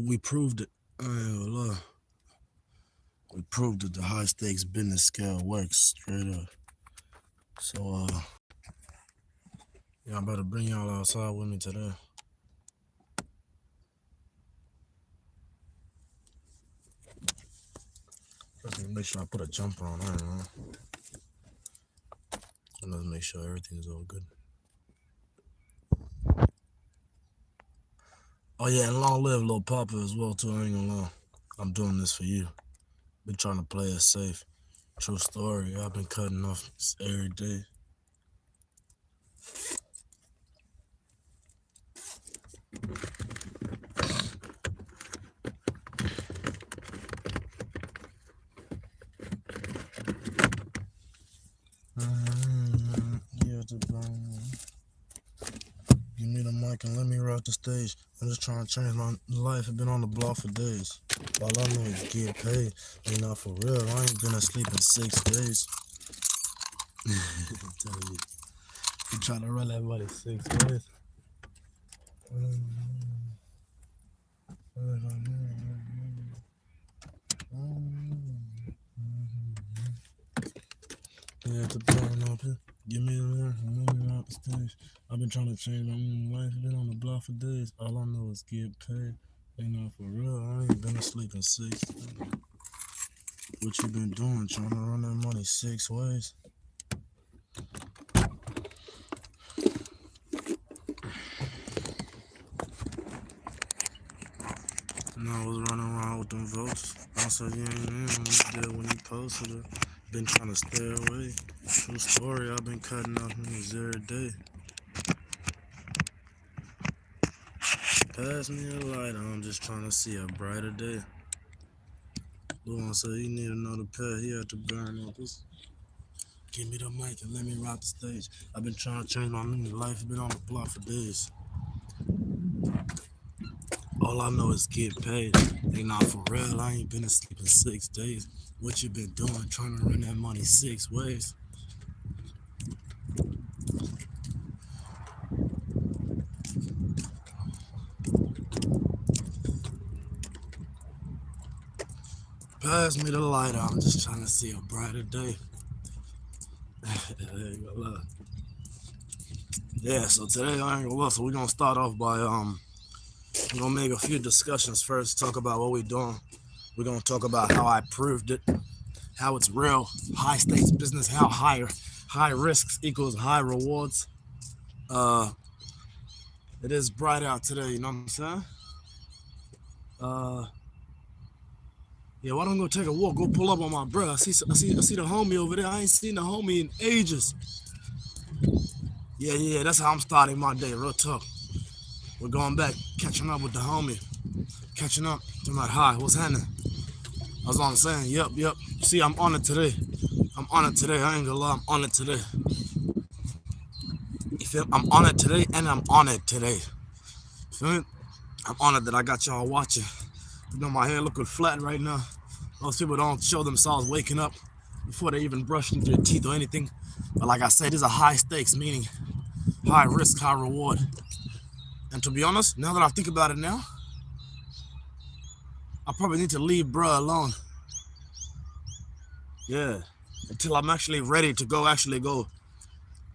We proved it. I ain't gonna lie. We proved that the high stakes business scale works straight up. So yeah, I'm about to bring y'all outside with me today. Let's make sure I put a jumper on. I don't know. And let's make sure everything's all good. Oh yeah, and long live Lil Papa as well too. I ain't gonna lie. I'm doing this for you. Been trying to play it safe. True story. I've been cutting off every day. Give me the mic and let me rock the stage. I'm just trying to change my life. I've been on the block for days. All I know is get paid. Ain't not for real. I ain't been asleep in 6 days. I'm telling you. You trying to run that money 6 days. Yeah, to burn up here. Give me the one, let me rock the stage. I've been trying to change my life. I've been on the block for days. All I know is get paid. Ain't not for real. I ain't been asleep in 6 days. What you been doing? Trying to run that money 6 ways. And I was running around with them votes. I said, you ain't there when you posted it. Been trying to stay away. True story, I've been cutting off niggas every day. Pass me a light, I'm just trying to see a brighter day. Luan said he need another pair, he had to burn up his. Give me the mic and let me rock the stage. I've been trying to change my life, I've been on the block for days. All I know is get paid. Ain't not for real, I ain't been asleep in 6 days. What you been doing, trying to run that money 6 ways? Pass me the light, I'm just trying to see a brighter day. Yeah, so today I ain't gonna lie, so we're gonna start off by we're gonna make a few discussions first, talk about what we're doing. We're gonna talk about how I proved it, how it's real, high stakes business, how high risks equals high rewards. It is bright out today, you know what I'm saying? Yeah, why don't I go take a walk, go pull up on my bro. I see the homie over there. I ain't seen the homie in ages. Yeah, that's how I'm starting my day, real talk. We're going back, catching up with the homie. Catching up, talking about hi, what's happening? That's all I'm saying, yep. See, I'm on it today. I ain't gonna lie, I'm on it today. You feel? I'm on it today and I'm on it today. Feel me? I'm honored that I got y'all watching. You know, my hair looking flat right now. Most people don't show themselves waking up before they even brush into their teeth or anything. But like I said, these are high stakes, meaning high risk, high reward. And to be honest, now that I think about it now, I probably need to leave bruh alone. Yeah, until I'm actually ready to go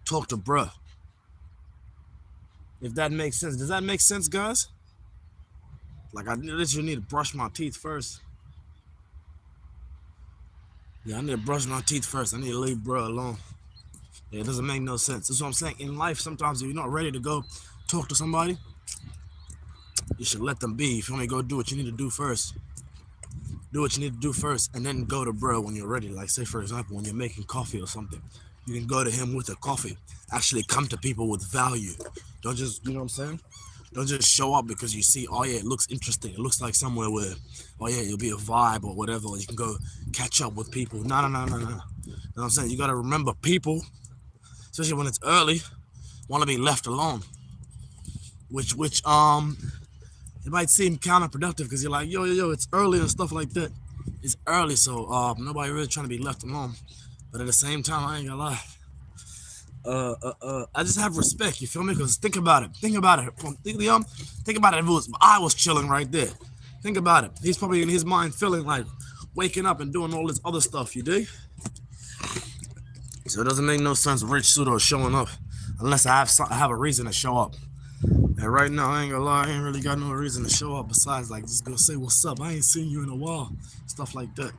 talk to bruh. If that makes sense. Does that make sense, guys? Like, I literally need to brush my teeth first. Yeah, I need to brush my teeth first. I need to leave bruh alone. Yeah, it doesn't make no sense. That's what I'm saying. In life, sometimes if you're not ready to go talk to somebody, you should let them be. You feel me? Go do what you need to do first. Do what you need to do first, and then go to bro when you're ready. Like, say, for example, when you're making coffee or something, you can go to him with the coffee. Actually come to people with value. Don't just, you know what I'm saying? Don't just show up because you see, oh yeah, it looks interesting. It looks like somewhere where, oh yeah, it'll be a vibe or whatever. You can go catch up with people. No. You know what I'm saying? You got to remember, people, especially when it's early, want to be left alone. Which it might seem counterproductive because you're like, yo, it's early and stuff like that. It's early, so nobody really trying to be left alone. But at the same time, I ain't gonna lie. I just have respect. You feel me? Because think about it. Think about it. Think about it. If it was I was chilling right there. Think about it. He's probably in his mind feeling like waking up and doing all this other stuff. You do. So it doesn't make no sense. Rich Pseudo showing up unless I have a reason to show up. And right now, I ain't gonna lie, I ain't really got no reason to show up besides like just go say what's up. I ain't seen you in a while, stuff like that.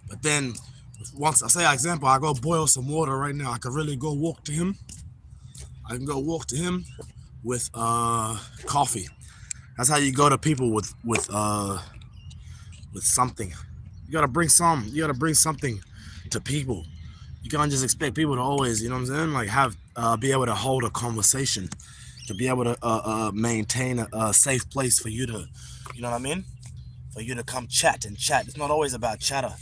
But then once I say example, I go boil some water right now. I could really go walk to him. I can go walk to him with coffee. That's how you go to people with something. You gotta bring something to people. You can't just expect people to always, you know what I'm saying, like have be able to hold a conversation, to be able to maintain a safe place for you to, you know what I mean, for you to come chat and chat. It's not always about chatter.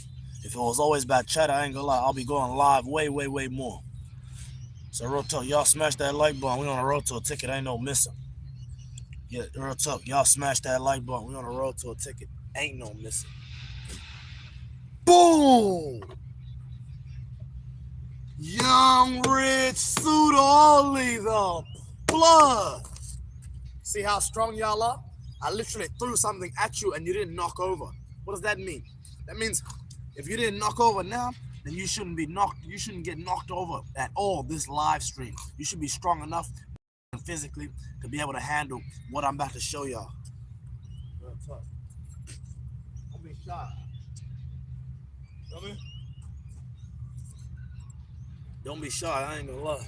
If it was always about chatter, I ain't gonna lie, I'll be going live way more. So real talk, y'all smash that like button. We on a road to a ticket, ain't no missing. Yeah, real talk, y'all smash that like button. We on a road to a ticket, ain't no missing. Boom! Young Rich Pseudo the blood. See how strong y'all are? I literally threw something at you and you didn't knock over. What does that mean? That means if you didn't knock over now, then you shouldn't get knocked over at all this live stream. You should be strong enough physically to be able to handle what I'm about to show y'all. Real tough. Don't be shy. Feel me? Don't be shy, I ain't gonna lie.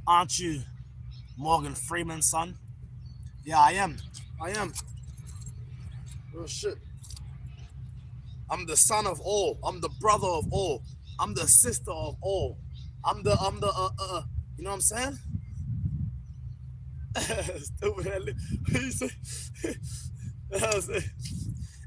Aren't you Morgan Freeman's son? Yeah, I am. Oh shit. I'm the son of all. I'm the brother of all. I'm the sister of all. I'm the you know what I'm saying? Stupid.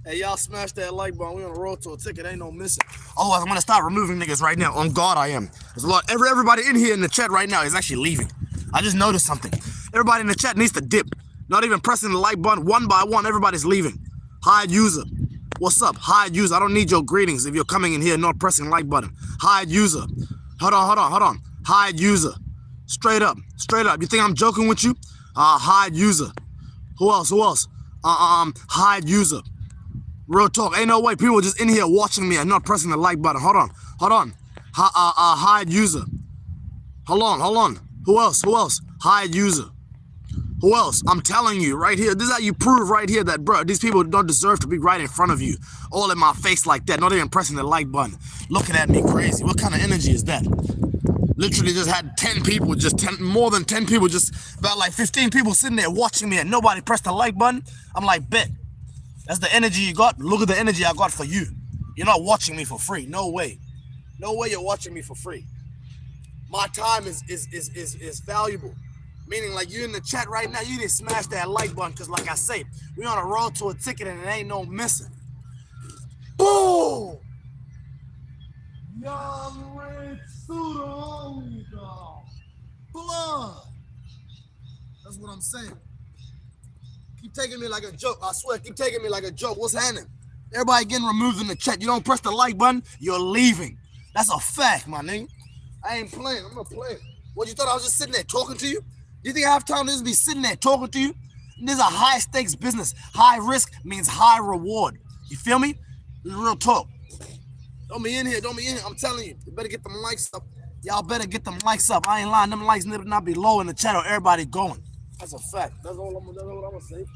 Hey, y'all smash that like button. We on the road to a ticket. Ain't no missing. Otherwise, I'm gonna start removing niggas right now. On God, I am. There's a lot. Everybody in here in the chat right now is actually leaving. I just noticed something. Everybody in the chat needs to dip. Not even pressing the like button. One by one, everybody's leaving. Hide user. What's up? Hide user. I don't need your greetings if you're coming in here not pressing like button. Hide user. Hold on. Hide user. Straight up. You think I'm joking with you? Hide user. Who else? Hide user. Real talk. Ain't no way people just in here watching me and not pressing the like button. Hold on. Hide user. Hold on. Who else? Hide user. Who else? I'm telling you right here. This is how you prove right here that, bro, these people don't deserve to be right in front of you. All in my face like that. Not even pressing the like button. Looking at me crazy. What kind of energy is that? Literally just had 10 people, more than 10 people, just about like 15 people sitting there watching me and nobody pressed the like button. I'm like, bet. That's the energy you got. Look at the energy I got for you. You're not watching me for free. No way. No way you're watching me for free. My time is valuable. Meaning like you in the chat right now, you didn't smash that like button because like I say, we on a road to a ticket and it ain't no missing. Boom! Young Rich Pseudo blood. That's what I'm saying. Keep taking me like a joke. I swear, keep taking me like a joke. What's happening? Everybody getting removed in the chat. You don't press the like button, you're leaving. That's a fact, my nigga. I ain't playing. I'm not playing. What, you thought I was just sitting there talking to you? Do you think I have time to just be sitting there talking to you? This is a high stakes business. High risk means high reward. You feel me? This is real talk. Don't be in here. I'm telling you. You better get them likes up. Y'all better get them likes up. I ain't lying. Them likes need to not be low in the chat or everybody going. That's a fact. That's all I'm gonna say.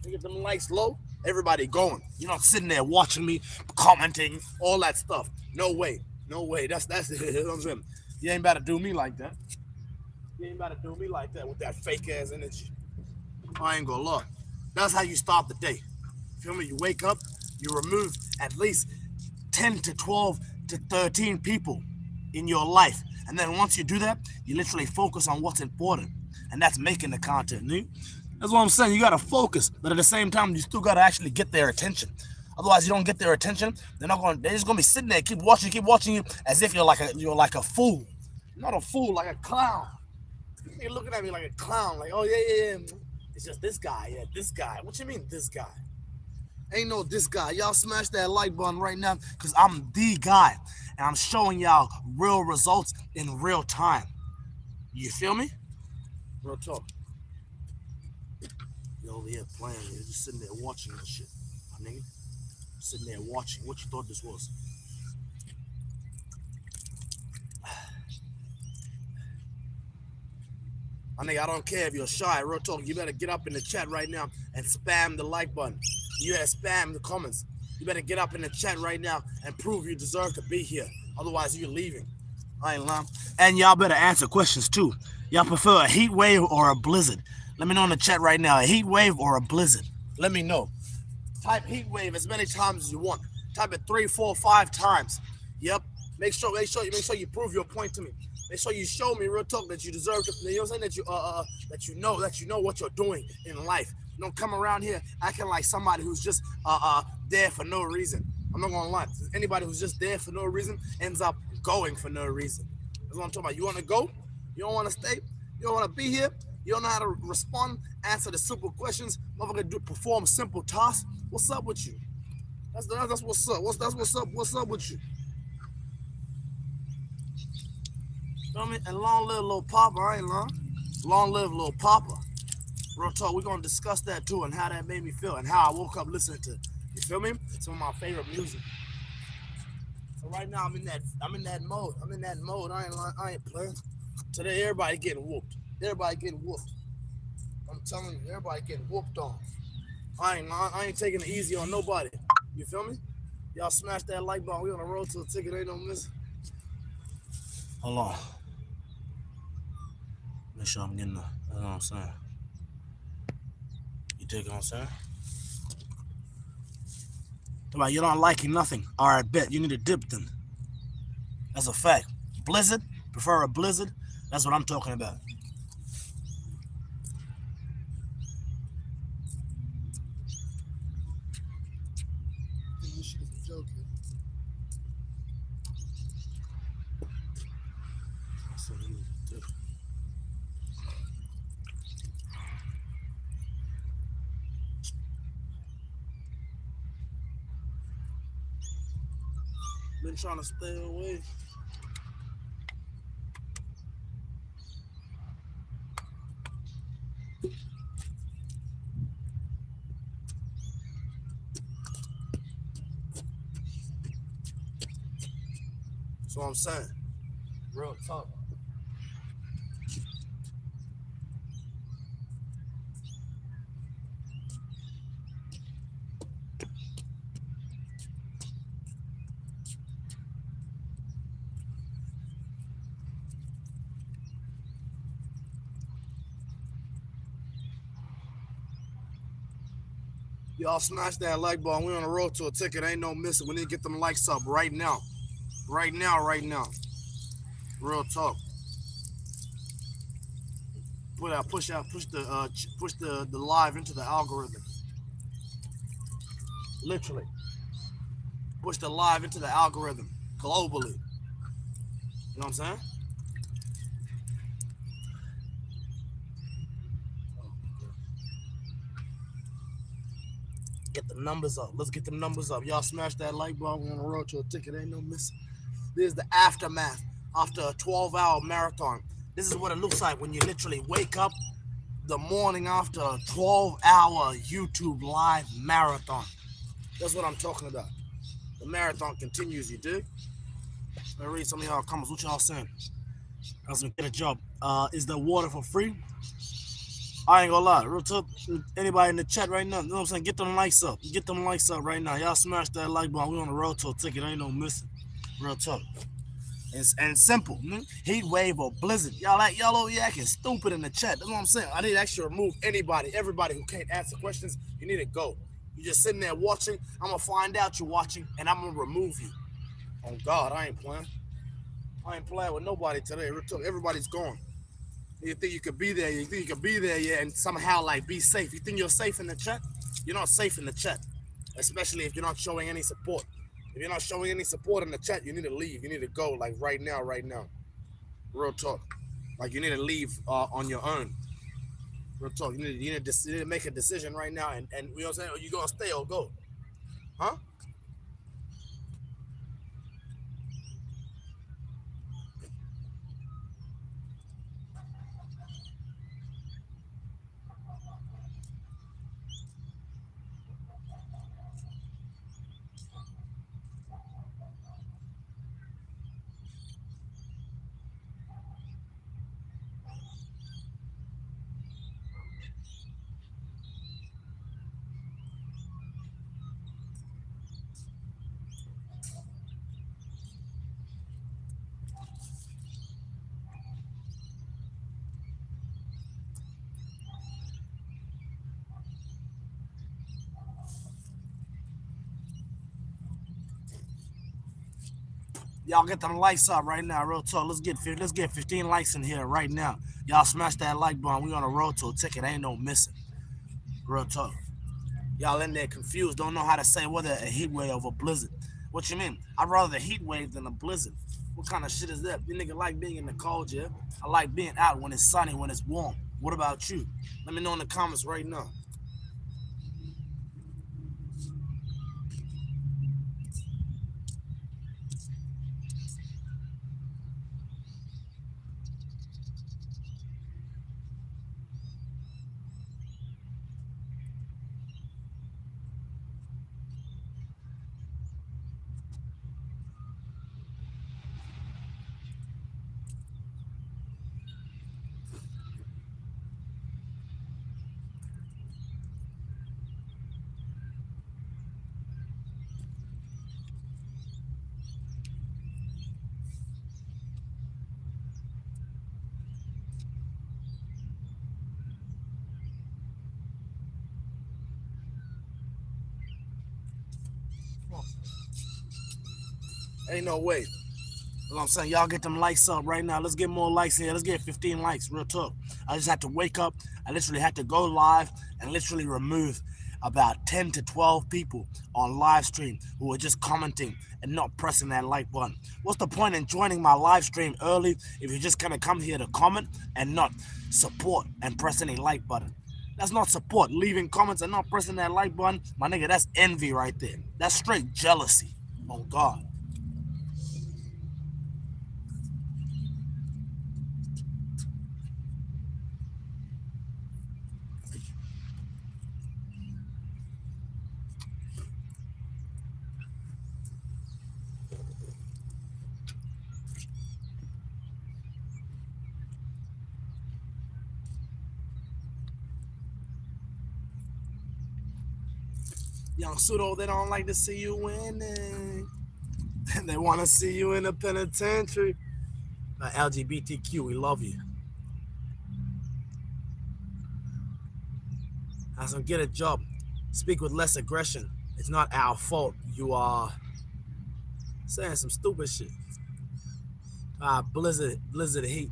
You get them likes low, everybody going. You're not sitting there watching me, commenting, all that stuff. No way. That's it. You know what I'm saying? You ain't about to do me like that. With that fake ass energy. I ain't gonna lie. That's how you start the day. Feel me? You wake up, you remove at least 10 to 12 to 13 people in your life. And then once you do that, you literally focus on what's important. And that's making the content new. That's what I'm saying. You gotta focus, but at the same time, you still gotta actually get their attention. Otherwise, you don't get their attention. They're just gonna be sitting there, keep watching you as if you're like a fool. Not a fool, like a clown. You're looking at me like a clown, like, oh yeah. It's just this guy, this guy. What you mean, this guy? Ain't no this guy. Y'all smash that like button right now because I'm the guy. And I'm showing y'all real results in real time. You feel me? Real talk. You over here playing. You're just sitting there watching this shit. My nigga. Sitting there watching. What you thought this was? My nigga, I don't care if you're shy. Real talk. You better get up in the chat right now and spam the like button. You better spam the comments. You better get up in the chat right now and prove you deserve to be here. Otherwise, you're leaving. I ain't lying. And y'all better answer questions too. Y'all prefer a heat wave or a blizzard? Let me know in the chat right now. A heat wave or a blizzard? Let me know. Type heat wave as many times as you want. Type it 3, 4, 5 times. Yep. Make sure you prove your point to me. Make sure you show me real talk that you deserve to. You know what I'm saying? That you know what you're doing in life. Don't come around here acting like somebody who's just there for no reason. I'm not gonna lie. Anybody who's just there for no reason ends up going for no reason. That's what I'm talking about. You want to go? You don't want to stay? You don't want to be here? You don't know how to respond, answer the simple questions, motherfucker, perform simple tasks? What's up with you? That's what's up. What's up with you? You know what I mean? And long live Lil Papa, I ain't lying. Long live Lil Papa. Real talk, we're gonna discuss that too and how that made me feel and how I woke up listening to, you feel me? Some of my favorite music. So right now I'm in that mode. I ain't playing. Today everybody getting whooped. I'm telling you, everybody getting whooped on. I ain't taking it easy on nobody. You feel me? Y'all smash that like button. We on the road to a ticket, ain't no miss. Hold on. Make sure I'm getting the, you know what I'm saying? You dig what I'm saying? About you don't like nothing. Alright, bet. You need a dip then. That's a fact. Blizzard? Prefer a blizzard? That's what I'm talking about. This shit is a joke, man. Been trying to stay away. That's what I'm saying. Real talk. Y'all smash that like button. We on the road to a ticket. Ain't no missing. We need to get them likes up right now. Right now. Real talk. Push the live into the algorithm. Literally. Push the live into the algorithm globally. You know what I'm saying? Get the numbers up. Let's get the numbers up. Y'all smash that like button. We're on the road to a ticket. Ain't no missing. This is the aftermath after a 12-hour marathon. This is what it looks like when you literally wake up the morning after a 12-hour YouTube live marathon. That's what I'm talking about. The marathon continues, you dig? Let me read some of y'all comments. What y'all saying? I was gonna get a job. Is the water for free? I ain't gonna lie. Real talk. Anybody in the chat right now, you know what I'm saying? Get them likes up. Get them likes up right now. Y'all smash that like button. We on the road to a ticket. Ain't no missing. Real talk. And simple. Heat wave or blizzard. Y'all over here acting stupid in the chat. That's what I'm saying. I need to actually remove everybody who can't answer questions. You need to go. You just sitting there watching. I'm gonna find out you're watching, and I'm gonna remove you. Oh God, I ain't playing. I ain't playing with nobody today. Real talk. Everybody's gone. You think you could be there? You think you could be there, yeah, and somehow like be safe? You think you're safe in the chat? You're not safe in the chat, especially if you're not showing any support. If you're not showing any support in the chat, you need to leave. You need to go, like right now. Real talk. Like you need to leave on your own. Real talk. You need to make a decision right now, and you know what I'm saying? Or you gonna stay or go. Huh? Y'all get them likes up right now, real talk. Let's get 15 likes in here right now. Y'all smash that like button. We on a road to a ticket. Ain't no missing. Real talk. Y'all in there confused, don't know how to say whether a heat wave or a blizzard. What you mean? I'd rather the heat wave than a blizzard. What kind of shit is that? You nigga like being in the cold, yeah? I like being out when it's sunny, when it's warm. What about you? Let me know in the comments right now. Ain't no way. You know what I'm saying? Y'all get them likes up right now. Let's get more likes in here. Let's get 15 likes. Real talk. I just had to wake up. I literally had to go live and literally remove about 10 to 12 people on live stream who were just commenting and not pressing that like button. What's the point in joining my live stream early if you're just gonna come here to comment and not support and press any like button? That's not support. Leaving comments and not pressing that like button, my nigga, that's envy right there. That's straight jealousy. Oh God. Young Pseudo, they don't like to see you winning. They want to see you in the penitentiary. LGBTQ, we love you. As I get a job, speak with less aggression. It's not our fault. You are saying some stupid shit. Blizzard heat.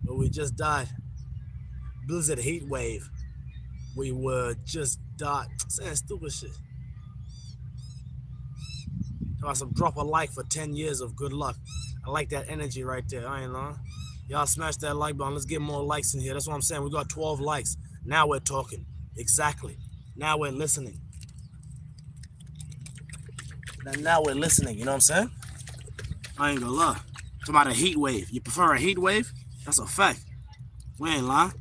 But we just died. Blizzard heat wave. We were just died. Saying stupid shit. About some drop a like for 10 years of good luck. I like that energy right there. I ain't lying. Y'all smash that like button. Let's get more likes in here. That's what I'm saying. We got 12 likes. Now we're talking. Exactly. Now we're listening. Now we're listening. You know what I'm saying? I ain't gonna lie. Talking about a heat wave. You prefer a heat wave? That's a fact. We ain't lying.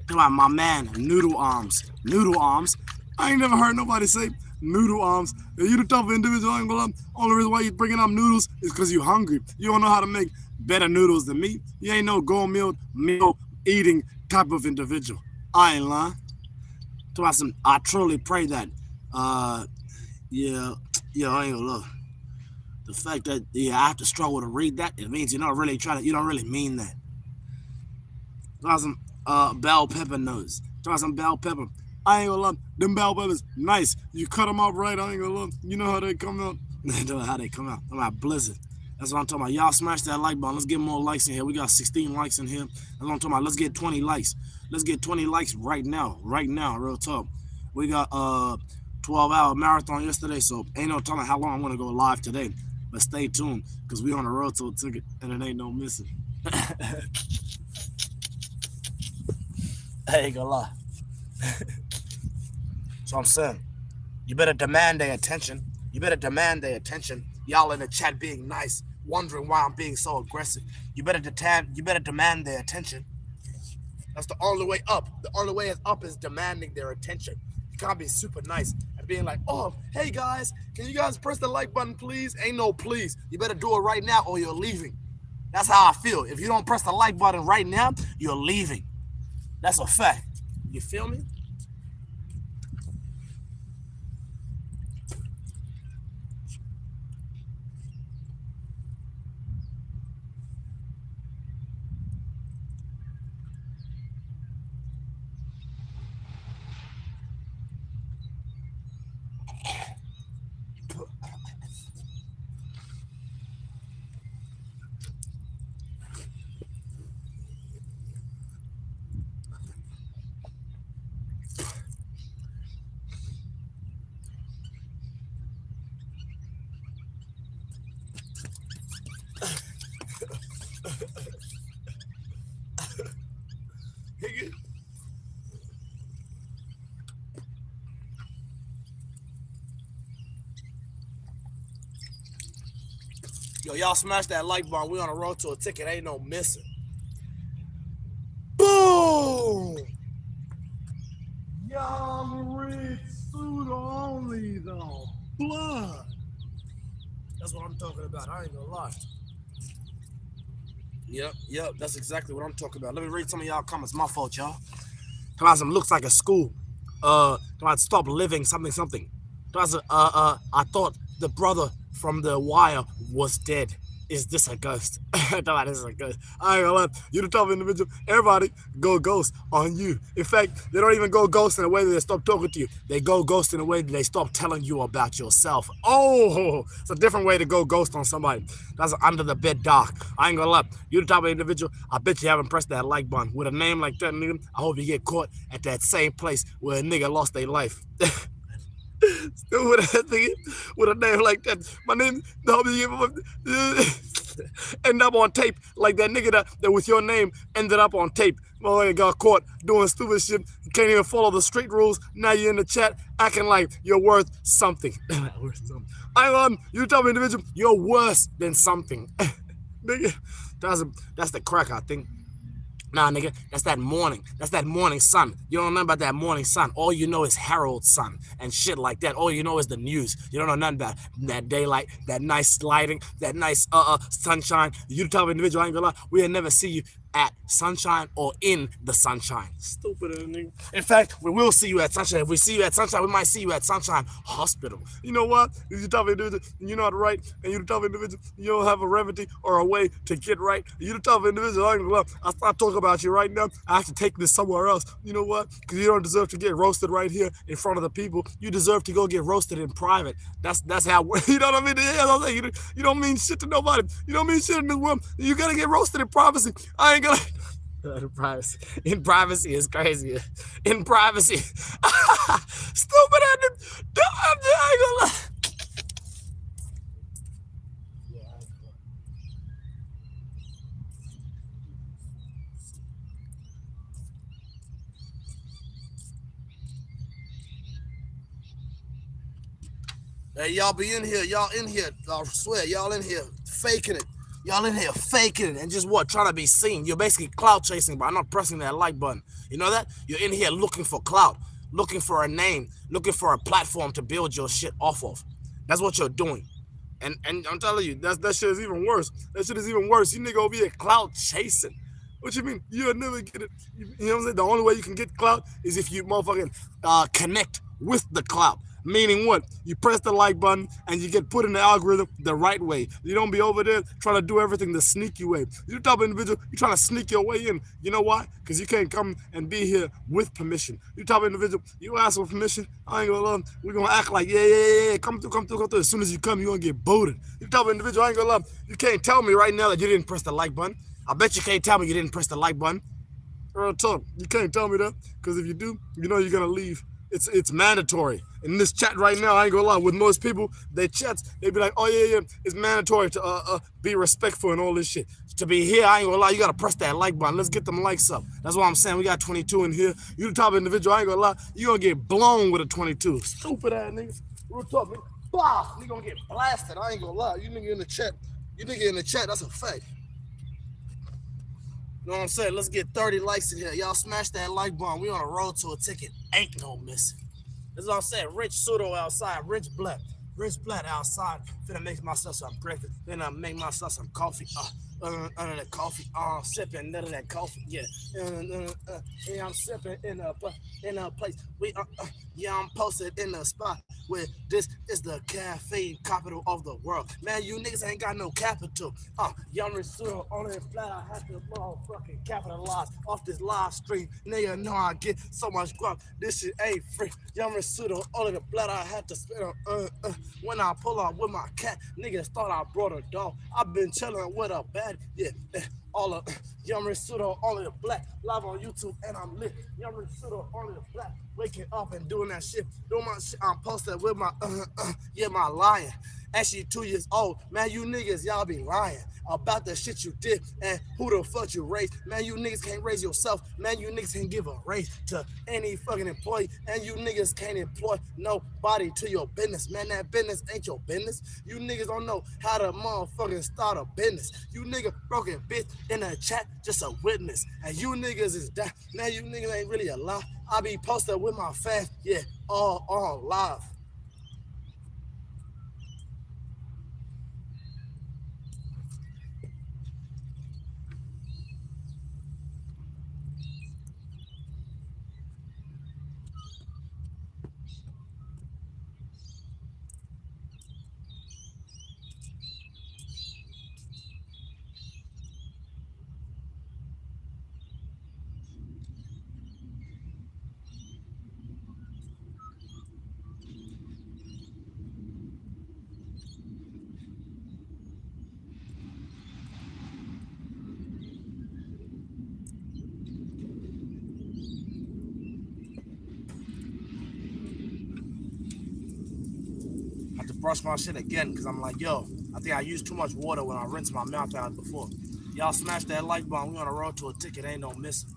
Talking about my man, Noodle Arms. Noodle Arms. I ain't never heard nobody say noodle arms. You the tough individual. I ain't gonna lie. Only reason why you bringing up noodles is because you hungry. You don't know how to make better noodles than me. You ain't no gold meal eating type of individual. I ain't lying. Talking about some. I truly pray that. Yeah, I ain't gonna lie. The fact that I have to struggle to read that, it means you're not really trying to. You don't really mean that. Try some bell pepper nose. Try some bell pepper. I ain't gonna lie, them bell peppers, nice. You cut them up right, I ain't gonna lie. You know how they come out? They know how they come out. I'm like Blizzard. That's what I'm talking about. Y'all smash that like button. Let's get more likes in here. We got 16 likes in here. That's what I'm talking about. Let's get 20 likes. Let's get 20 likes right now. Right now, real talk. We got 12-hour marathon yesterday, so ain't no telling how long I'm gonna go live today. But stay tuned, because we on the road to a ticket and it ain't no missing. I ain't gonna lie. So I'm saying, You better demand their attention. You better demand their attention. Y'all in the chat being nice, wondering why I'm being so aggressive. You better demand their attention. That's the only way up. The only way is up is demanding their attention. You can't be super nice and being like, oh, hey guys, can you guys press the like button, please? Ain't no please. You better do it right now or you're leaving. That's how I feel. If you don't press the like button right now, you're leaving. That's a fact. You feel me? Yo, y'all smash that like button. We on the road to a ticket. Ain't no missing. Boom! Young Rich suit only though. Blood. That's what I'm talking about. I ain't gonna lie. Yep. That's exactly what I'm talking about. Let me read some of y'all comments. My fault, y'all. Come on, some looks like a school. Come on, stop living something. I thought the brother from The Wire was dead. Is this a ghost? No, this is a ghost. I ain't gonna lie. You the type of individual, everybody go ghost on you. In fact, they don't even go ghost in a way that they stop talking to you. They go ghost in a way that they stop telling you about yourself. Oh, it's a different way to go ghost on somebody. That's under the bed dark. I ain't gonna lie. You the type of individual, I bet you haven't pressed that like button. With a name like that, nigga, I hope you get caught at that same place where a nigga lost their life. Stupid ass nigga with a name like that. My name, end up on tape like that nigga that with your name ended up on tape. Motherfucker got caught doing stupid shit. You can't even follow the street rules. Now you're in the chat acting like you're worth something. You tell me, individual, you're worse than something. Nigga, that's the crack, I think. Nah, nigga, that's that morning sun. You don't know about that morning sun. All you know is Herald Sun and shit like that. All you know is the news. You don't know nothing about that daylight, that nice lighting, that nice sunshine. You tell me, individual, I ain't gonna lie, we'll never see you at sunshine or in the sunshine. Stupid nigga. In fact, we will see you at sunshine. If we see you at sunshine, we might see you at Sunshine Hospital. You know what? If you tell me individual, you know how to write, and you tell me individual, you don't have a remedy or a way to get right. You tell me individual, I ain't gonna lie, I start talking about you right now. I have to take this somewhere else. You know what? Because you don't deserve to get roasted right here in front of the people. You deserve to go get roasted in private. That's how, you know what I mean? Yeah, you don't mean shit to nobody. You don't mean shit in this world. You gotta get roasted in privacy. I ain't gonna. In privacy is crazy. In privacy. Stupid. I ain't gonna lie. Hey, y'all be in here. Y'all in here. I swear, y'all in here faking it. Y'all in here faking it and just what? Trying to be seen. You're basically clout chasing by not pressing that like button. You know that? You're in here looking for clout, looking for a name, looking for a platform to build your shit off of. That's what you're doing. And I'm telling you, that shit is even worse. That shit is even worse. You nigga over here clout chasing. What you mean? You'll never get it. You know what I'm saying? The only way you can get clout is if you motherfucking connect with the clout. Meaning what? You press the like button and you get put in the algorithm the right way. You don't be over there trying to do everything the sneaky way. You're the type of individual, you're trying to sneak your way in. You know why? Because you can't come and be here with permission. You're the type of individual, you ask for permission, I ain't gonna lie, we're gonna act like, yeah, come through. As soon as you come, you're gonna get booted. You're the type of individual, I ain't gonna lie, you can't tell me right now that you didn't press the like button. I bet you can't tell me you didn't press the like button. Real talk, you can't tell me that, because if you do, you know you're gonna leave. It's mandatory. In this chat right now, I ain't gonna lie, with most people, they chats, they be like, oh yeah, it's mandatory to be respectful and all this shit. To be here, I ain't gonna lie, you gotta press that like button. Let's get them likes up. That's what I'm saying. We got 22 in here. You the type of individual, I ain't gonna lie, you gonna get blown with a 22. Stupid ass niggas. Real talk, nigga. Blah! You gonna get blasted. I ain't gonna lie. You nigga in the chat, that's a fact. You know what I'm saying? Let's get 30 likes in here. Y'all smash that like button. We on a road to a ticket. Ain't no missing. That's what I'm saying. Rich pseudo outside. Rich black outside. Finna make myself some breakfast. Finna make myself some coffee. Under that coffee. Sipping none of that coffee. Yeah. Yeah, I'm sipping in a place. I'm posted in a spot where this is the caffeine capital of the world. Man, you niggas ain't got no capital. Young Risuro on the flat. I have to motherfucking capitalize off this live stream. Nigga know I get so much grub. This shit ain't free. Young Risuro on the flat. I had to spit on when I pull up with my cat. Niggas thought I brought a dog. I've been chilling with a bad, yeah. All of Young Risuro, only the black, live on YouTube, and I'm lit. Young Risuro, only the black, waking up and doing that shit. Doing my shit, I'm posted with my, my lion. Actually 2 years old. Man, you niggas, y'all be lying about the shit you did and who the fuck you raised. Man, you niggas can't raise yourself. Man, you niggas can't give a raise to any fucking employee. And you niggas can't employ nobody to your business. Man, that business ain't your business. You niggas don't know how to motherfucking start a business. You nigga broken bitch in the chat, just a witness. And you niggas is that. Man, you niggas ain't really alive. I be posted with my fans, yeah, all live. Brush my shit again because I'm like, yo, I think I used too much water when I rinsed my mouth out before. Y'all smash that like button. We on the road to a ticket. Ain't no missing.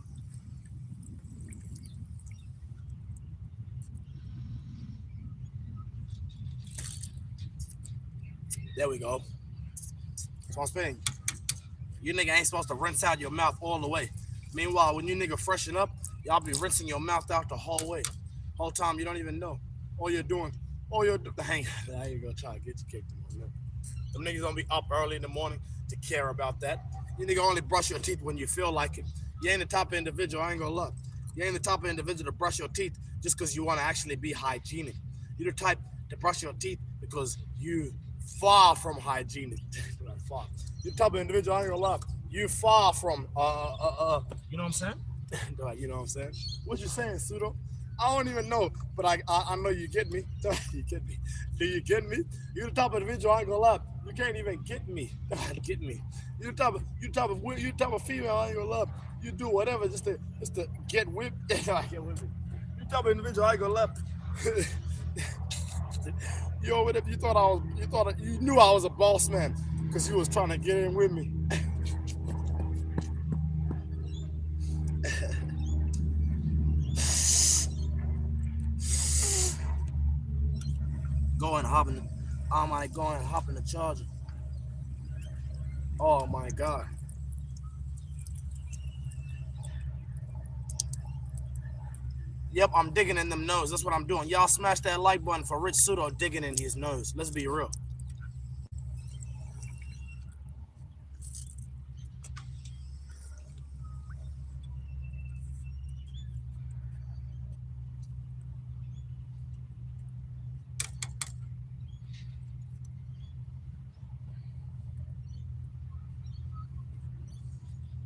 There we go. So I'm spinning. You nigga ain't supposed to rinse out your mouth all the way. Meanwhile, when you nigga freshen up, y'all be rinsing your mouth out the whole way. Whole time you don't even know. All you're doing. Hang on, I ain't gonna try to get you kicked. Them niggas gonna be up early in the morning to care about that. You nigga only brush your teeth when you feel like it. You ain't the type of individual, I ain't gonna lie. You ain't the type of individual to brush your teeth just because you want to actually be hygienic. You're the type to brush your teeth because you far from hygienic. Far. You're the type of individual, I ain't gonna lie. You far from you know what I'm saying? You know what I'm saying? What you saying, Pseudo? I don't even know, but I know you get me. You get me? Do you get me? You the type of individual, I ain't gonna lie. You can't even get me. Get me? You type of female, I ain't gonna lie. You do whatever just to get with. Get with me. You type of individual, I ain't gonna lie. You over there? You knew I was a boss man because you was trying to get in with me. Go and hop in the charger. Oh my god. Yep, I'm digging in them nose. That's what I'm doing. Y'all smash that like button for Rich Pseudo digging in his nose. Let's be real.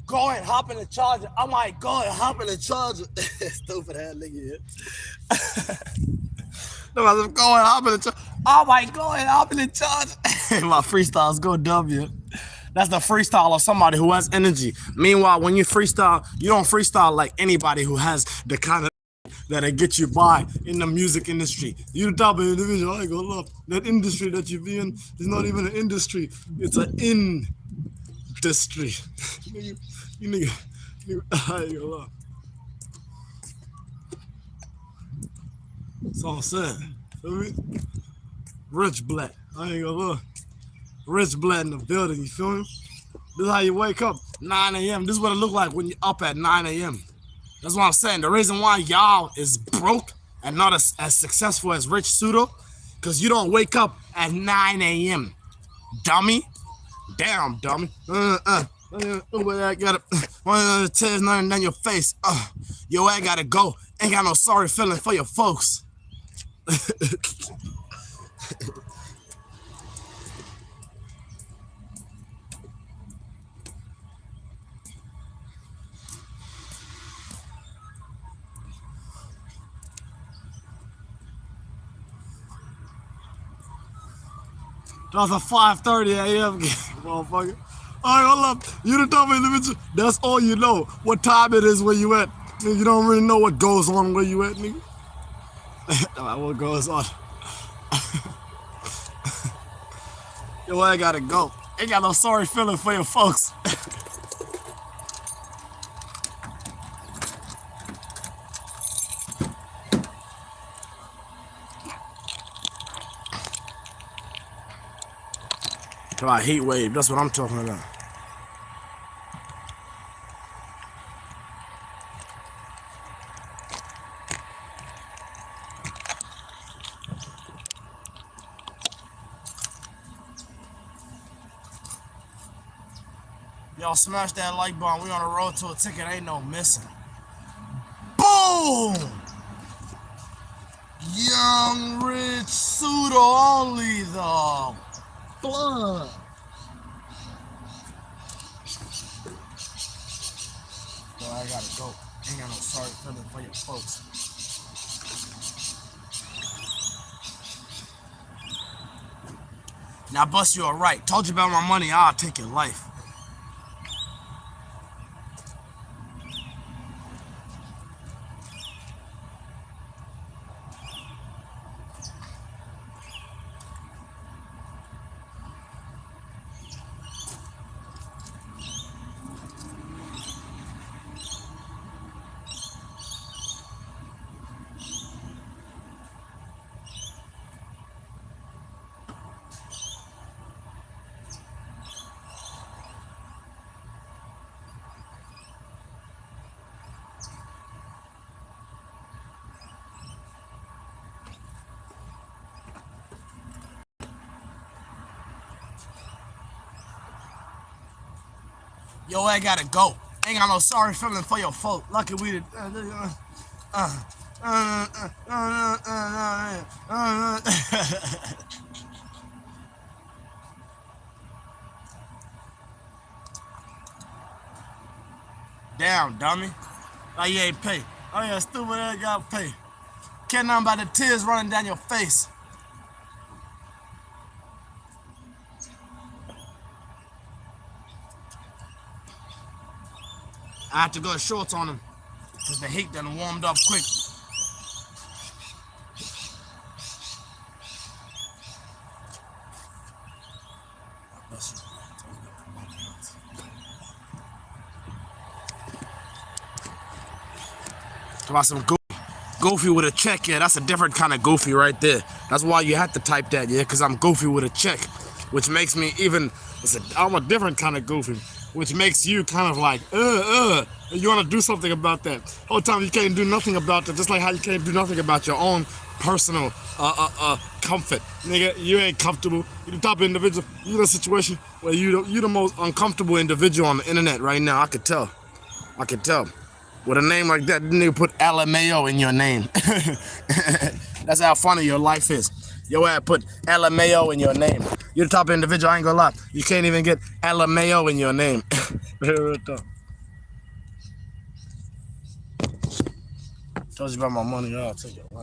Go and hop in the charger. I might go and hop in the charger. Stupid ass nigga here. No, I'm going hop in the charger. I might go and hop in the charger. My freestyles go W. That's the freestyle of somebody who has energy. Meanwhile, when you freestyle, you don't freestyle like anybody who has the kind of that'll get you by in the music industry. You the type of individual, I ain't gonna lie. That industry that you be in is not even an industry. It's an industry. you nigga, I ain't gonna lie. That's all I'm saying. Feel me? Rich black. I ain't gonna lie. Rich black in the building, you feel me? This is how you wake up, 9 a.m. This is what it look like when you're up at 9 a.m. That's what I'm saying. The reason why y'all is broke and not as successful as Rich Pseudo, because you don't wake up at 9 a.m. Dummy. Damn, dummy. I got one of the tears running down your face. Yo, I gotta go. Ain't got no sorry feeling for your folks. That's a 5:30 a.m. game, motherfucker. All right, hold up. You the type of individual. That's all you know. What time it is where you at. Nigga, you don't really know what goes on where you at, nigga. What goes on? Yo, I gotta go. Ain't got no sorry feeling for your folks. Talk about heat wave. That's what I'm talking about. Y'all smash that like button. We on the road to a ticket. Ain't no missing. Boom! Young Rich Pseudo only the blood. Yo, I gotta go. Ain't got no sorry feeling for your folks. Now bust you alright. Told you about my money, I'll take your life. Yo, I gotta go. Ain't got no sorry feeling for your folk. Lucky we did. Damn, dummy. Oh, you ain't pay. Oh, yeah, stupid ass got pay. Can't nothing about the tears running down your face. I have to go shorts on him because the heat done warmed up quick. Talk about some goofy with a check. Yeah, that's a different kind of goofy right there. That's why you have to type that, yeah, because I'm goofy with a check, which makes me even, I'm a different kind of goofy, which makes you kind of like, you want to do something about that. Whole time you can't do nothing about that, just like how you can't do nothing about your own personal comfort. Nigga, you ain't comfortable. You're the type of individual, you're in a situation where you're the most uncomfortable individual on the internet right now. I could tell. With a name like that, didn't even put LMAO in your name. That's how funny your life is. Your ass put LMAO in your name. You're the type of individual, I ain't gonna lie. You can't even get LMAO in your name. Told you about my money, I'll take it. Wow.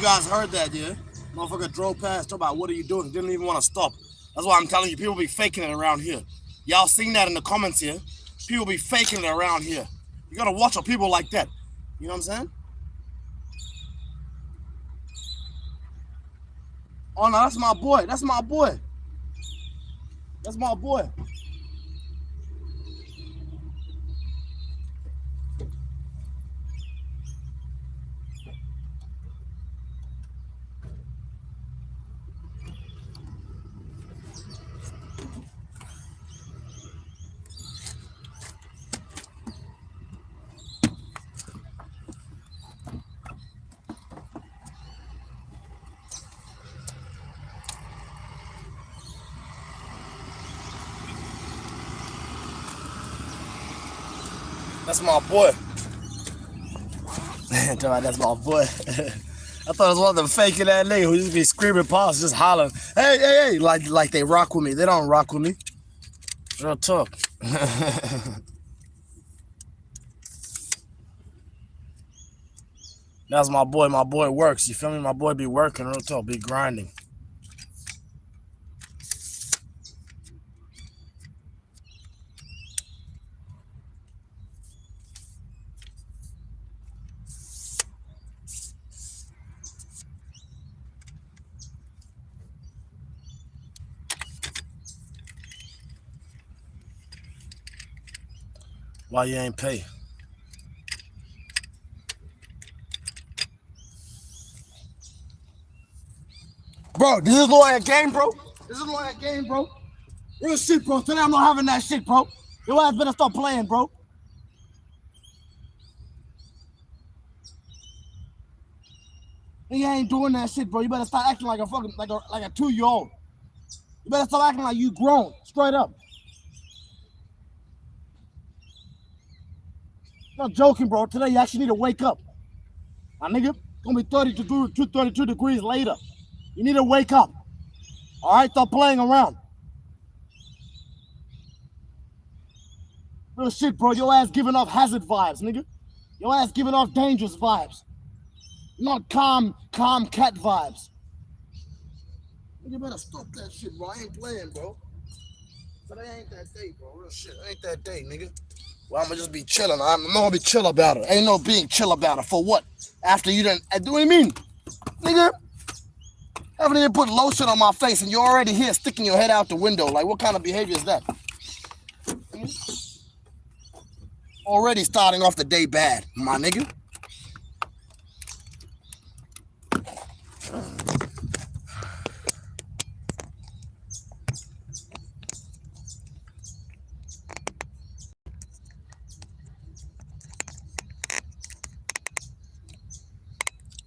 guys heard that, yeah? Motherfucker drove past, talk about what are you doing? Didn't even want to stop. That's why I'm telling you, people be faking it around here. Y'all seen that in the comments here? People be faking it around here. You gotta watch out people like that. You know what I'm saying? Oh no, that's my boy. That's my boy. That's my boy. That's my boy. That's my boy. I thought it was one of them faking that nigga who just be screaming pause, just hollering, hey, like they rock with me. They don't rock with me. Real talk. That's my boy. My boy works. You feel me? My boy be working. Real talk. Be grinding. Why you ain't pay? Bro, this is lawyer game, bro. This is lawyer game, bro. Real shit, bro. Today I'm not having that shit, bro. Your ass better stop playing, bro. Nigga ain't doing that shit, bro. You better start acting like a fucking like a 2-year-old. You better stop acting like you grown, straight up. Not joking, bro. Today you actually need to wake up. My nigga, it's gonna be 32 degrees later. You need to wake up. All right, stop playing around. Real shit, bro. Your ass giving off hazard vibes, nigga. Your ass giving off dangerous vibes. Not calm cat vibes. You better stop that shit, bro. I ain't playing, bro. Today ain't that day, bro. Real shit. Ain't that day, nigga. Well, I'm gonna just be chilling. I'm gonna be chill about it. Ain't no being chill about it. For what? After you done, do what you mean? Nigga, I haven't even put lotion on my face and you're already here sticking your head out the window. Like, what kind of behavior is that? Already starting off the day bad, my nigga.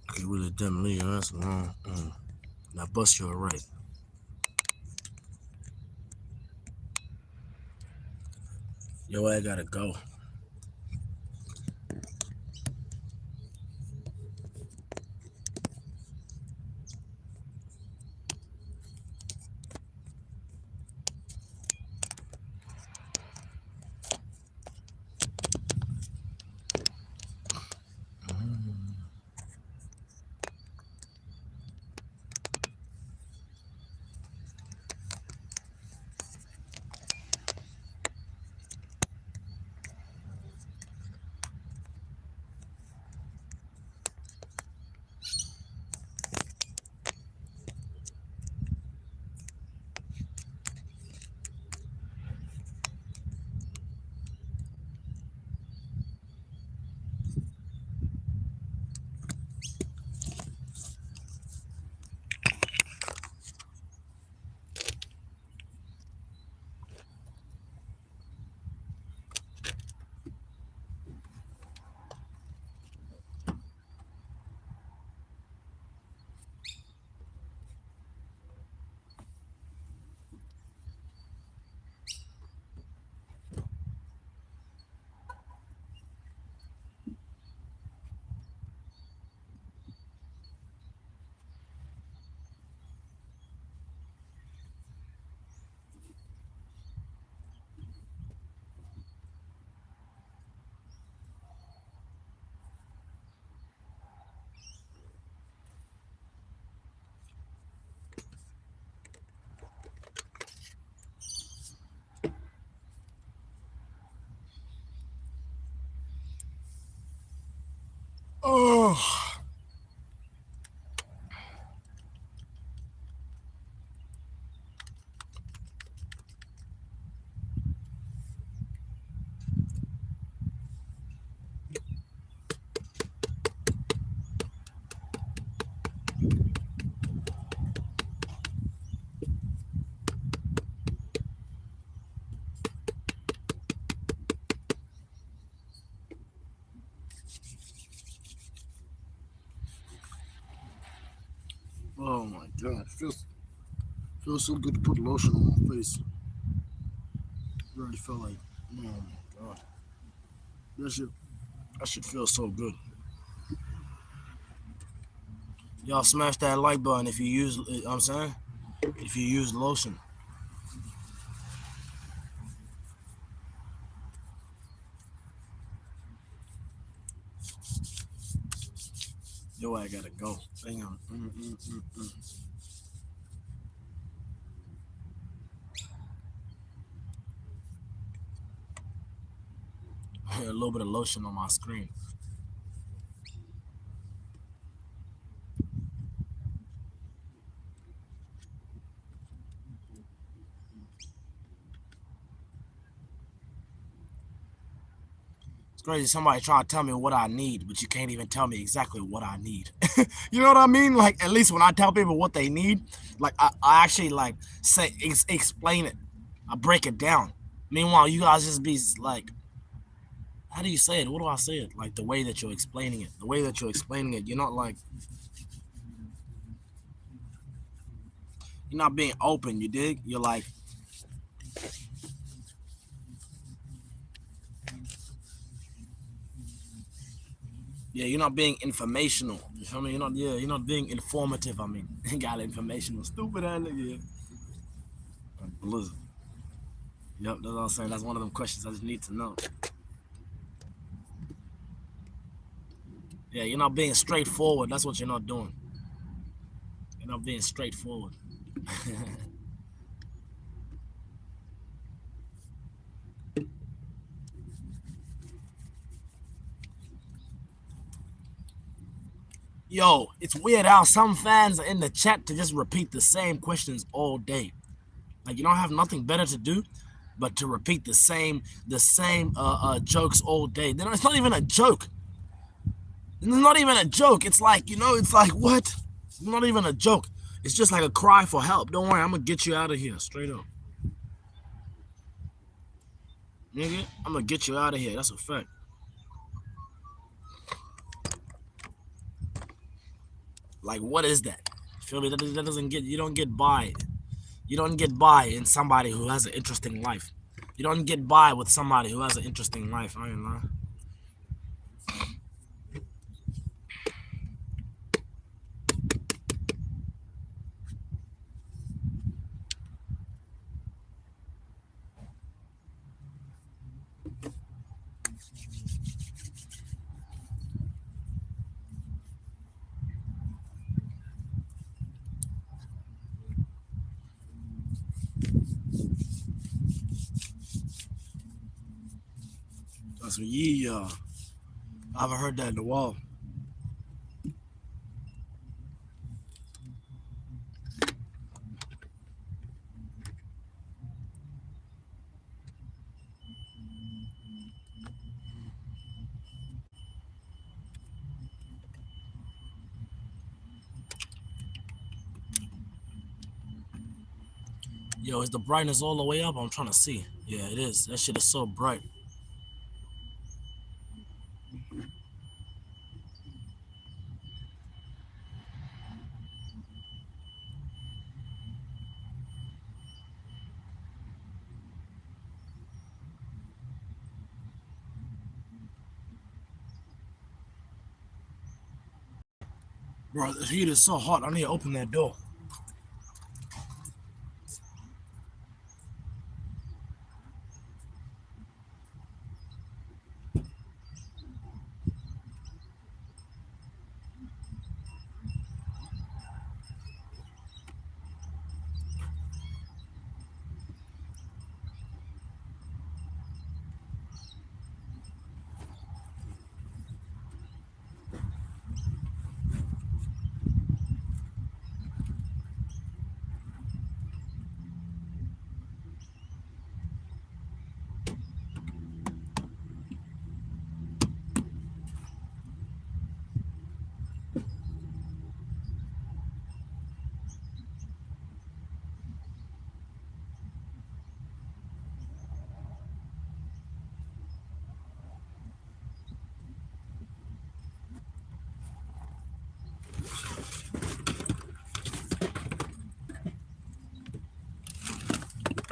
Okay, really damn leave. That's wrong. Now bust your right. Yo, I gotta go. Oh my god, feels so good to put lotion on my face. Really felt like, oh my god, that shit that should feel so good. Y'all smash that like button if you use. You know what I'm saying, if you use lotion. Yo, I gotta go. Damn. A little bit of lotion on my screen. It's crazy. Somebody try to tell me what I need, but you can't even tell me exactly what I need. You know what I mean? Like, at least when I tell people what they need, like I actually like say explain it. I break it down. Meanwhile, you guys just be like, how do you say it? What do I say it? Like the way that you're explaining it. The way that you're explaining it. You're not like, you're not being open. You dig? You're like, yeah, you're not being informational. You feel me? You're not, yeah, you're not being informative. I mean, you got informational. Stupid ass nigga. Yeah. Blizzard. Yep, that's what I'm saying. That's one of them questions I just need to know. Yeah, you're not being straightforward. That's what you're not doing. You're not being straightforward. Yo, it's weird how some fans are in the chat to just repeat the same questions all day. Like you don't have nothing better to do, but to repeat the same jokes all day. Then it's not even a joke. It's not even a joke. It's like, it's like what? It's not even a joke. It's just like a cry for help. Don't worry, I'm gonna get you out of here, straight up. Nigga, I'm gonna get you out of here. That's a fact. Like, what is that? Feel me? That doesn't get, you don't get by. You don't get by in somebody who has an interesting life. You don't get by with somebody who has an interesting life. I ain't lying. That's what I haven't heard that in a while. Yo, is the brightness all the way up? I'm trying to see. Yeah, it is. That shit is so bright. Bro, the heat is so hot. I need to open that door.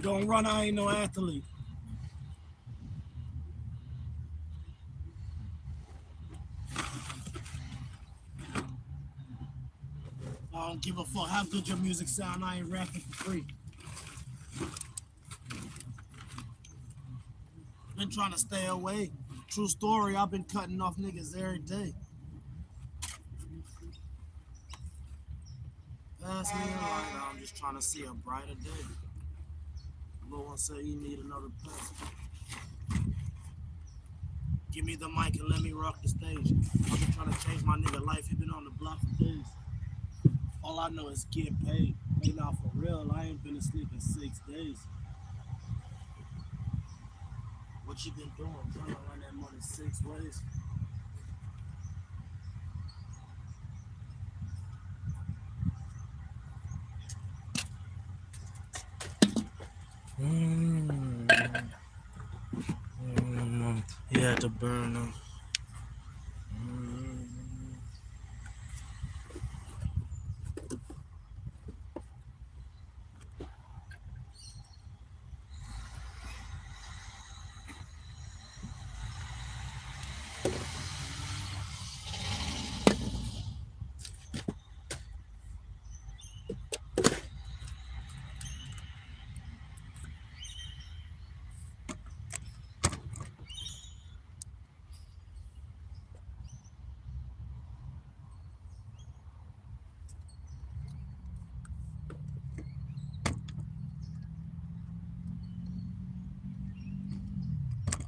don't run, I ain't no athlete. I don't give a fuck how good your music sound, I ain't rapping for free. Been trying to stay away. True story, I've been cutting off niggas every day. Pass me a light, I'm just trying to see a brighter day. Lord one say you need another pass. Give me the mic and let me rock the stage. I've been trying to change my nigga life, he been on the block for days. All I know is get paid. Hey, now for real, I ain't been asleep in 6 days. What you been doing? Trying to run that money 6 ways. He had to burn them.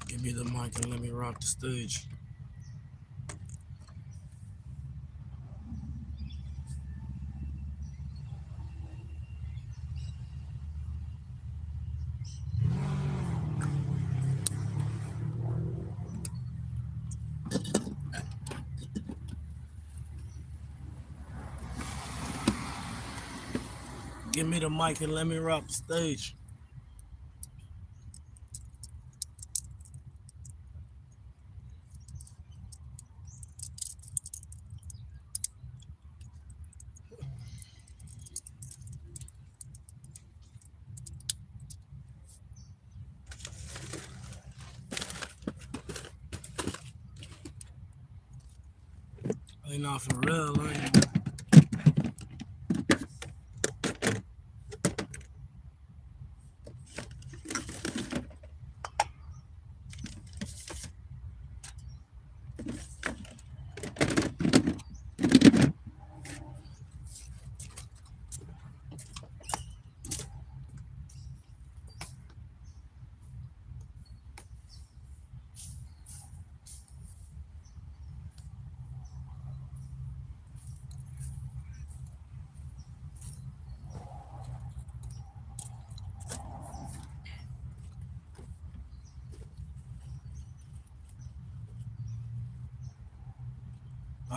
Give me the mic and let me rock the stage. Give me the mic and let me rock the stage. Ain't not for real, ain't.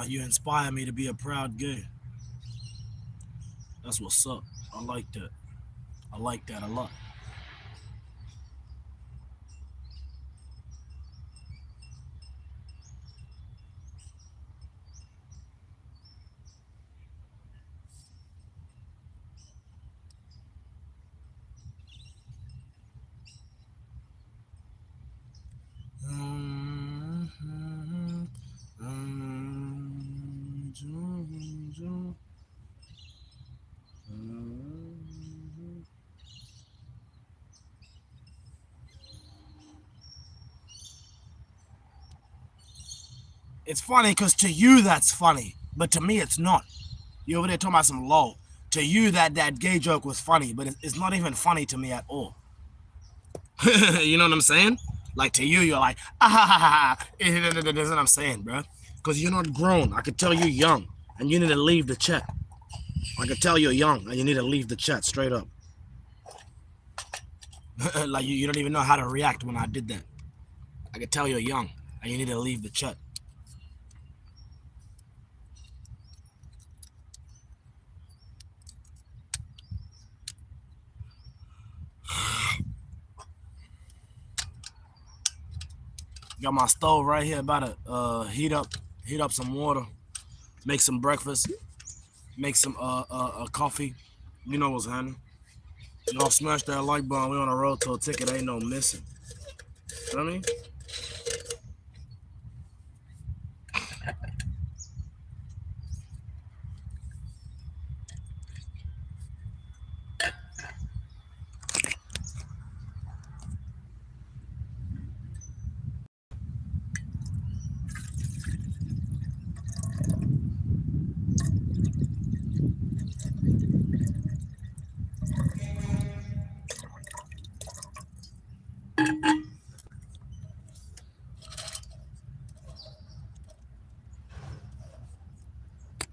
You inspire me to be a proud gay. That's what's up. I like that. I like that a lot. It's funny because to you that's funny, but to me it's not. You over there talking about some low. To you that gay joke was funny, but it's not even funny to me at all. You know what I'm saying? Like to you, you're like, ah ha ha ha. That's what I'm saying, bro. Because you're not grown. I could tell you're young, and you need to leave the chat. I could tell you're young, and you need to leave the chat straight up. Like you don't even know how to react when I did that. I could tell you're young, and you need to leave the chat. Got my stove right here, about to heat up some water, make some breakfast, make some coffee. You know what's happening. Y'all smash that like button. We on a road to a ticket. Ain't no missing. You know what I mean?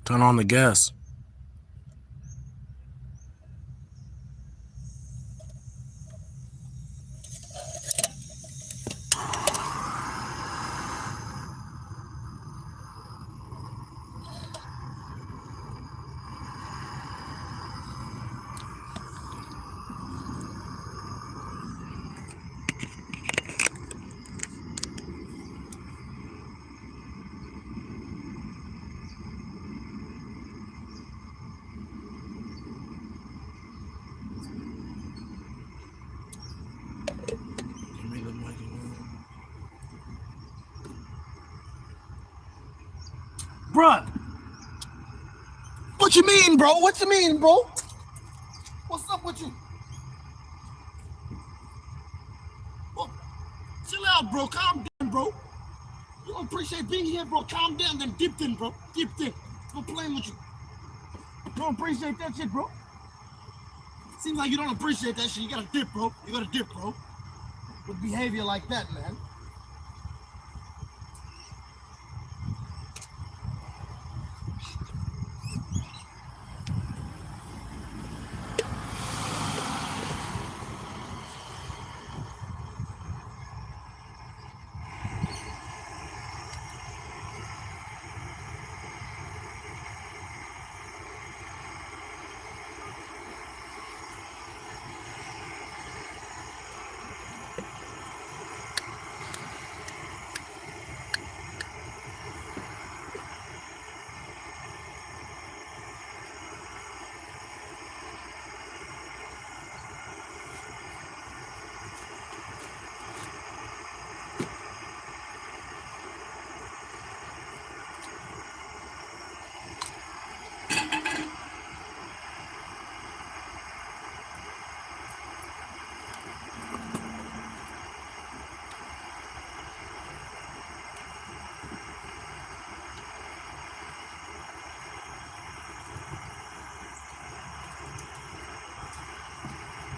Turn on the gas. Bruh, what you mean, bro? What you mean, bro? What's up with you? Well, chill out, bro. Calm down, bro. You don't appreciate being here, bro. Calm down, then dip in, bro. Dip in. I'm playing with you. You don't appreciate that shit, bro. Seems like you don't appreciate that shit. You gotta dip, bro. You gotta dip, bro. With behavior like that, man.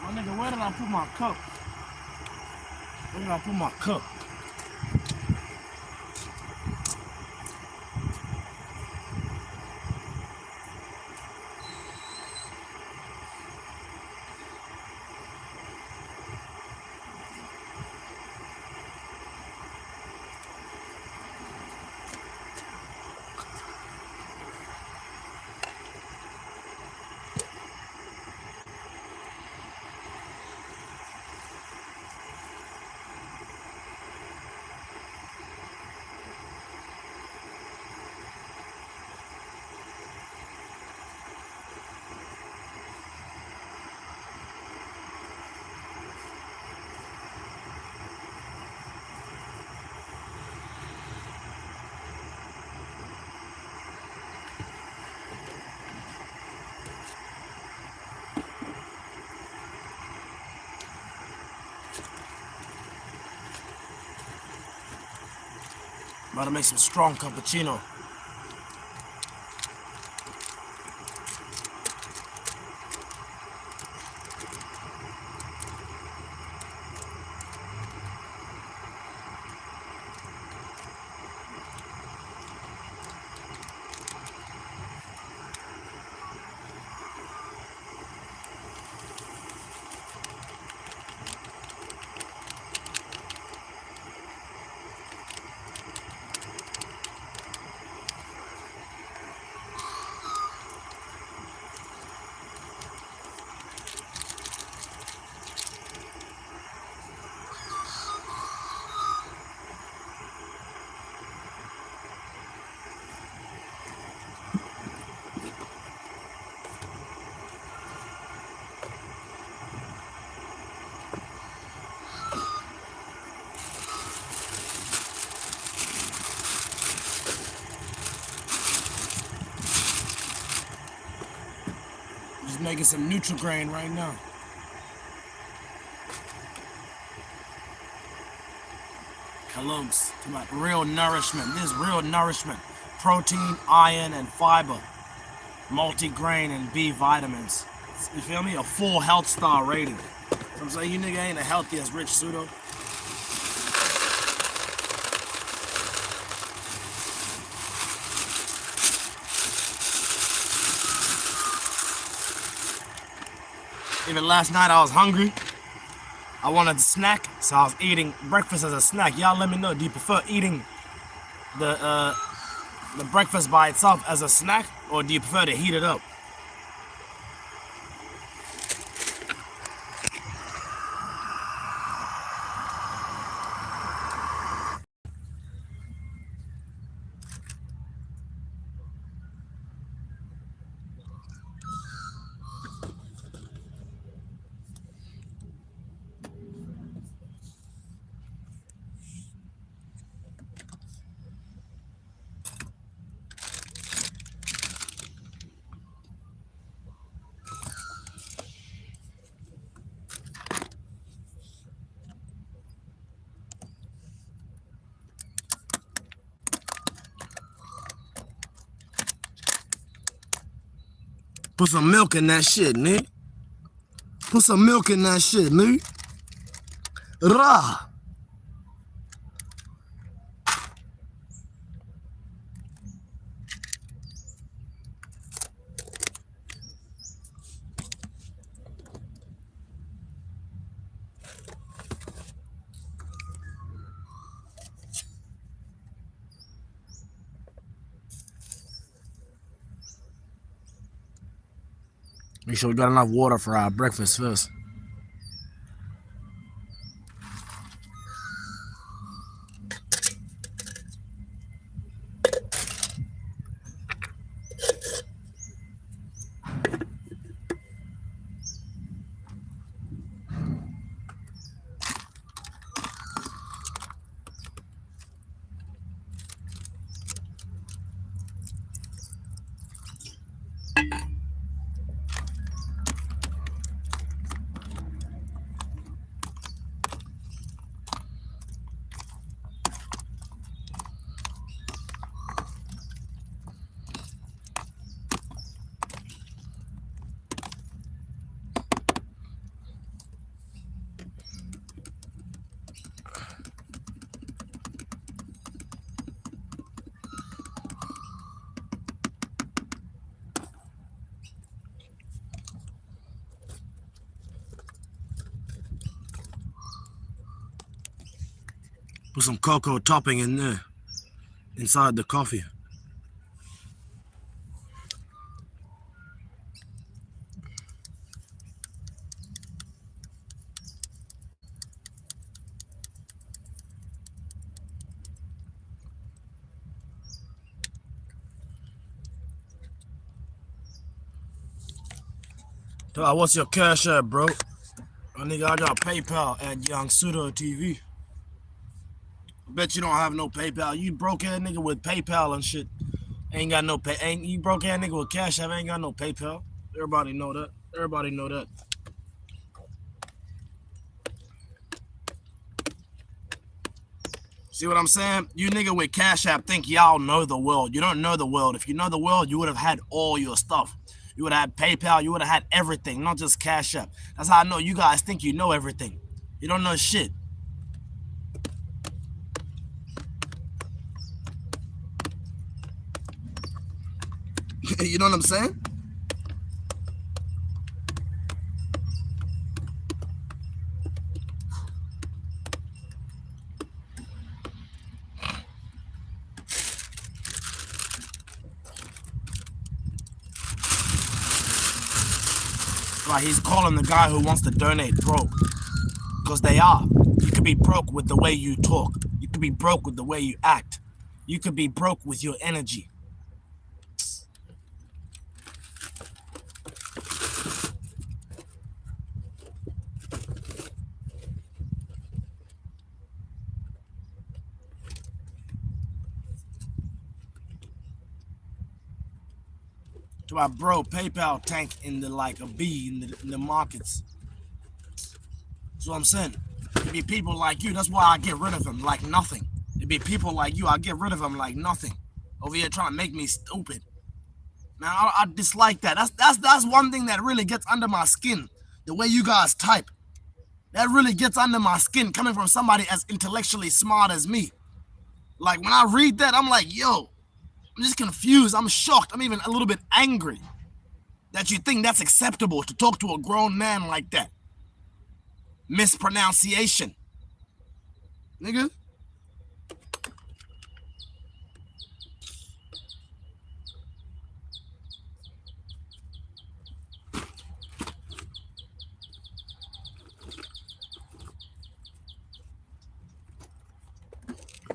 Nigga, where did I put my cup? Where did I put my cup? About to make some strong cappuccino. Just making some Nutri-Grain right now. Hellos, about real nourishment. This is real nourishment. Protein, iron, and fiber. Multi-grain and B vitamins. You feel me? A full health star rating. So I'm saying you nigga ain't the healthiest rich pseudo. Even last night I was hungry. I wanted a snack, so I was eating breakfast as a snack. Y'all let me know, do you prefer eating the breakfast by itself as a snack, or do you prefer to heat it up? Put some milk in that shit, nigga. Put some milk in that shit, nigga. Rah. Make sure we got enough water for our breakfast first. Put some cocoa topping in there, inside the coffee. What's your cash app, bro? Nigga, I got PayPal at Young Pseudo TV. Bet you don't have no PayPal. You broke ass nigga with PayPal and shit. Ain't got no pay. Ain't you broke ass nigga with Cash App? Ain't got no PayPal. Everybody know that. Everybody know that. See what I'm saying? You nigga with Cash App think y'all know the world. You don't know the world. If you know the world, you would have had all your stuff. You would have had PayPal. You would have had everything, not just Cash App. That's how I know you guys think you know everything. You don't know shit. You know what I'm saying? Like he's calling the guy who wants to donate broke. Because they are. You could be broke with the way you talk. You could be broke with the way you act. You could be broke with your energy. To my bro, PayPal tank in the like a B in the markets. That's what I'm saying. It be people like you. That's why I get rid of them like nothing. It be people like you. I get rid of them like nothing. Over here trying to make me stupid. Man, I dislike that. That's one thing that really gets under my skin. The way you guys type. That really gets under my skin coming from somebody as intellectually smart as me. Like when I read that, I'm like, yo, I'm just confused. I'm shocked. I'm even a little bit angry that you think that's acceptable to talk to a grown man like that. Mispronunciation. Nigga.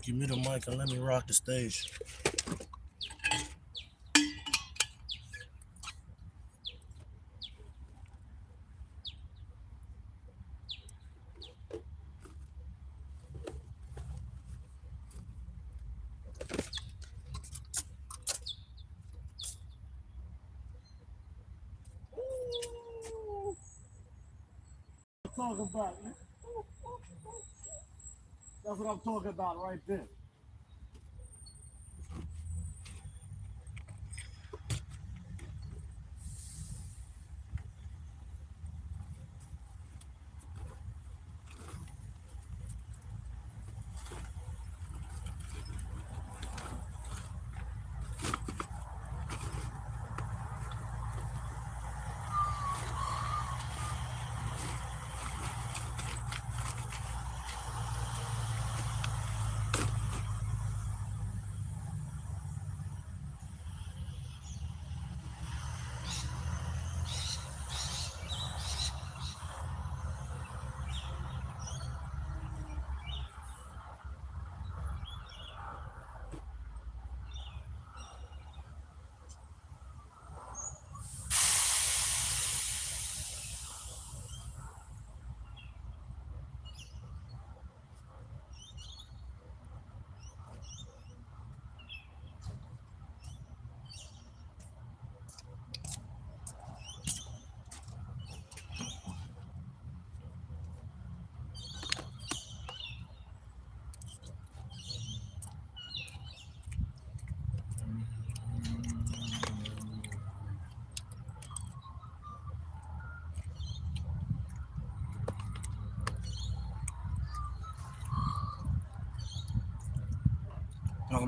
Give me the mic and let me rock the stage. Talk about it. That's what I'm talking about right there.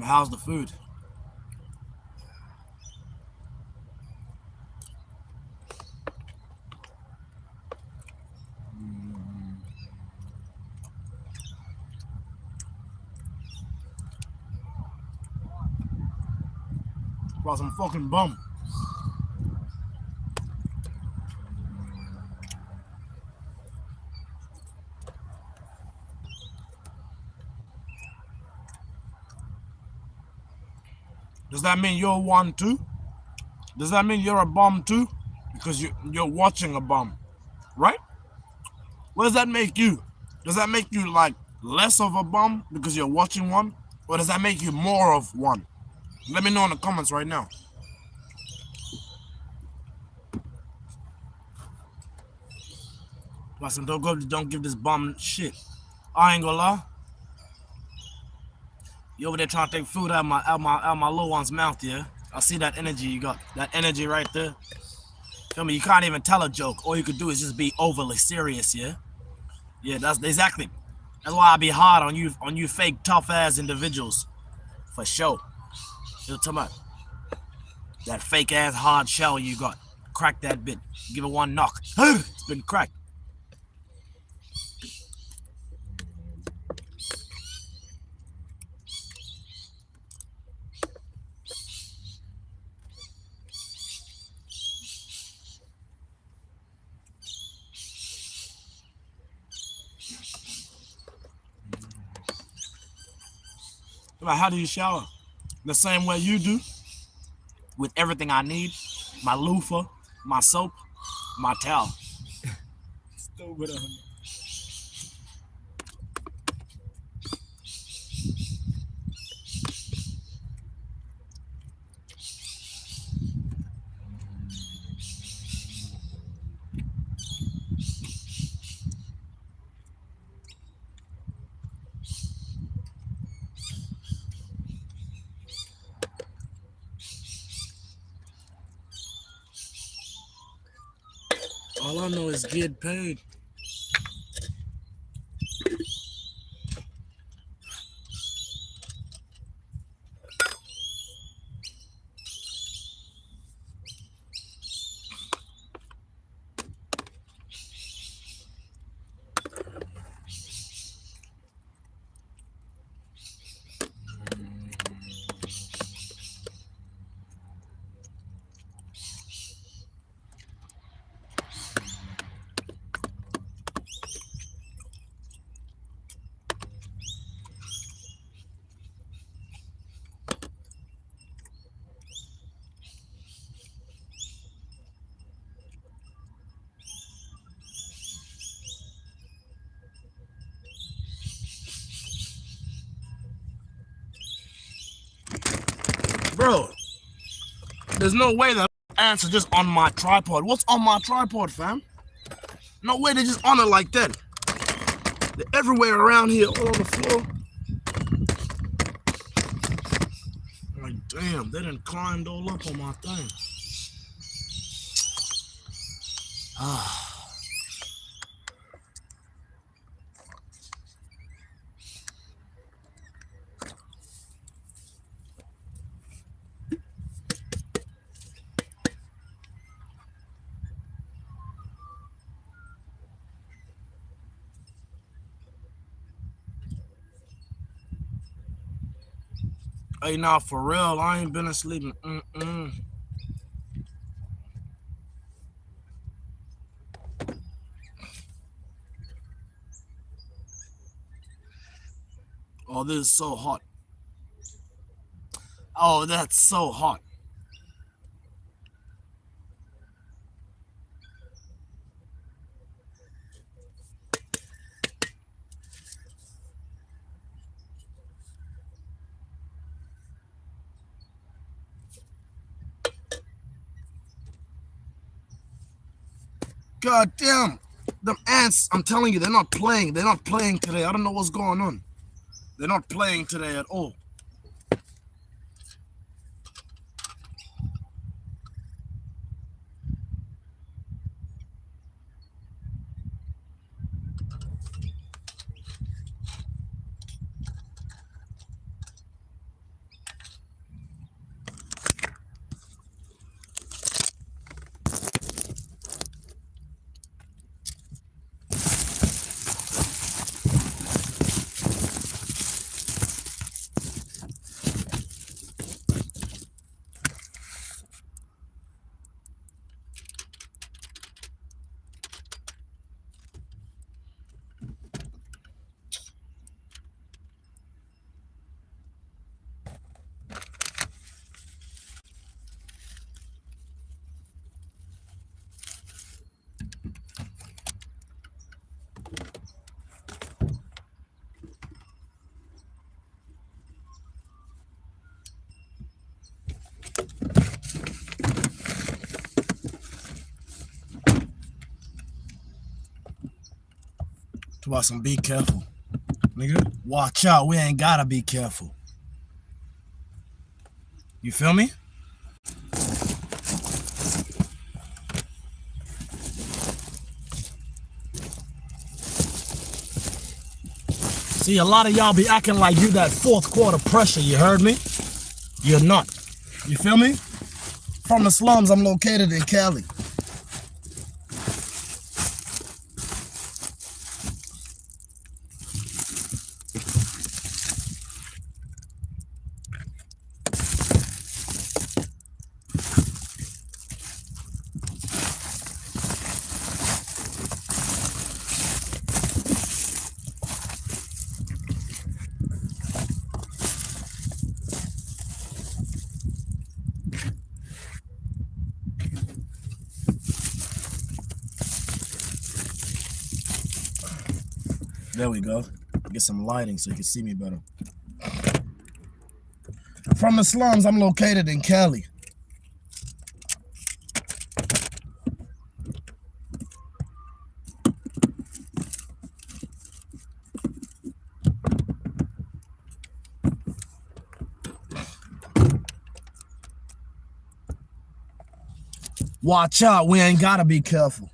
How's the food? About some fucking bum. Does that mean you're one too? Does that mean you're a bum too? Because you're watching a bum, right? What does that make you? Does that make you like less of a bum because you're watching one? Or does that make you more of one? Let me know in the comments right now. Listen, don't give this bum shit. I ain't gonna lie. You over there trying to take food out of my little one's mouth, yeah? I see that energy you got. That energy right there. Feel me? You can't even tell a joke. All you could do is just be overly serious, yeah? Yeah, that's exactly. That's why I be hard on you fake tough ass individuals. For sure. You're talking about that fake ass hard shell you got. Crack that bit. Give it one knock. It's been cracked. How do you shower? The same way you do, with everything I need. My loofah, my soap, my towel. Stupid. All I know is get paid. Bro, there's no way that ants are just on my tripod. What's on my tripod, fam? No way they're just on it like that. They're everywhere around here, all on the floor. Like, damn, they done climbed all up on my thing. Hey, now for real, I ain't been asleep. Oh, this is so hot. Oh, that's so hot. God damn. Them ants, I'm telling you, they're not playing. They're not playing today. I don't know what's going on. They're not playing today at all. Talk about some be careful. Nigga, watch out. We ain't gotta be careful. You feel me? See, a lot of y'all be acting like you that fourth quarter pressure, you heard me? You're not. You feel me? From the slums, I'm located in Cali. There we go. Get some lighting so you can see me better. From the slums, I'm located in Cali. Watch out, we ain't gotta be careful.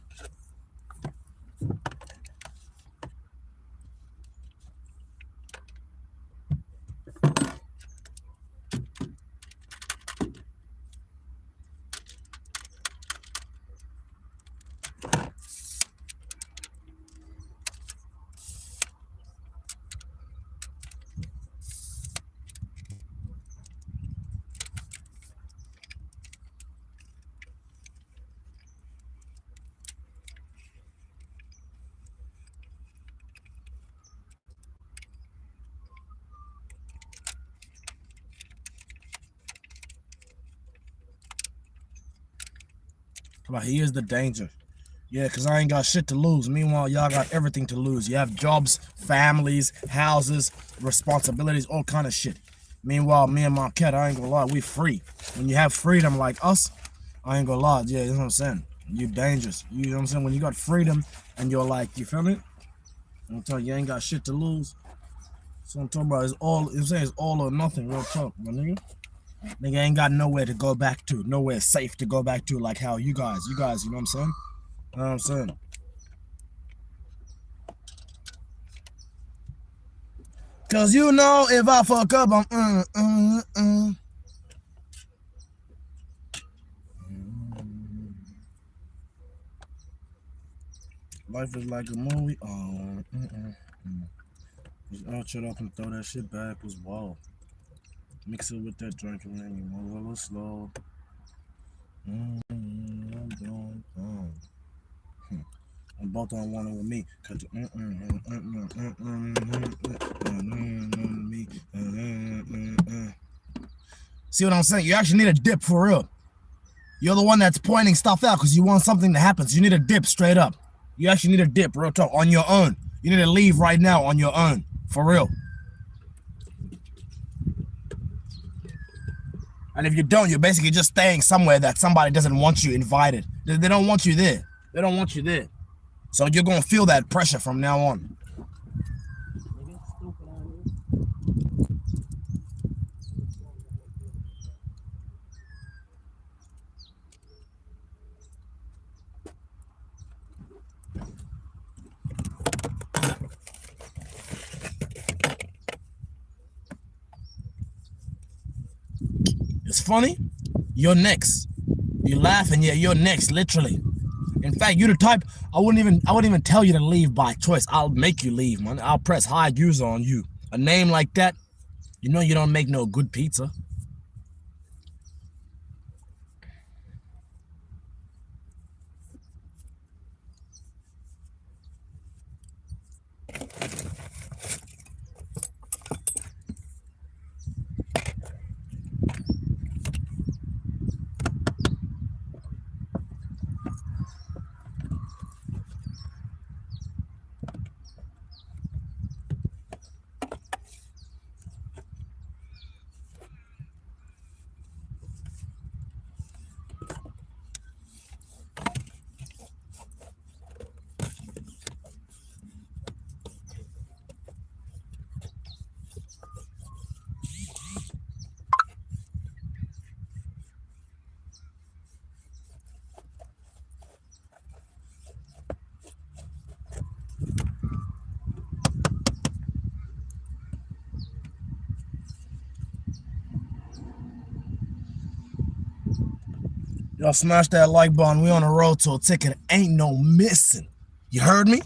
But here's the danger. Yeah, because I ain't got shit to lose. Meanwhile, y'all got everything to lose. You have jobs, families, houses, responsibilities, all kind of shit. Meanwhile, me and my cat, I ain't gonna lie, we free. When you have freedom like us, I ain't gonna lie, yeah, you know what I'm saying? You dangerous. You know what I'm saying? When you got freedom and you're like, you feel me? I'm telling you, you ain't got shit to lose. So I'm talking about, it's all, I'm saying it's all or nothing, real talk, my nigga. Nigga ain't got nowhere to go back to, nowhere safe to go back to, like how you guys, you know what I'm saying? You know what I'm saying? Cause you know if I fuck up, I'm Life is like a movie. Just out shut up and throw that shit back was wild. Mix it with that drink and then you move a little slow. I'm both on one with me. See what I'm saying? You actually need a dip for real. You're the one that's pointing stuff out because you want something to happen. So you need a dip straight up. You actually need a dip, real talk, on your own. You need to leave right now on your own, for real. And if you don't, you're basically just staying somewhere that somebody doesn't want you invited. They don't want you there. They don't want you there. So you're going to feel that pressure from now on. It's funny. You're next. You laugh and yeah, you're next, literally. In fact, you're the type, I wouldn't even tell you to leave by choice. I'll make you leave, man. I'll press hide user on you. A name like that, you know you don't make no good pizza. Y'all smash that like button. We on the road to a ticket. Ain't no missing. You heard me?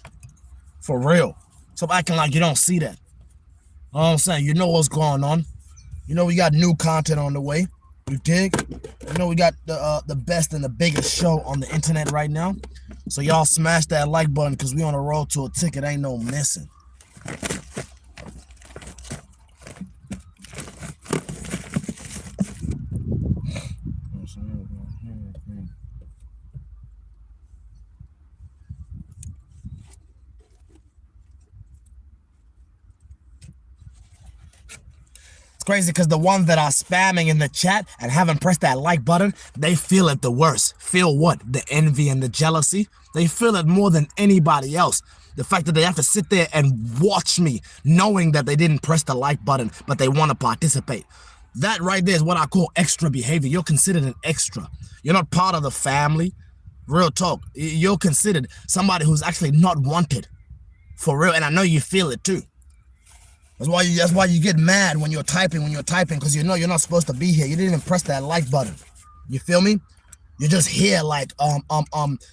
For real. Stop acting like you don't see that. You know what I'm saying? You know what's going on. You know we got new content on the way. You dig? You know we got the best and the biggest show on the internet right now. So y'all smash that like button because we on the road to a ticket. Ain't no missing. Crazy because the ones that are spamming in the chat and haven't pressed that like button, they feel it the worst. Feel what? The envy and the jealousy. They feel it more than anybody else. The fact that they have to sit there and watch me knowing that they didn't press the like button, but they want to participate. That right there is what I call extra behavior. You're considered an extra. You're not part of the family. Real talk. You're considered somebody who's actually not wanted. For real. And I know you feel it too. That's why you get mad when you're typing, because you know you're not supposed to be here. You didn't even press that like button. You feel me? You're just here like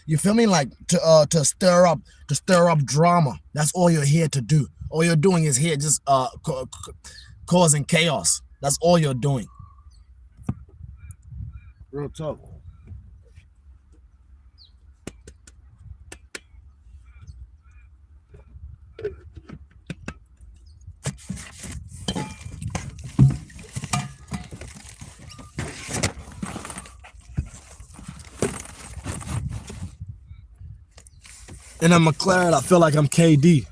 you feel me? Like to stir up drama. That's all you're here to do. All you're doing is here just causing chaos. That's all you're doing. Real talk. In a McLaren, I feel like I'm KD.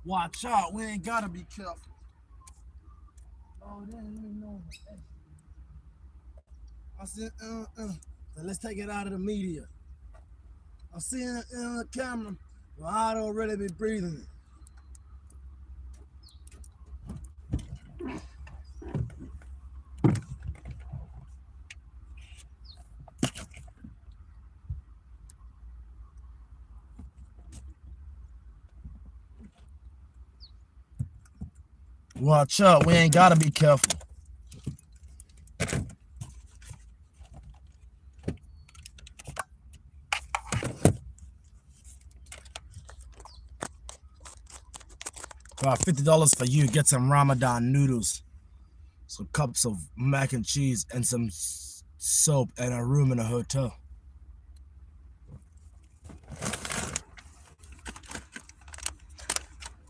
Watch out, we ain't gotta be careful. Oh, let me know. I said, let's take it out of the media. I see in the camera, well, I don't really be breathing it. Watch out, we ain't gotta be careful. About $50 for you. Get some Ramadan noodles, some cups of mac and cheese, and some soap, and a room in a hotel.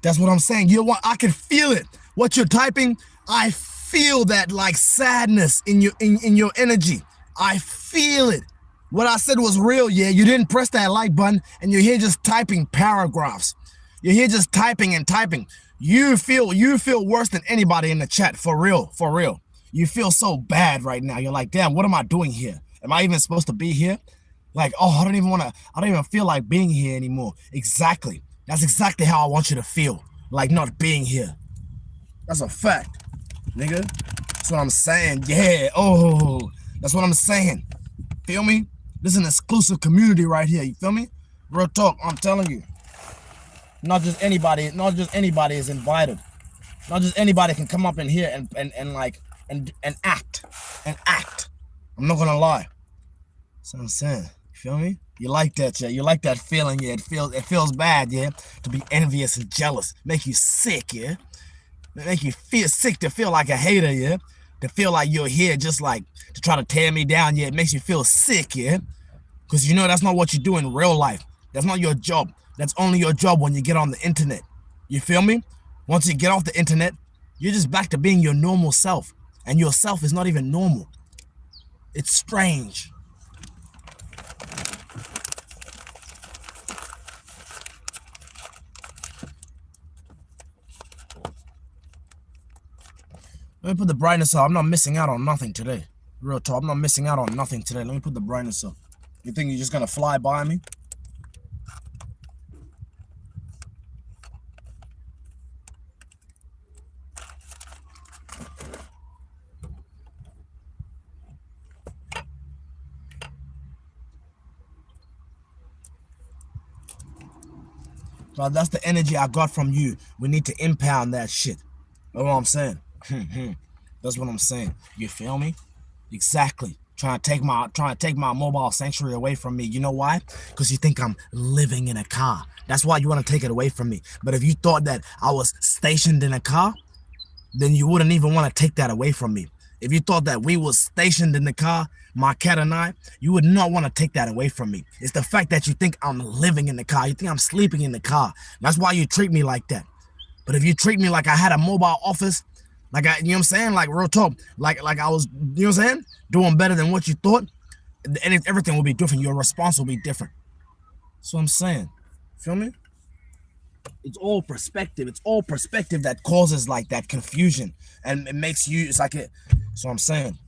That's what I'm saying. You know what? I can feel it. What you're typing, I feel that like sadness in your energy. I feel it. What I said was real, yeah. You didn't press that like button, and you're here just typing paragraphs. You're here just typing and typing. You feel worse than anybody in the chat, for real, for real. You feel so bad right now. You're like, damn, what am I doing here? Am I even supposed to be here? Like, oh, I don't even feel like being here anymore. Exactly. That's exactly how I want you to feel. Like not being here. That's a fact, nigga. That's what I'm saying. Yeah. Oh, that's what I'm saying. Feel me? This is an exclusive community right here. You feel me? Real talk. I'm telling you. Not just anybody is invited. Not just anybody can come up in here and act. I'm not gonna lie. That's what I'm saying. You feel me? You like that, yeah? You like that feeling, yeah? It feels bad, yeah? To be envious and jealous. Make you sick, yeah? Make you feel sick to feel like a hater, yeah? To feel like you're here just like to try to tear me down, yeah? It makes you feel sick, yeah? Because you know that's not what you do in real life. That's not your job. That's only your job when you get on the internet. You feel me? Once you get off the internet, you're just back to being your normal self. And your self is not even normal. It's strange. Let me put the brightness up. I'm not missing out on nothing today. Real talk, I'm not missing out on nothing today. Let me put the brightness up. You think you're just gonna fly by me? So that's the energy I got from you. We need to impound that shit. That's what I'm saying. That's what I'm saying. You feel me? Exactly. Trying to take my mobile sanctuary away from me. You know why? Because you think I'm living in a car. That's why you want to take it away from me. But if you thought that I was stationed in a car, then you wouldn't even want to take that away from me. If you thought that we was stationed in the car, my cat and I, you would not want to take that away from me. It's the fact that you think I'm living in the car. You think I'm sleeping in the car. That's why you treat me like that. But if you treat me like I had a mobile office, like you know what I'm saying? Like real talk, like I was, you know what I'm saying? Doing better than what you thought, and everything will be different. Your response will be different. That's what I'm saying. Feel me? It's all perspective. It's all perspective that causes like that confusion, and it makes you. It's like it. That's what I'm saying.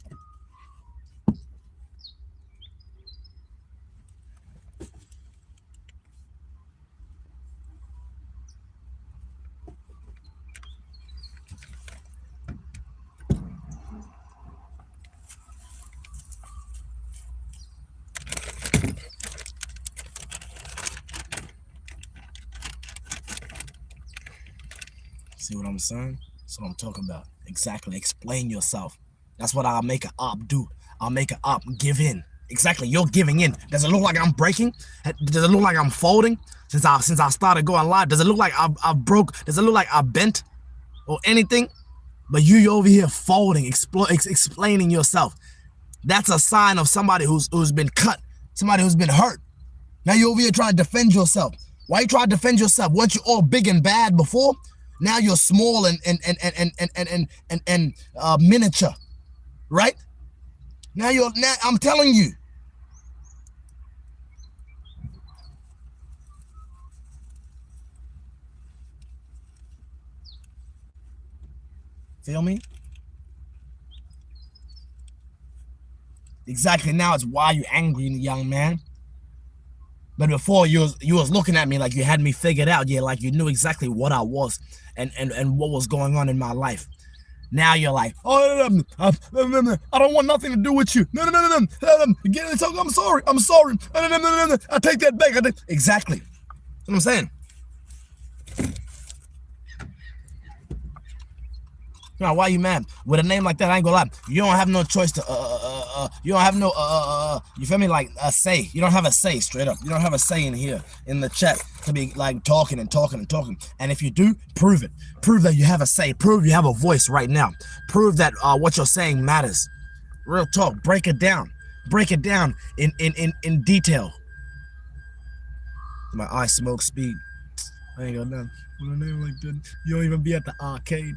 See what I'm saying? That's what I'm talking about. Exactly. Explain yourself. That's what I'll make an op do. I'll make an op give in. Exactly. You're giving in. Does it look like I'm breaking? Does it look like I'm folding? Since I started going live, does it look like I've broke? Does it look like I bent or anything? But you over here folding, explaining yourself. That's a sign of somebody who's been cut, somebody who's been hurt. Now you're over here trying to defend yourself. Why you trying to defend yourself? Weren't you all big and bad before? Now you're small and miniature, right? Now I'm telling you. Feel me? Exactly. Now it's why you angry, young man. But before you was looking at me like you had me figured out. Yeah, like you knew exactly what I was and what was going on in my life. Now you're like, oh, I don't want nothing to do with you. No. Get it. I'm sorry. No. I take that back. Exactly. That's what I'm saying. Now, why you mad? With a name like that, I ain't gonna lie. You don't have no choice to, you don't have no, you feel me? Like a say. You don't have a say, straight up. You don't have a say in here, in the chat, to be like talking. And if you do, prove it. Prove that you have a say. Prove you have a voice right now. Prove that what you're saying matters. Real talk. Break it down. Break it down in detail. My eye smoke speed. I ain't got nothing. With a name like that, you don't even be at the arcade.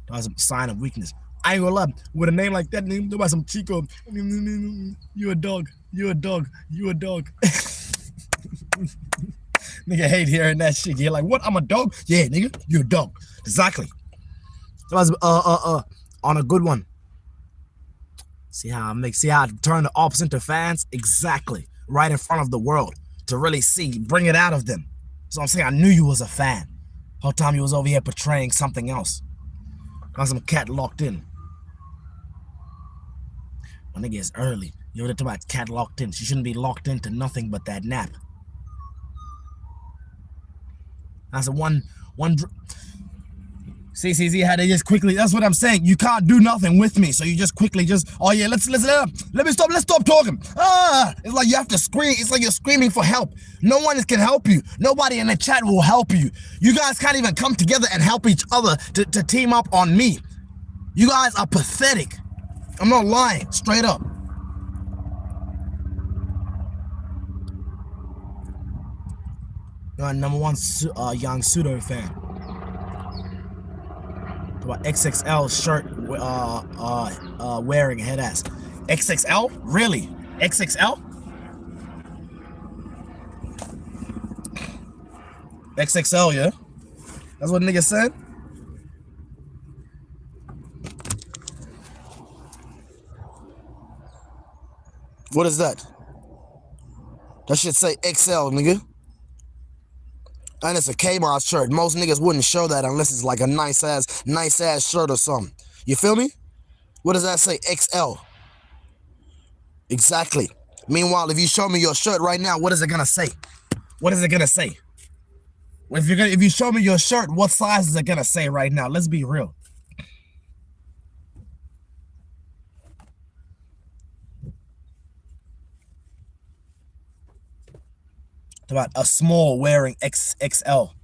That's a sign of weakness. I ain't gonna lie. With a name like that, name about some Chico. You a dog. You a dog. You a dog. Nigga hate hearing that shit. You're like, what? I'm a dog? Yeah, nigga, you a dog. Exactly. So that's on a good one. See how I turn the opposite into fans? Exactly. Right in front of the world. To really see, bring it out of them. So I'm saying I knew you was a fan. Whole time you was over here portraying something else. Got some cat locked in. My nigga, it's early. You know what I'm talking about? Cat locked in. She shouldn't be locked into nothing but that nap. That's a one. See how they just quickly. That's what I'm saying. You can't do nothing with me, so you just quickly oh yeah, let's stop talking. It's like you have to scream. It's like you're screaming for help. No one can help you. Nobody in the chat will help you. You guys can't even come together and help each other to team up on me. You guys are pathetic. I'm not lying. Straight up. You're number one young pseudo fan. About XXL shirt wearing head ass. XXL? Really? XXL? XXL, yeah? That's what nigga said? What is that? That should say XL, nigga. And it's a Kmart shirt. Most niggas wouldn't show that unless it's like a nice ass shirt or something. You feel me? What does that say? XL. Exactly. Meanwhile, if you show me your shirt right now, what is it gonna say? What is it gonna say? If you show me your shirt, what size is it gonna say right now? Let's be real. It's about a small wearing XXL.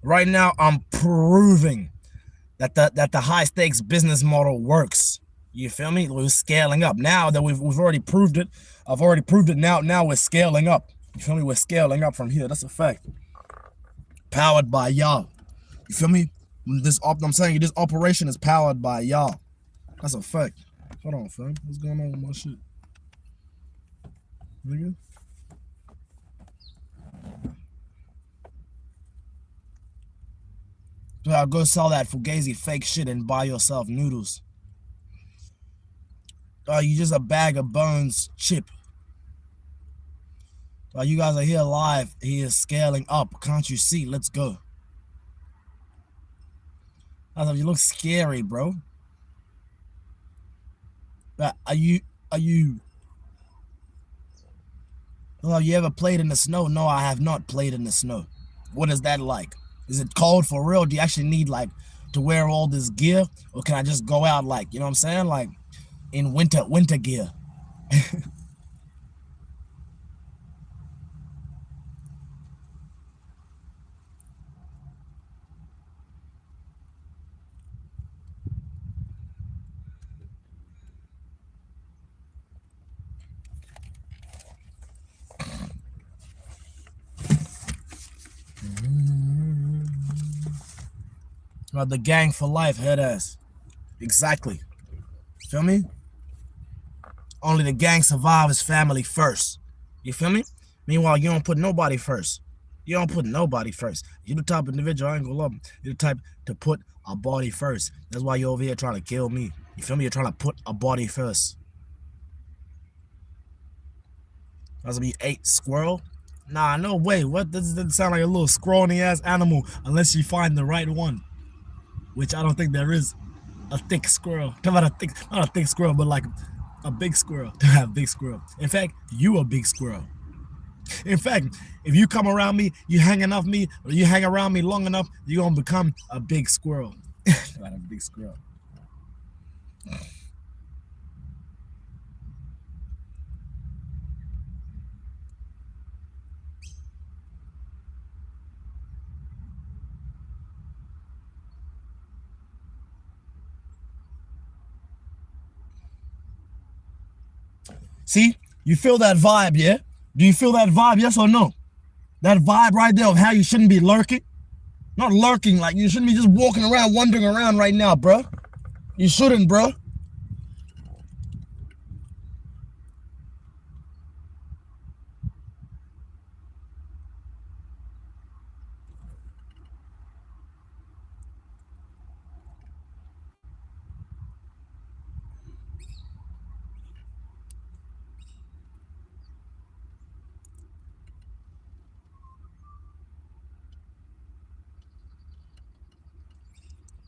Right now, I'm proving that the high stakes business model works. You feel me? We're scaling up. Now that we've already proved it, I've already proved it. Now we're scaling up. You feel me? We're scaling up from here. That's a fact. Powered by y'all. You feel me? I'm saying you, this operation is powered by y'all. That's a fact. Hold on, fam. What's going on with my shit? Nigga? So go sell that Fugazi fake shit and buy yourself noodles. You just a bag of bones chip. You guys are here live. He is scaling up. Can't you see? Let's go. You look scary, bro. Are you have you ever played in the snow? No, I have not played in the snow. What is that like? Is it cold for real? Do you actually need like to wear all this gear? Or can I just go out like, you know what I'm saying? Like in winter gear. The gang for life, head ass. Exactly. Feel me? Only the gang survives family first. You feel me? Meanwhile, you don't put nobody first. You don't put nobody first. You're the type of individual, I ain't gonna love him. You're the type to put a body first. That's why you're over here trying to kill me. You feel me? You're trying to put a body first. That's gonna be 8 squirrel? Nah, no way. What? This doesn't sound like a little scrawny ass animal unless you find the right one. Which I don't think there is a thick squirrel. Talk about not a thick squirrel, but like a big squirrel. To have big squirrel. In fact, you a big squirrel. In fact, if you come around me, you hang enough me, or you hang around me long enough, you're gonna become a big squirrel. Like a big squirrel. See, you feel that vibe, yeah? Do you feel that vibe, yes or no? That vibe right there of how you shouldn't be lurking? Not lurking, like you shouldn't be just walking around, wandering around right now, bro. You shouldn't, bro.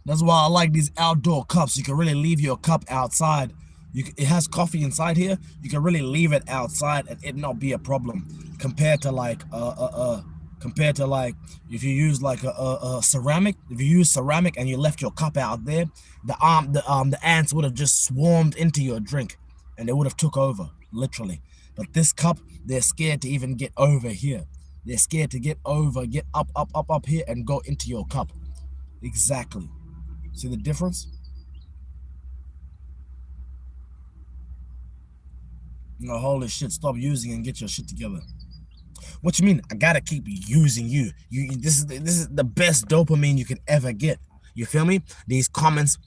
That's why I like these outdoor cups. You can really leave your cup outside. It has coffee inside here. You can really leave it outside and it not be a problem. Compared to like if you use like a ceramic. If you use ceramic and you left your cup out there, the ants would have just swarmed into your drink, and they would have took over literally. But this cup, they're scared to even get over here. They're scared to get up here and go into your cup. Exactly. See the difference? No, holy shit, stop using and get your shit together. What you mean? I gotta keep using you. This is the best dopamine you can ever get. You feel me? These comments,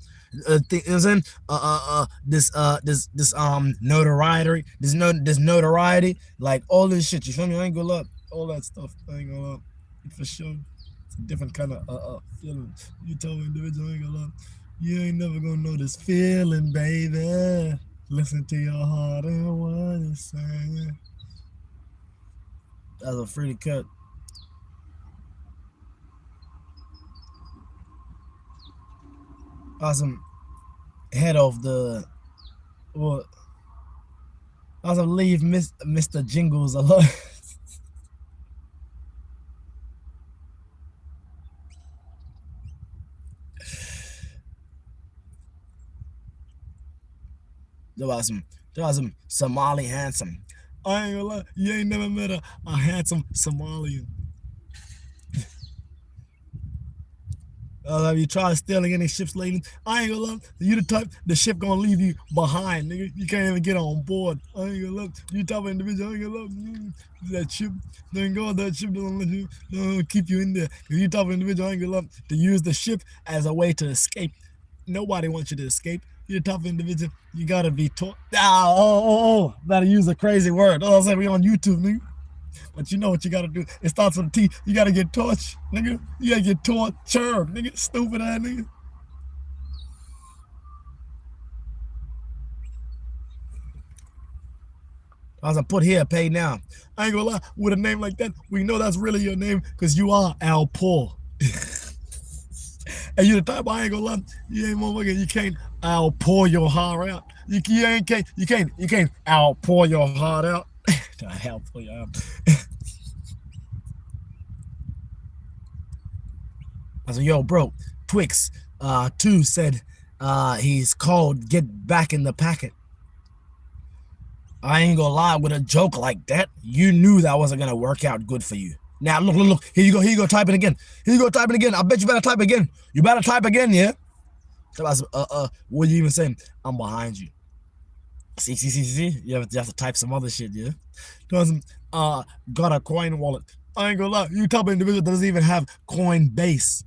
this notoriety, this notoriety, like all this shit. You feel me? I ain't gonna lie, all that stuff. I ain't gonna lie, for sure. It's a different kind of feeling. You tell me, individual, I ain't gonna lie. You ain't never gonna know this feeling, baby. Listen to your heart and what it's saying. That's a free cut. Awesome. Head of the well, awesome. Leave Mr. Jingles alone. There was some Somali handsome. I ain't gonna lie, you ain't never met a handsome Somalian. Have you tried stealing any ships lately? I ain't gonna lie. You the type, the ship gonna leave you behind, nigga. You can't even get on board. I ain't gonna lie. You type of individual, I ain't gonna lie. That ship, thank God that ship don't let you, don't keep you in there. Cause you type of individual, I ain't gonna lie. To use the ship as a way to escape. Nobody wants you to escape. You're the type of individual, you gotta be taught. Better use a crazy word. Oh, I said we on YouTube, nigga. But you know what you gotta do. It starts with a T. You gotta get torched, nigga. You gotta get tortured, nigga. Stupid ass nigga. I was gonna put here, pay now. I ain't gonna lie, with a name like that, we know that's really your name because you are Al Paul. And you the type, I ain't gonna lie, you ain't motherfucker, you can't outpour your heart out. You can't outpour your heart out. Outpour your heart. I said, yo, bro, Twix 2 said he's called Get Back in the Packet. I ain't gonna lie, with a joke like that, you knew that wasn't gonna work out good for you. Now look, here you go typing again. Here you go typing again. I bet you better type again. You better type again, yeah? What are you even saying? I'm behind you. See? You have to type some other shit, yeah? Got a coin wallet. I ain't gonna lie, you type of individual that doesn't even have Coinbase.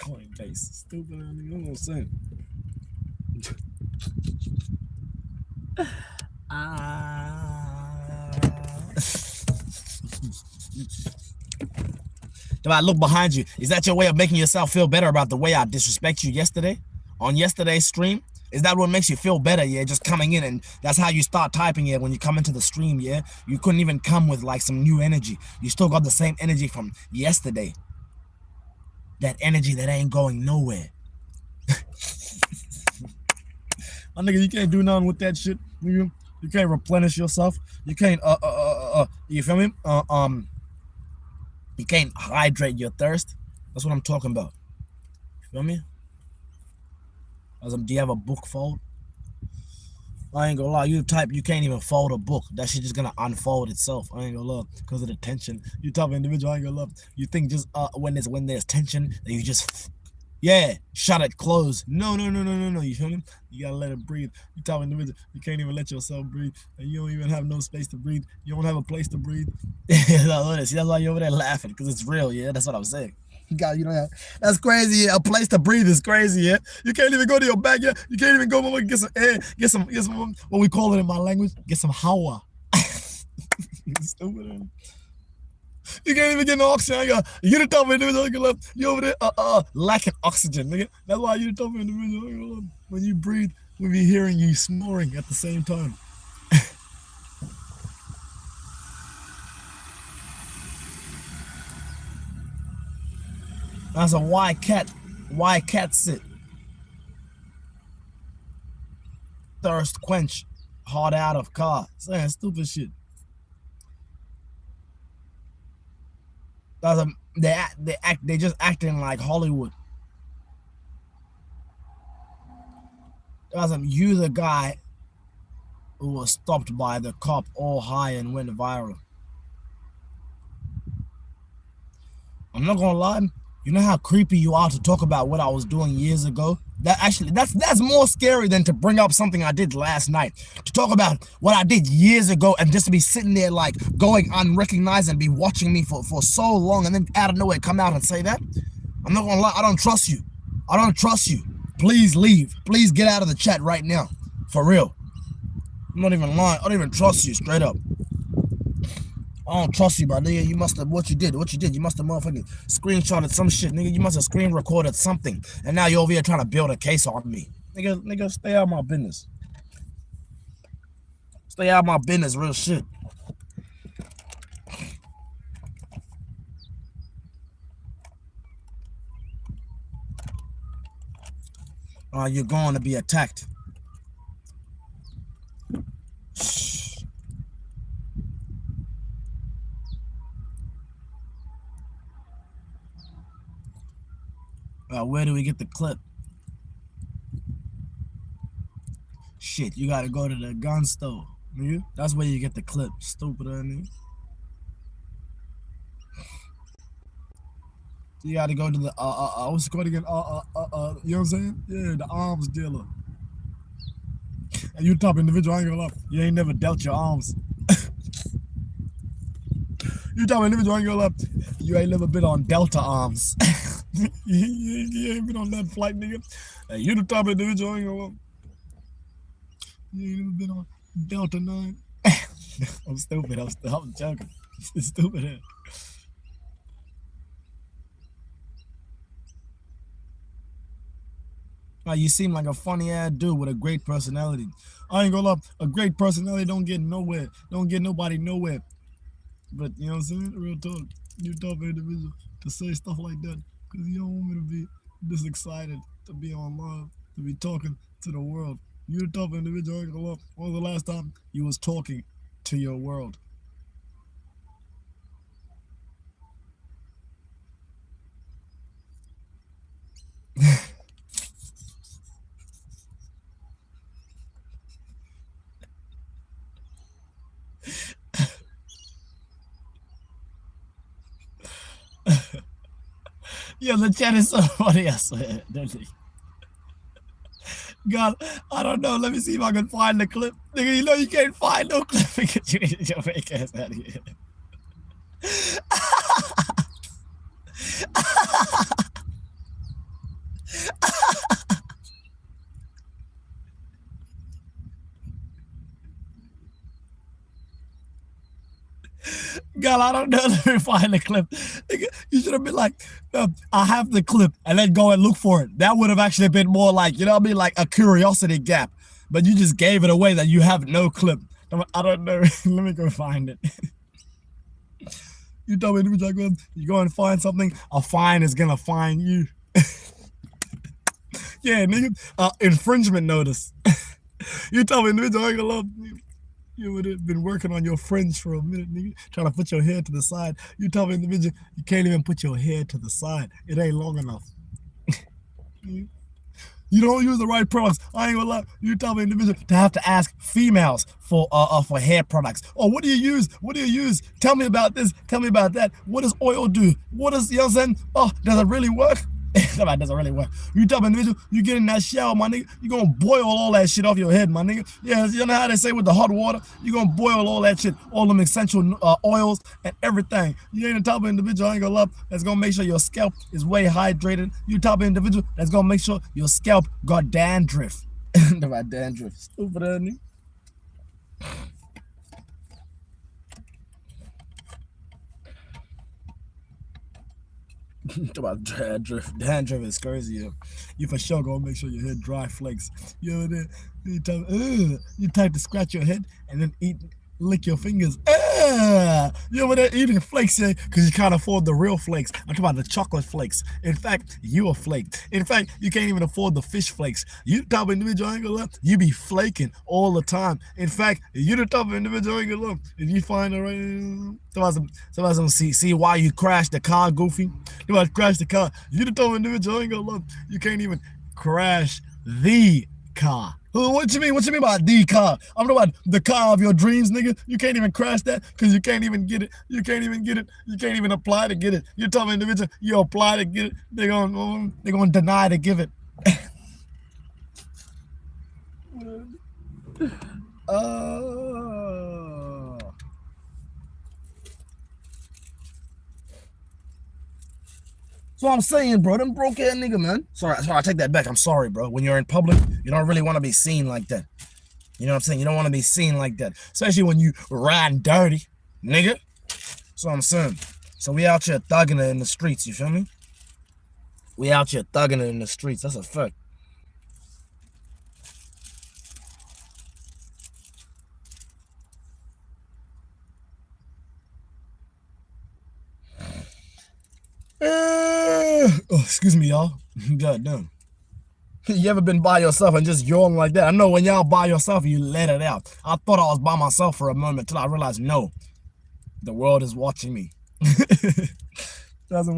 Coinbase. Stupid, I don't know what I'm saying. Do I look behind you? Is that your way of making yourself feel better about the way I disrespect you yesterday? On yesterday's stream? Is that what makes you feel better, yeah? Just coming in, and that's how you start typing it when you come into the stream, yeah? You couldn't even come with like some new energy. You still got the same energy from yesterday. That energy that ain't going nowhere. My nigga, you can't do nothing with that shit. You can't replenish yourself. You can't you feel me? You can't hydrate your thirst. That's what I'm talking about. You feel me? Do you have a book fold? I ain't gonna lie, you type, you can't even fold a book. That shit just gonna unfold itself. I ain't gonna lie, because of the tension. You type of individual, I ain't gonna lie. You think just when there's tension, that you just shut it, close. No. You feel me? You gotta let it breathe. You type of individual, you can't even let yourself breathe, and you don't even have no space to breathe. You don't have a place to breathe. See, that's why you're over there laughing, because it's real, yeah. That's what I'm saying. God, you don't have. That's crazy. Yeah. A place to breathe is crazy. Yeah, you can't even go to your backyard. You can't even go get some air. Get some. What we call it in my language. Get some hawa. Stupid. You can't even get no oxygen. You the top individual. You over there lacking oxygen, nigga. That's why you the top individual. When you breathe, we be hearing you snoring at the same time. That's a why cat sit. Thirst quench, hard out of car. Saying stupid shit. That's they just acting like Hollywood. You the guy who was stopped by the cop all high and went viral. I'm not gonna lie. You know how creepy you are to talk about what I was doing years ago? That's more scary than to bring up something I did last night. To talk about what I did years ago and just to be sitting there like going unrecognized and be watching me for so long, and then out of nowhere come out and say that. I'm not gonna lie, I don't trust you. I don't trust you. Please leave. Please get out of the chat right now. For real. I'm not even lying. I don't even trust you, straight up. I don't trust you, bro, nigga. You must have what you did. You must have motherfucking screenshotted some shit, nigga. You must have screen recorded something, and now you're over here trying to build a case on me, nigga. Stay out of my business. Stay out of my business, real shit. You're going to be attacked. Where do we get the clip? Shit, you gotta go to the gun store, nigga. That's where you get the clip. Stupid, nigga. You got to go to the what's it called again? You know what I'm saying? Yeah, the arms dealer. And you top individual, I ain't gonna lie, you ain't never dealt your arms. You top individual, I ain't gonna lie, you ain't never been on Delta arms. You ain't been on that flight, nigga. Hey, you the top individual, I ain't gonna lie. You ain't never been on Delta 9. I'm stupid. I'm joking. It's stupid. Like, you seem like a funny ass dude with a great personality. I ain't gonna lie, a great personality don't get nowhere. Don't get nobody nowhere. But you know what I'm saying? Real talk. You tough individual to say stuff like that because you don't want me to be this excited to be on live, to be talking to the world. You the tough individual. I ain't gonna lie. When was the last time you was talking to your world? Yeah, the chat is so funny. I swear. God, I don't know. Let me see if I can find the clip. Nigga, you know you can't find no clip because you need your fake ass out of here. God, I don't know. Let me find the clip. Nigga, you should have been like, I have the clip, and then go and look for it. That would have actually been more like, you know what I mean, like a curiosity gap. But you just gave it away that you have no clip. I don't know. Let me go find it. You tell me, you go and find something, a fine is gonna find you. Yeah, nigga, infringement notice. You tell me, you would have been working on your fringe for a minute, nigga, trying to put your head to the side. You tell me, individual, you can't even put your head to the side. It ain't long enough. You don't use the right products. I ain't gonna lie. You tell me, individual, to have to ask females for hair products. Oh, what do you use? What do you use? Tell me about this. Tell me about that. What does oil do? What does, you know what I'm saying? Oh, does it really work? That doesn't really work. You tell me, individual, you get in that shower, my nigga, you gonna boil all that shit off your head, my nigga. Yeah, you know how they say with the hot water, you gonna boil all that shit, all them essential oils and everything. You ain't the type of individual, I ain't gonna lie, that's gonna make sure your scalp is way hydrated. You type of individual that's gonna make sure your scalp got dandruff. About dandruff. Stupid, nigga. About dandruff. Dandruff is crazy. Yo. You for sure gonna make sure your head dry flakes. You know that you type to scratch your head and then lick your fingers. You over there eating flakes, yeah, because you can't afford the real flakes. I'm talking about the chocolate flakes. In fact, you are flaked. In fact, you can't even afford the fish flakes. You the type of individual, I ain't gonna lie, you be flaking all the time. In fact, you the type of individual, I ain't gonna lie, if you find the right, somebody's gonna see why you crashed the car, goofy. You about to crash the car. You the type of individual, I ain't gonna lie, you can't even crash the car. What you mean? What you mean by the car? I'm talking about the car of your dreams, nigga. You can't even crash that because you can't even get it. You can't even get it. You can't even apply to get it. You're telling individual you apply to get it. They're gonna deny to give it. So I'm saying, bro, them broke ass nigga, man. Sorry, I take that back. I'm sorry, bro. When you're in public, you don't really want to be seen like that. You know what I'm saying? You don't want to be seen like that, especially when you riding dirty, nigga. That's what I'm saying. So we out here thugging it in the streets. You feel me? We out here thugging it in the streets. That's a fact. Oh, excuse me, y'all. God damn. You ever been by yourself and just yawn like that? I know when y'all by yourself, you let it out. I thought I was by myself for a moment till I realized, no, the world is watching me. So I was like,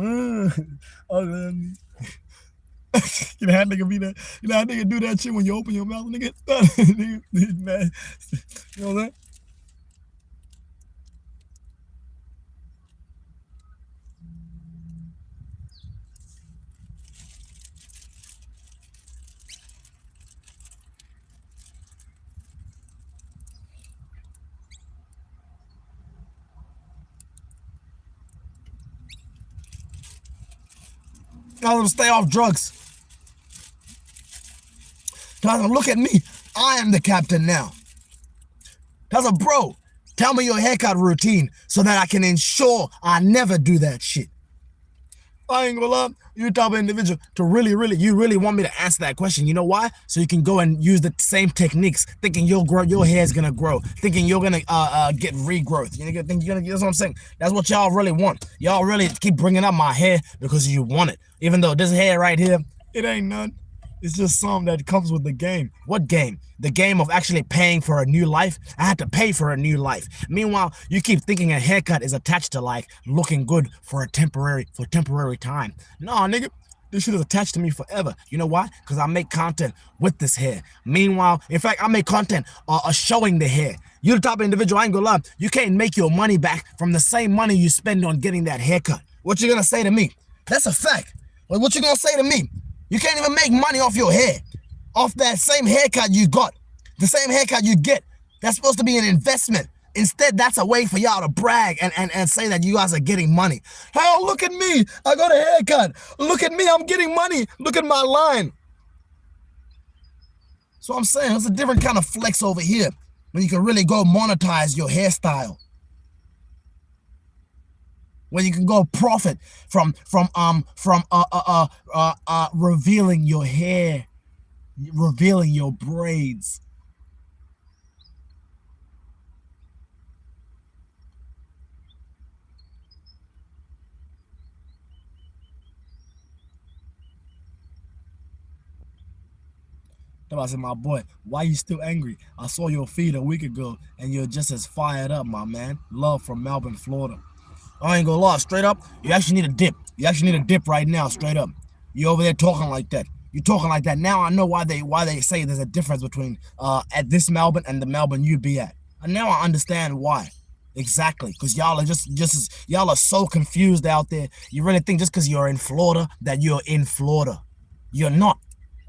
you know how nigga be that? You know how nigga do that shit when you open your mouth, nigga? You know what I'm saying? Tell them to stay off drugs. Tell them, look at me. I am the captain now. Tell them, bro, tell me your haircut routine so that I can ensure I never do that shit. I ain't gonna lie, you type of individual to really want me to answer that question. You know why? So you can go and use the same techniques, thinking you'll grow, your hair's gonna grow, thinking you're gonna get regrowth. You think you're gonna. That's what I'm saying. That's what y'all really want. Y'all really keep bringing up my hair because you want it, even though this hair right here, it ain't none. It's just something that comes with the game. What game? The game of actually paying for a new life. I had to pay for a new life. Meanwhile, you keep thinking a haircut is attached to like looking good for temporary time. Nah, nigga, this shit is attached to me forever. You know why? Because I make content with this hair. Meanwhile, in fact, I make content showing the hair. You're the type of individual, I ain't gonna lie, you can't make your money back from the same money you spend on getting that haircut. What you gonna say to me? That's a fact. What you gonna say to me? You can't even make money off your hair, off that same haircut you got, the same haircut you get. That's supposed to be an investment. Instead, that's a way for y'all to brag and say that you guys are getting money. Oh, look at me. I got a haircut. Look at me. I'm getting money. Look at my line. So I'm saying it's a different kind of flex over here when you can really go monetize your hairstyle. Where you can go profit from revealing your hair, revealing your braids. I said, my boy, why you still angry? I saw your feed a week ago and you're just as fired up, my man. Love from Melbourne, Florida. I ain't gonna lie, straight up, you actually need a dip. You actually need a dip right now, straight up. You over there talking like that. You talking like that. Now I know why they say there's a difference between at this Melbourne and the Melbourne you'd be at. And now I understand why. Exactly. Because y'all are y'all are so confused out there. You really think just because you're in Florida that you're in Florida. You're not.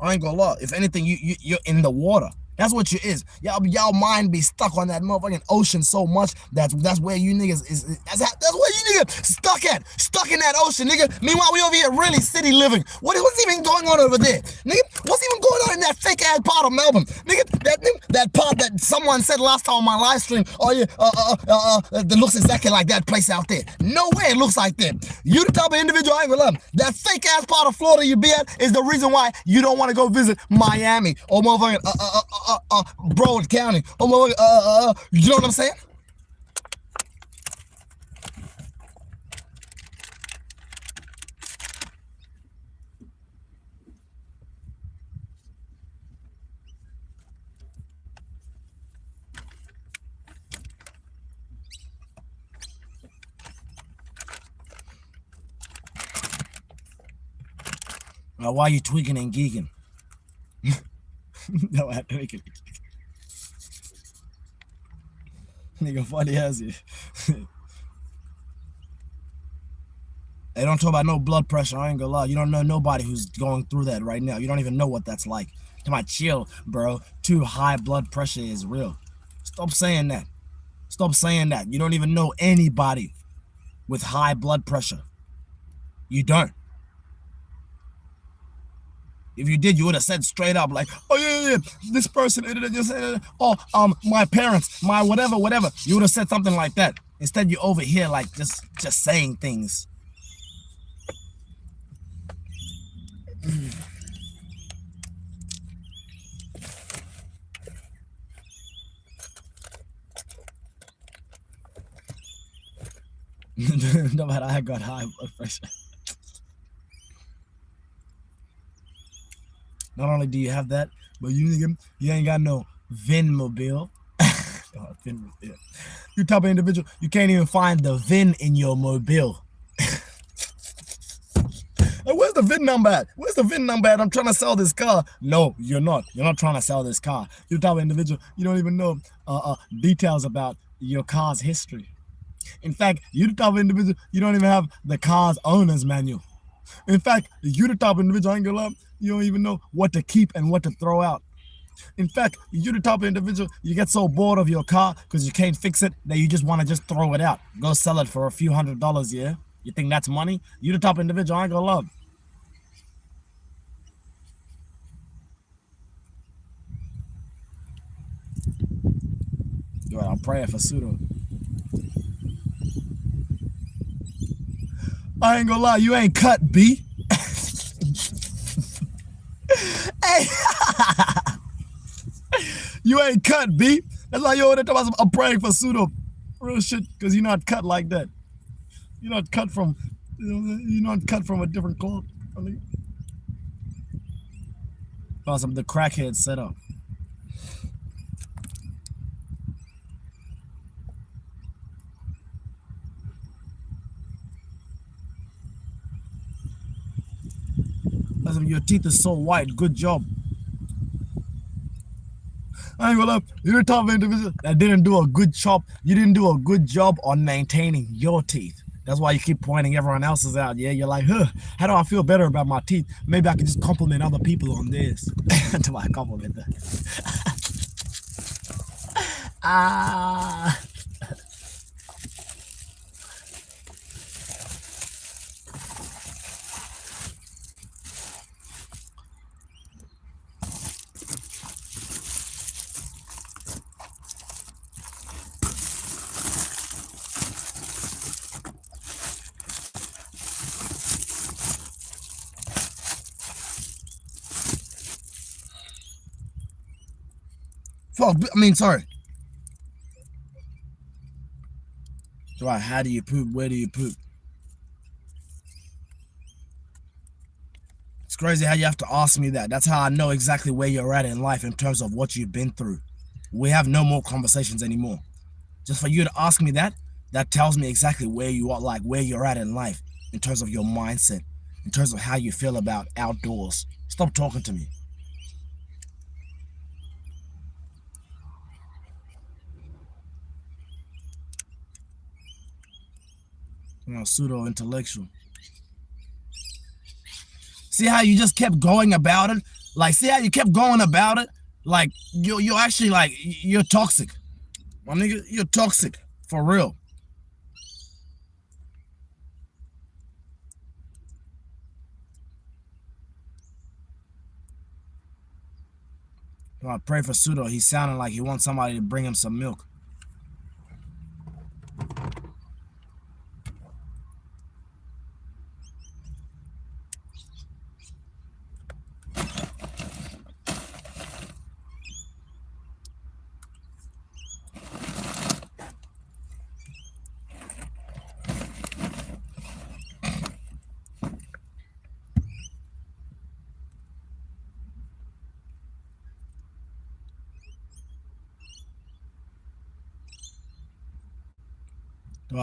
I ain't gonna lie. If anything, you're in the water. That's what you is. Y'all mind be stuck on that motherfucking ocean so much that's where you niggas that's where you niggas stuck in that ocean, nigga. Meanwhile, we over here really city living. What's even going on over there, nigga? What's even going on in that fake ass part of Melbourne, nigga? That part that someone said last time on my live stream. Oh yeah, that looks exactly like that place out there. No way it looks like that. You the type of individual I ain't gonna love. That fake ass part of Florida you be at is the reason why you don't want to go visit Miami or motherfucking Broward County. You know what I'm saying? Why are you tweaking and geeking? No, I'm tweaking. Nigga, funny as you. They don't talk about no blood pressure. I ain't gonna lie. You don't know nobody who's going through that right now. You don't even know what that's like. Come on, chill, bro. Too high blood pressure is real. Stop saying that. Stop saying that. You don't even know anybody with high blood pressure. You don't. If you did, you would have said straight up like, oh yeah, this person, my parents, my whatever. You would have said something like that. Instead, you're over here like just saying things. No matter, I got high blood pressure. Not only do you have that, but you ain't got no VIN-mobile. You type of individual, you can't even find the VIN in your mobile. Where's the VIN number at? Where's the VIN number at? I'm trying to sell this car. No, you're not. You're not trying to sell this car. You're the type of individual, you don't even know details about your car's history. In fact, you're the type of individual, you don't even have the car's owner's manual. In fact, you're the type of individual, I ain't gonna lie, you don't even know what to keep and what to throw out. In fact, you're the type of individual, you get so bored of your car because you can't fix it that you just want to just throw it out. Go sell it for a few $100s, yeah? You think that's money? You're the type of individual, I ain't gonna love. Yo, I'm praying for pseudo. I ain't gonna lie, you ain't cut, B. Hey, you ain't cut, B. That's why you over there talking about I'm praying for pseudo. Real shit, because you're not cut like that. You're not cut from, you're not cut from a different cloth. I mean, awesome, the crackhead setup. Awesome, your teeth are so white. Good job. I ain't gonna lie, you're the type of individual that didn't do a good job. You didn't do a good job on maintaining your teeth. That's why you keep pointing everyone else's out. Yeah, you're like, huh, how do I feel better about my teeth? Maybe I can just compliment other people on this. Until I compliment them. Ah. Fuck, I mean, sorry. Right, how do you poop? Where do you poop? It's crazy how you have to ask me that. That's how I know exactly where you're at in life in terms of what you've been through. We have no more conversations anymore. Just for you to ask me that, that tells me exactly where you are, like where you're at in life in terms of your mindset, in terms of how you feel about outdoors. Stop talking to me. You know, pseudo-intellectual. See how you just kept going about it? Like, see how you kept going about it? Like, you're actually like, you're toxic. My nigga, you're toxic. For real. I pray for pseudo. He's sounding like he wants somebody to bring him some milk.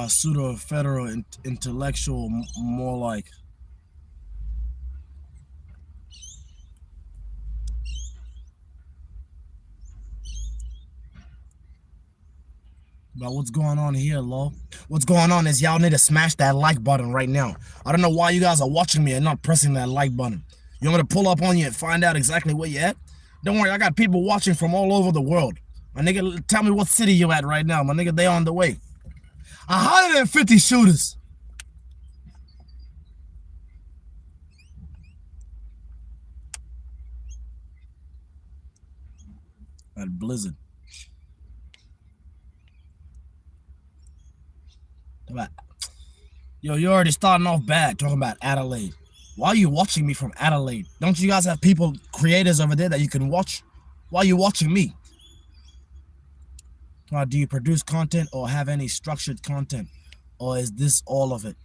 Pseudo federal intellectual, more like. But what's going on here, Lo? What's going on is y'all need to smash that like button right now. I don't know why you guys are watching me and not pressing that like button. You want me to pull up on you and find out exactly where you're at? Don't worry, I got people watching from all over the world. My nigga, tell me what city you at right now. My nigga, they on the way. 150 shooters. At Blizzard. Yo, you're already starting off bad talking about Adelaide. Why are you watching me from Adelaide? Don't you guys have people, creators over there that you can watch? Why are you watching me? Do you produce content or have any structured content? Or is this all of it?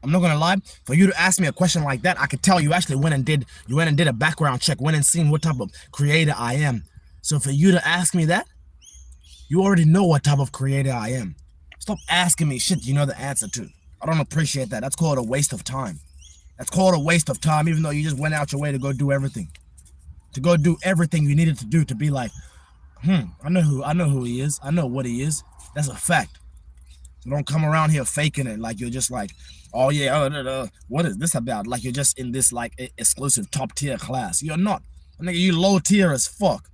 I'm not gonna lie, for you to ask me a question like that, I could tell you actually went and did a background check, went and seen what type of creator I am. So for you to ask me that, you already know what type of creator I am. Stop asking me shit you know the answer to. I don't appreciate that. That's called a waste of time. That's called a waste of time, even though you just went out your way to go do everything. To go do everything you needed to do to be like, I know who he is. I know what he is. That's a fact. So don't come around here faking it like you're just like, oh yeah, what is this about? Like you're just in this like exclusive top tier class. You're not. Nigga, you low tier as fuck.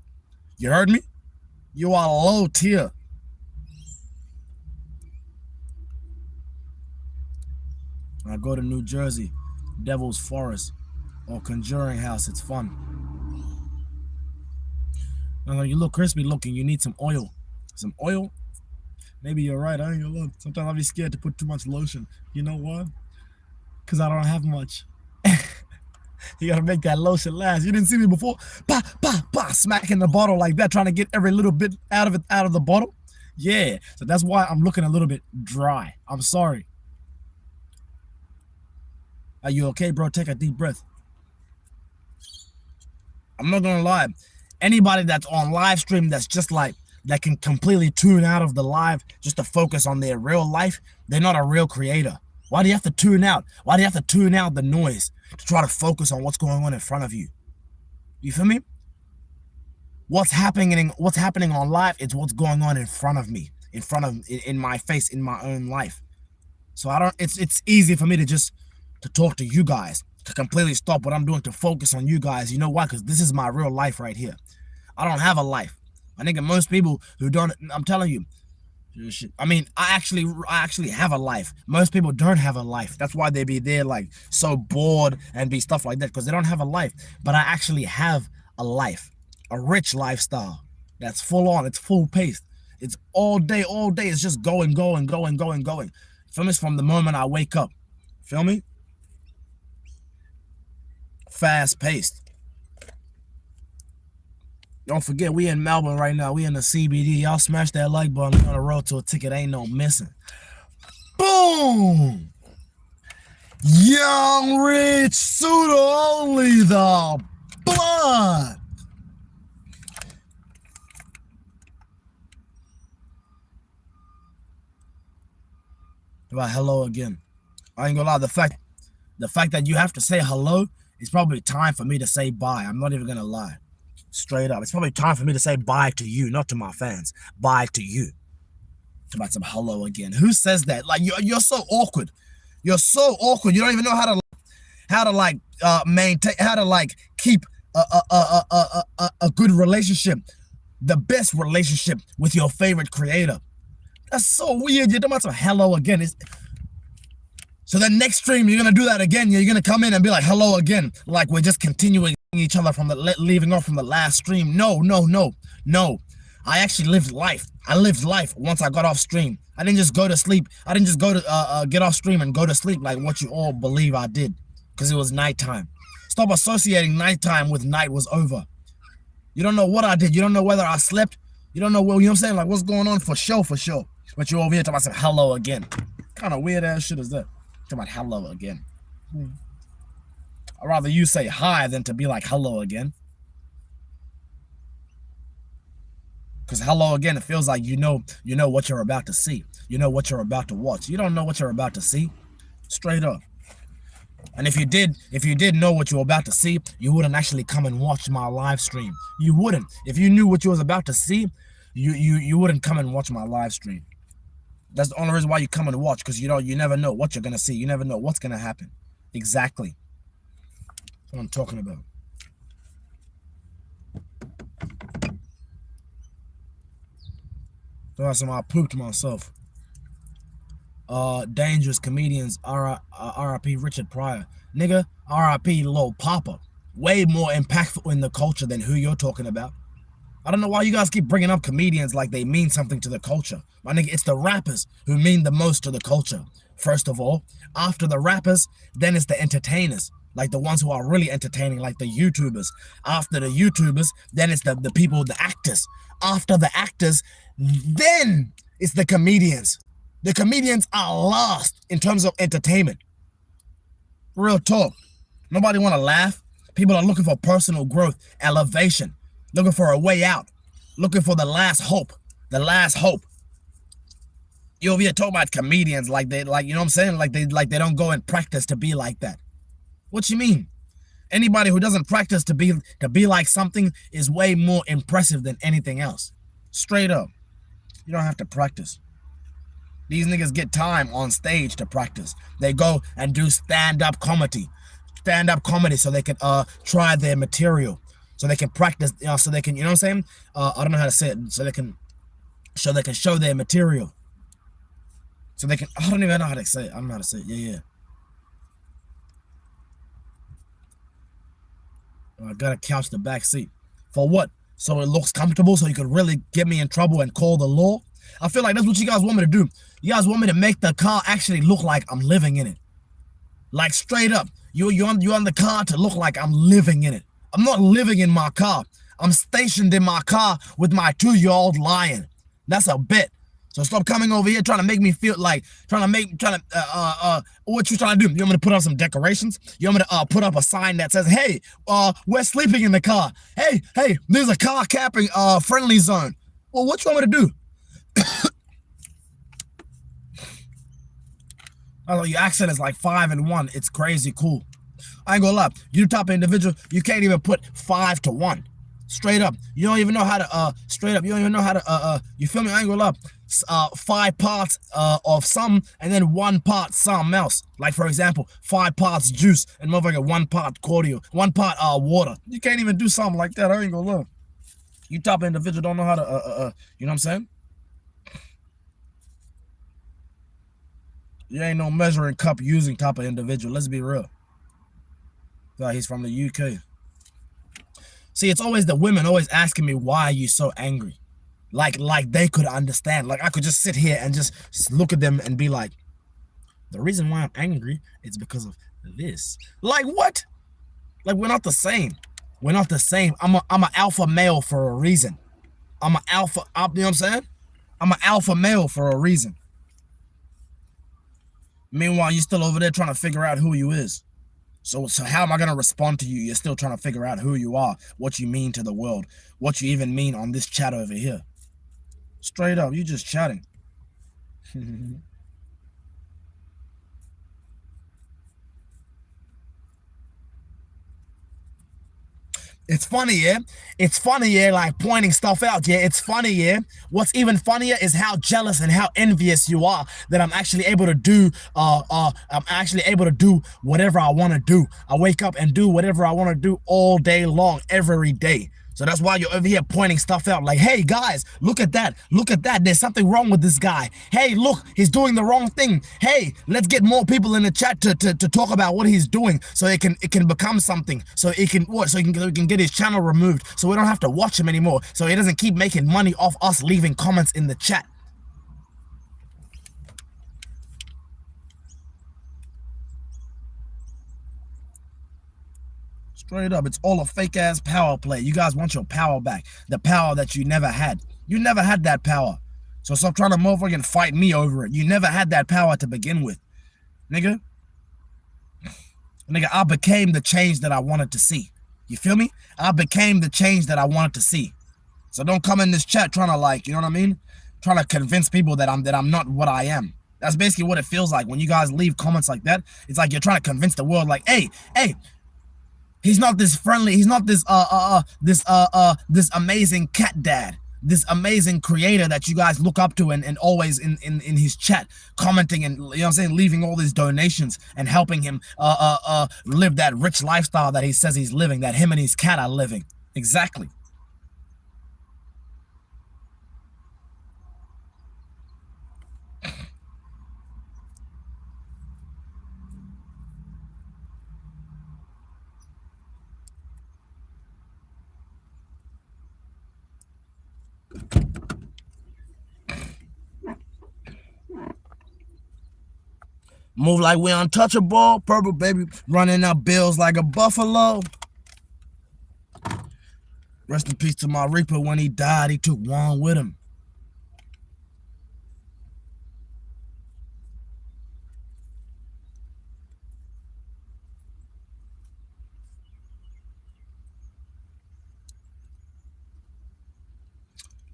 You heard me? You are low tier. I go to New Jersey, Devil's Forest, or Conjuring House. It's fun. You look crispy looking. You need some oil. Some oil? Maybe you're right. I ain't gonna look. Sometimes I'll be scared to put too much lotion. You know what? Because I don't have much. You gotta make that lotion last. You didn't see me before? Bah, bah, bah, smacking the bottle like that, trying to get every little bit out of the bottle. Yeah, so that's why I'm looking a little bit dry. I'm sorry. Are you okay, bro? Take a deep breath. I'm not gonna lie. Anybody that's on live stream that's just like, that can completely tune out of the live just to focus on their real life, they're not a real creator. Why do you have to tune out? Why do you have to tune out the noise to try to focus on what's going on in front of you? You feel me? What's happening on live is what's going on in front of me, in my face, in my own life. So it's easy for me to talk to you guys, to completely stop what I'm doing to focus on you guys. You know why? Because this is my real life right here. I don't have a life. I think most people who don't, I'm telling you, I mean, I actually have a life. Most people don't have a life. That's why they be there like so bored and be stuff like that, because they don't have a life. But I actually have a life, a rich lifestyle that's full on. It's full paced. It's all day. It's just going. Feel me? From the moment I wake up. Feel me? Fast paced. Don't forget, we in Melbourne right now. We in the CBD. Y'all smash that like button on the road to a ticket. Ain't no missing. Boom! Young Rich Suda, only the blood. About hello again. I ain't gonna lie. The fact that you have to say hello, it's probably time for me to say bye. I'm not even gonna lie. Straight up, it's probably time for me to say bye to you, not to my fans. Bye to you. About some hello again. Who says that? Like you're so awkward. You're so awkward. You don't even know how to maintain, how to like keep a good relationship, the best relationship with your favorite creator. That's so weird. You're talking about some hello again. So then next stream, you're gonna do that again. You're gonna come in and be like hello again, like we're just continuing each other from leaving off from the last stream. No. I actually lived life. I lived life once I got off stream. I didn't just go to sleep. I didn't just go to get off stream and go to sleep like what you all believe I did, because it was nighttime. Stop associating nighttime with night was over. You don't know what I did. You don't know whether I slept. You don't know what, you know what I'm saying? Like what's going on for sure. But you're over here talking about some hello again. What kind of weird ass shit is that? Talking about hello again. I'd rather you say hi than to be like hello again. Because hello again, it feels like you know what you're about to see. You know what you're about to watch. You don't know what you're about to see. Straight up. And if you did know what you were about to see, you wouldn't actually come and watch my live stream. You wouldn't. If you knew what you was about to see, you wouldn't come and watch my live stream. That's the only reason why you come and watch, because you never know what you're gonna see. You never know what's gonna happen. Exactly. That's what I'm talking about. So I pooped myself. Dangerous comedians, R.I.P. Richard Pryor. Nigga, R.I.P. Lil Papa. Way more impactful in the culture than who you're talking about. I don't know why you guys keep bringing up comedians like they mean something to the culture. My nigga, it's the rappers who mean the most to the culture. First of all, after the rappers, then it's the entertainers. Like the ones who are really entertaining, like the YouTubers. After the YouTubers, then it's the people, the actors. After the actors, then it's the comedians. The comedians are last in terms of entertainment. Real talk. Nobody want to laugh. People are looking for personal growth, elevation, looking for a way out, looking for the last hope. The last hope. You over here talking about comedians like you know what I'm saying? Like they don't go and practice to be like that. What you mean? Anybody who doesn't practice to be like something is way more impressive than anything else. Straight up. You don't have to practice. These niggas get time on stage to practice. They go and do stand-up comedy. Stand-up comedy so they can try their material. So they can practice, so they can, you know what I'm saying? I don't know how to say it. So they can show their material. So they can, I don't even know how to say it. I don't know how to say it. Yeah. I gotta couch the back seat. For what? so it looks comfortable, so you could really get me in trouble and call the law. I feel like that's what you guys want me to do. You guys want me to make the car actually look like I'm living in it. Like straight up, you want the car to look like I'm living in it. I'm not living in my car. I'm stationed in my car with my 2-year-old lion. That's a bit. So stop coming over here trying to make me feel like what you trying to do? You want me to put up some decorations? You want me to put up a sign that says, "Hey, we're sleeping in the car. Hey, there's a car camping friendly zone." Well, what you want me to do? Oh, your accent is like 5 and 1. It's crazy cool. I ain't gonna lie. You the type of individual, you can't even put 5 to 1. Straight up. You don't even know how to straight up. You don't even know how to you feel me? I ain't gonna lie. 5 parts of some and then 1 part something else. Like for example, 5 parts juice and motherfucker 1 part cordial, 1 part water. You can't even do something like that. I ain't gonna lie. You type of individual don't know how to you know what I'm saying? You ain't no measuring cup using type of individual. Let's be real. Like he's from the UK. See, it's always the women always asking me, why are you so angry? Like they could understand. Like I could just sit here and just look at them and be like, the reason why I'm angry is because of this. Like what? Like we're not the same. We're not the same. I'm an alpha male for a reason. I'm an alpha, you know what I'm saying? I'm an alpha male for a reason. Meanwhile, you're still over there trying to figure out who you is. So how am I going to respond to you? You're still trying to figure out who you are, what you mean to the world, what you even mean on this chat over here. Straight up, you just chatting. It's funny, yeah? It's funny, yeah, like pointing stuff out, yeah? It's funny, yeah? What's even funnier is how jealous and how envious you are that I'm actually able to do, whatever I want to do. I wake up and do whatever I want to do all day long, every day. So that's why you're over here pointing stuff out like, hey guys, look at that. Look at that. There's something wrong with this guy. Hey, look, he's doing the wrong thing. Hey, let's get more people in the chat to talk about what he's doing so it can become something. So he can get his channel removed so we don't have to watch him anymore. So he doesn't keep making money off us leaving comments in the chat. Straight up, it's all a fake-ass power play. You guys want your power back. The power that you never had. You never had that power. So stop trying to motherfucking fight me over it. You never had that power to begin with. Nigga, I became the change that I wanted to see. You feel me? I became the change that I wanted to see. So don't come in this chat trying to like, you know what I mean? Trying to convince people that I'm not what I am. That's basically what it feels like when you guys leave comments like that. It's like you're trying to convince the world like, hey, he's not this friendly. He's not this this amazing cat dad, this amazing creator that you guys look up to and always in his chat commenting and, you know what I'm saying, leaving all these donations and helping him live that rich lifestyle that he says he's living, that him and his cat are living. Exactly. Move like we untouchable, purple baby, running up bills like a buffalo. Rest in peace to my Reaper. When he died, he took one with him.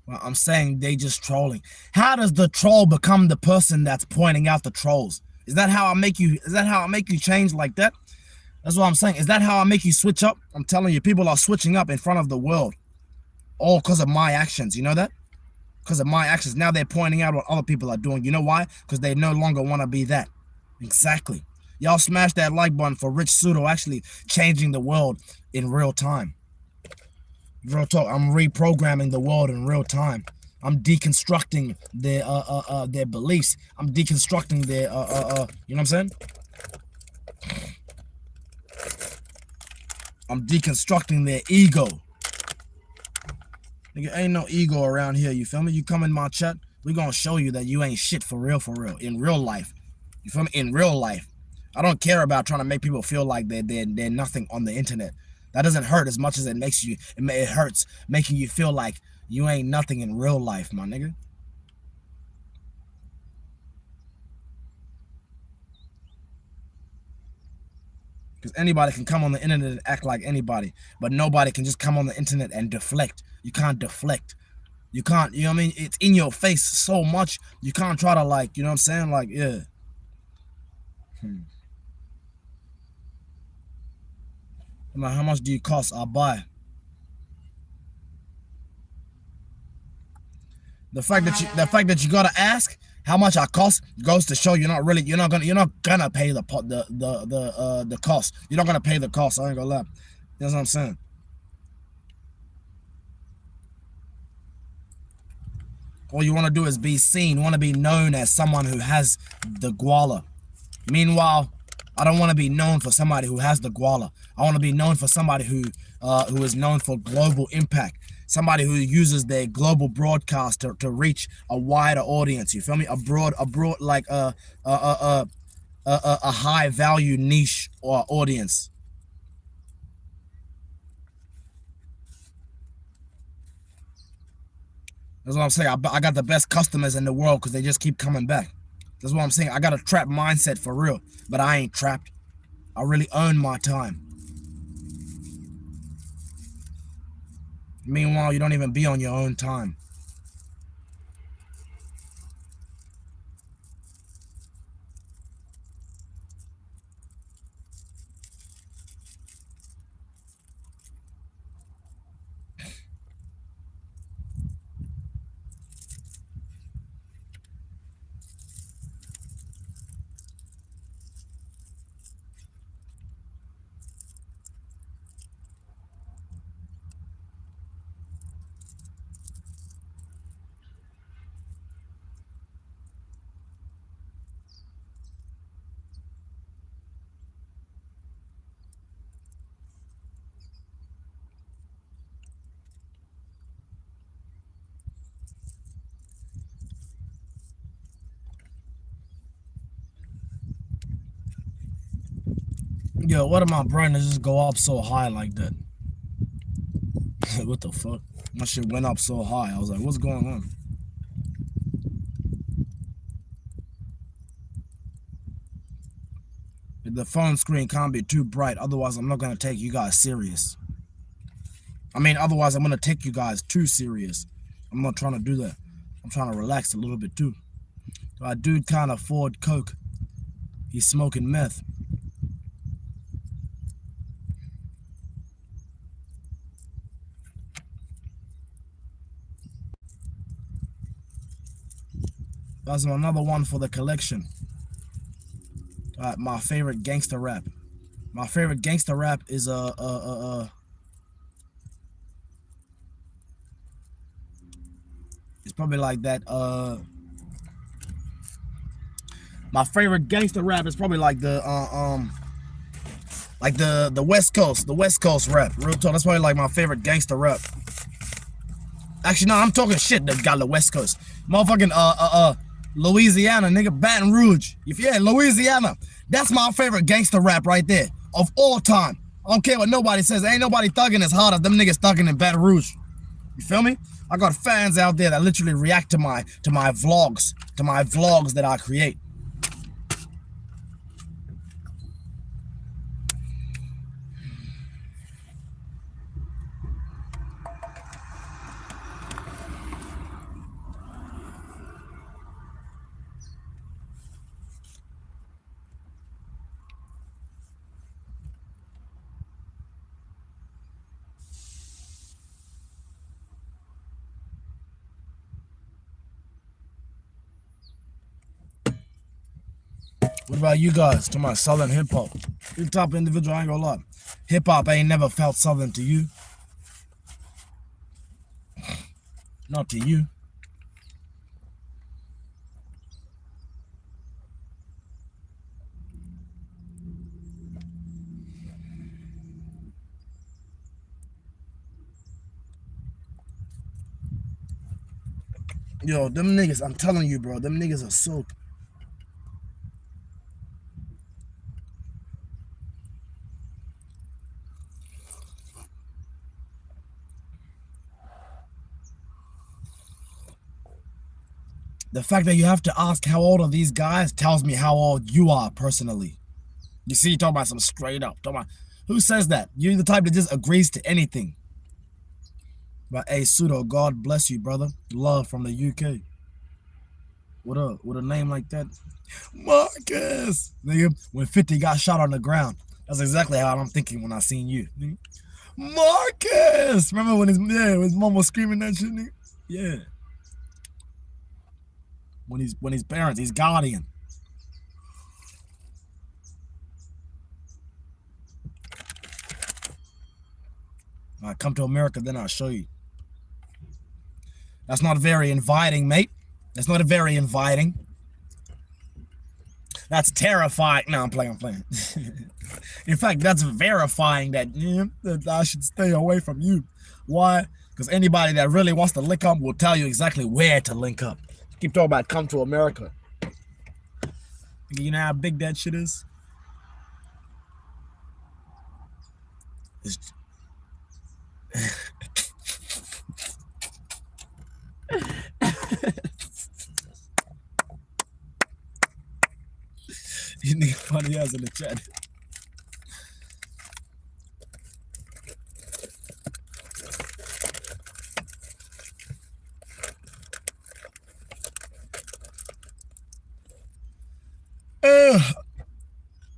Well, I'm saying they just trolling. How does the troll become the person that's pointing out the trolls? Is that how I make you? Is that how I make you change like that? That's what I'm saying. Is that how I make you switch up? I'm telling you, people are switching up in front of the world, all because of my actions. You know that? Because of my actions. Now they're pointing out what other people are doing. You know why? Because they no longer want to be that. Exactly. Y'all smash that like button for Rich Pseudo actually changing the world in real time. Real talk. I'm reprogramming the world in real time. I'm deconstructing their beliefs. I'm deconstructing their you know what I'm saying? I'm deconstructing their ego. Nigga, ain't no ego around here, you feel me? You come in my chat, we gonna show you that you ain't shit for real, in real life. You feel me? In real life. I don't care about trying to make people feel like they're nothing on the internet. That doesn't hurt as much as it makes you, it hurts making you feel like you ain't nothing in real life, my nigga. Because anybody can come on the internet and act like anybody, but nobody can just come on the internet and deflect. You can't deflect. You can't, you know what I mean? It's in your face so much, you can't try to, like, you know what I'm saying? Like, yeah. I'm like, how much do you cost? I'll buy. The fact that you gotta ask how much I cost goes to show you're not gonna pay the cost. You're not gonna pay the cost. I ain't gonna lie. That's what I'm saying. All you want to do is be seen, want to be known as someone who has the guala. Meanwhile, I don't want to be known for somebody who has the guala. I want to be known for somebody who is known for global impact. Somebody who uses their global broadcast to reach a wider audience. You feel me? A broad like a high value niche or audience. That's what I'm saying. I got the best customers in the world because they just keep coming back. That's what I'm saying. I got a trap mindset for real, but I ain't trapped. I really own my time. Meanwhile, you don't even be on your own time. Yo, what am I brain to just go up so high like that? What the fuck? My shit went up so high. I was like, what's going on? The phone screen can't be too bright, otherwise I'm not gonna take you guys serious. I mean, otherwise I'm gonna take you guys too serious. I'm not trying to do that. I'm trying to relax a little bit too. That dude can't afford coke. He's smoking meth. That's another one for the collection. My favorite gangster rap. My favorite gangster rap is it's probably like that. My favorite gangster rap is probably like the West Coast rap. Real talk. That's probably like my favorite gangster rap. Actually, no, I'm talking shit. That got the West Coast, motherfucking Louisiana, nigga, Baton Rouge. Yeah, Louisiana. That's my favorite gangster rap right there of all time. I don't care what nobody says. Ain't nobody thugging as hard as them niggas thugging in Baton Rouge. You feel me? I got fans out there that literally react to my vlogs, that I create. What about you guys? To my Southern hip hop. You're the type of individual, I ain't gonna lie. Hip hop ain't never felt Southern to you. Not to you. Yo, them niggas, I'm telling you, bro, them niggas are so. The fact that you have to ask how old are these guys tells me how old you are personally. You see, you talking about some straight up. Talking about, who says that? You're the type that just agrees to anything. But hey, Pseudo, God bless you, brother. Love from the UK. What up? With a name like that? Marcus! Nigga, when 50 got shot on the ground. That's exactly how I'm thinking when I seen you. Nigga. Marcus! Remember when his mom was screaming that shit, nigga? Yeah. When his parents, his guardian. I come to America, then I'll show you. That's not very inviting, mate. That's not very inviting. That's terrifying. No, I'm playing. In fact, that's verifying that, that I should stay away from you. Why? Because anybody that really wants to link up will tell you exactly where to link up. Keep talking about come to America. You know how big that shit is? You nigga funny ass in the chat.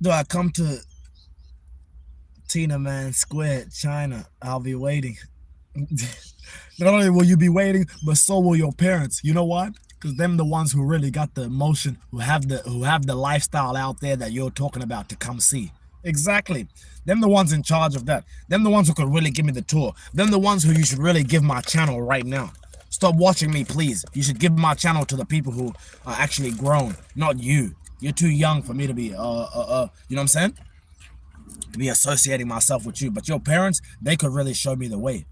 Do I come to Tiananmen Square, China? I'll be waiting. Not only will you be waiting, but so will your parents. You know why? Because them the ones who really got the emotion, who have the lifestyle out there that you're talking about to come see. Exactly. Them the ones in charge of that. Them the ones who could really give me the tour. Them the ones who you should really give my channel right now. Stop watching me, please. You should give my channel to the people who are actually grown, not you. You're too young for me to be, you know what I'm saying? To be associating myself with you. But your parents, they could really show me the way.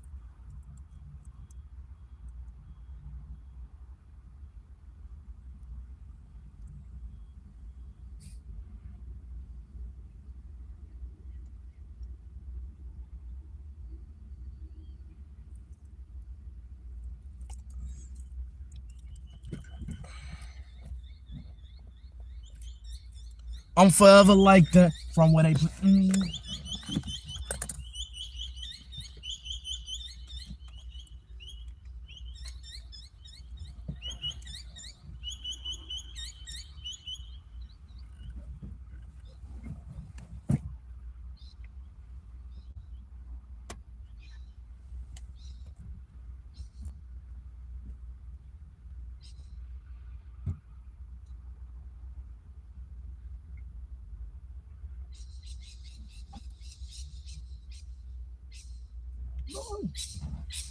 I'm forever like that from where they put.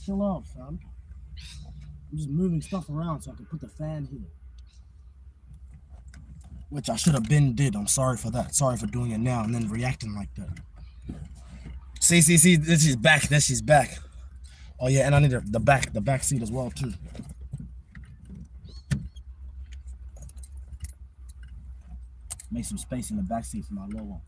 Chill out, fam. I'm just moving stuff around so I can put the fan here. Which I should have did. I'm sorry for that. Sorry for doing it now and then reacting like that. See. This is back. This is back. Oh yeah, and I need the back seat as well too. Make some space in the back seat for my little one.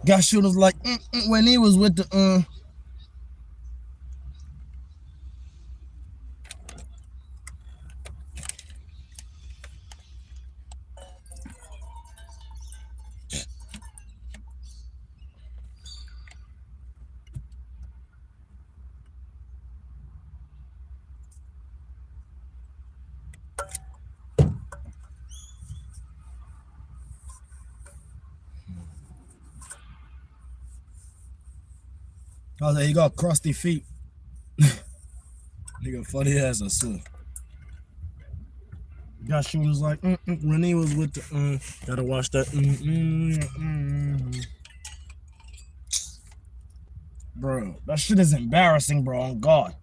Got shooters like when he was with the I was like, he got crusty feet. Nigga funny ass or so. Got shooters like Renee was with the gotta watch that Bro, that shit is embarrassing, bro, on God.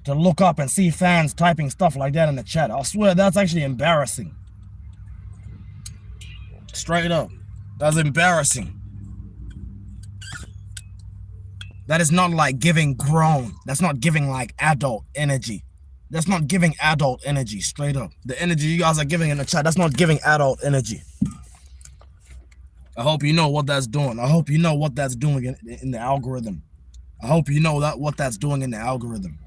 To look up and see fans typing stuff like that in the chat. I swear that's actually embarrassing. Straight up. That's embarrassing. That is not like giving grown. That's not giving like adult energy. That's not giving adult energy, straight up. The energy you guys are giving in the chat, that's not giving adult energy. I hope you know what that's doing. I hope you know what that's doing in the algorithm. I hope you know what that's doing in the algorithm.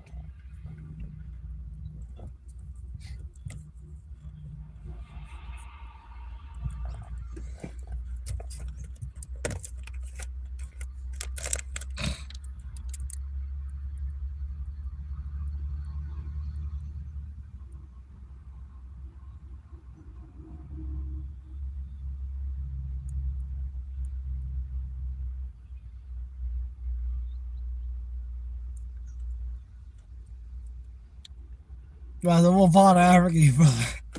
Brother, what part of Africa you from?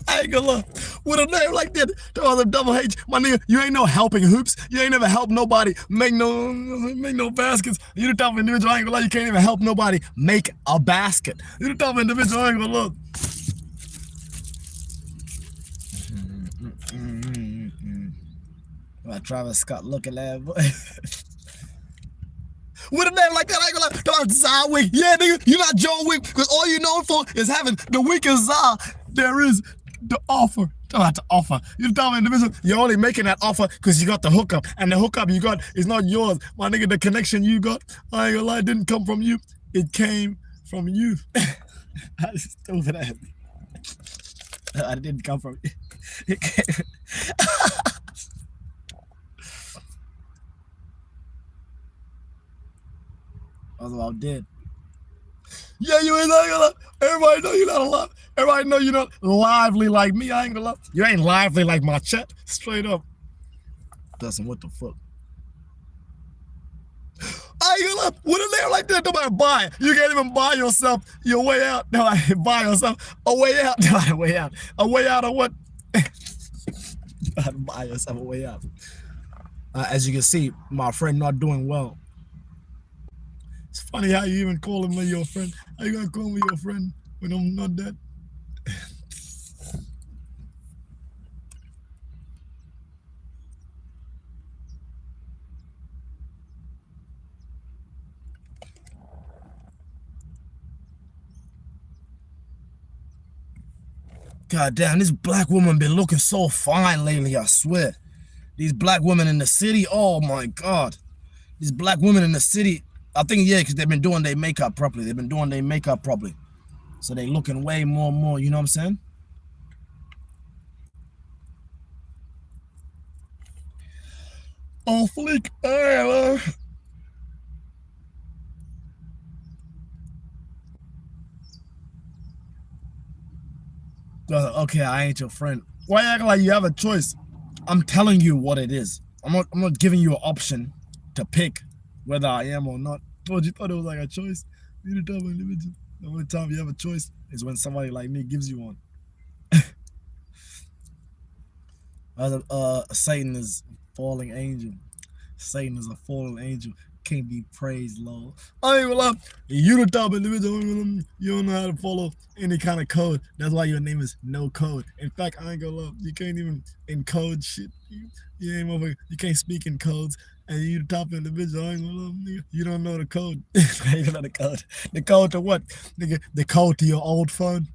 I ain't gonna lie. With a name like that, there was a double H. My nigga, you ain't no helping hoops. You ain't never helped nobody make no baskets. You the type of individual, I ain't gonna lie, you can't even help nobody make a basket. You the type of individual, I ain't gonna lie. Travis Scott looking at boy. With a name like that, I ain't gonna lie. Zah Wick. Yeah, nigga, you not John Wick, because all you know for is having the weakest Zah there is the offer. Don't have to offer. You tell me individual, you're only making that offer because you got the hookup. And the hookup you got is not yours. My nigga, the connection you got, I ain't gonna lie, didn't come from you. It came from you. That's stupid ass. I didn't come from you. It came. I was about dead. Yeah, you ain't not gonna. Everybody know you're not alive. Everybody know you're not lively like me. I ain't gonna lie. You ain't lively like my chat. Straight up. Dustin, what the fuck? I ain't gonna lie. With a name like that, nobody buy it. You can't even buy yourself your way out. Nobody buy yourself a way out. Nobody way out. A way out of what? Buy yourself a way out. As you can see, my friend not doing well. It's funny how you even call me your friend. How you gonna call me your friend when I'm not dead? God damn, this black woman been looking so fine lately, I swear. These black women in the city, oh my God. These black women in the city, I think, yeah, because they've been doing their makeup properly. They've been doing their makeup properly. So they looking way more and more, you know what I'm saying? Oh, fleek. Okay, I ain't your friend. Why you acting like you have a choice? I'm telling you what it is. I'm not giving you an option to pick whether I am or not. What, you thought it was like a choice? You the only time you have a choice is when somebody like me gives you one. Satan is a falling angel. Satan is a fallen angel. Can't be praised, Lord. I ain't gonna lie. You the type of individual, you don't know how to follow any kind of code. That's why your name is no code. In fact, I ain't gonna lie. You can't even encode shit. You can't speak in codes. And you the type of individual, I ain't gonna lie, nigga. You don't know the code. You don't know the code. The code to what? Nigga, the code to your old phone.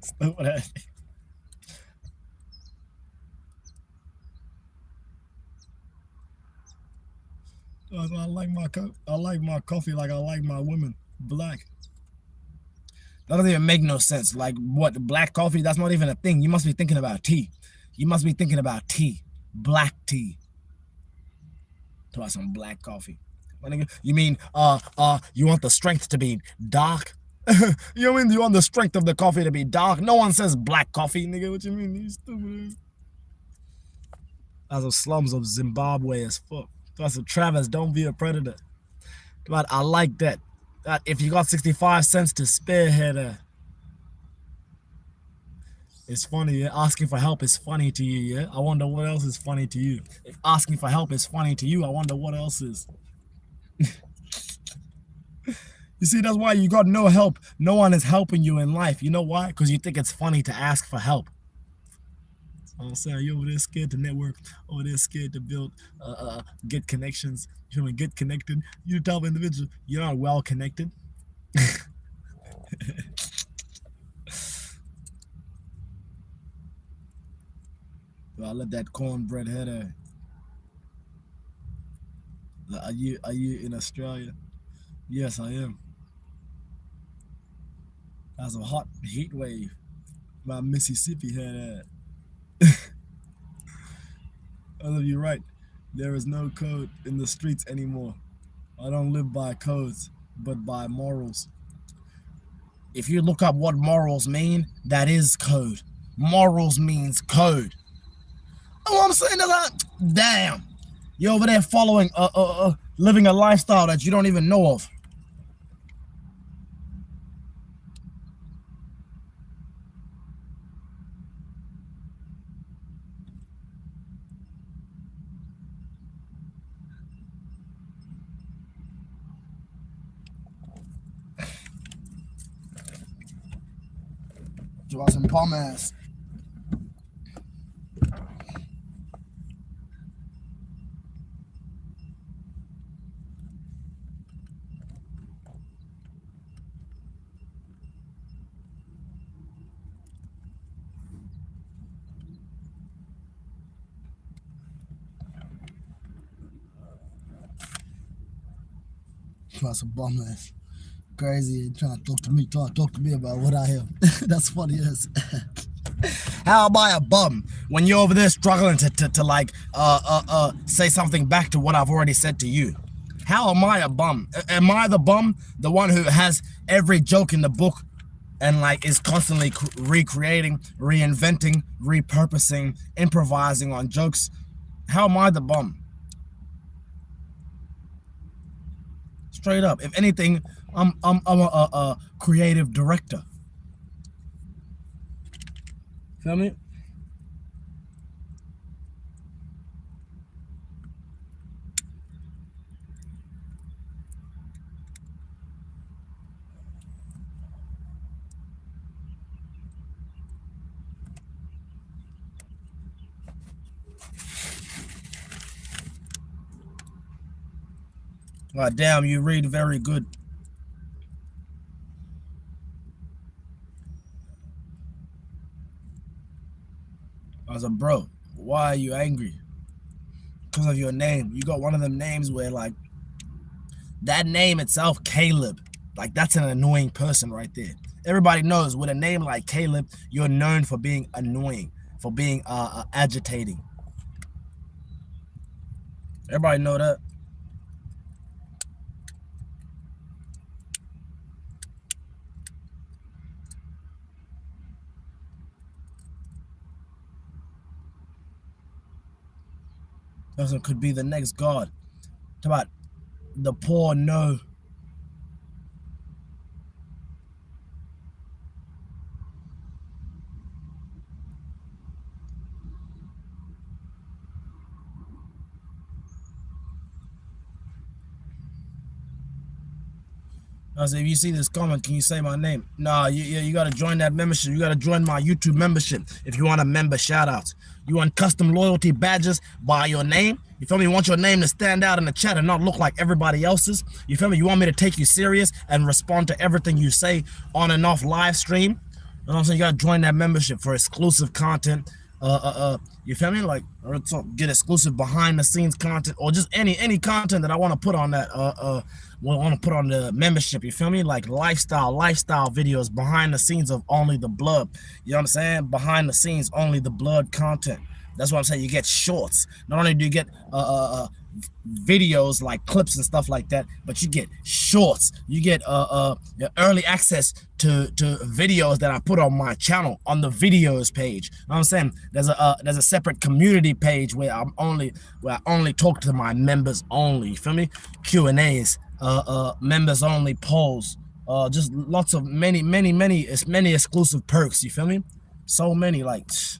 Stupid ass. I like my coffee like I like my women black. That doesn't even make no sense. Like what, black coffee? That's not even a thing. You must be thinking about tea. You must be thinking about tea, black tea. Talk about some black coffee. You mean you want the strength to be dark? You mean you want the strength of the coffee to be dark? No one says black coffee, nigga. What you mean? You stupid. That's the slums of Zimbabwe as fuck. So Travis, don't be a predator. But I like that. If you got 65 cents to spare here, It's funny, yeah? Asking for help is funny to you, yeah? I wonder what else is funny to you. If asking for help is funny to you, I wonder what else is. You see, that's why you got no help. No one is helping you in life. You know why? Because you think it's funny to ask for help. I'm saying you're over there scared to network, over there scared to build, get connections. You feel me? Get connected. You the type of individual, you're not well connected. Well, I let that cornbread head. Are you in Australia? Yes, I am. That's a hot heat wave. My Mississippi head. I love you right. There is no code in the streets anymore. I don't live by codes, but by morals. If you look up what morals mean, that is code. Morals means code. Oh, I'm saying that. Damn, you're over there following, living a lifestyle that you don't even know of. You are some bum ass. You are some bum ass. Crazy and trying to talk to me about what I am. That's funny as. How am I a bum when you're over there struggling to like say something back to what I've already said to you? How am I a bum? Am I the bum, the one who has every joke in the book and like is constantly recreating, reinventing, repurposing, improvising on jokes? How am I the bum? Straight up. If anything, I'm a creative director. Feel me? God damn, you read very good. I was like, bro, why are you angry? Because of your name. You got one of them names where like that name itself, Caleb, like that's an annoying person right there. Everybody knows with a name like Caleb, you're known for being annoying, for being agitating. Everybody know that. Also could be the next God. Talk about the poor know. I said, if you see this comment, can you say my name? Nah, you got to join that membership. You got to join my YouTube membership if you want a member shoutouts. You want custom loyalty badges by your name? You feel me? You want your name to stand out in the chat and not look like everybody else's? You feel me? You want me to take you serious and respond to everything you say on and off live stream? You know what I'm saying? You got to join that membership for exclusive content. You feel me? Like, or get exclusive behind the scenes content or just any content that I want to put on that, want to put on the membership. You feel me? Like lifestyle videos behind the scenes of only the blood. You know what I'm saying? Behind the scenes, only the blood content. That's what I'm saying. You get shorts. Not only do you get videos like clips and stuff like that, but you get shorts. You get early access to videos that I put on my channel on the videos page. You know what I'm saying? There's a separate community page where I only talk to my members only. You feel me? Q&As, members only polls, just lots of many exclusive perks. You feel me? So many, like, you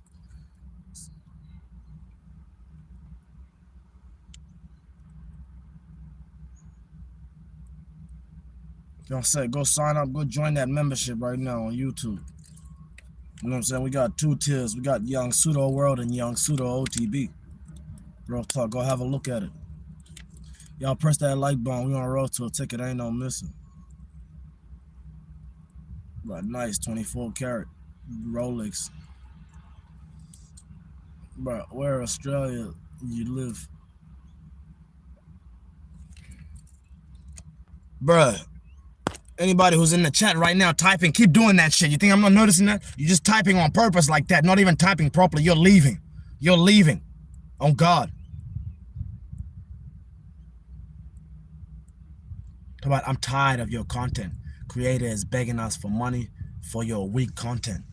know what I'm saying? Go sign up, go join that membership right now on YouTube. You know what I'm saying? We got 2 tiers. We got Young Pseudo World and Young Pseudo OTB. Real talk, go have a look at it. Y'all press that like button. We on a road to a ticket, ain't no missing. But nice 24 karat Rolex. Bro, where Australia you live? Bruh, anybody who's in the chat right now typing, keep doing that shit. You think I'm not noticing that? You're just typing on purpose like that, not even typing properly. You're leaving. You're leaving. On God. But I'm tired of your content. Creator is begging us for money for your weak content.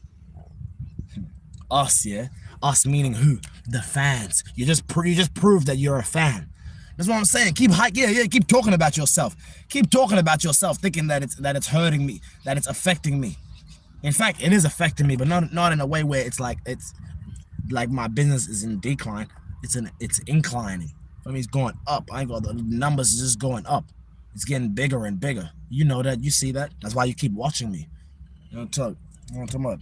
Us, yeah? Us meaning who? The fans. You just proved that you're a fan. That's what I'm saying. Keep keep talking about yourself. Keep talking about yourself, thinking that it's hurting me, that it's affecting me. In fact, it is affecting me, but not in a way where it's like my business is in decline. It's inclining. I mean, it's going up. I ain't got the numbers is just going up. It's getting bigger and bigger. You know that. You see that. That's why you keep watching me. You know what I'm talking about?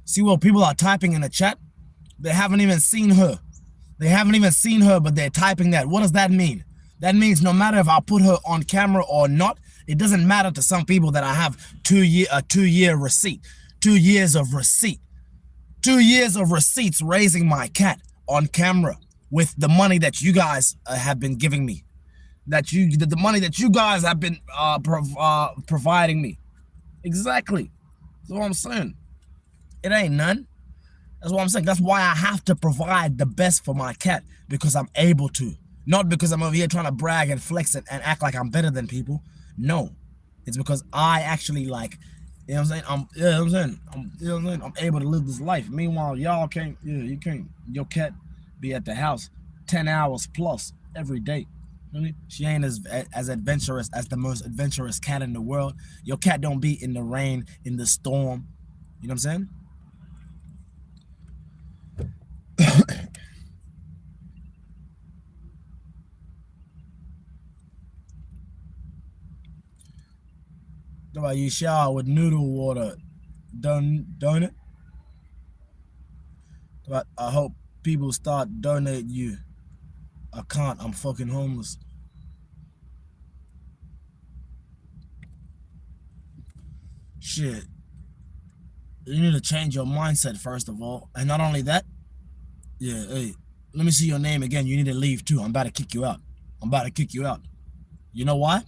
See what people are typing in the chat? They haven't even seen her. They haven't even seen her, but they're typing that. What does that mean? That means no matter if I put her on camera or not, it doesn't matter to some people that I have 2 year receipt. 2 years of receipt. 2 years of receipts raising my cat on camera with the money that you guys have been giving me. The money that you guys have been providing me. Exactly. That's what I'm saying. It ain't none. That's what I'm saying. That's why I have to provide the best for my cat, because I'm able to. Not because I'm over here trying to brag and flex it and act like I'm better than people. No. It's because I actually like, you know what I'm saying? I'm able to live this life. Meanwhile, y'all can't, you can't. Your cat be at the house 10 hours plus every day. She ain't as adventurous as the most adventurous cat in the world. Your cat don't be in the rain, in the storm. You know what I'm saying? You shower with noodle water, don't it? But I hope people start donating you. I can't. I'm fucking homeless. Shit. You need to change your mindset first of all, and not only that. Yeah. Hey, let me see your name again. You need to leave too. I'm about to kick you out. You know why?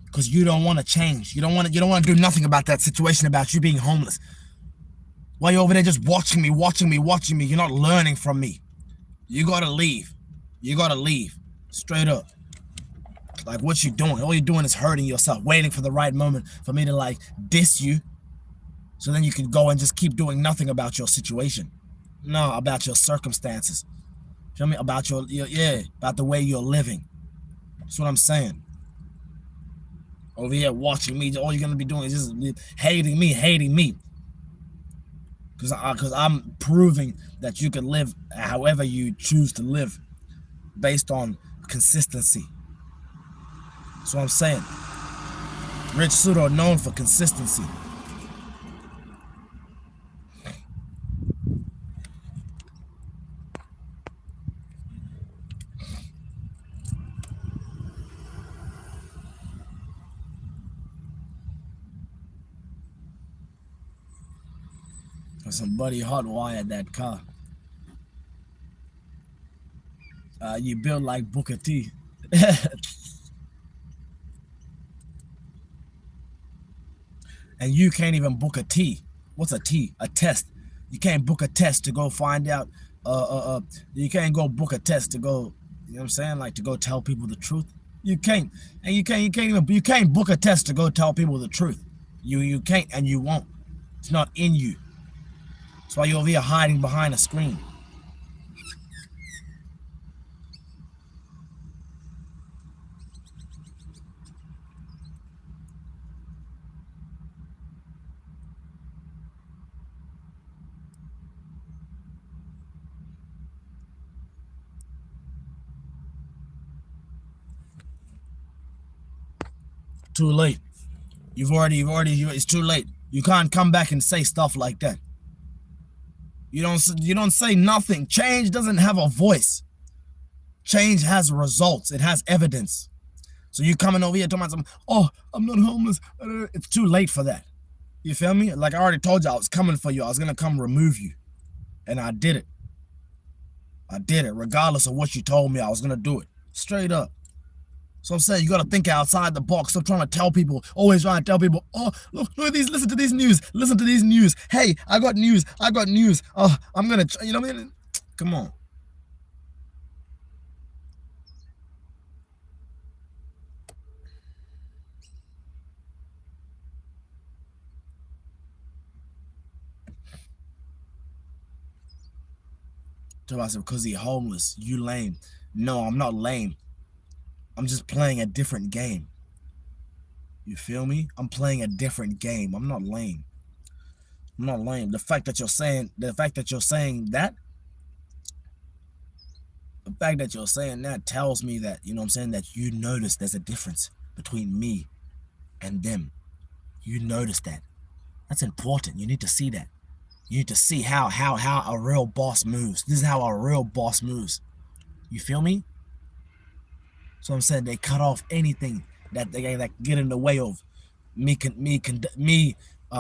Because you don't want to change. You don't want to do nothing about that situation about you being homeless. While you're over there just watching me. You're not learning from me. You gotta leave. Straight up. Like, what you doing? All you're doing is hurting yourself, waiting for the right moment for me to like diss you. So then you can go and just keep doing nothing about your situation. No, about your circumstances. Feel me? About about the way you're living. That's what I'm saying. Over here watching me, all you're gonna be doing is just hating me. Because I'm proving that you can live however you choose to live based on consistency. That's what I'm saying. Rich Pseudo known for consistency. Somebody hot wired that car. You build like Booker T. And you can't even book a T. What's a T? A test. You can't book a test to go find out. You can't go book a test to go. You know what I'm saying? Like to go tell people the truth. You can't, and you can't book a test to go tell people the truth. You can't, and you won't. It's not in you. That's why you're over here hiding behind a screen. Too late. It's too late. You can't come back and say stuff like that. You don't say nothing. Change doesn't have a voice. Change has results. It has evidence. So you coming over here talking about something, oh, I'm not homeless. It's too late for that. You feel me? Like I already told you, I was coming for you. I was going to come remove you. And I did it. I did it. Regardless of what you told me, I was going to do it. Straight up. So I'm saying you got to think outside the box. Stop trying to tell people, always trying to tell people, oh, look at these, listen to these news. Listen to these news. Hey, I got news. Oh, I'm going to, you know what I mean? Come on. I said, because he homeless, you lame. No, I'm not lame. I'm just playing a different game. You feel me? I'm playing a different game. I'm not lame. I'm not lame. The fact that you're saying that tells me that, you know what I'm saying, that you notice there's a difference between me and them. You notice that. That's important. You need to see that. You need to see how a real boss moves. This is how a real boss moves. You feel me? So I'm saying they cut off anything that get in the way of me doing, you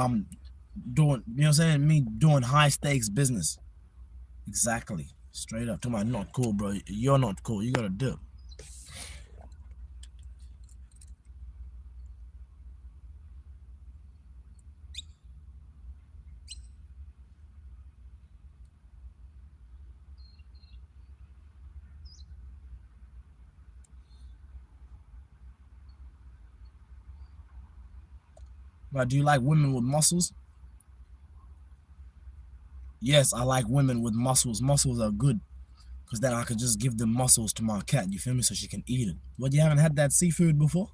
know what I'm saying, me doing high stakes business. Exactly. Straight up. To my not cool, bro. You're not cool. You gotta dip. But do you like women with muscles? Yes, I like women with muscles. Muscles are good. Because then I could just give the muscles to my cat, you feel me? So she can eat it. What, you haven't had that seafood before?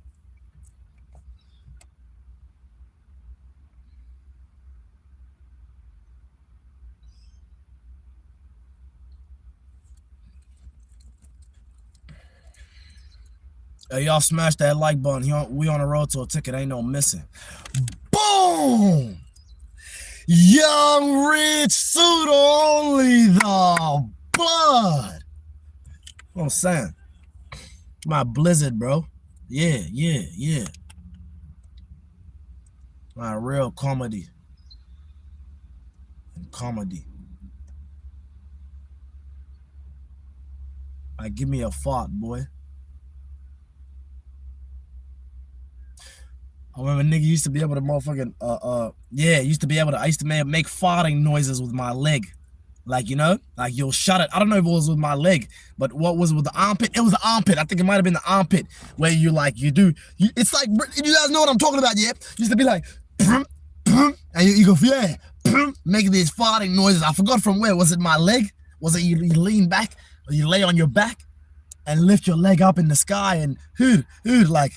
Hey, y'all smash that like button. We on the road to a ticket. Ain't no missing. Boom! Young Rich Suit only the blood. What I'm saying? My Blizzard, bro. Yeah. My real comedy. And comedy. Like, give me a fart, boy. I remember nigga used to be able to motherfucking I used to make farting noises with my leg. Like, you know, like you'll shut it. I don't know if it was with my leg, but what was it with the armpit? It was the armpit. I think it might have been the armpit where it's like, you guys know what I'm talking about, yeah? Used to be like, and you go, yeah, making these farting noises. I forgot from where. Was it my leg? Was it you lean back or you lay on your back and lift your leg up in the sky and like,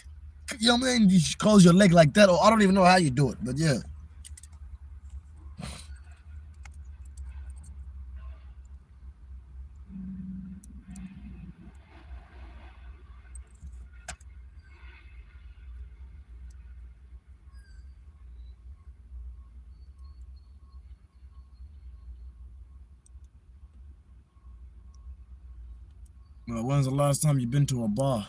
you know what I mean? You close your leg like that, or I don't even know how you do it, but yeah. When's the last time you've been to a bar?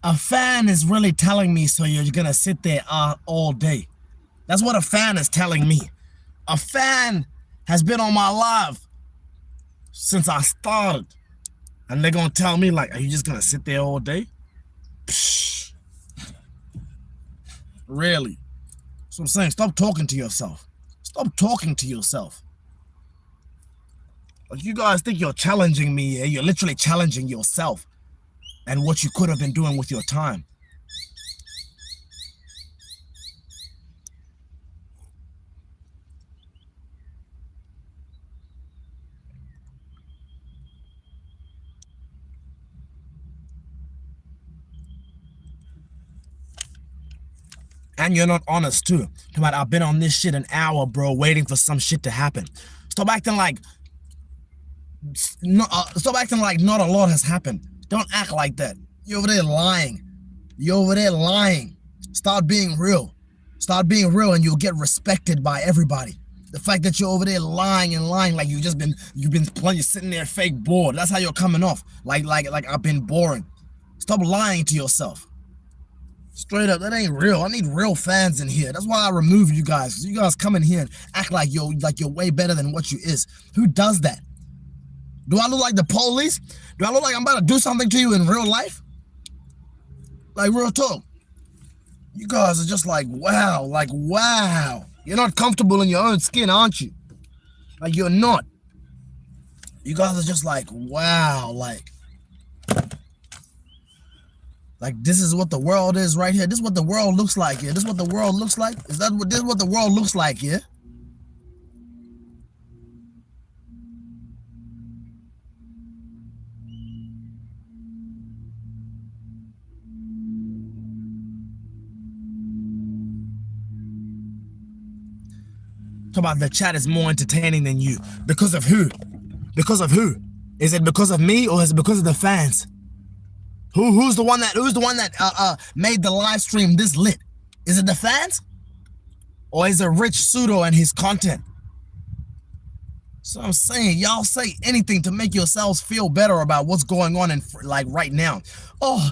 A fan is really telling me, so you're gonna sit there all day. That's what a fan is telling me. A fan has been on my life since I started. And they're gonna tell me, like, are you just gonna sit there all day? Psh. Really? So I'm saying, stop talking to yourself. Stop talking to yourself. Like, you guys think you're challenging me, you're literally challenging yourself and what you could have been doing with your time. And you're not honest too. Come on, I've been on this shit an hour, bro, waiting for some shit to happen. Stop acting like stop acting like not a lot has happened. Don't act like that. You're over there lying. You're over there lying. Start being real. Start being real and you'll get respected by everybody. The fact that you're over there lying and lying like you've been sitting there fake bored. That's how you're coming off. Like I've been boring. Stop lying to yourself. Straight up, that ain't real. I need real fans in here. That's why I remove you guys. Cause you guys come in here and act like you're way better than what you is. Who does that? Do I look like the police? Do I look like I'm about to do something to you in real life? Like, real talk. You guys are just like wow. You're not comfortable in your own skin, aren't you? Like, you're not. You guys are just like, wow, like this is what the world is right here. This is what the world looks like here. This is what the world looks like. This is what the world looks like here. Talk about the chat is more entertaining than you. Because of who? Because of who? Is it because of me or is it because of the fans? Who's the one that made the live stream this lit? Is it the fans? Or is it Rich Pseudo and his content? So I'm saying, y'all say anything to make yourselves feel better about what's going on in like right now. Oh,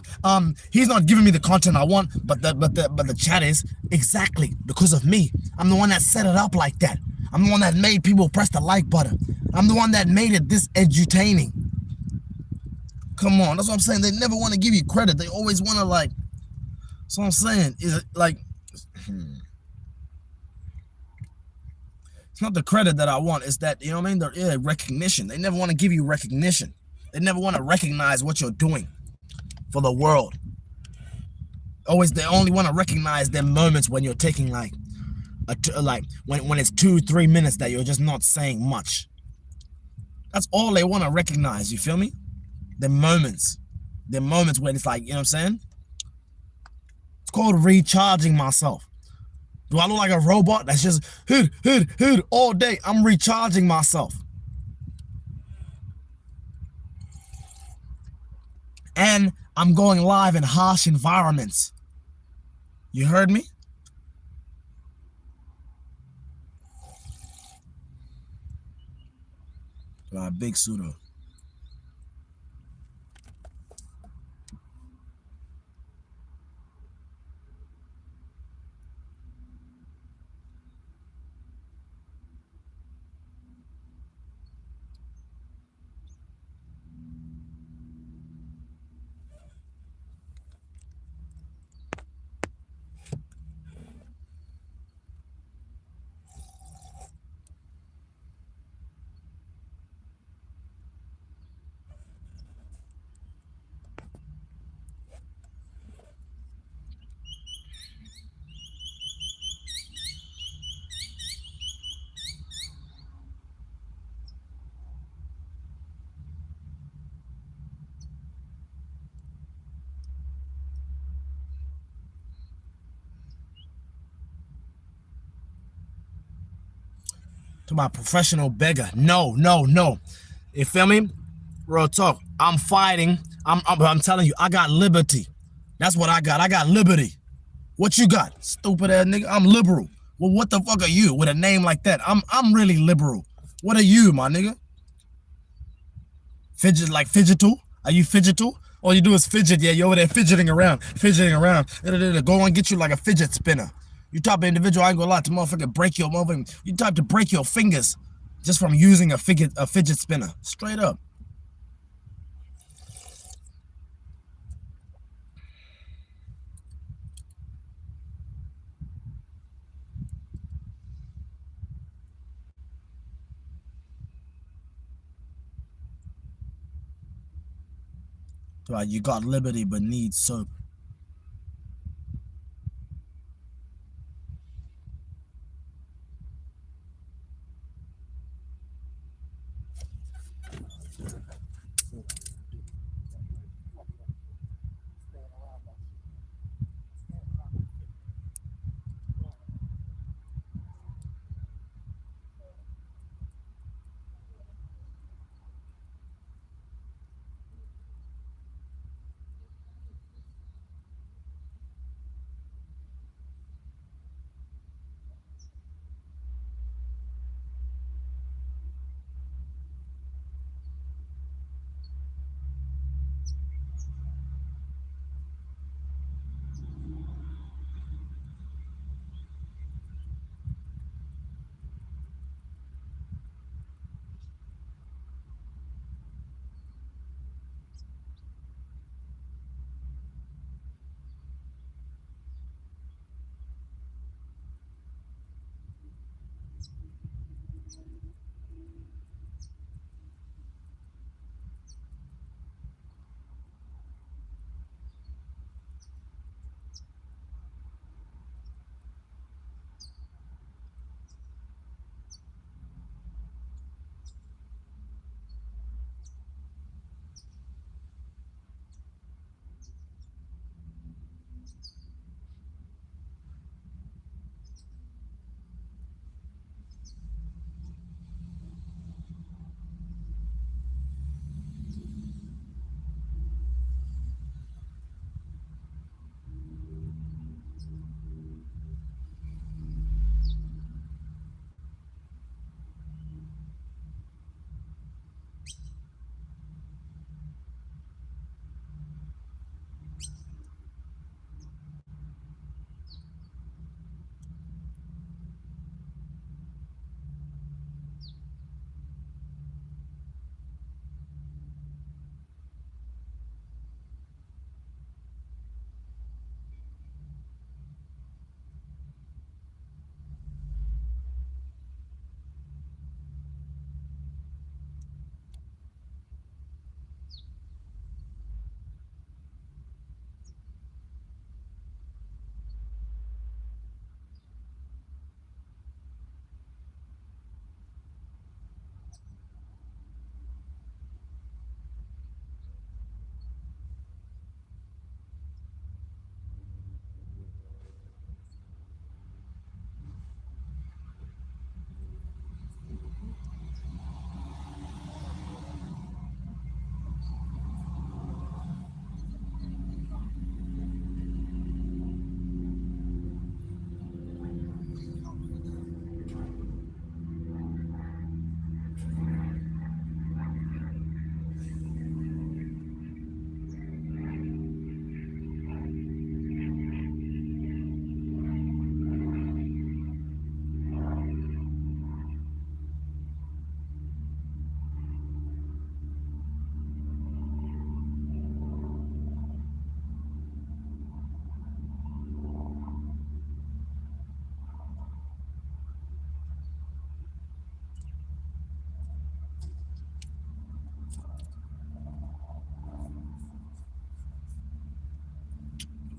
he's not giving me the content I want, but the chat is exactly because of me. I'm the one that set it up like that. I'm the one that made people press the like button. I'm the one that made it this edutaining. Come on, that's what I'm saying. They never want to give you credit. They always want to like. So I'm saying is it like. It's not the credit that I want. It's that, you know what I mean? Recognition. They never want to give you recognition. They never want to recognize what you're doing for the world. They only want to recognize their moments when you're taking like when it's 2-3 minutes that you're just not saying much. That's all they want to recognize. You feel me? The moments when it's like, you know what I'm saying? It's called recharging myself. Do I look like a robot that's just hood all day? I'm recharging myself. And I'm going live in harsh environments. You heard me? Big pseudo. To my professional beggar. No. You feel me? Real talk. I'm fighting. I'm telling you, I got liberty. That's what I got. I got liberty. What you got? Stupid ass nigga. I'm liberal. Well, what the fuck are you with a name like that? I'm really liberal. What are you, my nigga? Fidgetal? Are you fidgetal? All you do is fidget. Yeah, you're over there fidgeting around, fidgeting around. Go and get you like a fidget spinner. You type of individual, I ain't gonna lie, to motherfucker break your motherfucker. You type to break your fingers just from using a fidget spinner. Straight up. Right, you got liberty but need soap.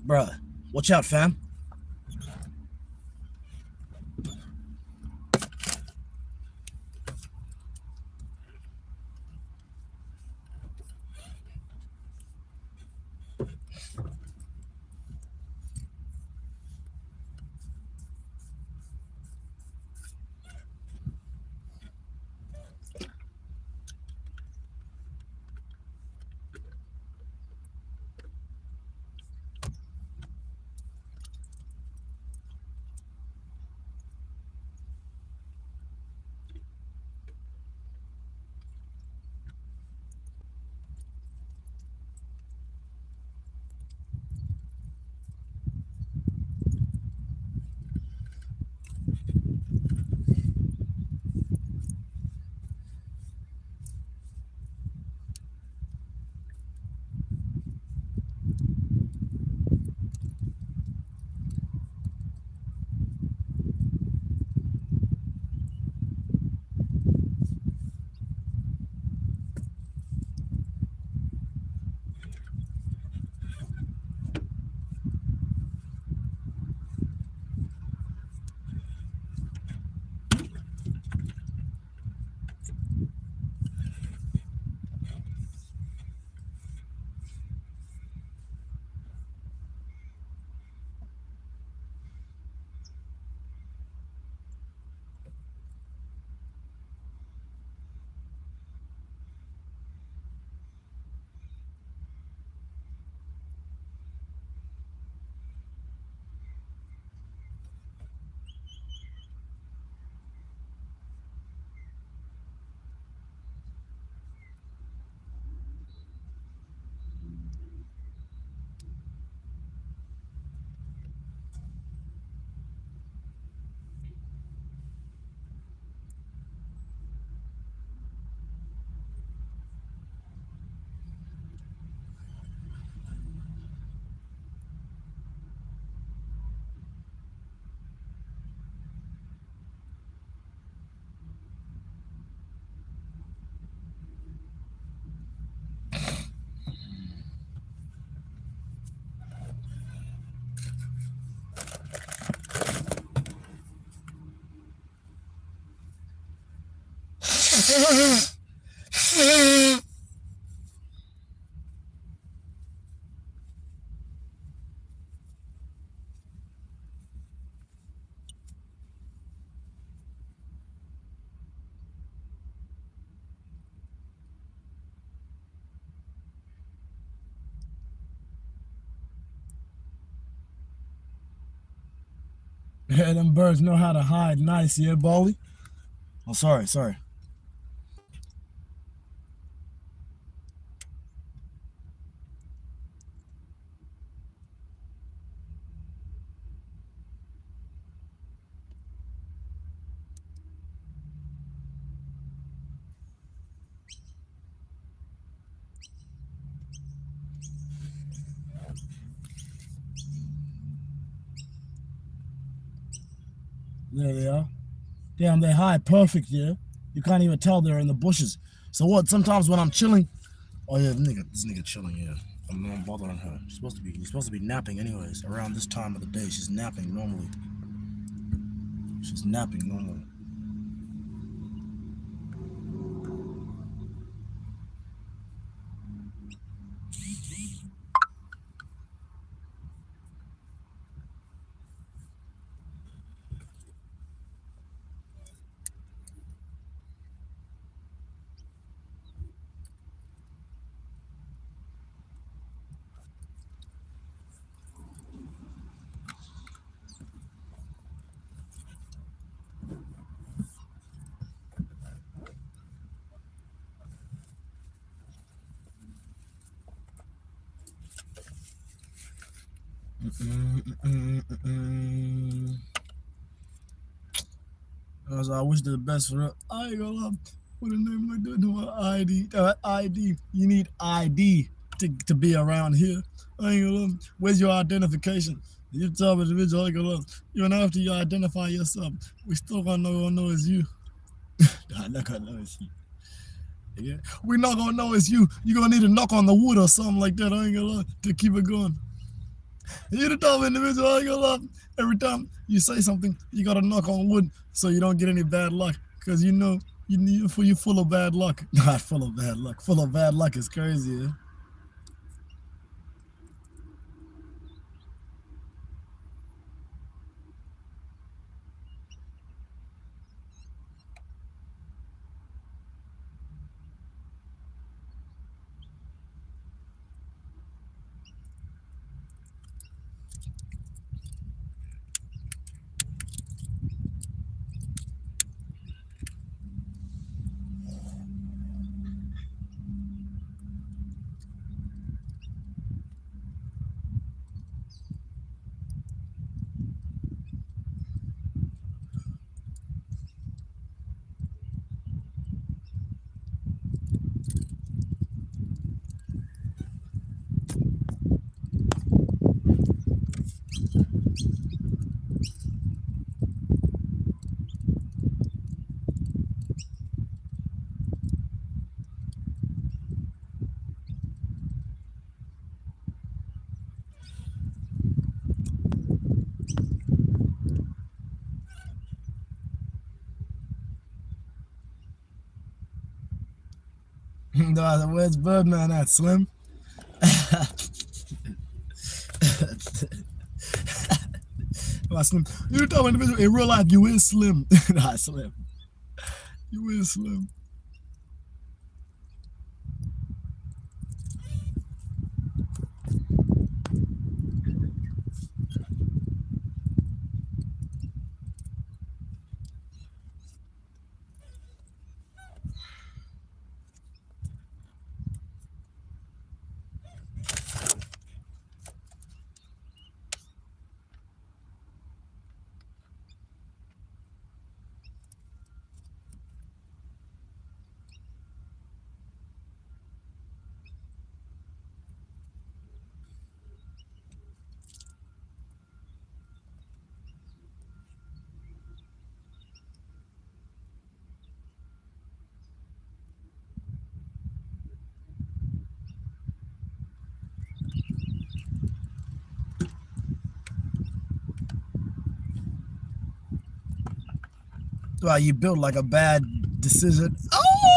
Bruh, watch out, fam. Yeah, them birds know how to hide nice, yeah, Baldy? Oh, sorry. There they are. Damn, they hide perfect, yeah. You can't even tell they're in the bushes. So what? Sometimes when I'm chilling, oh yeah, this nigga chilling, yeah. I'm not bothering her. He's supposed to be napping anyways. Around this time of the day, she's napping normally. She's napping normally. I wish the best for her. I ain't gonna lie. With a name like that, no ID. ID. You need ID to be around here. I ain't gonna lie. Where's your identification? You tell individual, I ain't gonna lie. Even after you identify yourself, we still gonna know it's you. I'm not gonna know it's you. Yeah. We're not gonna know it's you. You're gonna need to knock on the wood or something like that. I ain't gonna lie, to keep it going. You're the type of individual, I ain't gonna lie. Every time you say something, you gotta knock on wood so you don't get any bad luck. Cause you know you're full of bad luck. Not full of bad luck. Full of bad luck is crazy, yeah? Where's Birdman at, Slim? Slim. You're the type of individual in real life, you is Slim. Nah, Slim. You is Slim. Wow, you built like a bad decision. Oh!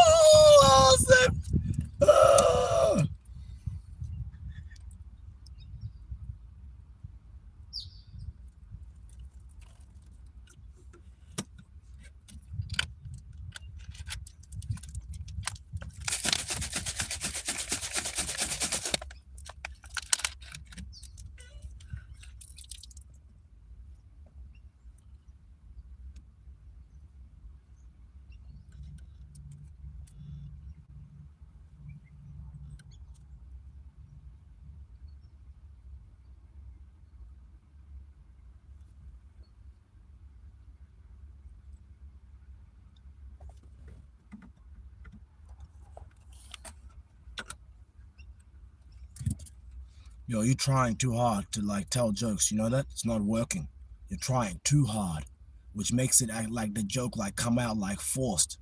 Yo, you're trying too hard to like tell jokes. You know that? It's not working. You're trying too hard, which makes it act like the joke like come out like forced.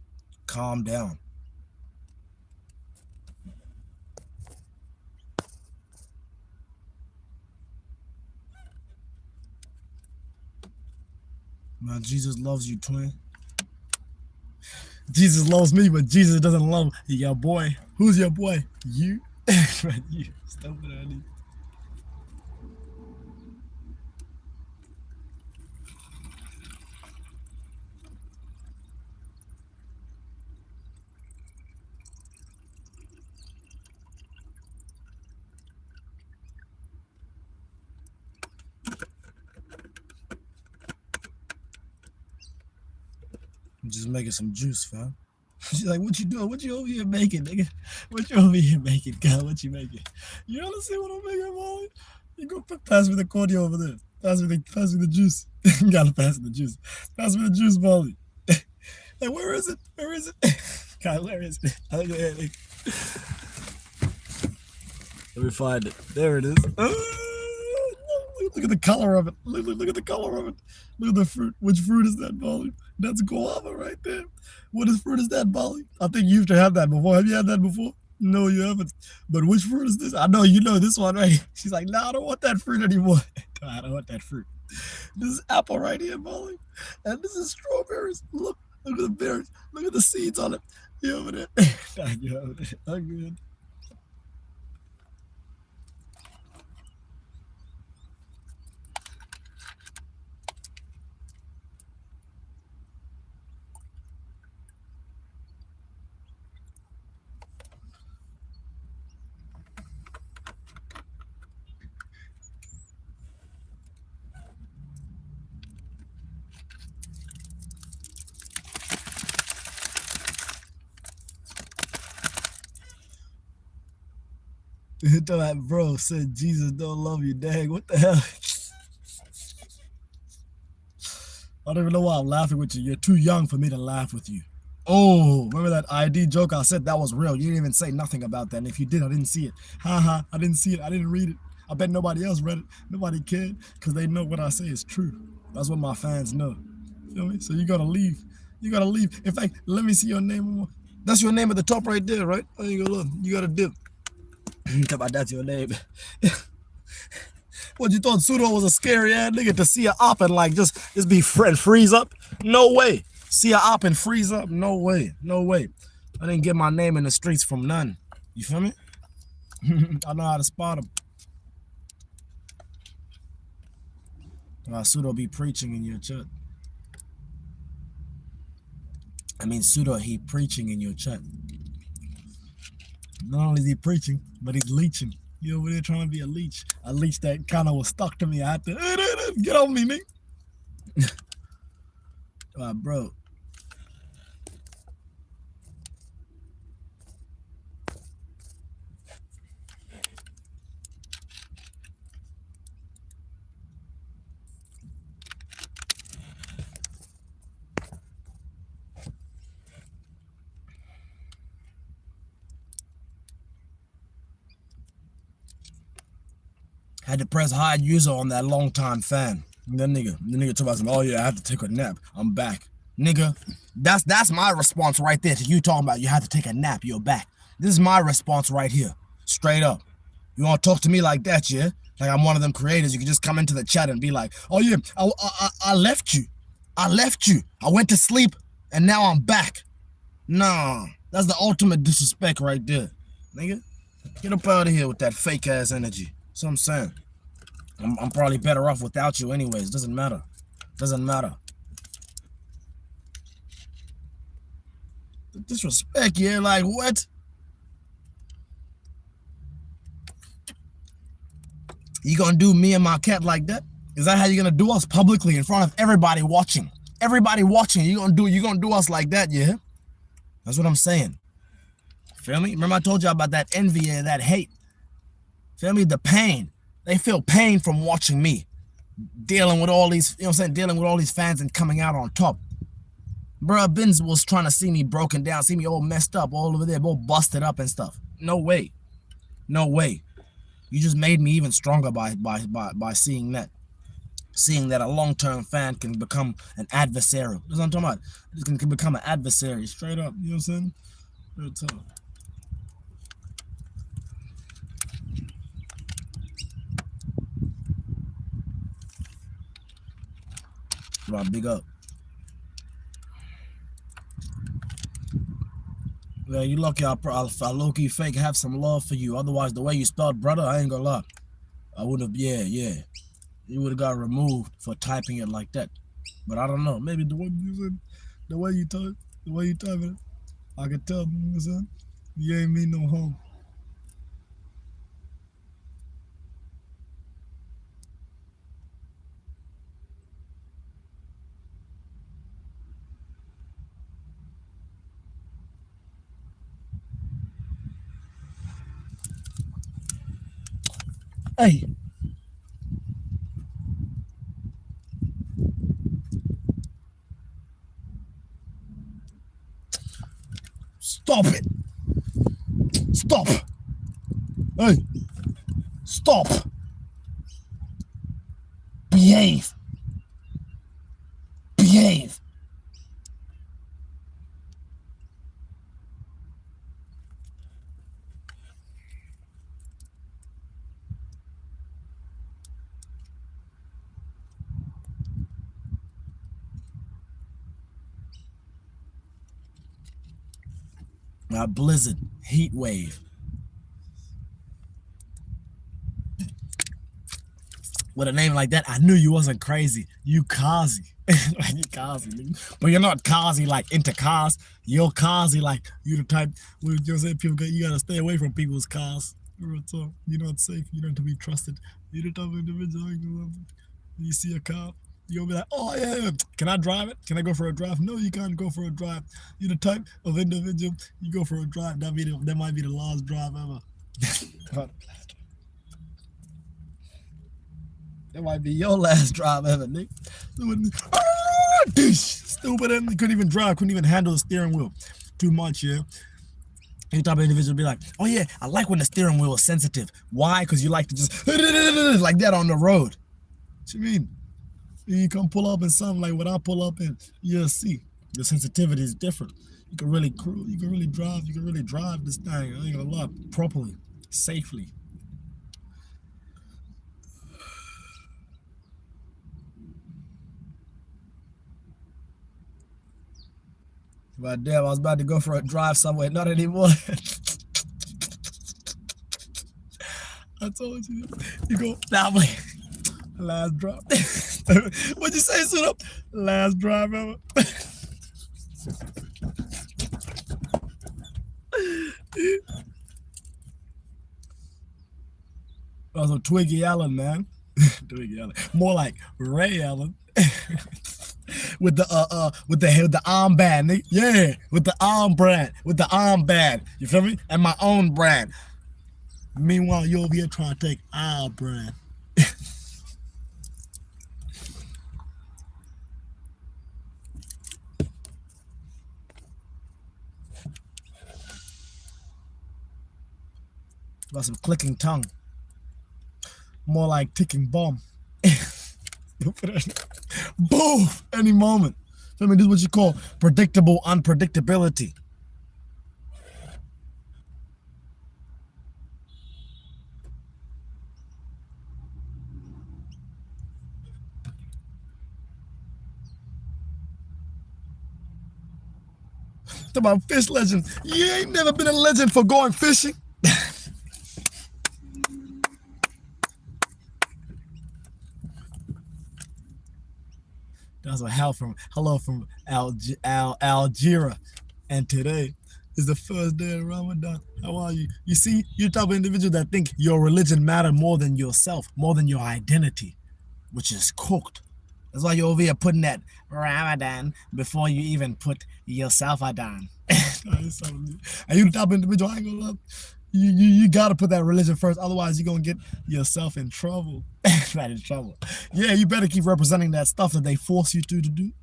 Calm down. Man, Jesus loves you, twin. Jesus loves me, but Jesus doesn't love your boy. Who's your boy? You? You stupid honey. I'm just making some juice, fam. She's like, what you doing? What you over here making, nigga? What you over here making, God? What you making? You wanna see what I'm making, Molly? You go pass me the cordial over there. Pass me the juice. You gotta pass me the juice. Pass me the juice, Molly. Hey, where is it? Where is it? God, where is it? Let me find it. There it is. Look at the color of it. Look at the color of it. Look at the fruit. Which fruit is that, Molly? That's guava right there. What fruit is that, Molly? I think you used to have that before. Have you had that before? No, you haven't. But which fruit is this? I know you know this one, right? She's like, nah, I don't want that fruit anymore. I don't want that fruit. This is apple right here, Molly. And this is strawberries. Look at the berries. Look at the seeds on it. You over there? You over there? I'm good. That bro said Jesus don't love you. Dang, what the hell? I don't even know why I'm laughing with you. You're too young for me to laugh with you. Oh, remember that ID joke I said that was real? You didn't even say nothing about that. And if you did, I didn't see it. Haha, I didn't see it. I didn't read it. I bet nobody else read it. Nobody cared because they know what I say is true. That's what my fans know. Feel me? So you gotta leave. You gotta leave. In fact, let me see your name. That's your name at the top right there, right? Oh, you go look. You gotta dip. Talk about that's your name. What, you thought Pseudo was a scary ass nigga to see a op and like just be friend freeze up? No way. See a op and freeze up? No way. No way. I didn't get my name in the streets from none. You feel me? I know how to spot him. Pseudo be preaching in your chat. I mean, Pseudo, he preaching in your chat. Not only is he preaching, but he's leeching. You over there trying to be a leech. A leech that kind of was stuck to me. I had to get on me, nigga. Bro. Had to press hide user on that long time fan. The nigga told us, oh yeah, I have to take a nap. I'm back. Nigga, that's my response right there to you talking about you have to take a nap, you're back. This is my response right here. Straight up. You want to talk to me like that, yeah? Like I'm one of them creators. You can just come into the chat and be like, oh yeah, I left you. I left you. I went to sleep and now I'm back. Nah, that's the ultimate disrespect right there. Nigga, get up out of here with that fake ass energy. That's what I'm saying. I'm probably better off without you anyways. Doesn't matter. Doesn't matter. The disrespect, yeah, like what? You gonna do me and my cat like that? Is that how you gonna do us publicly in front of everybody watching? Everybody watching, you gonna do us like that, yeah? That's what I'm saying. Feel me? Remember I told you about that envy and that hate. Feel me? The pain. They feel pain from watching me. Dealing with all these, you know what I'm saying? Dealing with all these fans and coming out on top. Bruh, Benz was trying to see me broken down, see me all messed up, all over there, all busted up and stuff. No way. No way. You just made me even stronger by seeing that. Seeing that a long-term fan can become an adversary. That's what I'm talking about. It can become an adversary, straight up. You know what I'm saying? Real talk. Right, big up. Yeah, you lucky I low-key fake have some love for you. Otherwise, the way you spelled brother, I ain't gonna lie. I would have, yeah. You would have got removed for typing it like that. But I don't know. Maybe the way you type it, I can tell, you know what I'm saying? You ain't mean no harm. Hey. Stop it. Stop. Hey. Stop. Behave. Behave. A blizzard, heat wave. With a name like that, I knew you wasn't crazy. You Kazi. You Kazi, but you're not Kazi like into cars. You're Kazi like you the type where you say people you gotta stay away from people's cars. You're not safe. You're not to be trusted. You're the type of individual. You see a car, you'll be like, oh yeah, can I drive it? Can I go for a drive? No, you can't go for a drive. You're the type of individual, you go for a drive. That might be the last drive ever. That might be your last drive ever, Nick. Stupid, and couldn't even drive, couldn't even handle the steering wheel. Too much, yeah. Any type of individual be like, oh yeah, I like when the steering wheel is sensitive. Why? Because you like to just like that on the road. What you mean? You come pull up in something like what I pull up in, you'll see. The sensitivity is different. You can really cruise, you can really drive this thing, I ain't gonna lie, properly, safely. But damn, I was about to go for a drive somewhere, not anymore. I told you. You go, nah, wait. Last drive. What'd you say, Suit? Last drive ever. Also, Twiggy Allen, man. Twiggy Allen. More like Ray Allen. with the armband, nigga. Yeah, with the armband. You feel me? And my own brand. Meanwhile, you over here trying to take our brand. Got some clicking tongue. More like ticking bomb. Boom! Any moment. I mean, this is what you call predictable unpredictability. Talk about fish legend. You ain't never been a legend for going fishing. That's a hello from Algeria. And today is the first day of Ramadan. How are you? You see, you're the type of individual that think your religion matters more than yourself, more than your identity, which is cooked. That's why you're over here putting that Ramadan before you even put yourself Adan. And you the type of individual, I ain't gonna lie. You gotta put that religion first, otherwise you're gonna get yourself in trouble. Right, in trouble. Yeah, you better keep representing that stuff that they force you to do.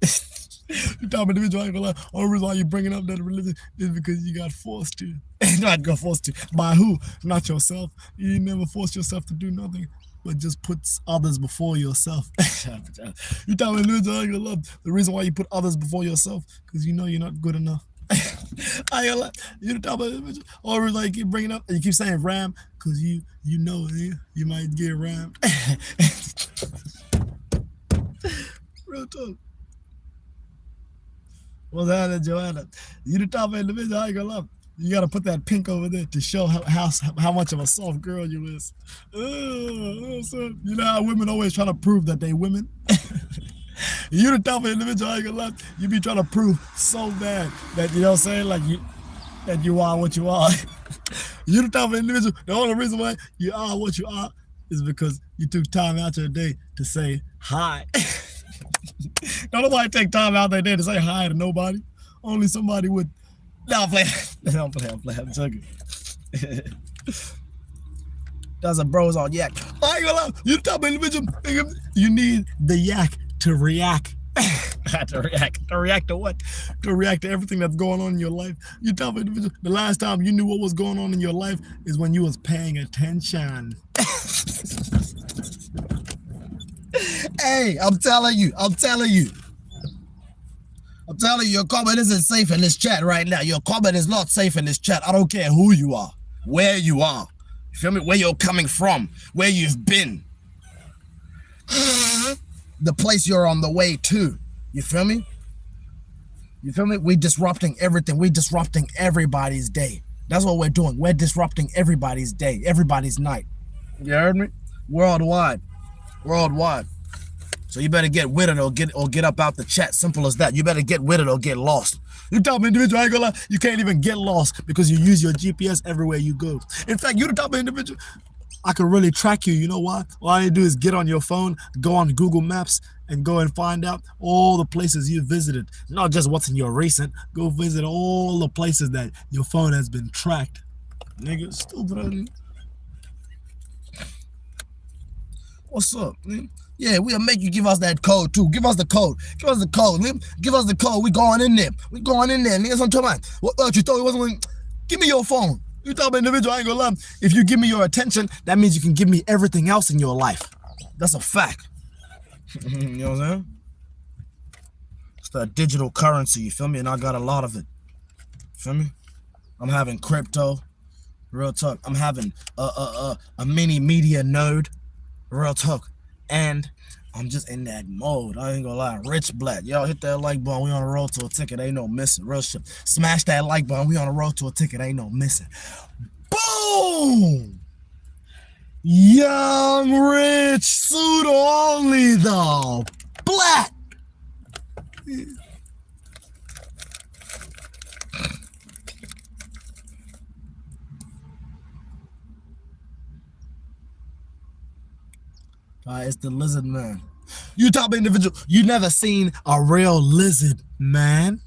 You type of individual, I ain't gonna lie. Only reason why you bringing up that religion is because you got forced to. You're not gonna force to. By who? Not yourself. You never force yourself to do nothing, but just puts others before yourself. You tell me the reason why you put others before yourself, because you know you're not good enough. I ain't gonna lie. You the type of individual, or like you bring it up and you keep saying ram, because you know you might get rammed. Real talk. What's that, Joanna? You the type of individual, I ain't gonna lie. You gotta put that pink over there to show how much of a soft girl you is. So, you know how women always try to prove that they women? You the type of individual, I ain't gonna lie. You be trying to prove so bad that, you know what I'm saying, like that you are what you are. You the type of individual, the only reason why you are what you are is because you took time out your day to say hi. Don't nobody take time out their day to say hi to nobody. Only somebody would. No, I'm playing. I'm joking. That's a bros on yak. I ain't gonna lie. You the type of individual, you need the yak to react. To react to what? To react to everything that's going on in your life. You type of individual, the last time you knew what was going on in your life is when you was paying attention. Hey, I'm telling you, your comment isn't safe in this chat right now. Your comment is not safe in this chat. I don't care who you are, where you are. You feel me? Where you're coming from, where you've been. The place you're on the way to. You feel me? You feel me? We're disrupting everything. We're disrupting everybody's day. That's what we're doing. We're disrupting everybody's day, everybody's night. You heard me? Worldwide. So you better get with it or get up out the chat. Simple as that. You better get with it or get lost. You type of individual, I ain't gonna lie, you can't even get lost because you use your GPS everywhere you go. In fact, you the type of individual, I can really track you. You know why? All you do is get on your phone, go on Google Maps, and go and find out all the places you visited. Not just what's in your recent. Go visit all the places that your phone has been tracked. Nigga, stupid. What's up, man? Yeah, we'll make you give us that code too. Give us the code. Give us the code. We going in there. Niggas, I'm talking about. What you thought it wasn't? Give me your phone. You type of individual, I ain't gonna lie. If you give me your attention, that means you can give me everything else in your life. That's a fact. You know what I'm saying? It's that digital currency, you feel me? And I got a lot of it. Feel me? I'm having crypto. Real talk. I'm having a mini media node. Real talk. And I'm just in that mode. I ain't gonna lie. Rich Black. Y'all hit that like button. We on the road to a ticket. Ain't no missing. Real shit. Smash that like button. We on the road to a ticket. Ain't no missing. Boom! Young Rich suit only though. Black. It's the lizard man. You type of individual, you never seen a real lizard man.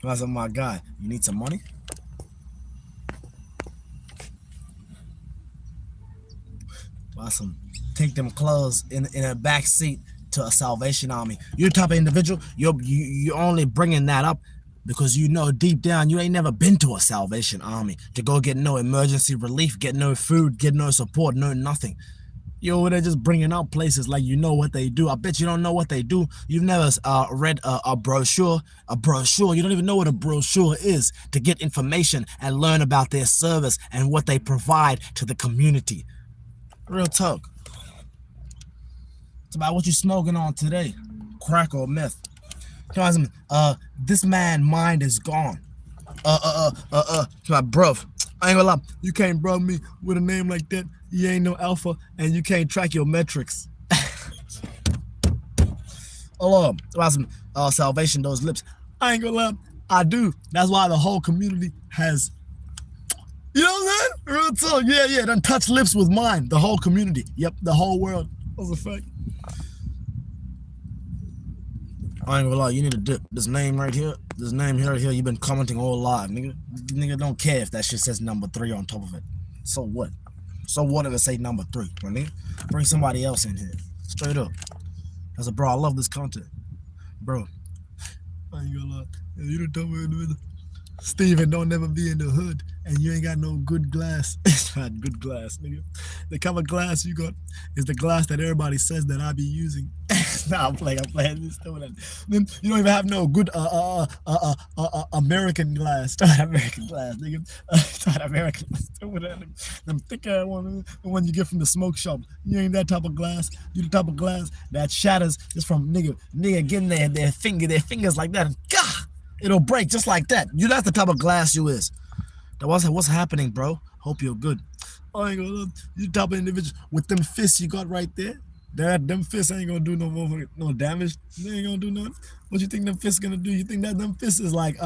I said, my guy, you need some money? Awesome. Take them clothes in a back seat to a Salvation Army. You're the type of individual, you're only bringing that up because you know deep down you ain't never been to a Salvation Army to go get no emergency relief, get no food, get no support, no nothing. You're they're just bringing up places like you know what they do. I bet you don't know what they do. You've never read a brochure. A brochure. You don't even know what a brochure is to get information and learn about their service and what they provide to the community. Real talk. It's about what you smoking on today, crack or meth. This man's mind is gone. My bruv, I ain't gonna lie, you can't bro me with a name like that. You ain't no alpha, and you can't track your metrics. Hello, about some Salvation, those lips. I ain't gonna lie, I do. That's why the whole community has, you know what I'm saying? Real talk, yeah, done touch lips with mine. The whole community, yep, the whole world. That's a fact. I ain't gonna lie, you need to dip. This name right here, you've been commenting all live, nigga. Nigga don't care if that shit says number 3 on top of it. So what? So what if it say number 3, my nigga? Bring somebody else in here. Straight up. I said, bro, I love this content. Bro, I ain't gonna lie. You don't tell me, Steven, don't never be in the hood and you ain't got no good glass. It's not good glass, nigga. The kind of glass you got is the glass that everybody says that I be using. Nah, I'm playing this stuff. Then you don't even have no good American glass. American glass, nigga. Not American glass. Them thick ass one, the one you get from the smoke shop. You ain't that type of glass. You the type of glass that shatters just from nigga getting their fingers like that and gah! It'll break just like that. That's the type of glass you is. What's happening, bro? Hope you're good. I ain't gonna you type of individual with them fists you got right there. Them fists ain't gonna do no damage. They ain't gonna do nothing. What you think them fists gonna do? You think that them fists is like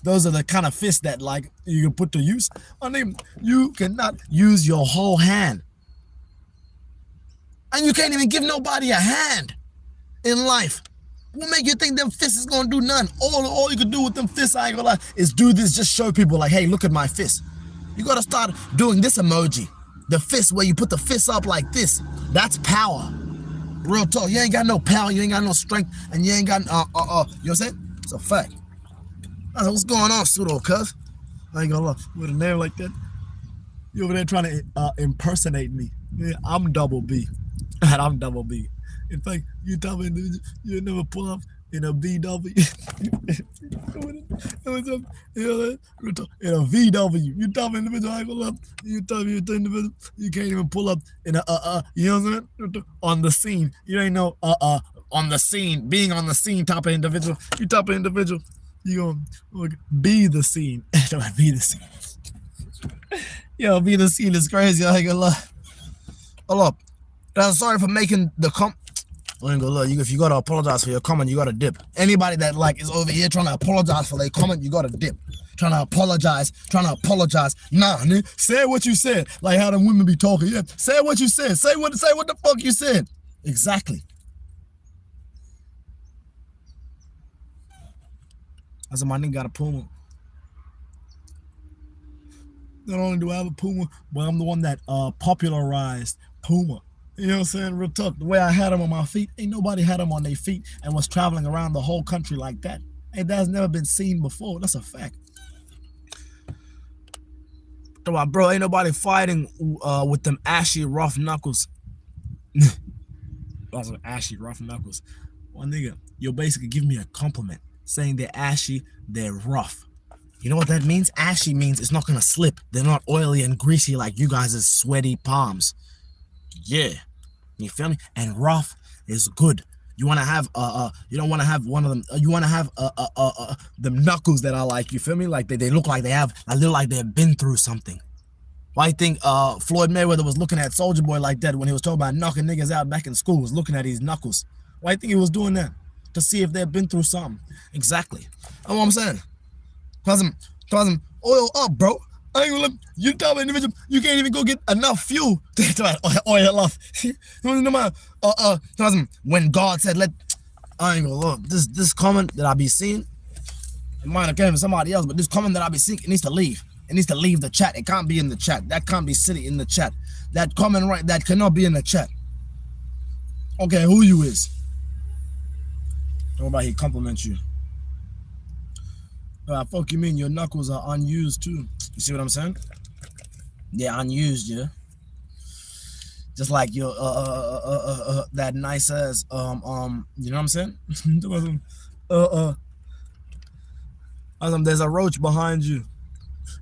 those are the kind of fists that like you can put to use? I mean, you cannot use your whole hand. And you can't even give nobody a hand in life. What make you think them fists is gonna do nothing? All you can do with them fists, I ain't gonna lie, is do this, just show people like, hey, look at my fist. You gotta start doing this emoji. The fist where you put the fist up like this. That's power. Real talk. You ain't got no power, you ain't got no strength, and you ain't got, you know what I'm saying? It's a fact. What's going on, pseudo cuz? I ain't gonna lie, with a name like that, you over there trying to impersonate me. Yeah, I'm double B. And I'm double B. In fact, you tell me you never pull up in a VW. In a VW. You tell me individual I pull up. You tell me individual you can't even pull up in a you know what I'm saying? On the scene. You ain't no on the scene, being on the scene type of individual. You type of individual, you gonna be the scene. Be the scene. Yo, be the scene is crazy. I ain't gonna lie. Hold up. I'm sorry for making the I ain't gonna lie, if you gotta apologize for your comment, you gotta dip. Anybody that like is over here trying to apologize for their comment, you gotta dip. Trying to apologize. Nah, nigga, say what you said. Like how the women be talking. Yeah, say what you said. Say what the fuck you said. Exactly. I said my nigga got a Puma. Not only do I have a Puma, but I'm the one that popularized Puma. You know what I'm saying? Real talk. The way I had them on my feet, ain't nobody had them on their feet and was traveling around the whole country like that. Hey, that's never been seen before. That's a fact. Bro, ain't nobody fighting with them ashy rough knuckles. Also ashy rough knuckles. Well, nigga, you're basically giving me a compliment saying they're ashy, they're rough. You know what that means? Ashy means it's not gonna slip. They're not oily and greasy like you guys' sweaty palms. Yeah, you feel me? And rough is good. You want to have you don't want to have one of them. You want to have them knuckles that are like, you feel me? Like they look like they've been through something. Why you think Floyd Mayweather was looking at Soulja Boy like that when he was talking about knocking niggas out back in school? Was looking at his knuckles. Why you think he was doing that? To see if they've been through something. Exactly. That's what I'm saying. Cause them oil up, bro. I ain't gonna let you tell me individual you can't even go get enough fuel to oil off. No matter when God said I ain't gonna look. This comment that I be seeing, it might have came from somebody else, but this comment that I be seeing, it needs to leave. It needs to leave the chat. It can't be in the chat. That can't be sitting in the chat. That comment right, that cannot be in the chat. Okay, who you is? Nobody compliment you. Fuck you mean your knuckles are unused too? You see what I'm saying? Yeah, unused, yeah. Just like your that nice ass you know what I'm saying? There's a roach behind you.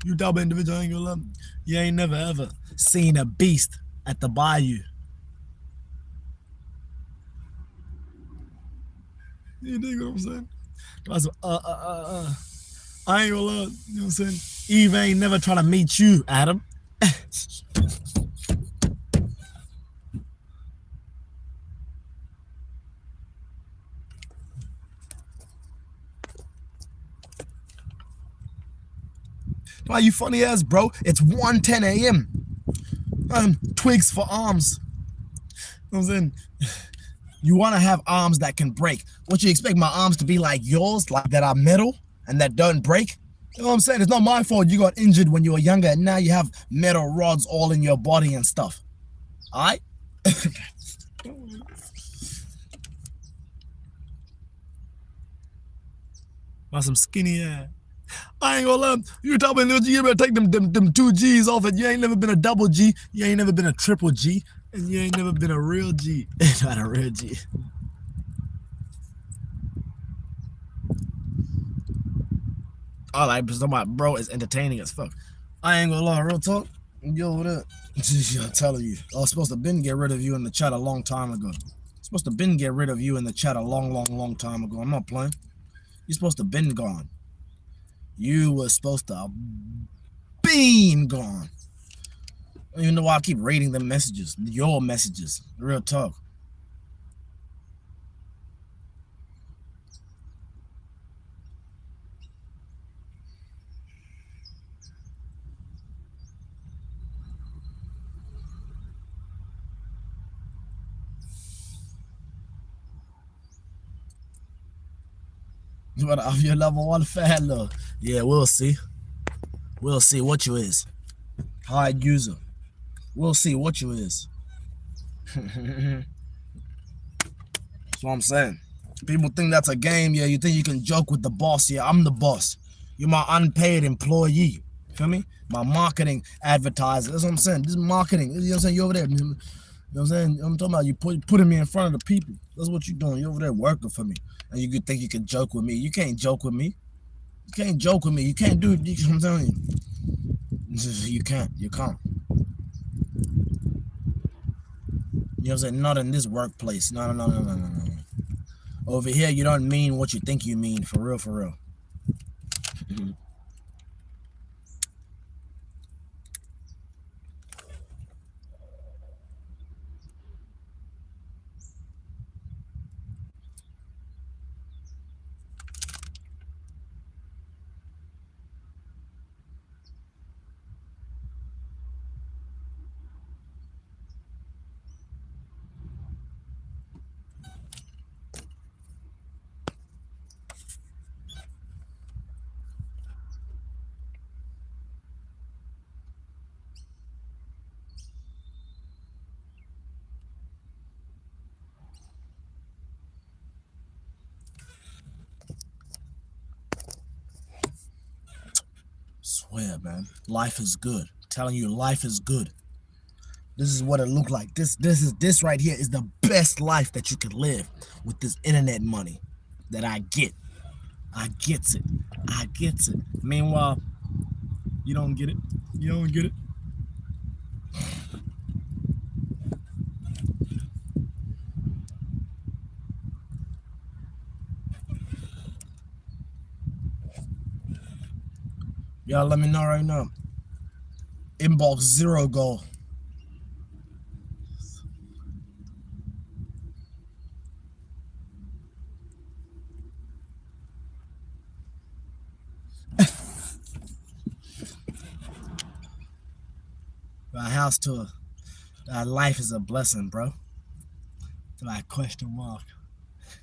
You type of individual ain't gonna love. You ain't never ever seen a beast at the bayou. You dig what I'm saying? I ain't gonna lie, you know what I'm saying? Eve ain't never trying to meet you, Adam. Why you funny ass, bro? It's 1:10 a.m. Twigs for arms. You know what I'm saying? You want to have arms that can break. What you expect my arms to be like yours, like that are metal and that don't break? You know what I'm saying? It's not my fault you got injured when you were younger and now you have metal rods all in your body and stuff. Alright? About some skinny ass. I ain't gonna lie. You talking about you better take them two G's off it. You ain't never been a double G. You ain't never been a triple G. And you ain't never been a real G. Not a real G. All right, but somebody, bro, is entertaining as fuck. I ain't gonna lie, real talk. Yo, what up? I'm telling you, I was supposed to been get rid of you in the chat a long time ago. Supposed to been get rid of you in the chat a long time ago. I'm not playing. You're supposed to been gone. You were supposed to been gone. I don't even know why I keep rating the messages. Your messages. Real talk. You want to off your level 1 fat look. Yeah, we'll see. We'll see what you is. Hard user. We'll see what you is. That's what I'm saying. People think that's a game. Yeah, you think you can joke with the boss. Yeah, I'm the boss. You're my unpaid employee. Feel me? My marketing advertiser. That's what I'm saying. This is marketing. You know what I'm saying? You over there. You know what I'm saying? I'm talking about you putting me in front of the people. That's what you're doing. You're over there working for me. And you could think you can joke with me. You can't joke with me. You can't joke with me. You can't do it. You know what I'm telling you. You can't. You can't. You know what I'm saying? Not in this workplace. No. Over here, you don't mean what you think you mean. For real, for real. Swear, man. Life is good. I'm telling you, life is good. This is what it looked like. This right here is the best life that you could live with this internet money that I get. I gets it. I gets it. Meanwhile, you don't get it. You don't get it. Y'all let me know right now. Inbox 0 goal. My house tour. Life is a blessing, bro. Like question mark.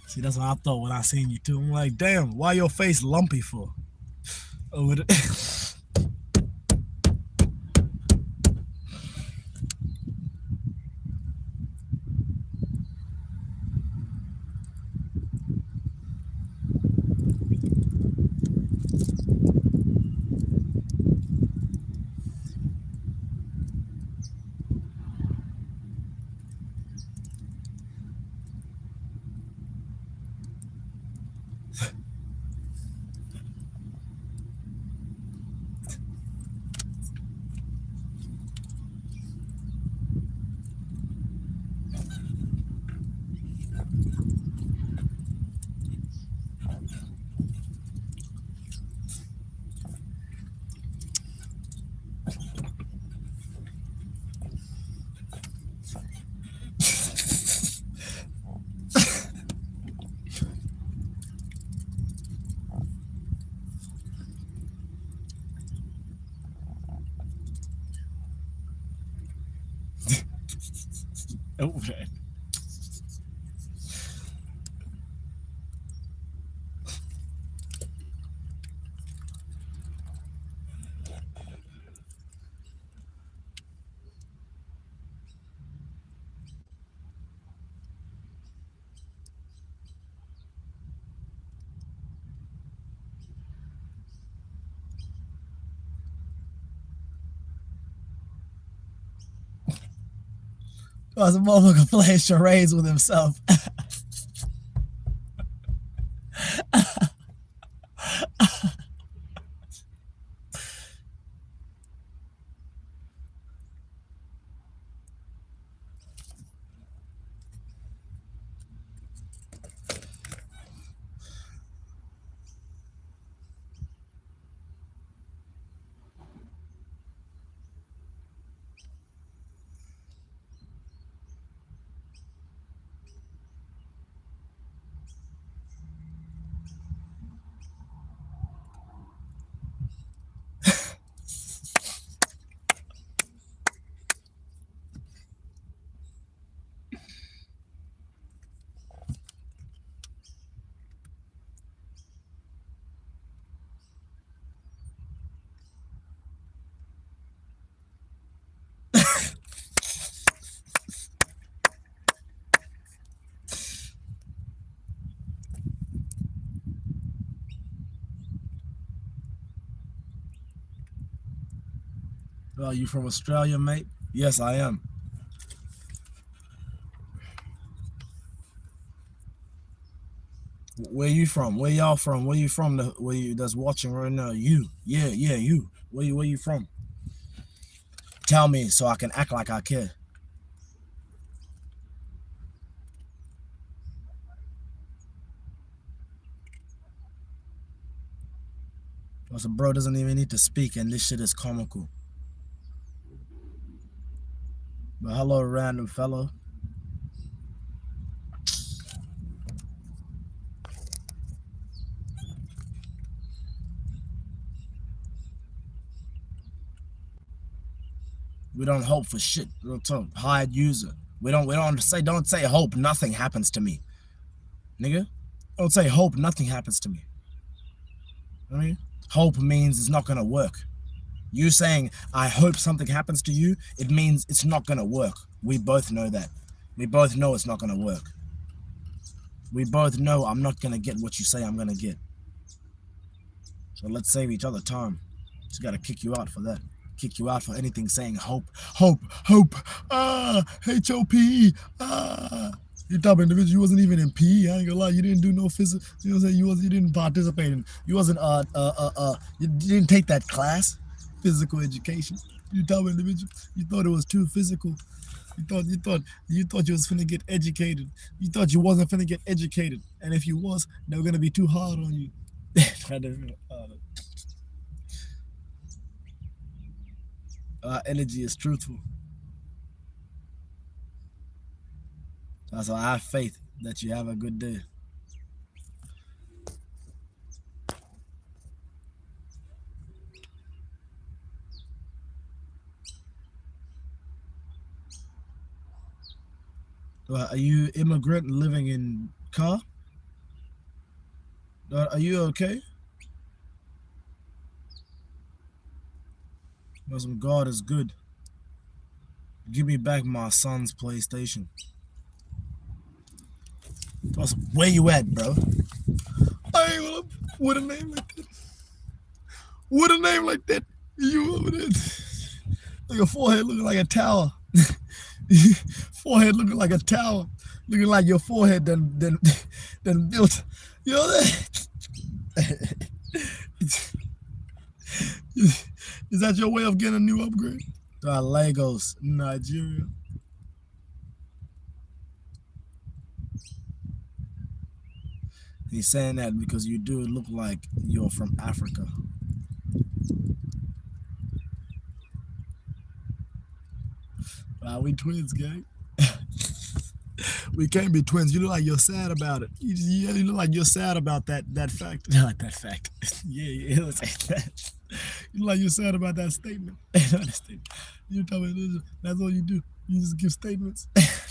See, that's what I thought when I seen you too. I'm like, damn, why your face lumpy for? Over the over there. was a motherfucker playing charades with himself. Oh, you from Australia, mate? Yes, I am. Where you from? Where y'all from? Where you from? Where you that's watching right now? You. Yeah, you. Where you from? Tell me so I can act like I care. Also, bro doesn't even need to speak, and this shit is comical. But hello, random fellow. We don't hope for shit. Real talk. Hide user. We don't say hope nothing happens to me. Nigga. Don't say hope nothing happens to me. I mean, hope means it's not gonna work. You saying I hope something happens to you, it means it's not gonna work. We both know that. We both know it's not gonna work. We both know I'm not gonna get what you say I'm gonna get. So let's save each other time. Just gotta kick you out for that. Kick you out for anything saying hope. H-O-P-E. You type of individual, you wasn't even in PE. I ain't gonna lie, you didn't do no physical. You know what I'm saying? You didn't participate in. You wasn't you didn't take that class, physical education. You type of individual, you thought it was too physical. You thought you was finna get educated. You thought you wasn't finna get educated, and if you was, they were gonna be too hard on you. Energy is truthful. So I have faith that you have a good day. Are you immigrant living in car? Are you okay? Some God is good. Give me back my son's PlayStation. Where you at, bro? I ain't gonna, with a name like that. With a name like that, you over there. Like your forehead looking like a tower. Forehead looking like a tower. Looking like your forehead done built. You know that? Is that your way of getting a new upgrade? Lagos, Nigeria. He's saying that because you do look like you're from Africa. We twins, gang. We can't be twins. You look like you're sad about it. You look like you're sad about that fact. Not that fact. Yeah, it was like that. You look like you're sad about that statement. You tell me that's all you do. You just give statements.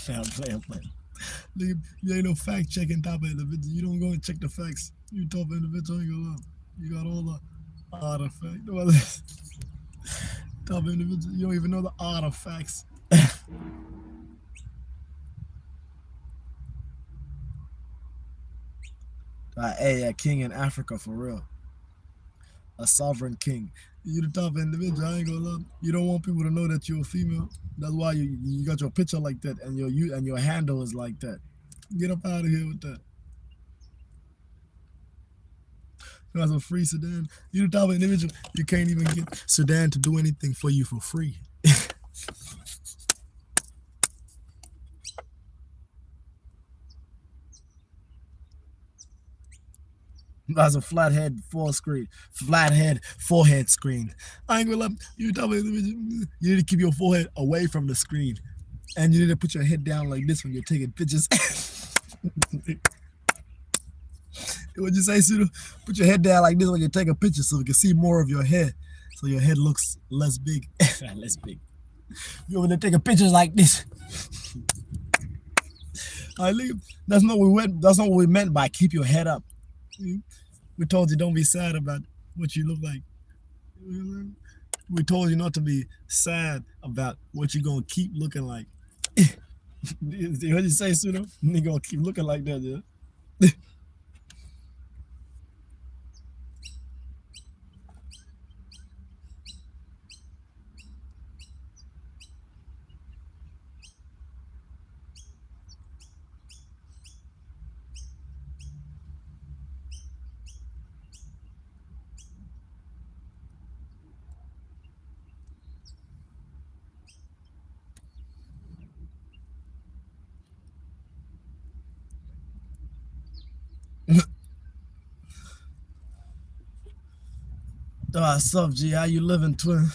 I'm playing. You ain't no fact checking type of individual. You don't go and check the facts. You type of individual, you got all the artifacts. Type of individual, you don't even know the artifacts. Hey, a king in Africa for real. a sovereign king. You the type of individual, I ain't gonna lie. You don't want people to know that you're a female. That's why you got your picture like that and your handle is like that. Get up out of here with that. You got some free sedan. You the type of individual, you can't even get sedan to do anything for you for free. That's a flathead forehead screen. I ain't gonna lie, you the type of individual, you need to keep your forehead away from the screen. And you need to put your head down like this when you're taking pictures. What'd you say, Sudo? Put your head down like this when you're taking pictures so we can see more of your head. So your head looks less big. Less big. You over there taking pictures like this. I leave. That's not what we meant by keep your head up. We told you don't be sad about what you look like. We told you not to be sad about what you're gonna keep looking like. What you say, Sudo? You're gonna keep looking like that, yeah? What's up, G? How you living, twin?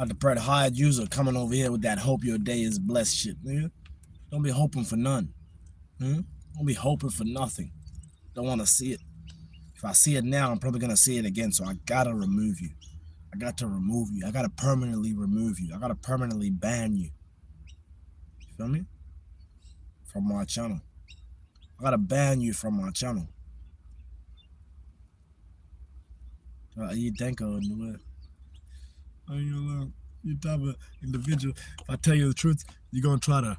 The Pred hired user coming over here with that hope your day is blessed shit, nigga. Don't be hoping for none. Don't be hoping for nothing. Don't want to see it. If I see it now, I'm probably going to see it again, so I got to remove you. I got to remove you. I got to permanently remove you. I got to permanently ban you. You feel me? From my channel. I got to ban you from my channel. You think of it. You type of individual. If I tell you the truth, you're gonna try to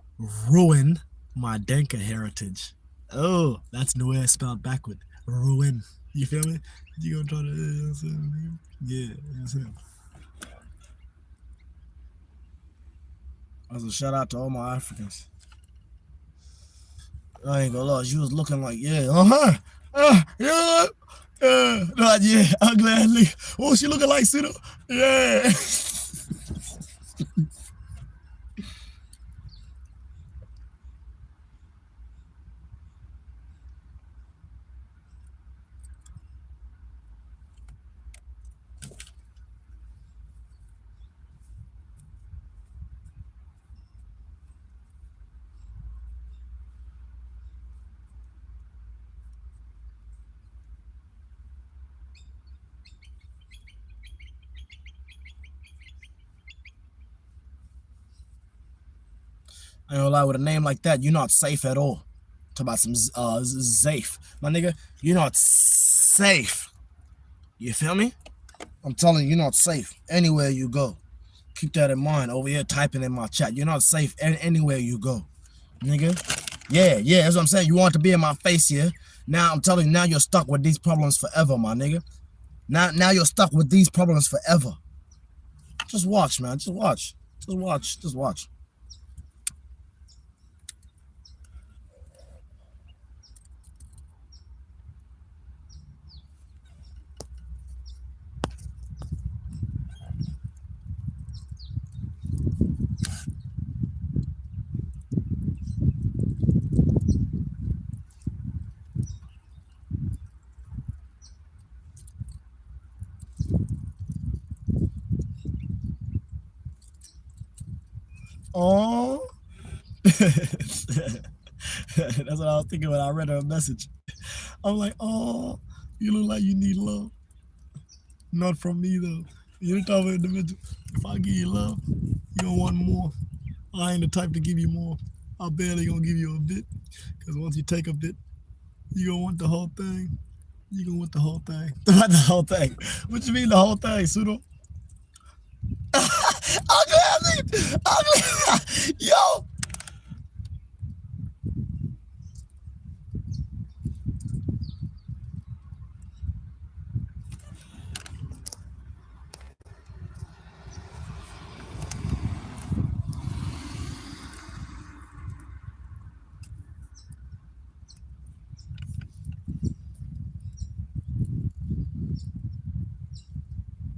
ruin my Denka heritage. Oh, that's the way I spelled backward. Ruin. You feel me? You gonna try to, you know what I'm saying? Yeah, you know what I'm saying? That's a shout out to all my Africans. I ain't gonna lie, she was looking like, yeah, yeah. Yeah, I'm gladly. Oh, she looking like Sudo. Yeah. I ain't gonna lie, with a name like that, you're not safe at all. Talk about some safe. My nigga, you're not safe. You feel me? I'm telling you, you're not safe anywhere you go. Keep that in mind. Over here typing in my chat. You're not safe anywhere you go. Nigga. Yeah, that's what I'm saying. You want to be in my face here. Now I'm telling you, now you're stuck with these problems forever, my nigga. Now you're stuck with these problems forever. Just watch, man. Just watch. Just watch. Just watch. Oh, that's what I was thinking when I read her message. I'm like, oh, you look like you need love. Not from me though. You're the type of individual. If I give you love, you don't want more. I ain't the type to give you more. I barely gonna give you a bit, because once you take a bit, you gonna want the whole thing. You gonna want the whole thing. What the whole thing? What you mean the whole thing, Pseudo? Ugly, ugly, yo.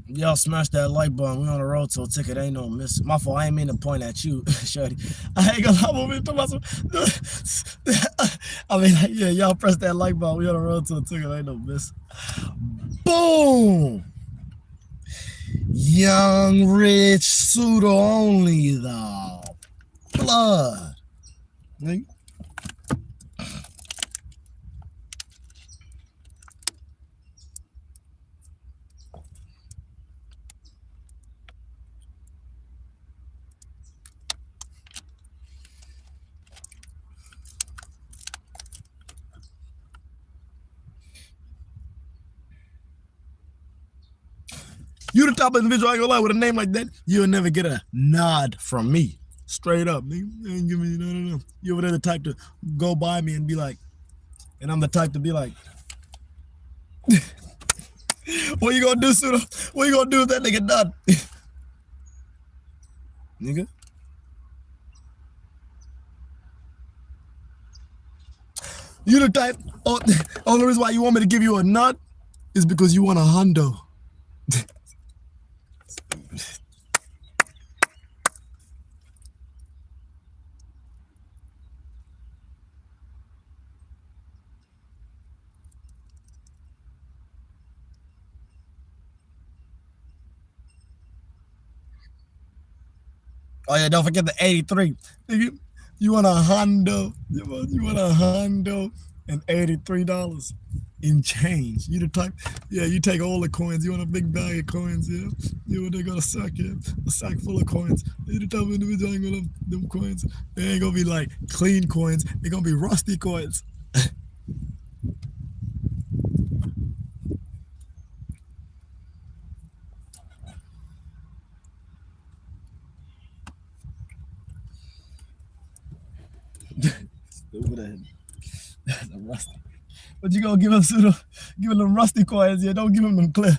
Y'all smash that like button. We on the road to a ticket. Ain't no miss. My fault. I ain't mean to point at you, Shorty. I ain't gonna lie. I'm over here talking about some. I mean, like, yeah, y'all press that like button. We on the road to a ticket. Ain't no miss. Boom. Young, rich, pseudo only though. Blood. Nigga. You the top individual, I ain't gonna lie, with a name like that, you'll never get a nod from me. Straight up, nigga. You ain't give me no. You over there the type to go by me and be like, and I'm the type to be like, what you gonna do, Pseudo? What you gonna do if that nigga nod? Nigga. You the type, only reason why you want me to give you a nod is because you want a hundo. Oh yeah, don't forget the 83. Nigga, you want a hundo. You want a hundo and $83 in change. You the type, yeah, you take all the coins. You want a big bag of coins, yeah? You want they got a sack, yeah? A sack full of coins. You the type of individual ain't gonna love them coins. They ain't gonna be like clean coins. They're gonna be rusty coins. Stupid ass. Rusty. But you gonna give him Pseudo, give him them rusty coins, yeah. Don't give him them clear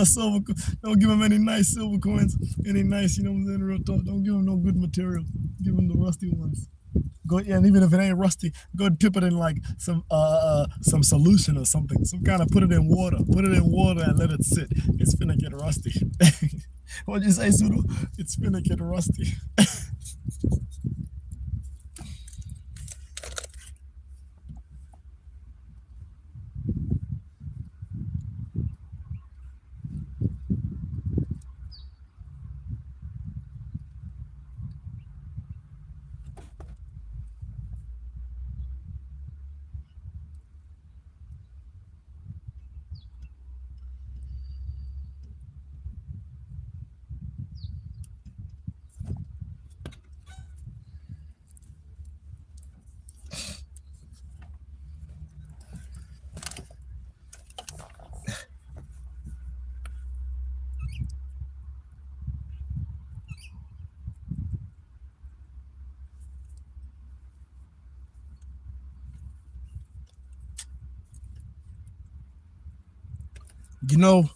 silver. Don't give him any nice silver coins, any nice, you know what I'm saying, real talk. Don't give him no good material. Give him the rusty ones. Go, yeah, and even if it ain't rusty, go dip it in like some solution or something. Some kind of put it in water. Put it in water and let it sit. It's finna get rusty. What'd you say, Pseudo? It's finna get rusty. You know,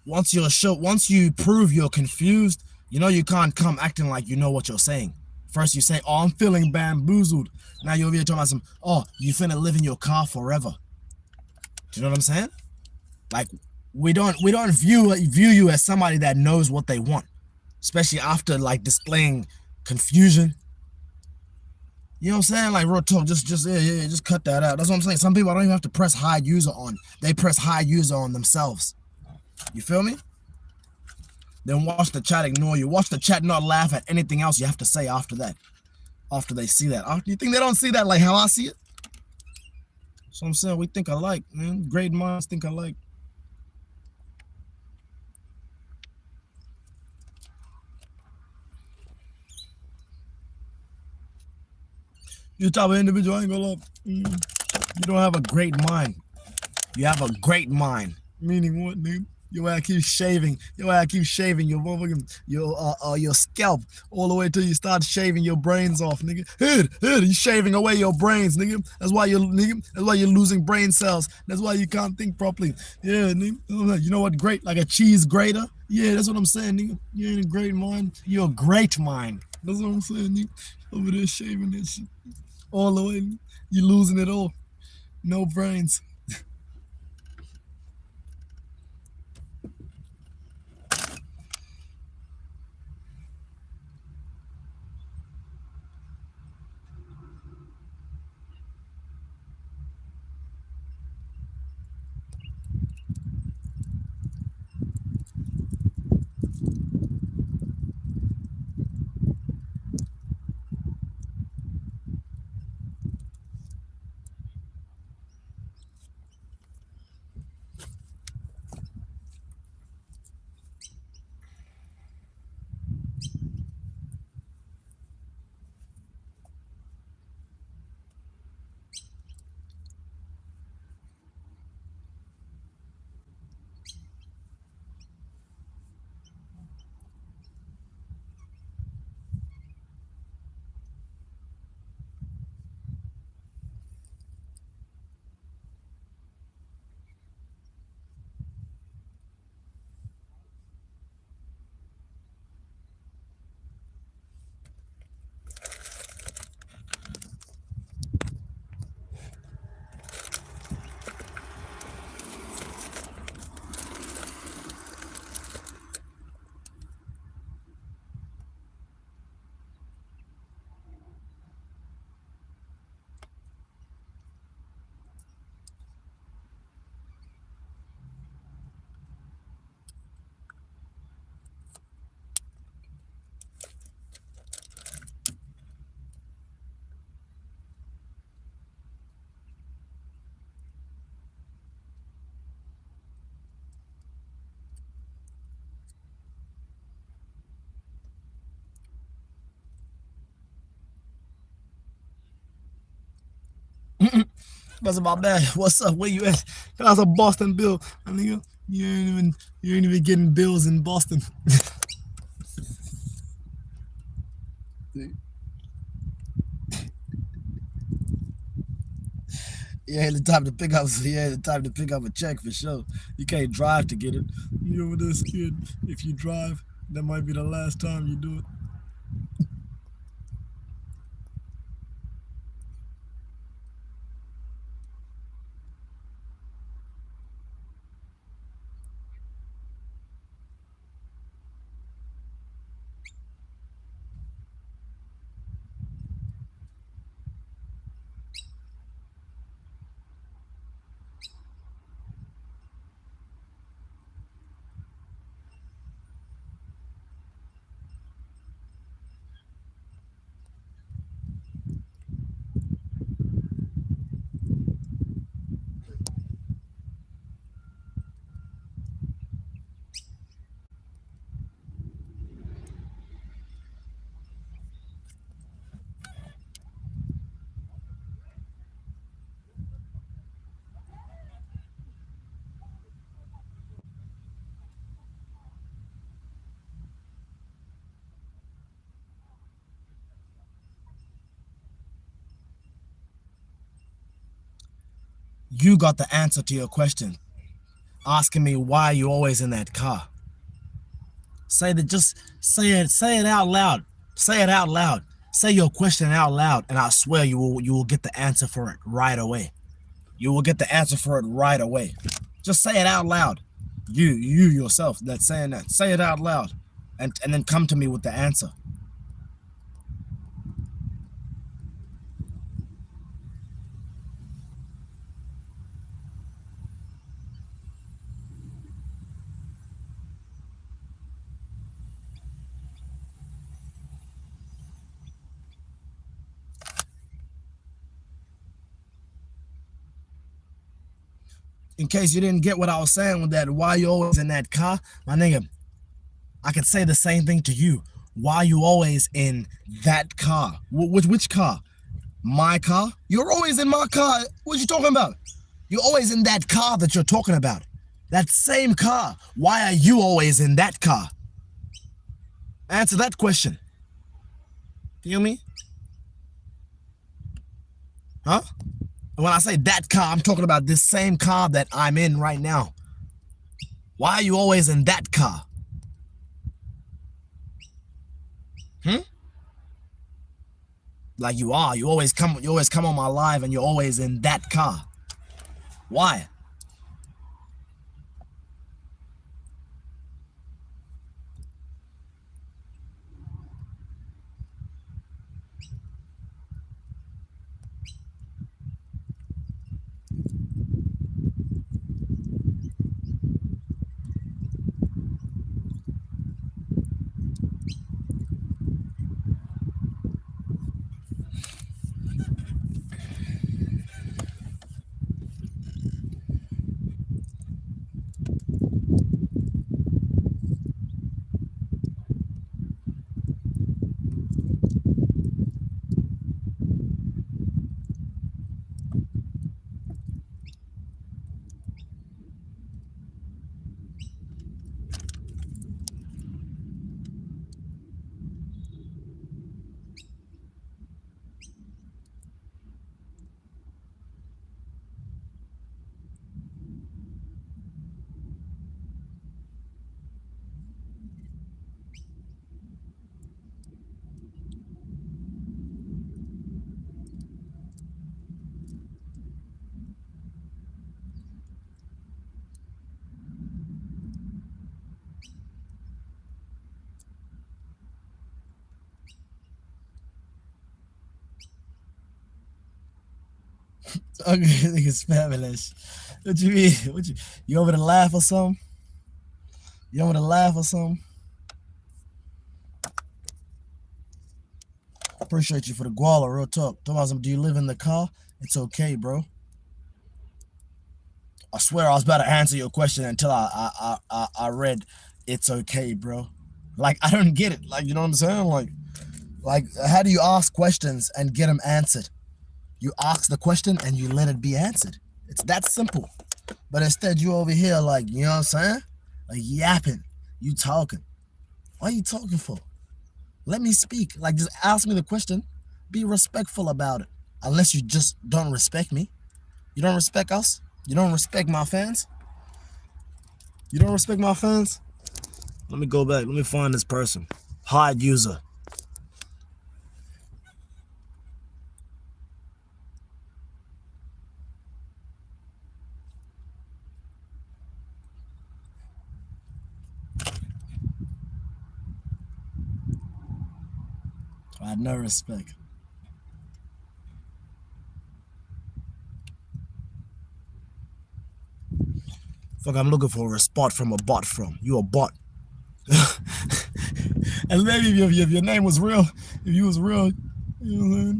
once you prove you're confused, you know you can't come acting like you know what you're saying. First you say, oh, I'm feeling bamboozled. Now you're over here talking about some, oh, you finna live in your car forever. Do you know what I'm saying? Like, we don't view you as somebody that knows what they want, especially after like displaying confusion. You know what I'm saying? Like, real talk, just cut that out. That's what I'm saying. Some people don't even have to press hide user on. They press hide user on themselves. You feel me? Then watch the chat ignore you. Watch the chat not laugh at anything else you have to say after that. After they see that. You think they don't see that like how I see it? So I'm saying we think alike, man. Great minds think alike. You type of individual, I ain't gonna lie. You don't have a great mind. You have a great mind. Meaning what, dude? Your ass keeps shaving. Your ass keeps shaving your motherfucking your scalp all the way till you start shaving your brains off, nigga. You shaving away your brains, nigga. That's why you're losing brain cells. That's why you can't think properly. Yeah, nigga. You know what? Great, like a cheese grater. Yeah, that's what I'm saying, nigga. You ain't a great mind. You're a great mind. That's what I'm saying, nigga. Over there shaving that shit all the way. You're losing it all. No brains. That's about that. What's up? Where you at? That's a Boston bill. I mean, you ain't even getting bills in Boston. The time to pick up. The time to pick up a check for sure. You can't drive to get it. You over this kid? If you drive, that might be the last time you do it. You got the answer to your question, asking me why you always in that car. Say it out loud. Say it out loud. Say your question out loud, and I swear you will get the answer for it right away. You will get the answer for it right away. Just say it out loud. You yourself that's saying that. Say it out loud, and then come to me with the answer. In case you didn't get what I was saying with that, why you always in that car, my nigga, I could say the same thing to you. Why you always in that car? Which car? My car? You're always in my car. What you talking about? You're always in that car that you're talking about. That same car. Why are you always in that car? Answer that question. Feel me? Huh? When I say that car, I'm talking about this same car that I'm in right now. Why are you always in that car? Like you are. You always come on my live and you're always in that car. Why? Okay, I think it's fabulous. What you mean? You over to laugh or something? You over to laugh or something? Appreciate you for the guala, real talk. Talk about some, do you live in the car? It's okay, bro. I swear I was about to answer your question until I read it's okay, bro. Like, I don't get it. Like, you know what I'm saying? Like how do you ask questions and get them answered? You ask the question and you let it be answered. It's that simple. But instead you over here like, you know what I'm saying? Like yapping. You talking. What are you talking for? Let me speak. Like, just ask me the question. Be respectful about it. Unless you just don't respect me. You don't respect us? You don't respect my fans? You don't respect my fans? Let me go back. Let me find this person. Hide user. I had no respect. Fuck, I'm looking for a spot from a bot from. You a bot. And maybe if your name was real, if you was real, you know,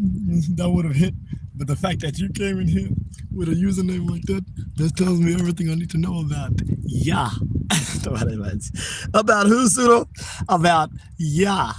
that would have hit. But the fact that you came in here with a username like that tells me everything I need to know about. Yeah. About who, Pseudo? About yeah.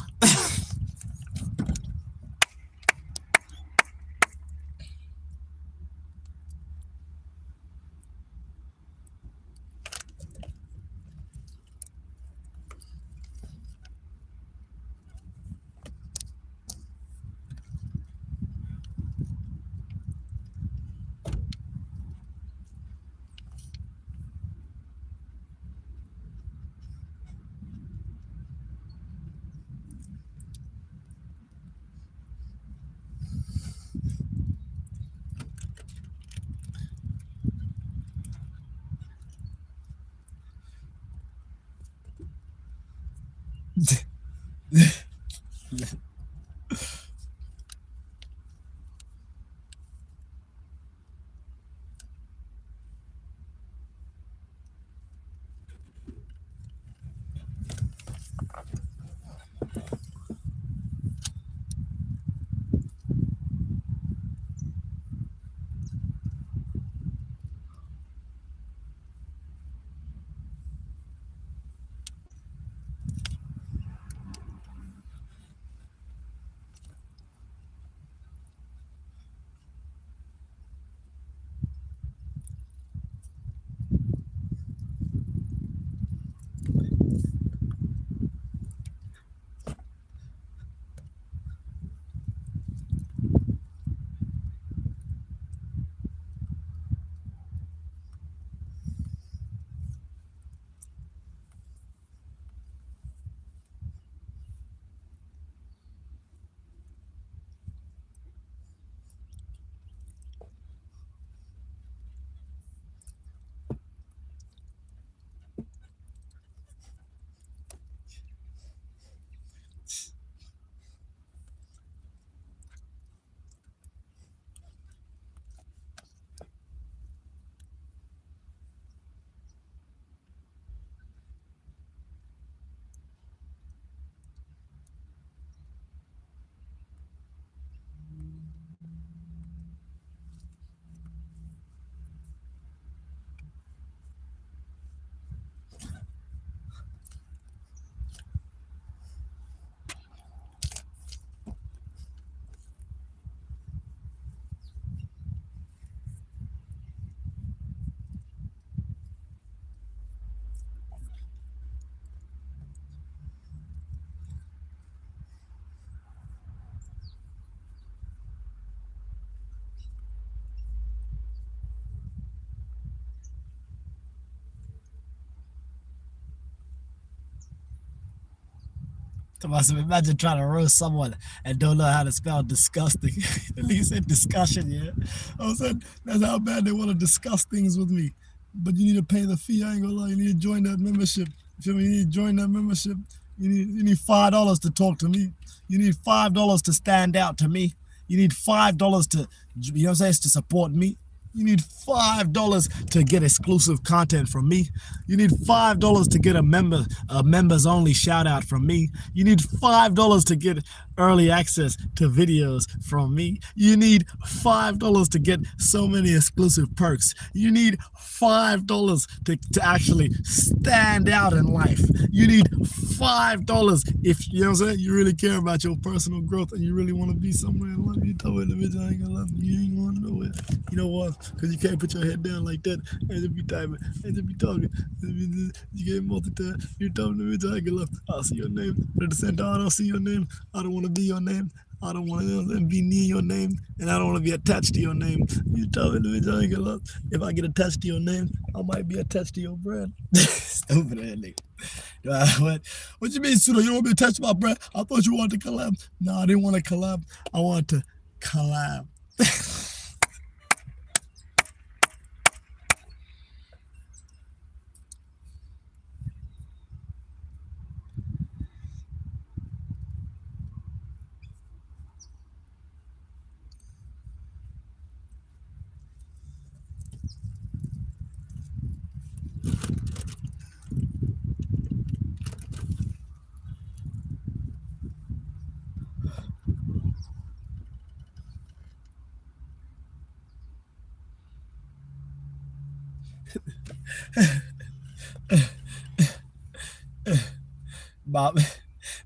Imagine trying to roast someone and don't know how to spell disgusting. At least said discussion, yeah. I was saying that's how bad they want to discuss things with me. But you need to pay the fee. I ain't gonna lie. You need to join that membership. You feel me? You need to join that membership. You need $5 to talk to me. You need $5 to stand out to me. You need $5 to, you know what I'm saying, to support me. You need $5 to get exclusive content from me. You need $5 to get a members only shout out from me. You need $5 to get early access to videos from me. You need $5 to get so many exclusive perks. You need $5 to actually stand out in life. You need $5 if you know what I'm saying, you really care about your personal growth and you really want to be somewhere in life. You tell me the bitch I ain't gonna love you, ain't going nowhere. You know what? Because you can't put your head down like that and just be typing and just be talking. You can't multitask. You tell me the bitch I ain't gonna love. I'll see your name. But at the same time, I don't see your name. I don't want to be your name. I don't want to be near your name, and I don't want to be attached to your name. You tell me the bitch I ain't gonna love. If I get attached to your name, I might be attached to your brand. Stupid ass nigga. What you mean, Sudo? You don't want to be attached to my brand? I thought you wanted to collab. No, I didn't want to collab. I wanted to collab.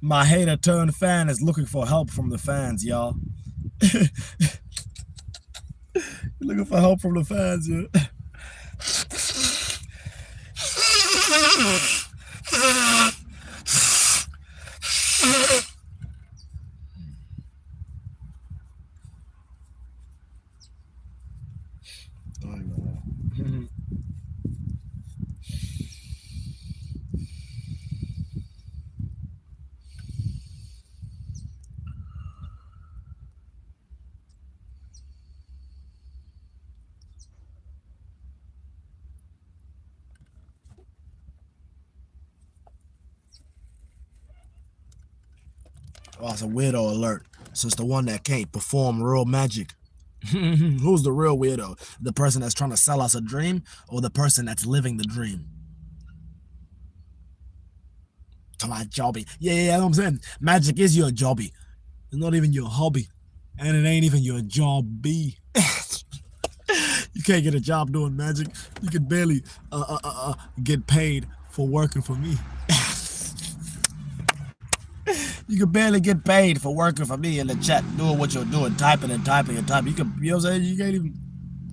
My hater turned fan is looking for help from the fans, y'all. Looking for help from the fans, yeah. Oh, it's a weirdo alert. So it's the one that can't perform real magic. Who's the real weirdo? The person that's trying to sell us a dream or the person that's living the dream? To my jobby. Yeah, you know what I'm saying? Magic is your jobby. It's not even your hobby. And it ain't even your jobby. You can't get a job doing magic. You can barely get paid for working for me. You can barely get paid for working for me in the chat, doing what you're doing, typing and typing and typing. You can, you know what I'm saying? You can't even,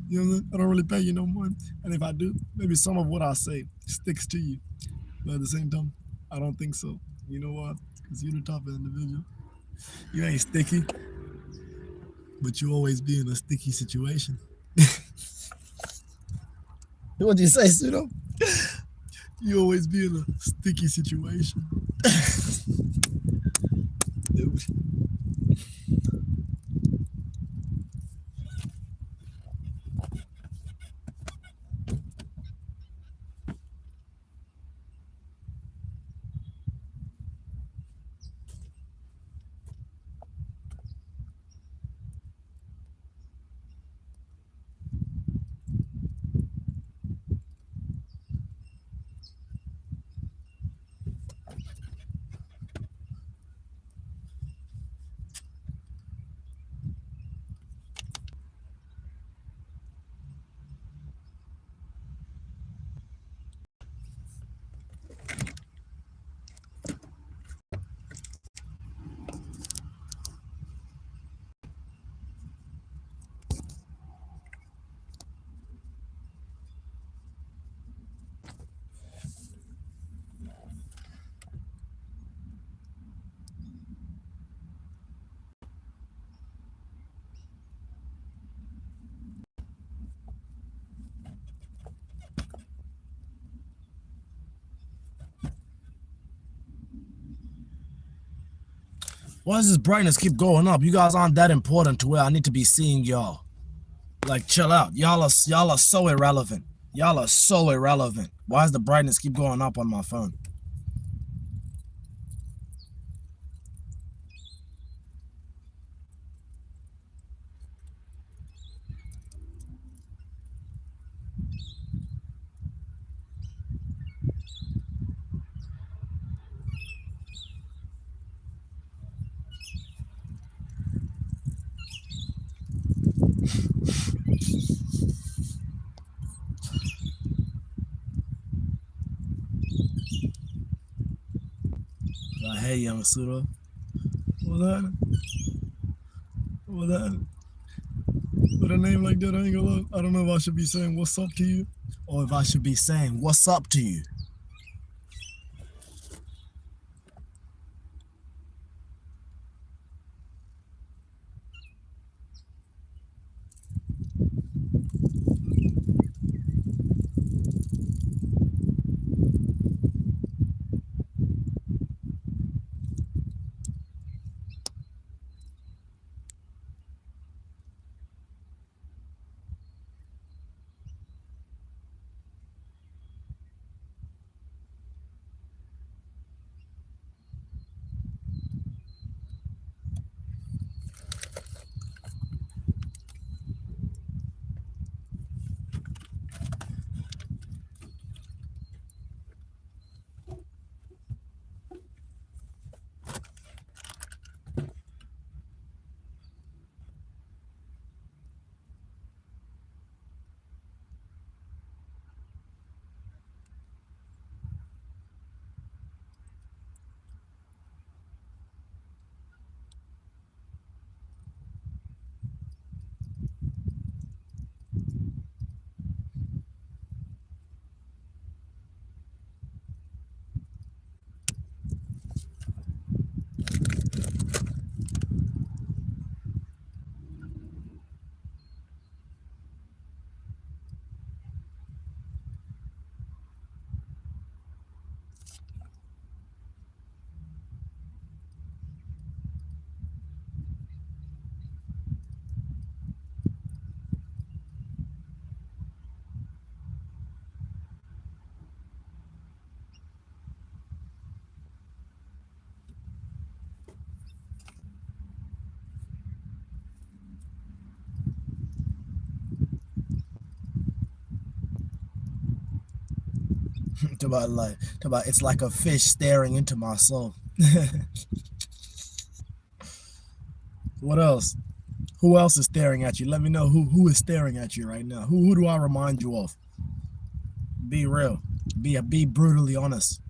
you know what I'm saying? I don't really pay you no more. And if I do, maybe some of what I say sticks to you. But at the same time, I don't think so. You know what? Because you're the type of individual. You ain't sticky, but you always be in a sticky situation. What'd you say, Pseudo? You always be in a sticky situation. Dude. Why does this brightness keep going up? You guys aren't that important to where I need to be seeing y'all. Like, chill out. Y'all are so irrelevant. Y'all are so irrelevant. Why does the brightness keep going up on my phone? Hey, young Sudo. What that? What that? With a name like that, I ain't gonna lie. I don't know if I should be saying what's up to you or if I should be saying what's up to you. Talk about it's like a fish staring into my soul. What else? Who else is staring at you? Let me know who is staring at you right now. Who do I remind you of? Be real. Be brutally honest.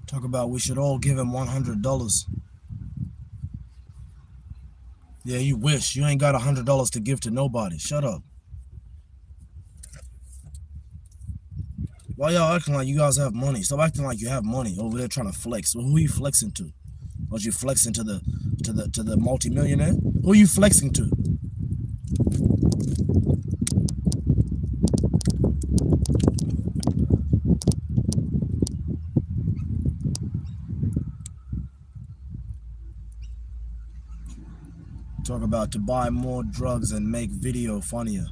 Talk about we should all give him $100. Yeah, you wish. You ain't got $100 to give to nobody. Shut up. Why y'all acting like you guys have money? Stop acting like you have money over there trying to flex. Well, who you flexing to? Was you flexing to the multimillionaire? Who are you flexing to? Talk about to buy more drugs and make video funnier.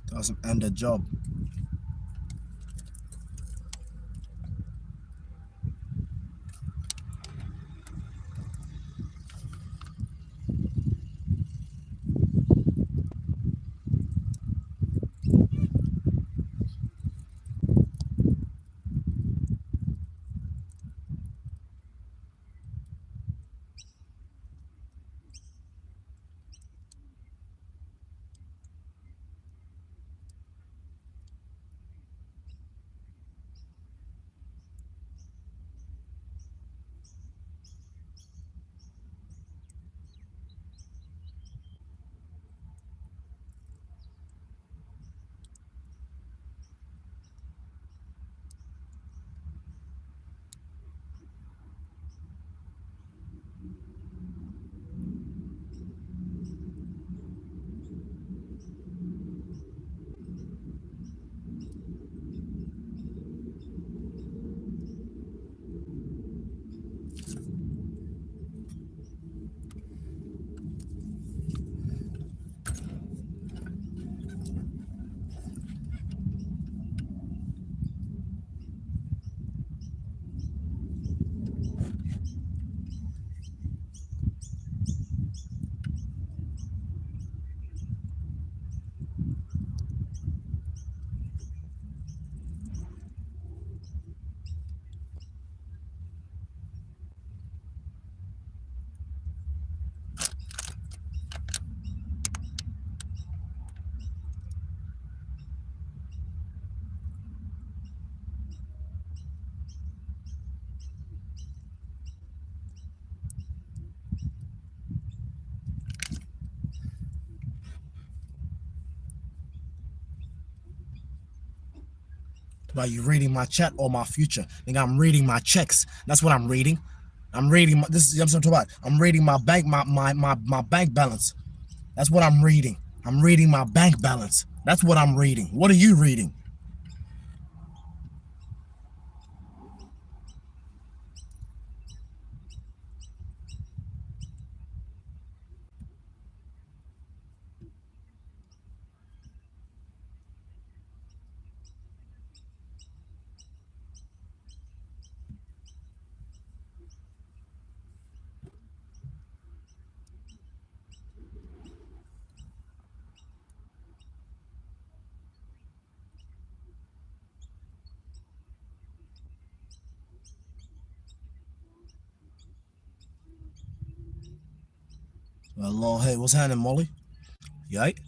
Doesn't end a job. Are you reading my chat or my future? Nigga, I'm reading my checks. That's what I'm reading. I'm reading this is what I'm talking about. I'm reading my bank balance. That's what I'm reading. I'm reading my bank balance. That's what I'm reading. What are you reading? Lord, hey, what's happening, Molly? Yike.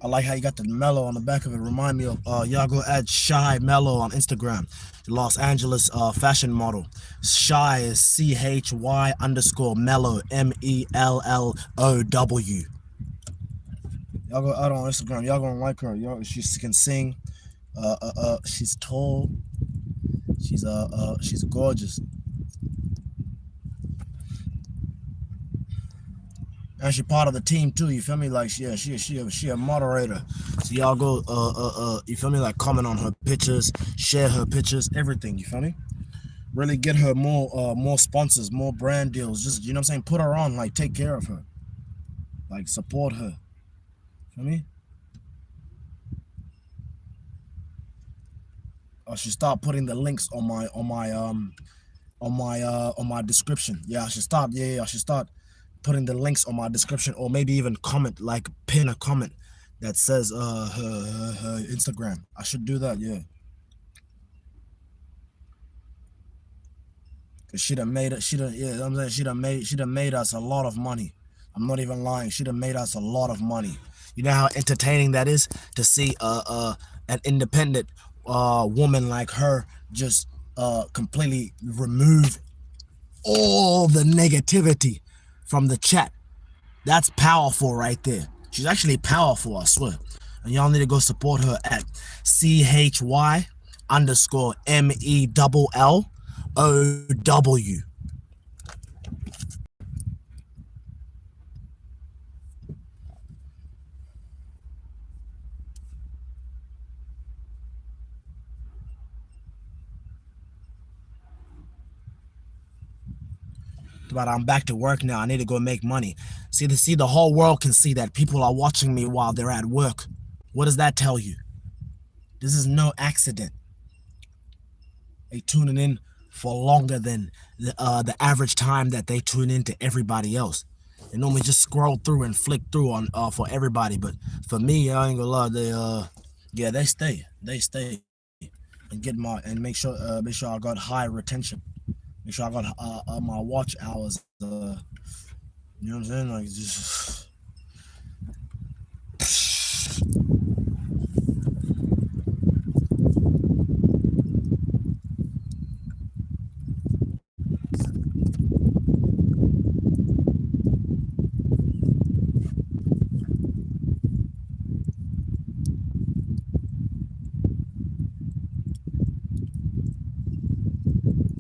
I like how you got the mellow on the back of it. Remind me of y'all go add Shy Mellow on Instagram. The Los Angeles fashion model. Shy is CHY _mellow MELLOW. Y'all go out on Instagram. Y'all gonna like her. Y'all, she can sing. She's tall. She's gorgeous. And she part of the team too, you feel me? Like she a moderator. So y'all go you feel me, like comment on her pictures, share her pictures, everything, you feel me? Really get her more sponsors, more brand deals. Just, you know what I'm saying? Put her on, like take care of her. Like support her. Feel me? I should start putting the links on my description. Yeah, I should start. I should start putting the links on my description, or maybe even comment, like pin a comment that says her Instagram. I should do that, yeah. Cause she done made it. I'm saying she done made us a lot of money. I'm not even lying. She done made us a lot of money. You know how entertaining that is to see an independent woman like her just completely remove all the negativity from the chat. That's powerful right there. She's actually powerful, I swear. And y'all need to go support her at CHY_MELLOW. But I'm back to work now. I need to go make money. See, the whole world can see that people are watching me while they're at work. What does that tell you? This is no accident. They tuning in for longer than the average time that they tune in to everybody else. They normally just scroll through and flick through on for everybody, but for me, I ain't gonna lie, they stay and get make sure I got high retention. Make sure I got my watch hours. You know what I'm saying? Like just.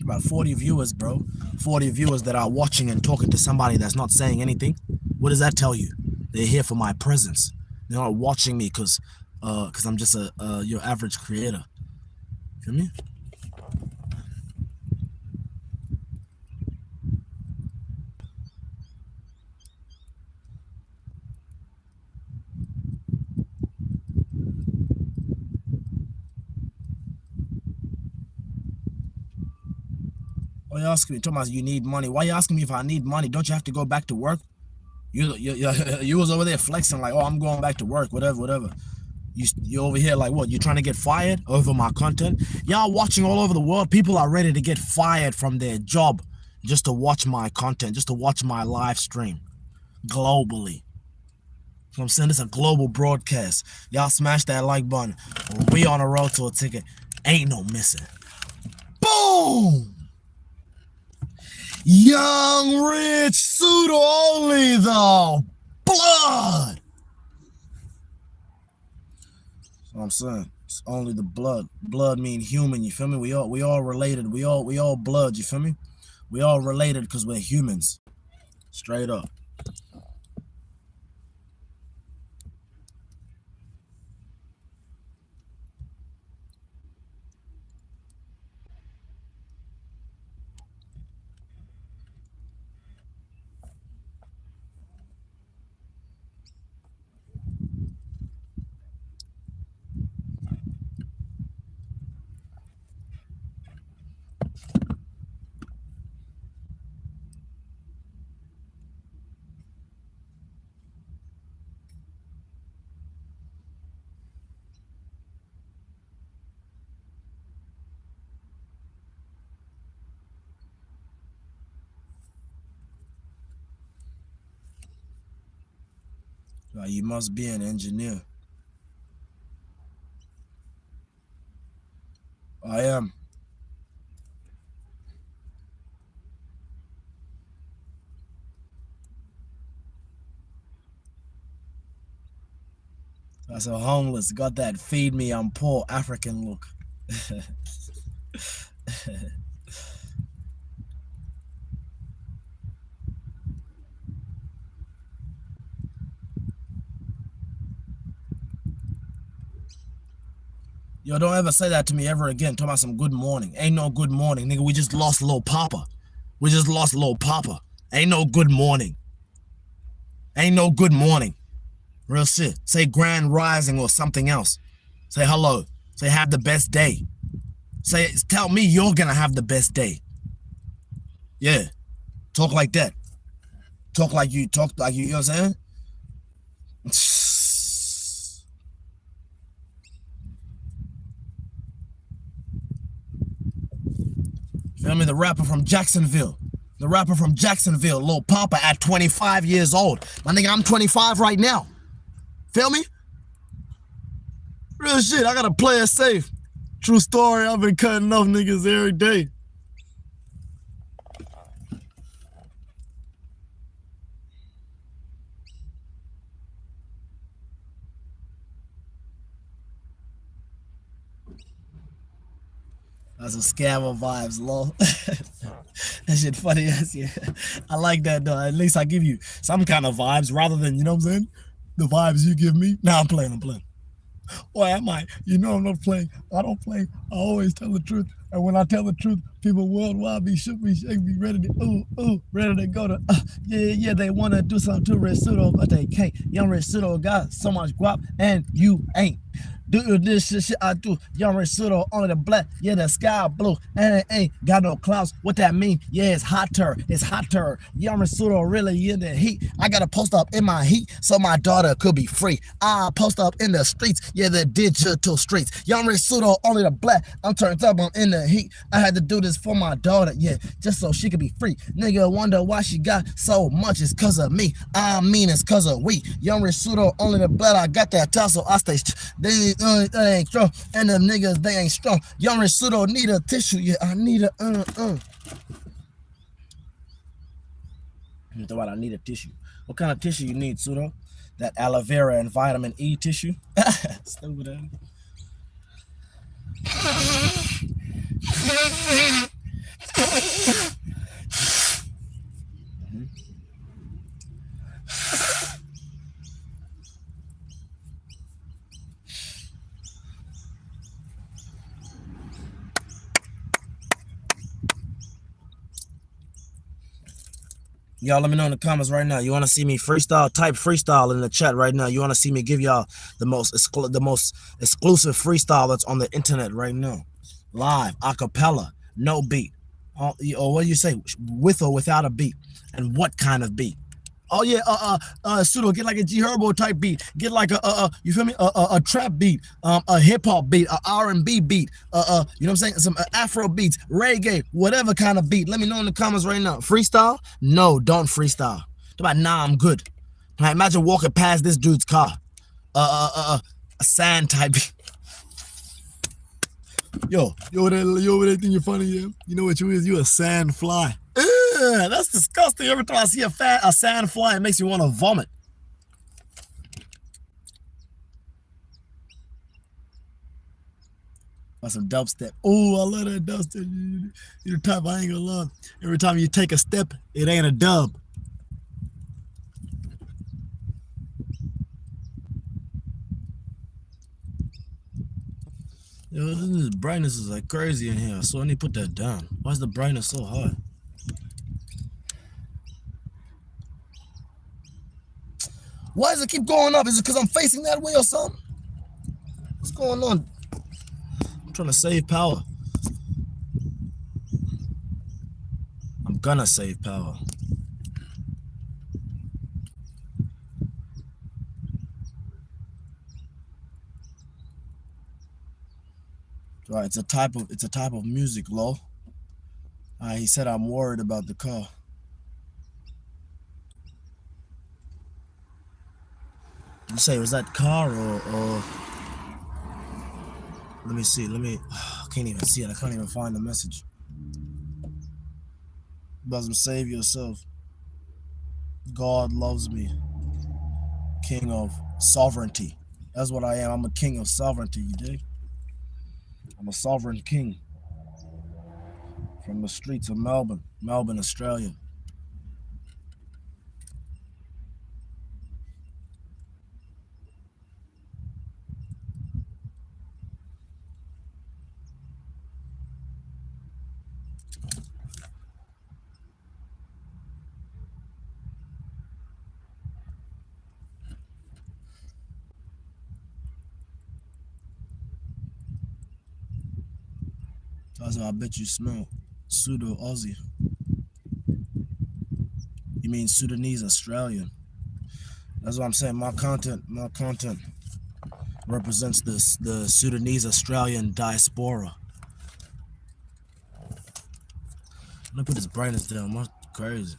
About 40 viewers, bro. 40 viewers that are watching and talking to somebody that's not saying anything. What does that tell you? They're here for my presence. They're not watching me because I'm just your average creator. Feel me? Why you asking me, Thomas? You need money. Why you asking me if I need money? Don't you have to go back to work? You was over there flexing like, oh, I'm going back to work, whatever. You over here like what? You trying to get fired over my content? Y'all watching all over the world. People are ready to get fired from their job just to watch my content, just to watch my live stream globally. So I'm saying it's a global broadcast. Y'all smash that like button. We on a road to a ticket. Ain't no missing. Boom! Young, rich, pseudo only though. Blood. That's what I'm saying. It's only the blood. Blood mean human, you feel me? We all related. We all blood, you feel me? We all related because we're humans. Straight up. You must be an engineer. I am. That's a homeless. Got that feed me, I'm poor African look. Yo, don't ever say that to me ever again. Talk about some good morning. Ain't no good morning, nigga. We just lost Lil Papa. We just lost Lil Papa. Ain't no good morning. Ain't no good morning. Real shit. Say grand rising or something else. Say hello. Say have the best day. Say, tell me you're gonna have the best day. Yeah. Talk like that. Talk like you, you know what I'm saying? Feel me? The rapper from Jacksonville. The rapper from Jacksonville, Lil Papa at 25 years old. My nigga, I'm 25 right now. Feel me? Real shit, I gotta play it safe. True story, I've been cutting off niggas every day. That's some scammer vibes, lol. That shit funny as yeah. I like that though. At least I give you some kind of vibes rather than, you know what I'm saying? The vibes you give me. Nah, I'm playing. Or am I? You know I'm not playing. I don't play. I always tell the truth. And when I tell the truth, people worldwide be shook, be shake, be ready to ready to go to yeah, they wanna do something to Red Pseudo, but they can't. Young Red Pseudo got so much guap and you ain't. Do this shit I do. Young Red Pseudo only the black, yeah, the sky blue, and it ain't got no clouds. What that mean? Yeah, it's hotter. Young Red Pseudo really in the heat. I gotta post up in my heat so my daughter could be free. I post up in the streets, yeah, the digital streets. Young Red Pseudo only the black. I'm turned up, I'm in the heat. I had to do this for my daughter, yeah, just so she could be free. Nigga wonder why she got so much. It's cause of me. I mean it's cause of we. Young Red Pseudo only the blood. I got that tussle. I stay. They ain't strong, and them niggas they ain't strong. Young Red Pseudo need a tissue, yeah. I need a I need a tissue. What kind of tissue you need, Pseudo? That aloe vera and vitamin E tissue? Stupid Y'all let me know in the comments right now. You want to see me freestyle? Type freestyle in the chat right now. You want to see me give y'all the most exclusive freestyle that's on the internet right now. Live, a cappella, no beat. Or what do you say? With or without a beat. And what kind of beat? Oh yeah, Pseudo, get like a G Herbo type beat. Get like you feel me? A trap beat, a hip hop beat, a R&B beat, you know what I'm saying? Some Afro beats, reggae, whatever kind of beat. Let me know in the comments right now. Freestyle? No, don't freestyle. About nah, I'm good. Right, imagine walking past this dude's car, a sand type. Yo, over there think you're funny, yeah? You know what you is? You a sand fly. That's disgusting. Every time I see a sand fly, it makes me want to vomit. That's some dubstep. Oh, I love that dubstep. You're the type I ain't gonna love. Every time you take a step, it ain't a dub. Yo, this brightness is like crazy in here, so I need to put that down. Why is the brightness so high? Why does it keep going up? Is it because I'm facing that way or something? What's going on? I'm trying to save power. I'm gonna save power. Right, it's a type of music, Lo. He said I'm worried about the car. You say, was that car or let me see, I can't even see it. I can't even find the message. Doesn't save yourself. God loves me. King of sovereignty. That's what I am. I'm a king of sovereignty, you dig? I'm a sovereign king. From the streets of Melbourne, Australia. That's what I bet you smell. Pseudo Aussie. You mean Sudanese Australian? That's what I'm saying. My content represents the Sudanese Australian diaspora. Let me put this brightness down. That's crazy.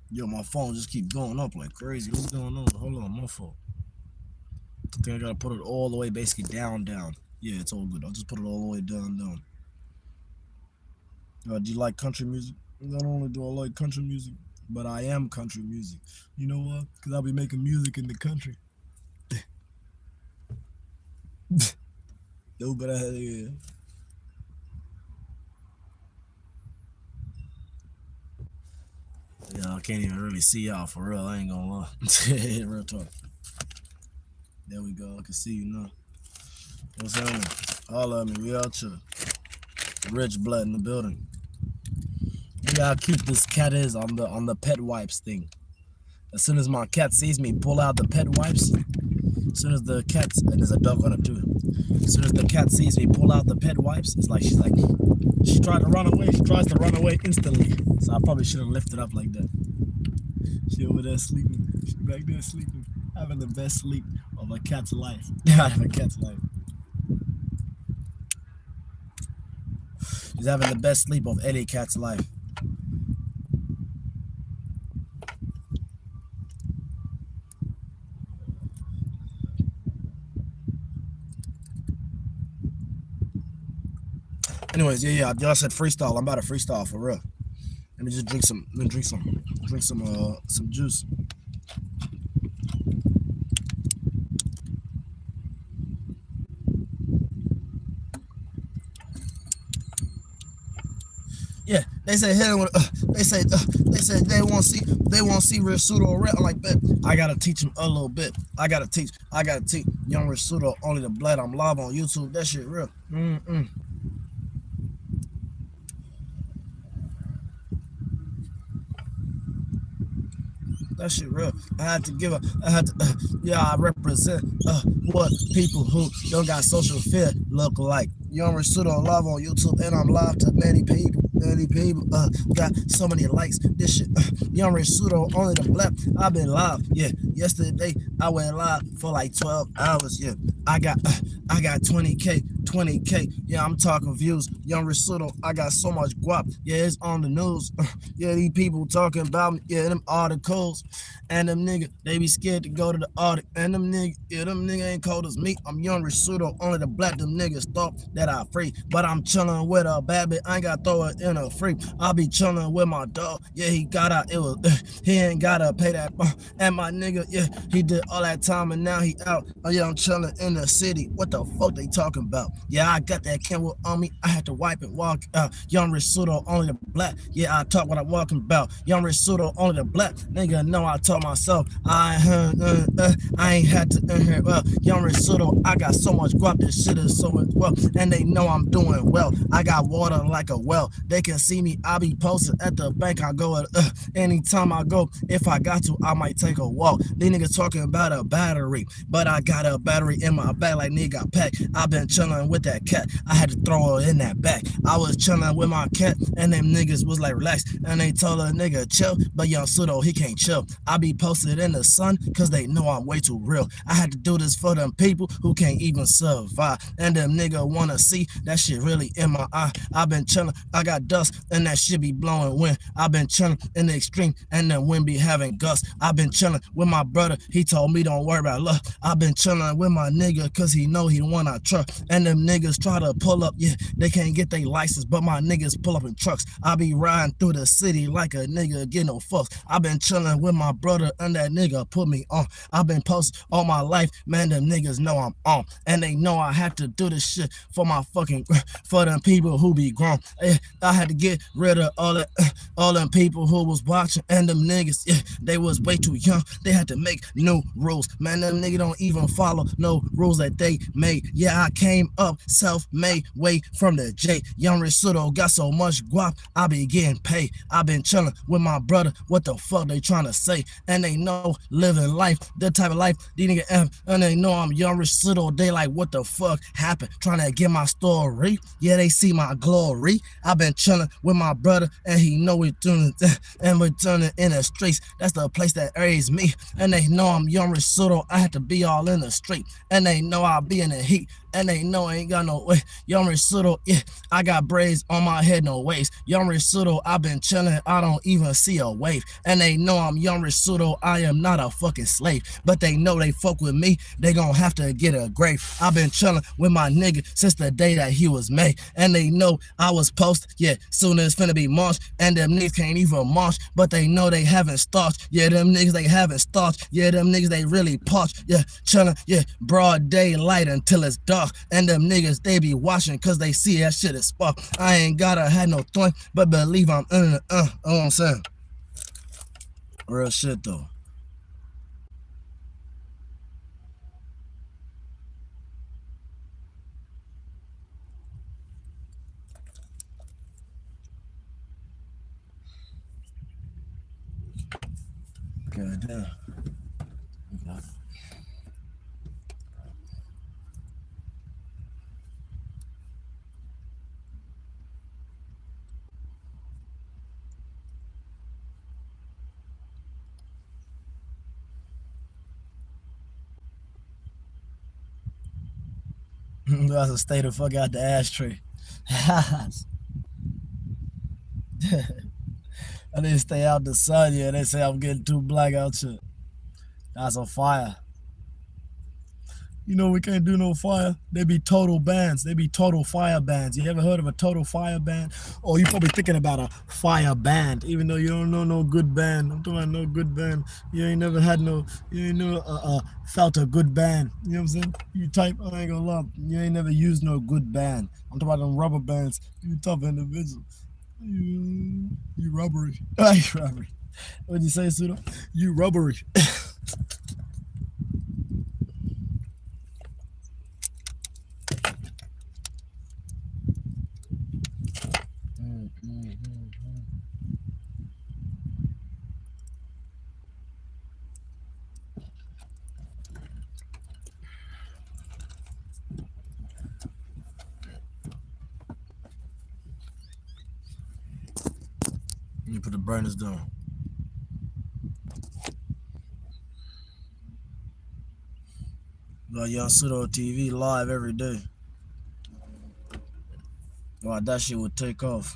Yo, my phone just keep going up like crazy. What's going on? Hold on, my fault. I think I gotta put it all the way basically down. Yeah, it's all good. I'll just put it all the way down. Do you like country music? Not only do I like country music, but I am country music. You know what? Because I'll be making music in the country. No, but yeah. Yeah, I can't even really see y'all for real. I ain't gonna lie. Real talk. There we go. I can see you now. What's happening? All of me. We out here. Rich blood in the building. Look how cute this cat is on the pet wipes thing. As soon as my cat sees me pull out the pet wipes, as soon as the cat, and there's a dog on it too. As soon as the cat sees me pull out the pet wipes, it's like she tried to run away. She tries to run away instantly. So I probably shouldn't lift it up like that. She over there sleeping. She back there sleeping, having the best sleep of a cat's life. Out of a cat's life. She's having the best sleep of any cat's life. Anyways, yeah, y'all said freestyle. I'm about to freestyle for real. Let me just drink some juice. Yeah, they say hit him with. They said they want to see Risudo rap like that. I gotta teach him a little bit. I gotta teach young Risudo only the blood. I'm live on YouTube. That shit real. That shit real. I represent what people who don't got social fear look like. Young Risudo live on YouTube, and I'm live to many people. Got so many likes. This shit, Young Risudo only the black. I've been live, yeah. Yesterday I went live for like 12 hours, yeah. I got 20K. Yeah, I'm talking views. Young Risudo, I got so much guap. Yeah, it's on the news. Yeah, these people talking about me. Yeah, them articles. And them niggas, they be scared to go to the audit. And them niggas ain't cold as me. I'm Young Risudo, only the black. Them niggas thought that I free. But I'm chilling with a bad bitch. I ain't got to throw it in a free. I be chilling with my dog. Yeah, he got out. It was, he ain't got to pay that. And my nigga, yeah, he did all that time and now he out. Oh, yeah, I'm chilling in the city. What the fuck they talking about? Yeah, I got that Kenwood on me. I had to wipe and walk. Young Risudo, only the black. Yeah, I talk what I'm walking about. Young Risudo, only the black. Nigga, know I talk myself. I ain't had to hear. Young Risudo, I got so much guap. This shit is so much well, and they know I'm doing well. I got water like a well. They can see me. I be posted at the bank. I go anytime I go. If I got to, I might take a walk. These niggas talking about a battery, but I got a battery in my bag like nigga pack. I been chilling with that cat. I had to throw her in that back. I was chilling with my cat, and them niggas was like relax, and they told a nigga chill, but Young Risudo he can't chill. I be posted in the sun, cause they know I'm way too real. I had to do this for them people who can't even survive, and them nigga wanna see that shit really in my eye. I been chilling, I got dust, and that shit be blowing wind. I been chilling in the extreme, and the wind be having gusts. I been chilling with my brother, he told me don't worry about love. I been chilling with my nigga, cause he know he the one I trust. And them niggas try to pull up, yeah, they can't get their license, but my niggas pull up in trucks. I be riding through the city like a nigga get no fucks. I been chilling with my brother, and that nigga put me on. I been posted all my life, man, them niggas know I'm on. And they know I have to do this shit for my fucking, for them people who be grown. I had to get rid of all them people who was watching, and them niggas, yeah, they was way too young. They had to make new rules. Man, them niggas don't even follow no rules that they made. Yeah, I came up self-made way from the J. Young Risudo got so much guap, I be getting paid. I been chilling with my brother. What the fuck they trying to say? And they know living life, the type of life these niggas have, and they know I'm Young Risudo. They like, what the fuck happened? Trying to get my story. Yeah, they see my glory. I been chilling with my brother, and he know we doing it, and we turning in the streets. That's the place that raised me. And they know I'm Young Risudo. I had to be all in the street, and they know I'll be in the heat. and they know I ain't got no way. Young Risotto, yeah, I got braids on my head, no waves. Young Risotto, I've been chilling, I don't even see a wave. And they know I'm Young Risotto, I am not a fucking slave. But they know they fuck with me, they gon' have to get a grave. I've been chilling with my nigga since the day that he was made. And they know I was post, yeah, soon as finna be March. And them niggas can't even march, but they know they haven't starched. Yeah, them niggas they haven't starched. Yeah, them niggas they really parched. Yeah, chillin', yeah, broad daylight until it's dark. And them niggas they be watching cause they see that shit is spark. I ain't gotta have no thorn, but believe I'm you know what I'm saying? Real shit though. God damn. That's a stay the fuck out the ashtray. I need to stay out the sun. Yeah, they say I'm getting too black out shit. That's a fire. You know we can't do no fire. They be total bans. They be total fire bans. You ever heard of a total fire ban? Oh, you probably thinking about a fire band, even though you don't know no good band. I'm talking about no good band. You ain't never had no. You ain't never felt a good band. You know what I'm saying? You type. I ain't gonna lie. You ain't never used no good band. I'm talking about them rubber bands. You tough individual. You rubbery. You rubbery. What'd you say, Sudo? You rubbery. You put the burners down. Y'all sit on TV live every day. Wow, that shit would take off.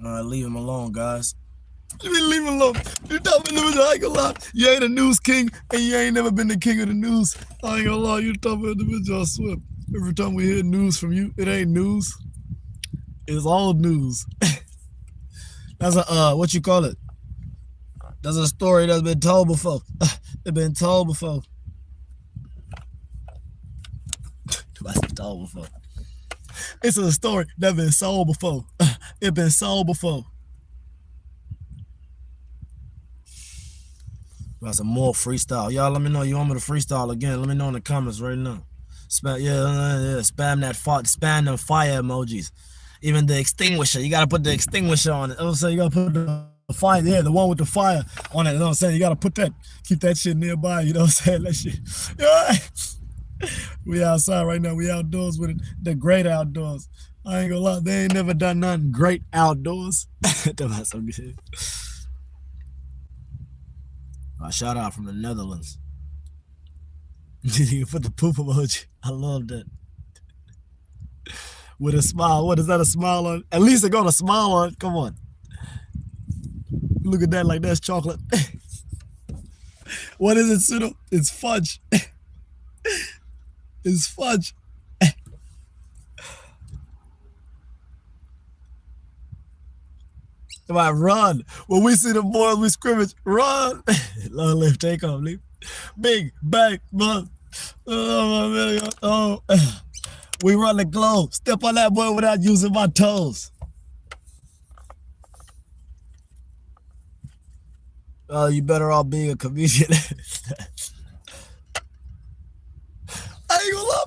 Alright, leave him alone, guys. Leave him alone. You tough individual, I ain't gonna lie. You ain't a news king, and you ain't never been the king of the news. I ain't gonna lie, you tough individual, I swear. Every time we hear news from you, it ain't news. It's old news. That's a what you call it? That's a story that's been told before. It's been told before. That's been told before. It's a story that's been sold before. It's been sold before. Got some more freestyle. Y'all let me know you want me to freestyle again. Let me know in the comments right now. Spam that spam them fire emojis. Even the extinguisher, you gotta put the extinguisher on it. I was saying you gotta put the fire, yeah, the one with the fire on it. You know what I'm saying? You gotta put that, keep that shit nearby. You know what I'm saying? That shit. Yeah. We outside right now. We outdoors with it. The great outdoors. I ain't gonna lie, they ain't never done nothing great outdoors. That's so good. A shout out from the Netherlands. You put the poop emoji. I love that. With a smile. What is that, a smile on? At least they got a smile on. Come on. Look at that like that's chocolate. What is it, Pseudo? It's fudge. It's fudge. Come on, run. When we see the boys, we scrimmage. Run. Long live, take off, leave. Big bang, bang. Oh. We run the globe. Step on that boy without using my toes. Oh, you better off being a comedian. I ain't gonna lie.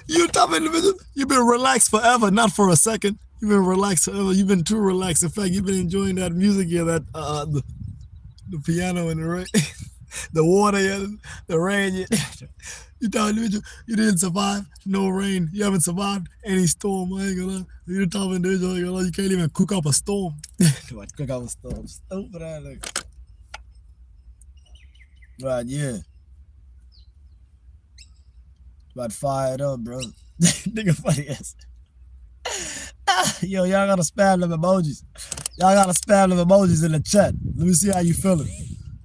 You tough individual. You've been relaxed forever, not for a second. You've been relaxed forever. You've been too relaxed. In fact, you've been enjoying that music here, that the piano and the rain, the water, yeah, the rain. Yeah. You tough individual. You didn't survive no rain. You haven't survived any storm. I ain't gonna lie. You're a tough individual. You can't even cook up a storm. Cook up a storm. Stupid ass nigga. Right, yeah. About fired up, bro. Nigga funny ass. Yo, y'all gotta spam them emojis. Y'all gotta spam them emojis in the chat. Let me see how you feeling.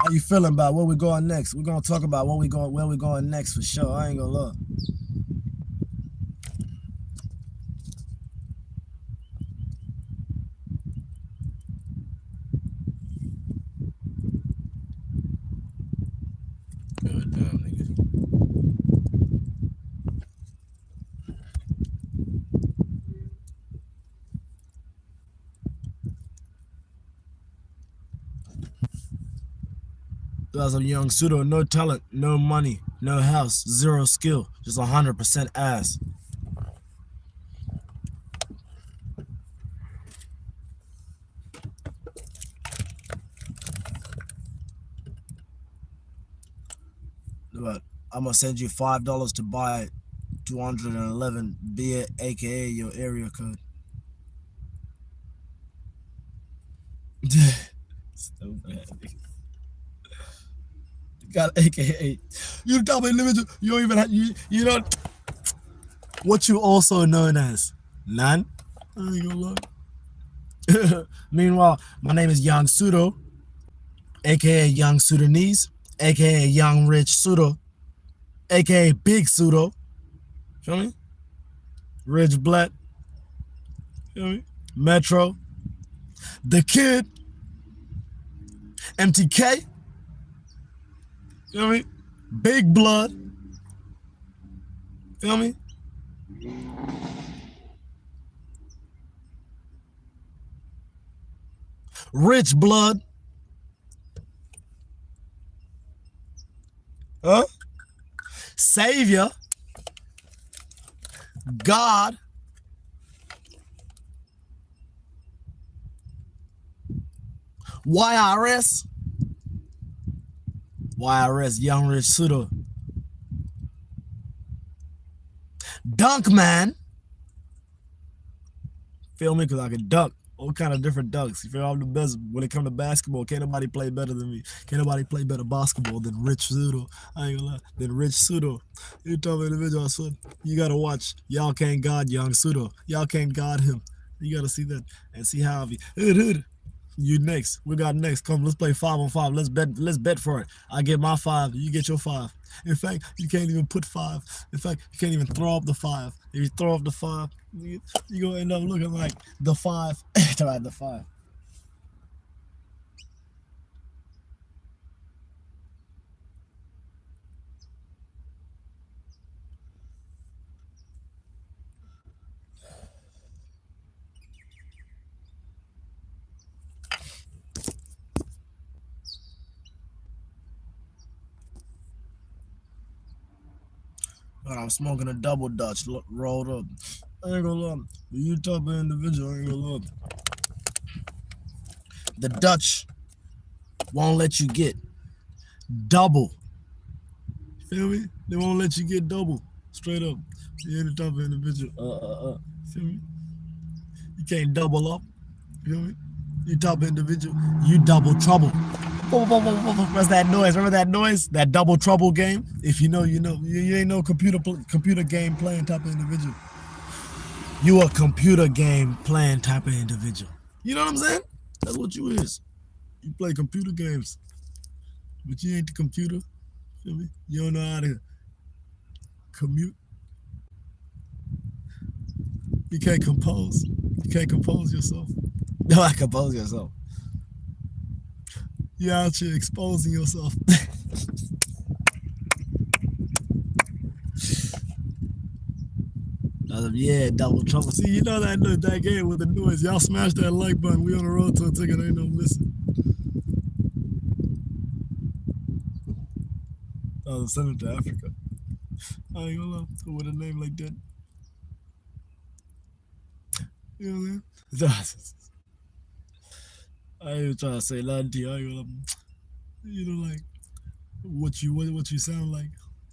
How you feeling about where we going next? We're gonna talk about where we going next for sure. I ain't gonna lie. God damn, nigga. As a young pseudo, no talent, no money, no house, zero skill, just 100% ass. But I'm gonna send you $5 to buy 211 beer, aka your area code. Stupid. Got AKA. You tell me individual. You don't even have, you don't. What you also known as Nan. I ain't gonna lie. Meanwhile, my name is Young Pseudo, aka Young Sudanese, aka Young Rich Pseudo, aka Big Pseudo. Feel me? Rich Black. Feel me? Metro. The Kid. MTK. Feel me? Big Blood. Feel me? Rich Blood. Huh? Savior. God. YRS. YRS, Young Rich Pseudo. Dunk Man. Feel me? Because I can dunk. All kind of different dunks. You feel I'm the best when it comes to basketball. Can't nobody play better than me. Can't nobody play better basketball than Rich Pseudo. I ain't gonna lie. Than Rich Pseudo. You tell me individual, son. You gotta watch. Y'all can't guard Young Pseudo. Y'all can't guard him. You gotta see that and see how he. You next. We got next. Come, let's play 5-on-5. Let's bet for it. I get my 5. You get your 5. In fact, you can't even put 5. In fact, you can't even throw up the 5. If you throw up the 5, you're gonna end up looking like the 5. Right, the 5. I'm smoking a double Dutch rolled up. I ain't gonna lie. You type of individual, I ain't gonna lie. The Dutch won't let you get double. Feel me? They won't let you get double. Straight up. You're the type of individual. Feel me? You can't double up. Feel me? You type of individual. You double trouble. What's that noise? Remember that noise? That double trouble game? If you know, you know. You ain't no computer game playing type of individual. You a computer game playing type of individual. You know what I'm saying? That's what you is. You play computer games, but you ain't the computer. Feel me? You don't know how to commute. You can't compose. You can't compose yourself. No, I compose yourself. You're out here exposing yourself. Yeah, double trouble. See, you know that game with the noise. Y'all smash that like button. We on the road to a ticket. Ain't no missing. Send it to Africa. I ain't gonna lie. With a name like that. You know what I mean? I ain't even trying to say nothing to you. I ain't gonna, you know, like what you sound like.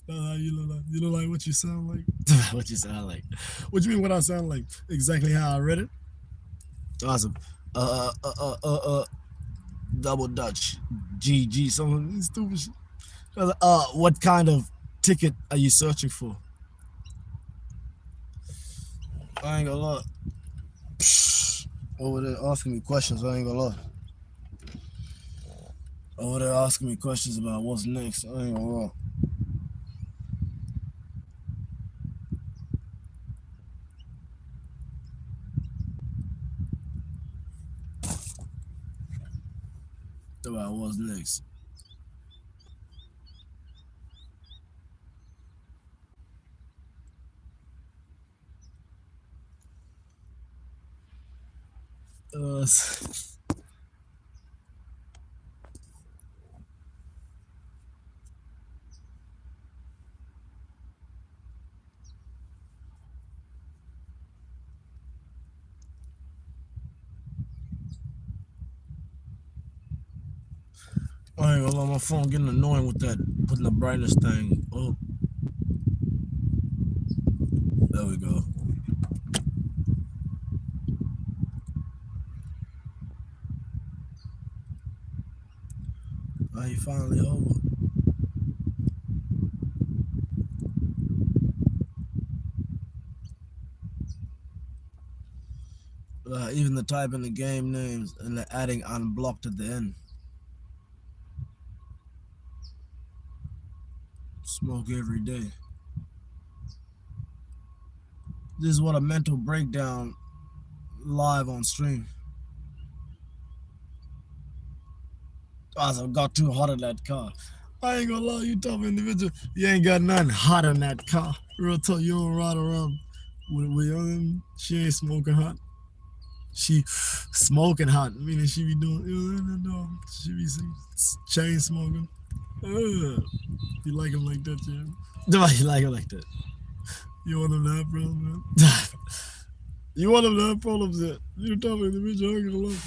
You know, like what you sound like. What you sound like. What you mean? What I sound like? Exactly how I read it. Awesome. Double Dutch. GG. Some stupid shit. What kind of ticket are you searching for? I ain't gonna lie. Over there asking me questions, I ain't gonna lie. Over there asking me questions about what's next, I ain't gonna lie. About what's next. I ain't gonna lie, my phone getting annoying with that, putting the brightness thing up. There we go. Oh, he finally over. Even the typing the game names and the adding unblocked at the end. Smoke every day. This is what a mental breakdown live on stream. I got too hot in that car. I ain't gonna lie, you tough individual. You ain't got nothing hot in that car. Real talk, you don't ride around with she ain't smoking hot. She smoking hot, meaning she be doing, she be chain smoking. You like him like that, yeah? You like him like that? You want him to have problems, man? You want him to have problems, yeah? You tough individual, I ain't gonna lie.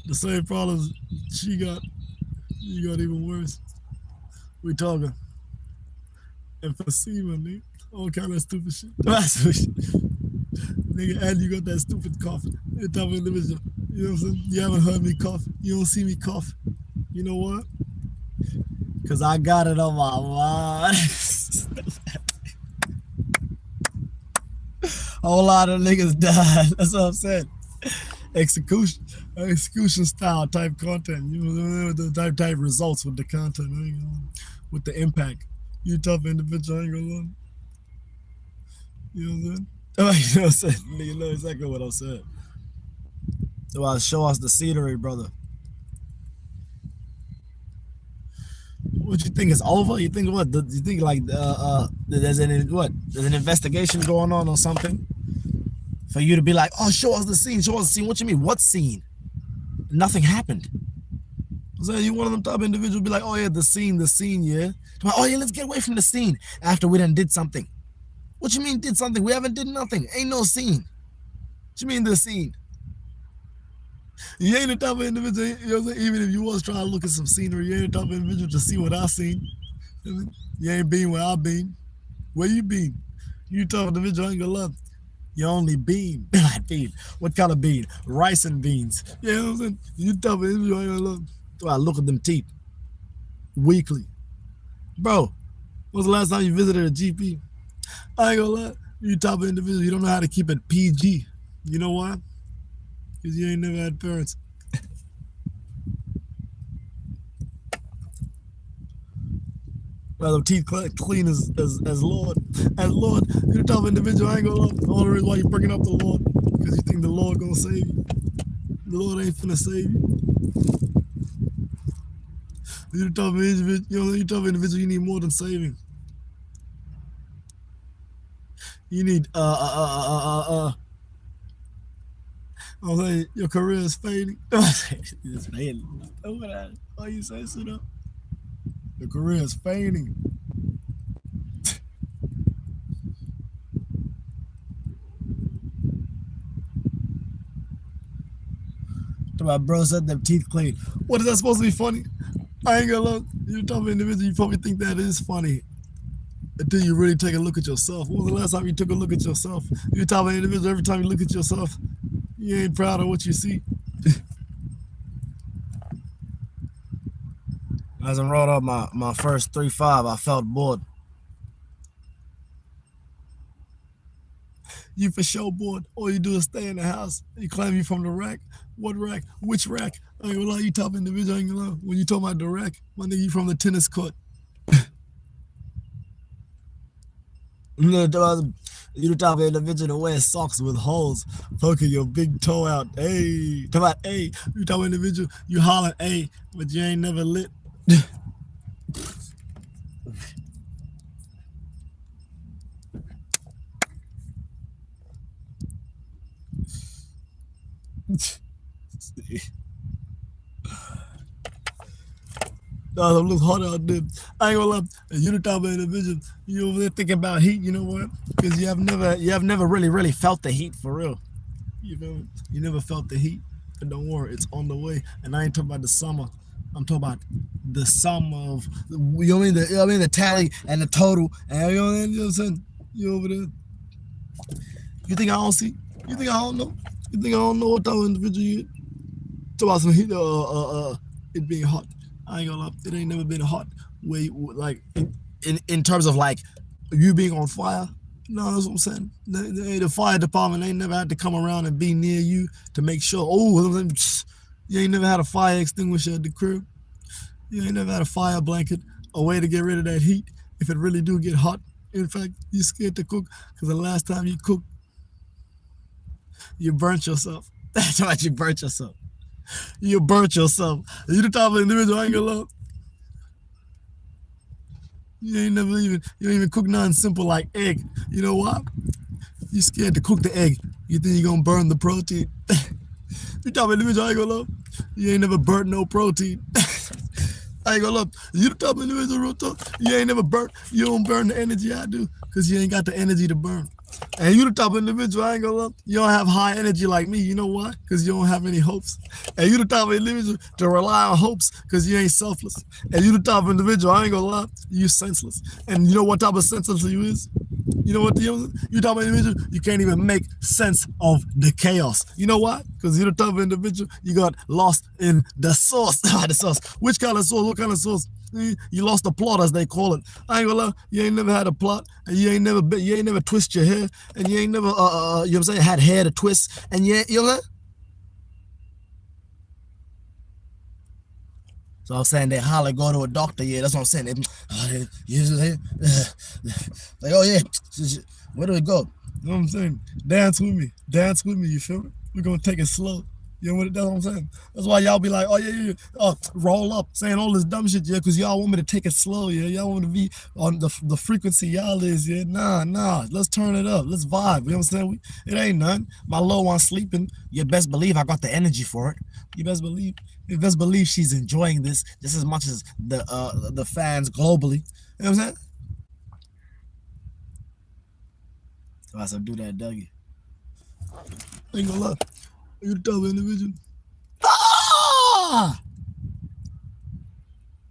The same problems she got, you got even worse. We talking emphysema, nigga. All kind of stupid shit. Nigga, and you got that stupid cough. You're type of individual. You know what I'm saying? You haven't heard me cough. You don't see me cough. You know what? Because I got it on my mind. A whole lot of niggas died. That's what I'm saying. Execution style type content. You know, the type results with the content, with the impact. You tough individual, I ain't gonna lie. You know what I'm saying? Oh, you know what I'm saying? You know exactly what I'm saying. So show us the scenery, brother. What you think is over? You think what? You think like there's an investigation going on or something? For you to be like, oh, show us the scene, show us the scene. What you mean? What scene? Nothing happened. So you one of them type of individuals be like, oh yeah, the scene, yeah. Oh yeah, let's get away from the scene after we done did something. What you mean did something? We haven't did nothing. Ain't no scene. What you mean the scene? You ain't the type of individual, you know what I'm saying? Even if you was trying to look at some scenery, you ain't the type of individual to see what I seen. You ain't been where I been. Where you been? You type of individual, I ain't gonna lie. You only bean. Bean. What kind of bean? Rice and beans. You know what I'm saying? You type of individual, I ain't gonna lie. So I look at them teeth weekly. Bro, when's the last time you visited a GP? I ain't gonna lie. You type of individual, you don't know how to keep it PG. You know why? Because you ain't never had parents. Well, the teeth clean as Lord. As Lord, you're the type of individual, I ain't gonna lie. The only reason why you bringing up the Lord, because you think the Lord gonna save you. The Lord ain't finna save you. You're the type of individual, you're the type of individual, you need more than saving. You need I'm saying your career is fading. It's fading. Why you say sit up? Your career is fading. My bro said them teeth clean. What is that supposed to be funny? I ain't gonna lie. You're the type of individual, you probably think that is funny until you really take a look at yourself. When was the last time you took a look at yourself? You're the type of individual, every time you look at yourself, you ain't proud of what you see. As I wrote up my first 3-5, I felt bored. You for sure bored. All you do is stay in the house. You claim you from the rack. What rack? Which rack? I ain't gonna lie, you top individual. I ain't gonna lie. When you talk about the rack, my nigga, you from the tennis court. No, you the type of individual to wear socks with holes, poking your big toe out. Hey, talk about hey. You type of individual, you holler hey, but you ain't never lit. No, it looks hot out there. I ain't gonna lie. You the type of individual, you over there thinking about heat. You know what? Because you have never really felt the heat for real. You feel me? You never felt the heat. But don't worry, it's on the way. And I ain't talking about the summer. I'm talking about the sum of you know what I mean, the tally and the total. And you know what I'm saying? You over there. You think I don't see? You think I don't know? You think I don't know what type of individual you is? Talk about some heat, it being hot. I ain't gonna lie, it ain't never been hot. Way like in terms of like you being on fire. No, that's what I'm saying. The fire department ain't never had to come around and be near you to make sure. Oh, you ain't never had a fire extinguisher at the crib. You ain't never had a fire blanket, a way to get rid of that heat if it really do get hot. In fact, you're scared to cook because the last time you cooked, you burnt yourself. That's why you burnt yourself. You burnt yourself. You the type of individual I ain't gonna love. You ain't even cook nothing simple like egg. You know why? You scared to cook the egg. You think you're gonna burn the protein. You type of individual I ain't gonna love. You ain't never burnt no protein. I ain't gonna love. You the type of individual real talk. You ain't never burnt. You don't burn the energy I do because you ain't got the energy to burn. And you the type of individual I ain't gonna lie, you don't have high energy like me. You know why? Because you don't have any hopes. And you the type of individual to rely on hopes because you ain't selfless. And you the type of individual, I ain't gonna lie, you senseless. And you know what type of senseless you is? You know what you type of individual, you can't even make sense of the chaos. You know why? Because you're the type of individual, you got lost in the sauce. The sauce. Which kind of sauce? What kind of sauce? You lost the plot, as they call it. I ain't gonna lie, you ain't never had a plot, and you ain't never twist your hair, and you ain't never you know what I'm saying, had hair to twist, and you know what? So I'm saying they holler, go to a doctor, yeah, that's what I'm saying. Like, oh yeah, where do we go? You know what I'm saying? Dance with me, you feel me? We're gonna take it slow. You know what? That's what I'm saying. That's why y'all be like, oh yeah, roll up, saying all this dumb shit, yeah, because y'all want me to take it slow, yeah. Y'all want me to be on the frequency y'all is, yeah. Nah. Let's turn it up. Let's vibe. You know what I'm saying? It ain't nothing. My low one sleeping. You best believe I got the energy for it. You best believe she's enjoying this just as much as the fans globally. You know what I'm saying? So I said, do that, Dougie. Ain't gonna lie. You the type of individual. Ah!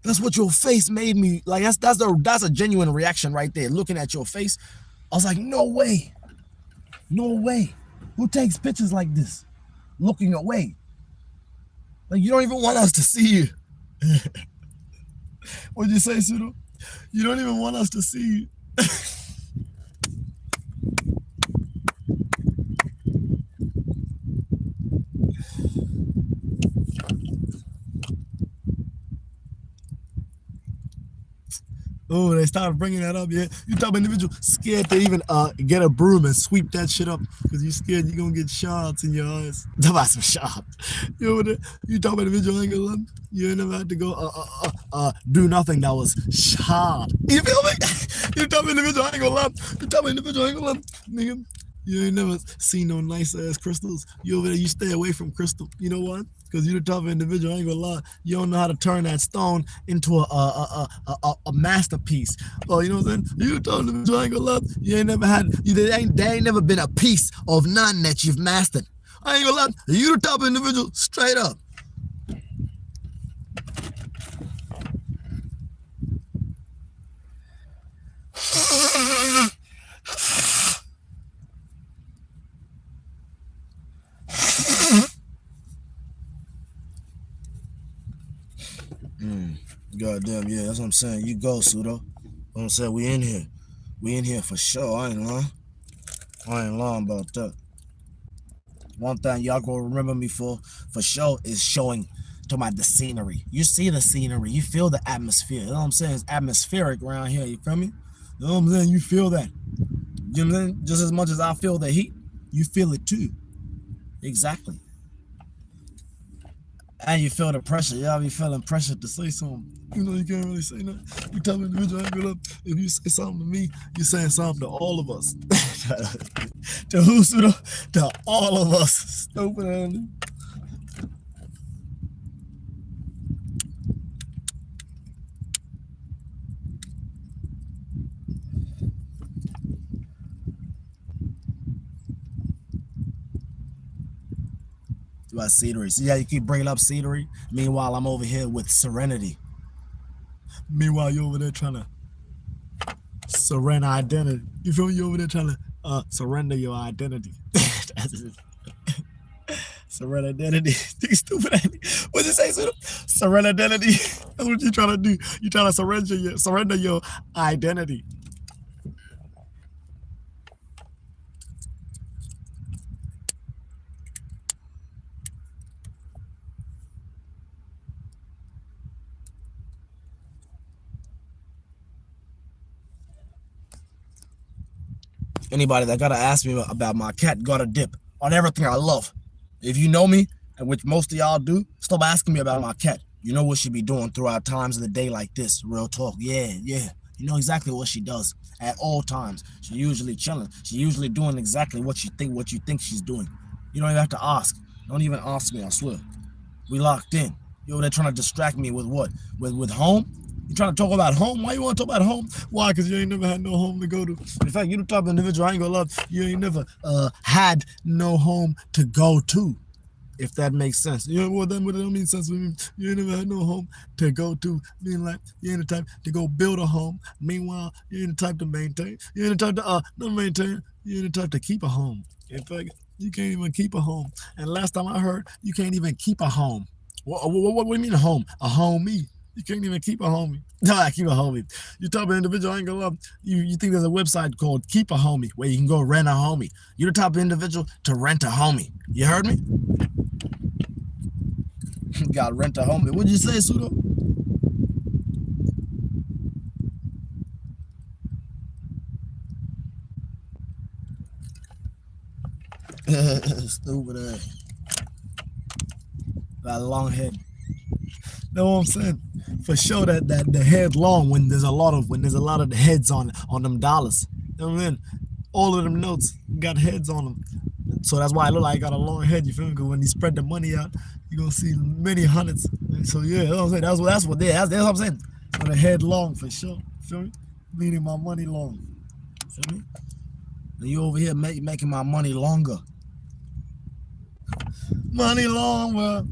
That's what your face made me like. That's a genuine reaction right there. Looking at your face, I was like, no way. Who takes pictures like this? Looking away. Like you don't even want us to see you. What'd you say, Sudo? You don't even want us to see you. Oh, they started bringing that up, yeah. You type of individual scared to even get a broom and sweep that shit up because you scared you're gonna get shots in your eyes. Talk about some shots. You type of individual ain't gonna lie. You ain't never had to go do nothing that was shot. You feel me? You type of individual ain't gonna lie. You type of individual ain't gonna lie. Nigga, you ain't never seen no nice ass crystals. You over there, you stay away from crystal. You know what? Because you're the type of individual, I ain't gonna lie, you don't know how to turn that stone into a masterpiece. Oh, you know what I'm saying? You the type of individual, I ain't gonna lie, you ain't never had, there ain't never been a piece of none that you've mastered. I ain't gonna lie, you the type of individual, straight up. Goddamn, yeah, that's what I'm saying. You go, Pseudo. What I'm saying, we in here for sure. I ain't lying. I ain't lying about that. One thing y'all gonna remember me for sure is showing to my the scenery. You see the scenery, you feel the atmosphere. You know what I'm saying? It's atmospheric around here, you feel me? You know what I'm saying? You feel that. You know what I'm saying? Just as much as I feel the heat, you feel it too. Exactly. And you feel the pressure. Y'all be feeling pressure to say something. You know you can't really say nothing. You tell me individual, if you say something to me, you're saying something to all of us. To who, pseudo? To all of us. Stupid ass. About scenery. See how you keep bringing up scenery? Meanwhile, I'm over here with serenity. Meanwhile, you over there trying to surrender identity. You feel me? You over there trying to surrender your identity. Surrender identity. Stupid. What'd you say, Suda? Surrender identity. That's what you trying to do. You trying to surrender your identity. Anybody that gotta ask me about my cat gotta dip on everything I love. If you know me, and which most of y'all do, stop asking me about my cat. You know what she be doing throughout times of the day like this. Real talk. Yeah. You know exactly what she does at all times. She usually chilling. She usually doing exactly what you think she's doing. You don't even have to ask. Don't even ask me, I swear. We locked in. You over there trying to distract me with what? With home? You trying to talk about home? Why you want to talk about home? Why? Because you ain't never had no home to go to. In fact, you the type of individual I ain't gonna love. You ain't never had no home to go to. If that makes sense. You know what that don't mean sense. You ain't never had no home to go to. Meaning like you ain't the type to go build a home. Meanwhile, you ain't the type to maintain. You ain't the type to not maintain. You ain't the type to keep a home. In fact, you can't even keep a home. And last time I heard, you can't even keep a home. What do you mean a home? A homie. You can't even keep a homie. No, I keep a homie. You type of individual I ain't gonna love. You think there's a website called Keep a Homie where you can go rent a homie. You're the type of individual to rent a homie. You heard me? Got rent a homie. What'd you say, Pseudo? Stupid ass. That long head. Know what I'm saying? For sure that the head long when there's a lot of the heads on them dollars. You know what I mean? All of them notes got heads on them. So that's why I look like I got a long head, you feel me? Because when you spread the money out, you're gonna see many hundreds. And so yeah, you know what I'm saying? That's what I'm saying. So the head long for sure. Feel me? Meaning my money long. Feel me? And you over here making my money longer. Money long, bro.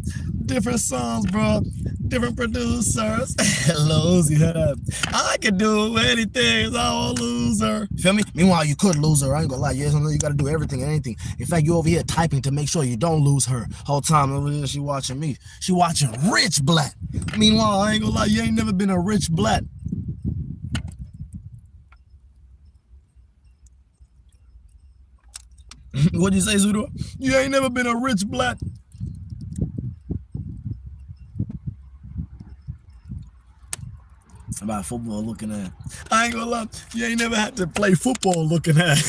Different songs, bro. Different producers. Hello, you heard that? I can do anything, I'm a loser. Feel me? Meanwhile, you could lose her. I ain't gonna lie. You gotta do everything and anything. In fact, you over here typing to make sure you don't lose her. Whole time over here, she watching me. She watching Rich Black. Meanwhile, I ain't gonna lie. You ain't never been a Rich Black. What'd you say, Zudo? You ain't never been a Rich Black. About football looking at. I ain't gonna lie, you ain't never had to play football looking at. You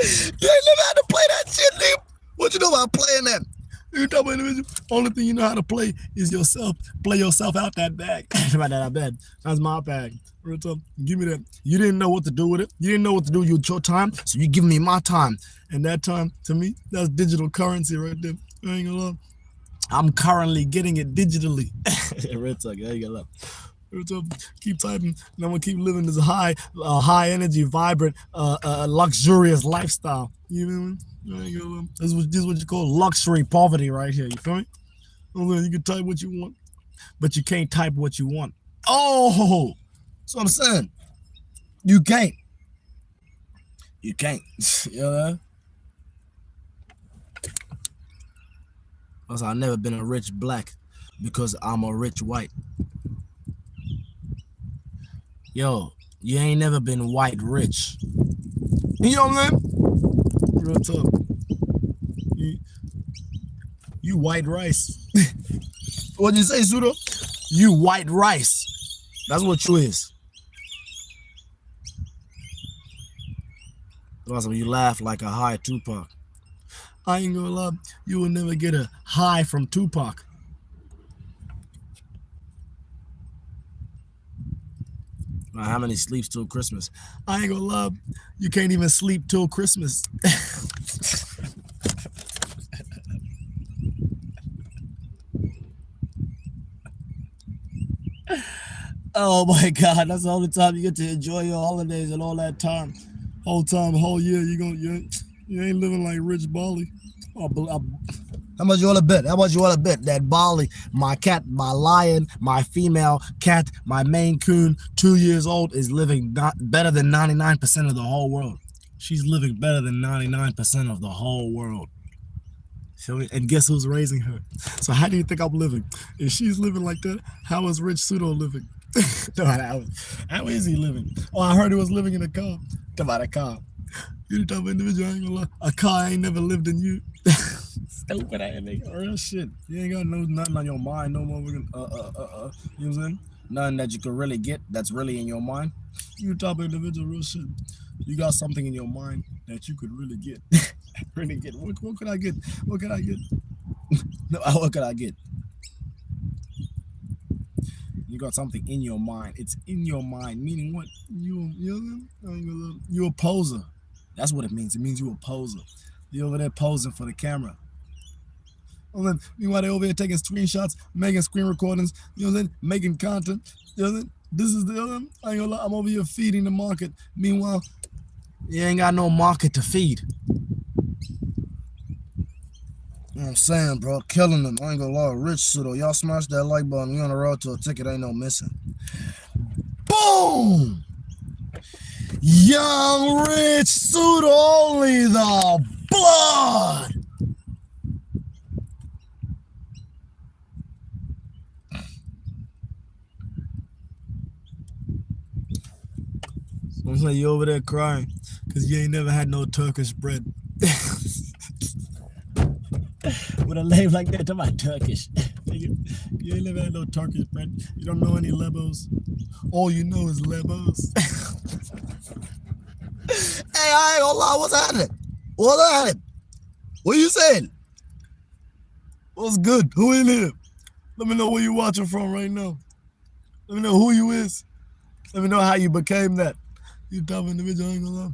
ain't never had to play that shit, nigga. What you know about playing that? You talk about individual. Only thing you know how to play is yourself. Play yourself out that bag. About that bag. That's my bag. Real tough. Give me that. You didn't know what to do with it. You didn't know what to do with your time, so you give me my time. And that time, to me, that's digital currency right there. I ain't gonna lie. I'm currently getting it digitally. Red Sox, there you go. Keep typing, and I'm gonna keep living this high energy, vibrant, luxurious lifestyle. You know what I mean? This is what you call luxury poverty right here. You feel me? You can type what you want, but you can't type what you want. Oh, that's what I'm saying. You can't. You can't. You know? I've never been a rich black because I'm a rich white. Yo, you ain't never been white rich. You know what I'm saying? Real talk. You white rice. What'd you say, Pseudo? You white rice. That's what you is. Also, you laugh like a high Tupac. I ain't gonna lie, you will never get a high from Tupac. How many sleeps till Christmas? I ain't gonna lie, you can't even sleep till Christmas. Oh my God, that's the only time you get to enjoy your holidays and all that time. Whole year, you ain't living like Rich Bali. How much you want to bet? How much you want to bet that Bali, my cat, my lion, my female cat, my Maine Coon, 2 years old, is living better than 99% of the whole world. She's living better than 99% of the whole world. And guess who's raising her? So how do you think I'm living? If she's living like that, how is Rich Pseudo living? How is he living? Oh, I heard he was living in a car. Come on, a car. You the type of individual, I ain't gonna lie. A car ain't never lived in you. Stupid ass nigga. Real shit. You ain't got nothing on your mind no more. You know what I'm saying? Nothing that you could really get that's really in your mind. You the type of individual, real shit. You got something in your mind that you could really get. Really get. What could I get? What could I get? No, what could I get? You got something in your mind. It's in your mind. Meaning what? You a poser. That's what it means. It means you a poser. You over there posing for the camera. And then meanwhile they over here taking screenshots, making screen recordings, you know what I'm saying? Making content. You know what I'm saying? This is the other. I ain't gonna lie, I'm over here feeding the market. Meanwhile, you ain't got no market to feed. You know what I'm saying, bro? Killing them. I ain't gonna lie. Rich Pseudo. Y'all smash that like button. We on the road to a ticket. Ain't no missing. Boom! Young Rich Pseudo. Only the blood. I'm like, you over there crying because you ain't never had no Turkish bread. With a name like that, talking about Turkish. You ain't never had no Turkish bread. You don't know any Lebos. All you know is Lebos. Hey, I ain't gonna lie. What's happening? What's happening? What you saying? What's good? Who in here? Let me know where you watching from right now. Let me know who you is. Let me know how you became that. You type of individual, I ain't gonna lie.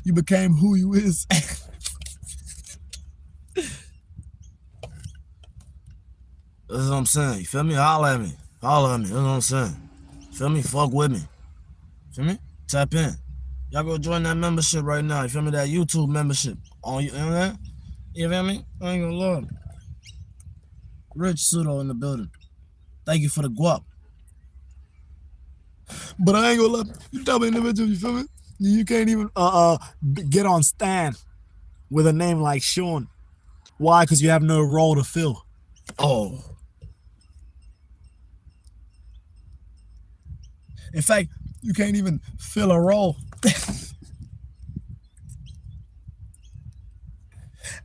You became who you is. That's what I'm saying. You feel me? Holla at me. Holla at me. That's what I'm saying. You feel me? Fuck with me. Feel me? Tap in. Y'all go join that membership right now. You feel me? That YouTube membership. You know that? You feel me? I ain't gonna lie. Rich Pseudo in the building. Thank you for the guap. But I ain't gonna lie. You type of individual, you feel me? You can't even get on stand with a name like Sean. Why? Because you have no role to fill. Oh. In fact, you can't even fill a role.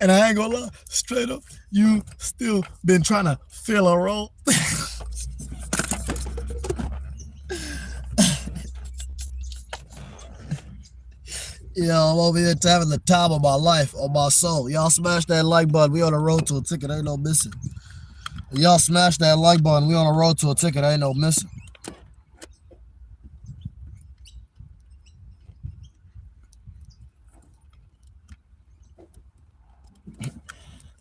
And I ain't gonna lie, straight up, you still been trying to fill a role. Yo, I'm over here having the time of my life, of my soul. Y'all smash that like button. We on the road to a ticket. Ain't no missing. Y'all smash that like button. We on the road to a ticket. Ain't no missing.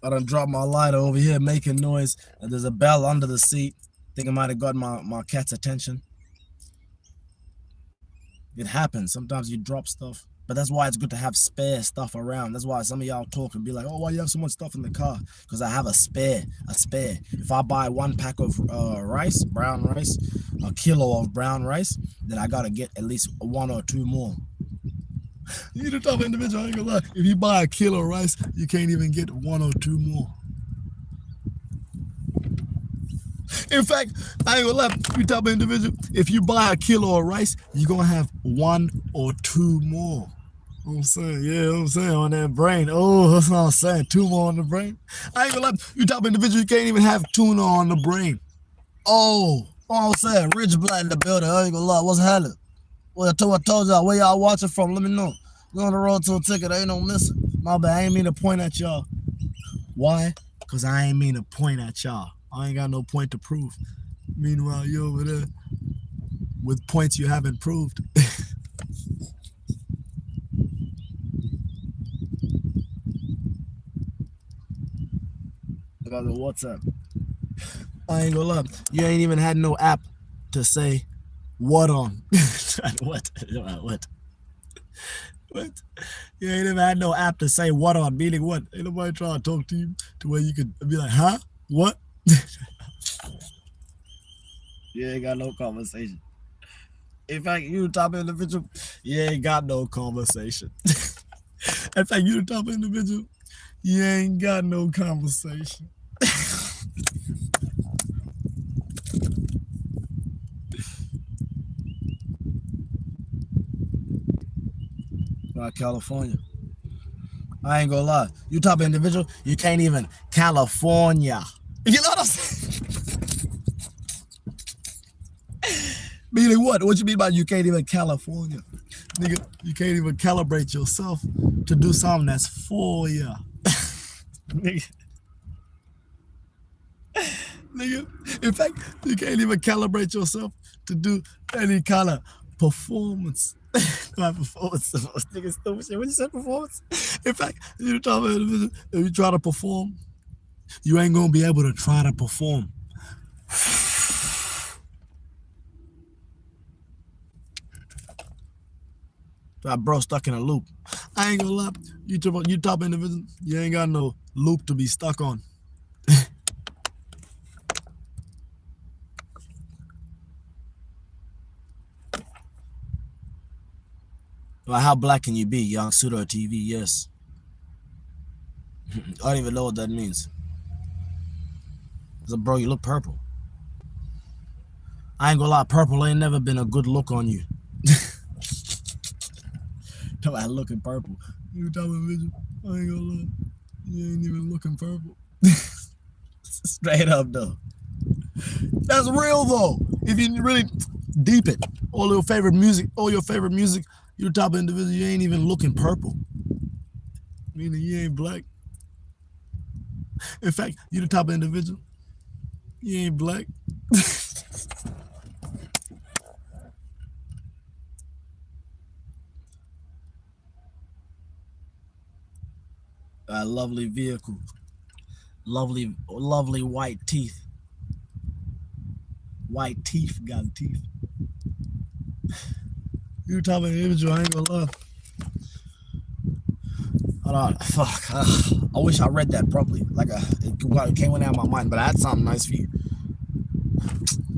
I done dropped my lighter over here making noise. And there's a bell under the seat. Think I might have got my cat's attention. It happens. Sometimes you drop stuff. But that's why it's good to have spare stuff around. That's why some of y'all talk and be like, oh, why you have so much stuff in the car? Because I have a spare. If I buy 1 pack of rice, brown rice, a kilo of brown rice, then I got to get at least 1 or 2 more. You're the type of individual, I ain't gonna lie. If you buy a kilo of rice, you can't even get 1 or 2 more. In fact, I ain't gonna lie, you type of individual, if you buy a kilo of rice, you're gonna have 1 or 2 more. You know what I'm saying, yeah, what I'm saying, on that brain. Oh, that's what I'm saying. 2 more on the brain. I ain't gonna lie, you type of individual, you can't even have tuna on the brain. Oh, I'm saying, Rich Black in the building. I ain't gonna lie, what's happening? Well, I told y'all, where y'all watching from? Let me know. We're on the road to a ticket. Ain't no missing. My bad. I ain't mean to point at y'all. Why? Because I ain't mean to point at y'all. I ain't got no point to prove. Meanwhile, you over there with points you haven't proved. I got the WhatsApp. I ain't gonna lie. You ain't even had no app to say what on. What? What? What? You ain't even had no app to say what on, meaning what? Ain't nobody trying to talk to you to where you could be like, huh? What? You ain't got no conversation. In fact, you the type of individual, you ain't got no conversation. In fact, you the type of individual, you ain't got no conversation. California. I ain't gonna lie. You type of individual, you can't even California. You know what I'm saying? Meaning what? What you mean by you can't even California? Nigga, you can't even calibrate yourself to do something that's for ya. Nigga. Nigga, in fact, you can't even calibrate yourself to do any kind of performance. Performance. Nigga, stupid shit. When you say performance, in fact, you talk about if you try to perform, you ain't gonna be able to try to perform. That bro stuck in a loop. I ain't gonna lie. You top individual, you ain't got no loop to be stuck on. Well, how black can you be, young pseudo TV? Yes. I don't even know what that means. So, bro, you look purple. I ain't gonna lie, purple ain't never been a good look on you. Talk about looking purple. You talking vision? I ain't gonna lie. You ain't even looking purple. Straight up though. That's real though. If you really deep it, all your favorite music, you the type of individual, you ain't even looking purple. Meaning you ain't black. In fact, you the type of individual, you ain't black. A lovely vehicle, lovely white teeth. White teeth, got teeth. You type of individual, I ain't gonna lie. Hold on, fuck. I wish I read that properly. Like it came out of my mind, but I had something nice for you.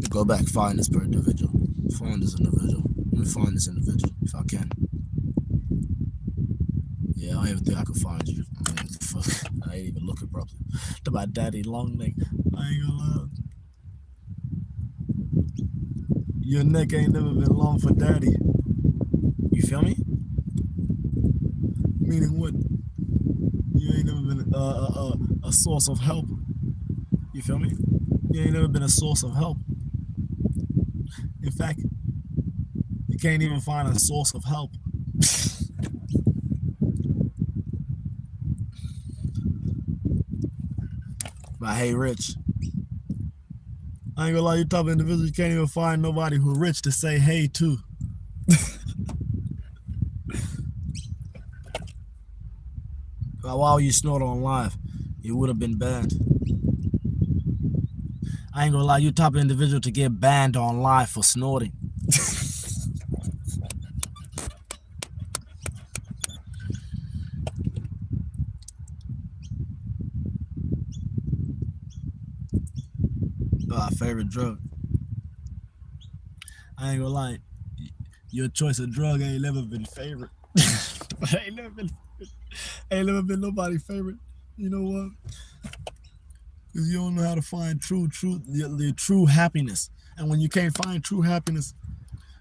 Go back, find this per individual. Find this individual. Let me find this individual if I can. Yeah, I don't even think I can find you. I ain't even looking properly. To my daddy long neck. I ain't gonna lie. Your neck ain't never been long for daddy. You feel me? Meaning what? You ain't never been a source of help. You feel me? You ain't never been a source of help. In fact, you can't even find a source of help. But hey, Rich, I ain't gonna lie, you type of individual, you can't even find nobody who rich to say hey to. While you snort on live, it would have been banned. I ain't gonna lie, you type of individual to get banned on live for snorting. Favorite drug. I ain't gonna lie, your choice of drug ain't never been favorite. ain't never been nobody's favorite. You know what? Because you don't know how to find the true happiness. And when you can't find true happiness,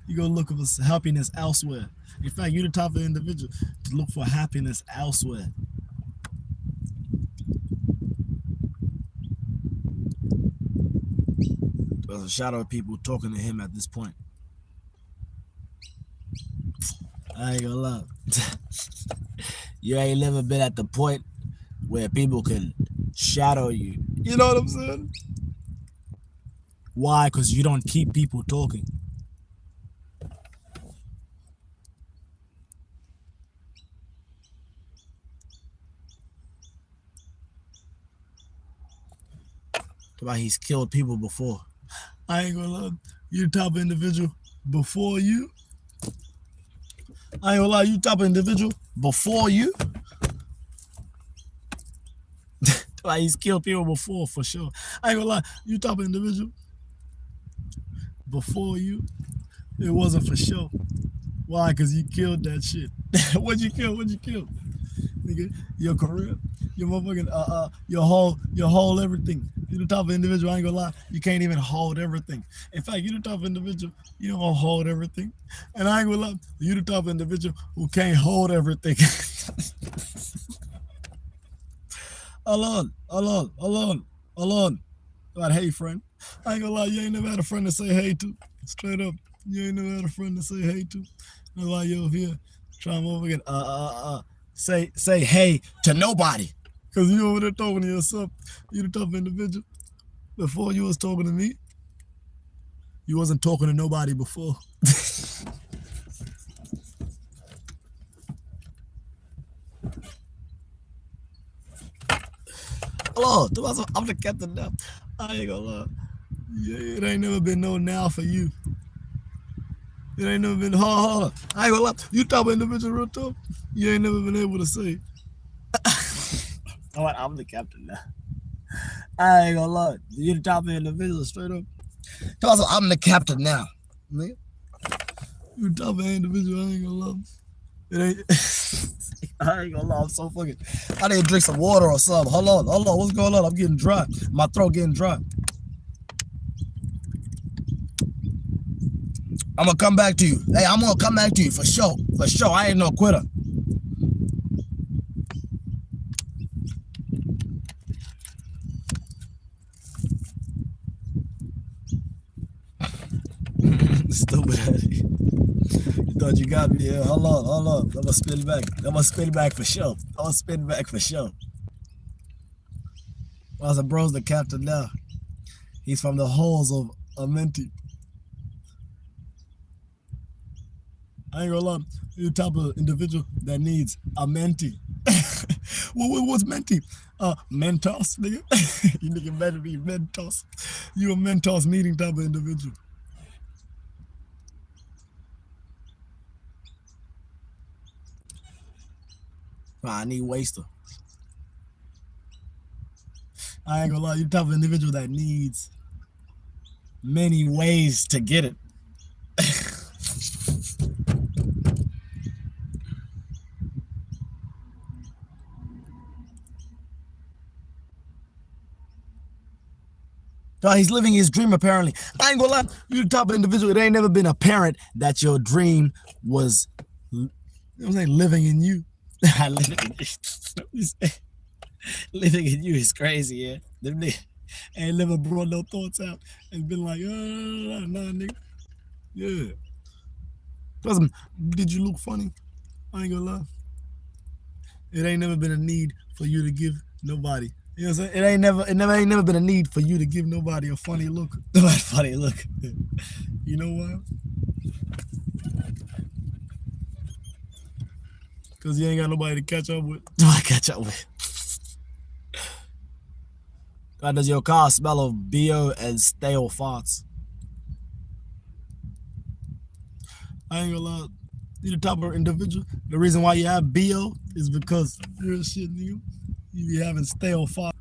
you go look for happiness elsewhere. In fact, you're the type of individual to look for happiness elsewhere. There's a shout out of people talking to him at this point. I ain't gonna lie. You ain't never been at the point where people can shadow you. You know what I'm saying? Why? Because you don't keep people talking. Why he's killed people before. I ain't gonna lie. You the type of individual before you. I ain't gonna lie. You the type of individual before you. Like he's killed people before for sure. I ain't gonna lie. You type of individual before you. It wasn't for sure. Why? Because you killed that shit. What'd you kill? Nigga, your career, your motherfucking your whole everything. You the type of individual, I ain't gonna lie, you can't even hold everything. In fact, you the type of individual, you don't gonna hold everything. And I ain't gonna lie, you the type of individual who can't hold everything. Alone. Like, hey friend. I ain't gonna lie, you ain't never had a friend to say hey to. Straight up. You ain't never had a friend to say hey to. And like, yo, here, try to motherfucking say hey to nobody. Cause you over there talking to yourself. You the type of individual. Before you was talking to me, you wasn't talking to nobody before. Hello, I'm the captain now. I ain't gonna lie. Yeah, it ain't never been no now for you. It ain't never been hard. I ain't gonna lie. You type of individual real tough. You ain't never been able to say. Alright, I'm the captain now. I ain't gonna lie. You the type of individual straight up. I'm the captain now. Man. You the type of individual, I ain't gonna lie. It ain't I ain't gonna lie, I'm so fucking I need to drink some water or something. Hold on, what's going on? I'm getting dry. My throat getting dry. I'm gonna come back to you. Hey, I'm gonna come back to you for sure. For sure. I ain't no quitter. Stupid. You thought you got me? Yeah, hold on. I'm gonna spin it back for sure. Well, bro's the captain now. He's from the halls of a mentee. I ain't gonna lie, you're the type of individual that needs a mentee. What's mentee? Mentos, nigga. You nigga better be Mentos. You a Mentos meeting type of individual. I need waster. I ain't gonna lie, you the type of individual that needs many ways to get it. He's living his dream apparently. I ain't gonna lie, you the type of individual, it ain't never been apparent that your dream was, you know what I'm saying, living in you. Living in you is crazy, yeah. Them niggas ain't never brought no thoughts out and been like, nah, nigga. Yeah. Trust me, did you look funny? I ain't gonna lie. It ain't never been a need for you to give nobody. You know what I'm saying? It ain't never been a need for you to give nobody a funny look. Funny look. You know why? Because you ain't got nobody to catch up with. God, does your car smell of BO and stale farts? I ain't gonna lie. You the type of individual. The reason why you have BO is because real shit, nigga. You be having stale farts.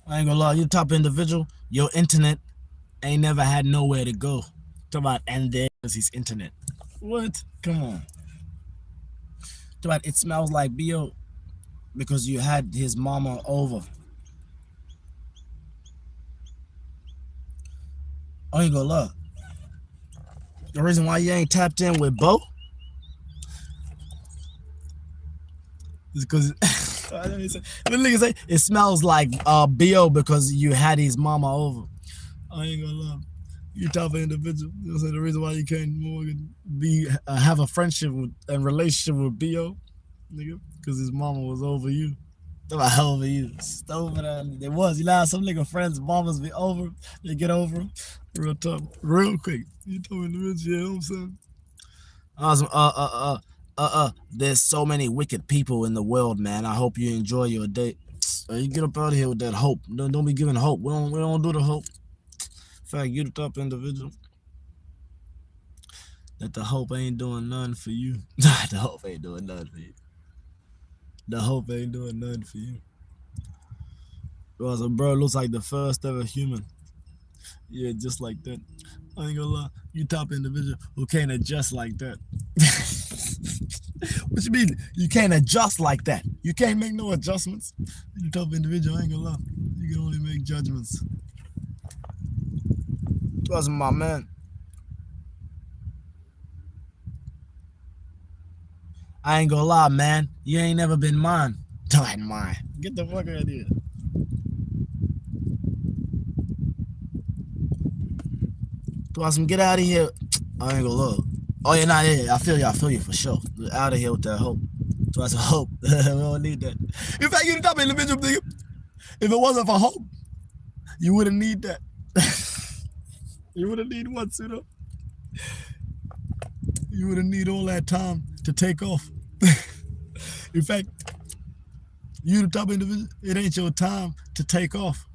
I ain't gonna lie, you the type of individual, your internet ain't never had nowhere to go. Talk about and there's his internet. What? Come on. Talk about it smells like BO because you had his mama over. I ain't gonna lie. The reason why you ain't tapped in with Bo is because the nigga say it smells like BO because you had his mama over. I ain't gonna lie. You type of individual. You know what I'm saying? The reason why you can't more be have a friendship with, and relationship with BO, nigga, because his mama was over you. About over you. Over that. There was. You know how some nigga friends' mamas be over, they get over them. Real tough. Real quick. You told me the rich, yeah, you know what I'm saying? Awesome. There's so many wicked people in the world, man. I hope you enjoy your day. You get up out of here with that hope. Don't be giving hope. We don't do the hope. In fact, you the top individual. That the hope ain't doing nothing for you. The hope ain't doing nothing for you. The hope ain't doing nothing for you. Because a bro looks like the first ever human. Yeah, just like that. I ain't gonna lie. You top individual who can't adjust like that. What you mean? You can't adjust like that. You can't make no adjustments. You top individual, I ain't gonna lie. You can only make judgments. Trust my man. I ain't gonna lie, man. You ain't never been mine. Don't mine. Get the fuck out of here. Blossom, get out of here. I ain't gonna look. Oh yeah, nah, yeah, I feel you for sure. Out of here with that hope. Blossom, hope. We don't need that. In fact, you the type of individual nigga. If it wasn't for hope, you wouldn't need that. You wouldn't need what, Sudo? You wouldn't need all that time to take off. In fact, you the type of individual, it ain't your time to take off.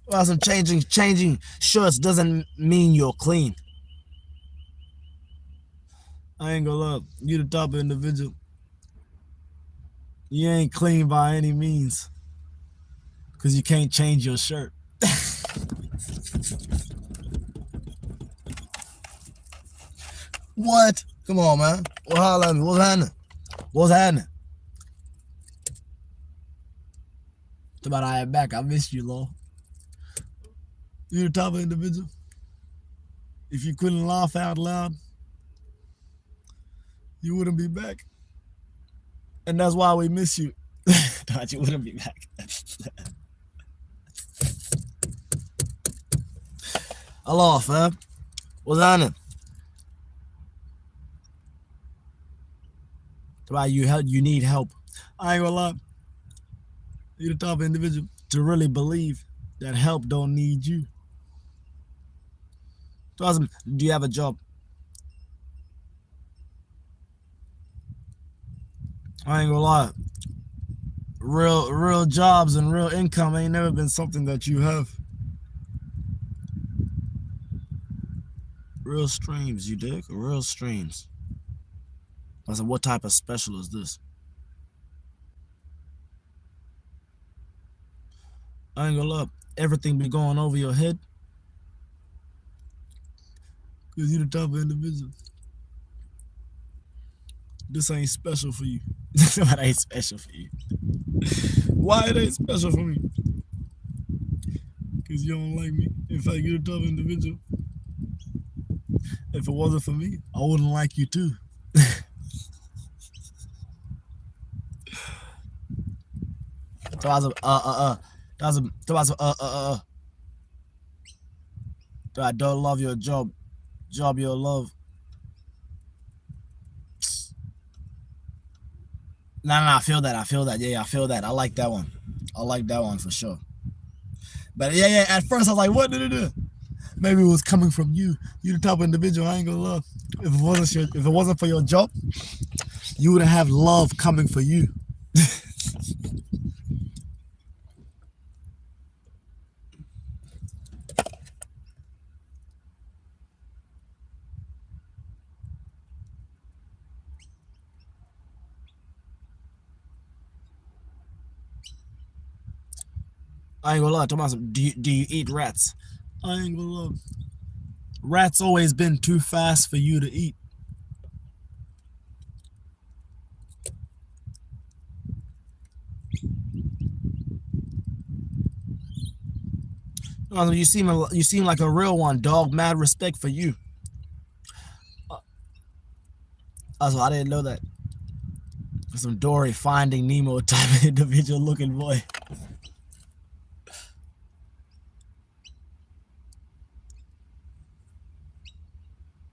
Well, some changing shirts doesn't mean you're clean. I ain't gonna lie, you the type of individual. You ain't clean by any means. Cause you can't change your shirt. What? Come on, man. Well, holla at me. What's happening? What's happening? It's about I am back. I missed you, Lord. You the type of individual. If you couldn't laugh out loud, you wouldn't be back. And that's why we miss you. Thought you wouldn't be back. Hello, fam. What's happening? About you need help. I ain't gonna lie. You're the type of individual to really believe that help don't need you. Do you have a job? I ain't gonna lie. Real jobs and real income ain't never been something that you have. Real streams, you dig? Real streams. I said, what type of special is this? I ain't gonna lie. Everything be going over your head. Cause you the type of individual. This ain't special for you. This ain't special for you. Why it ain't special for me? Cause you don't like me. In fact, you're the type of individual. If it wasn't for me, I wouldn't like you too. I don't love your job. Job your love. Nah, I feel that. Yeah, I feel that. I like that one. I like that one for sure. But yeah, at first I was like, what did it do? Maybe it was coming from you. You the type of individual I ain't gonna love. If it wasn't for your job, you wouldn't have love coming for you. I ain't gonna lie. Talking about some, do you eat rats? I ain't gonna lie. Rats always been too fast for you to eat. You seem like a real one, dog. Mad respect for you. Also, I didn't know that. Some Dory Finding Nemo type of individual looking boy.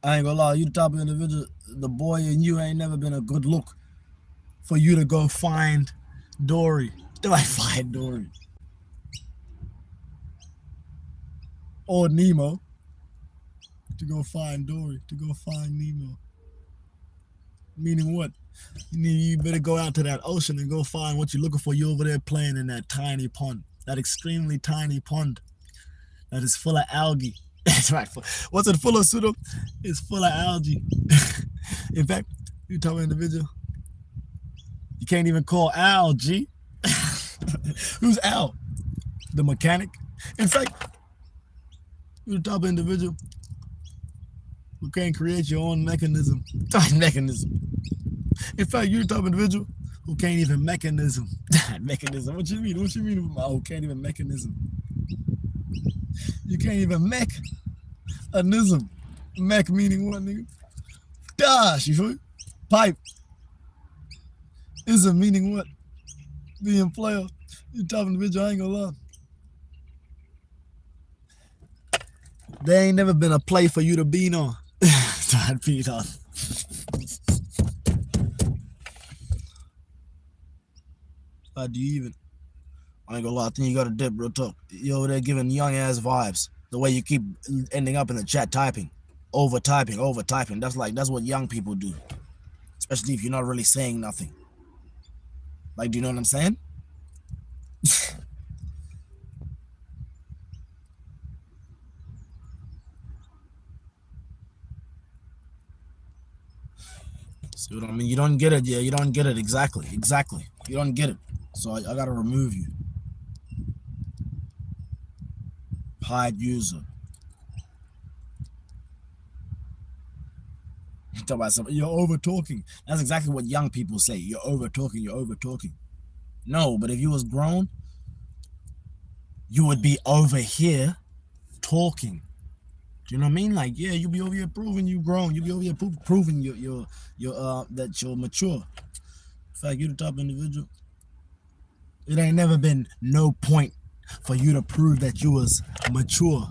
I ain't gonna lie, you the type of individual, the boy in you ain't never been a good look for you to go find Dory. Do I find Dory? Or Nemo. To go find Dory, to go find Nemo. Meaning what? You better go out to that ocean and go find what you're looking for. You over there playing in that tiny pond, that extremely tiny pond that is full of algae. That's right. What's it full of, Pseudo? It's full of algae. In fact, you talking individual, you can't even call Al G. Who's Al? The mechanic? In fact, you're the type of individual who can't create your own mechanism. Mechanism. In fact, you're the type of individual who can't even mechanism. Mechanism. What you mean? What you mean? Who can't even mechanism? You can't even mechanism. Mech meaning what, nigga? Dash, you feel me? Pipe. Ism meaning what? Being player. You type of individual, I ain't gonna lie. There ain't never been a play for you to be on. I'd be on. How do you even? I ain't gonna lie, I think you got a dip, real talk. You over there giving young ass vibes. The way you keep ending up in the chat typing. Over typing. That's what young people do. Especially if you're not really saying nothing. Like, do you know what I'm saying? See what I mean? You don't get it, yeah. You don't get it exactly. You don't get it. So I gotta remove you. Hide user. You talk about something. You're over talking. That's exactly what young people say. You're over talking. No, but if you was grown, you would be over here talking. Do you know what I mean? Like, yeah, you'll be over here proving you grown. You'll be over here proving that you're mature. In fact, you're the type of individual. It ain't never been no point for you to prove that you was mature.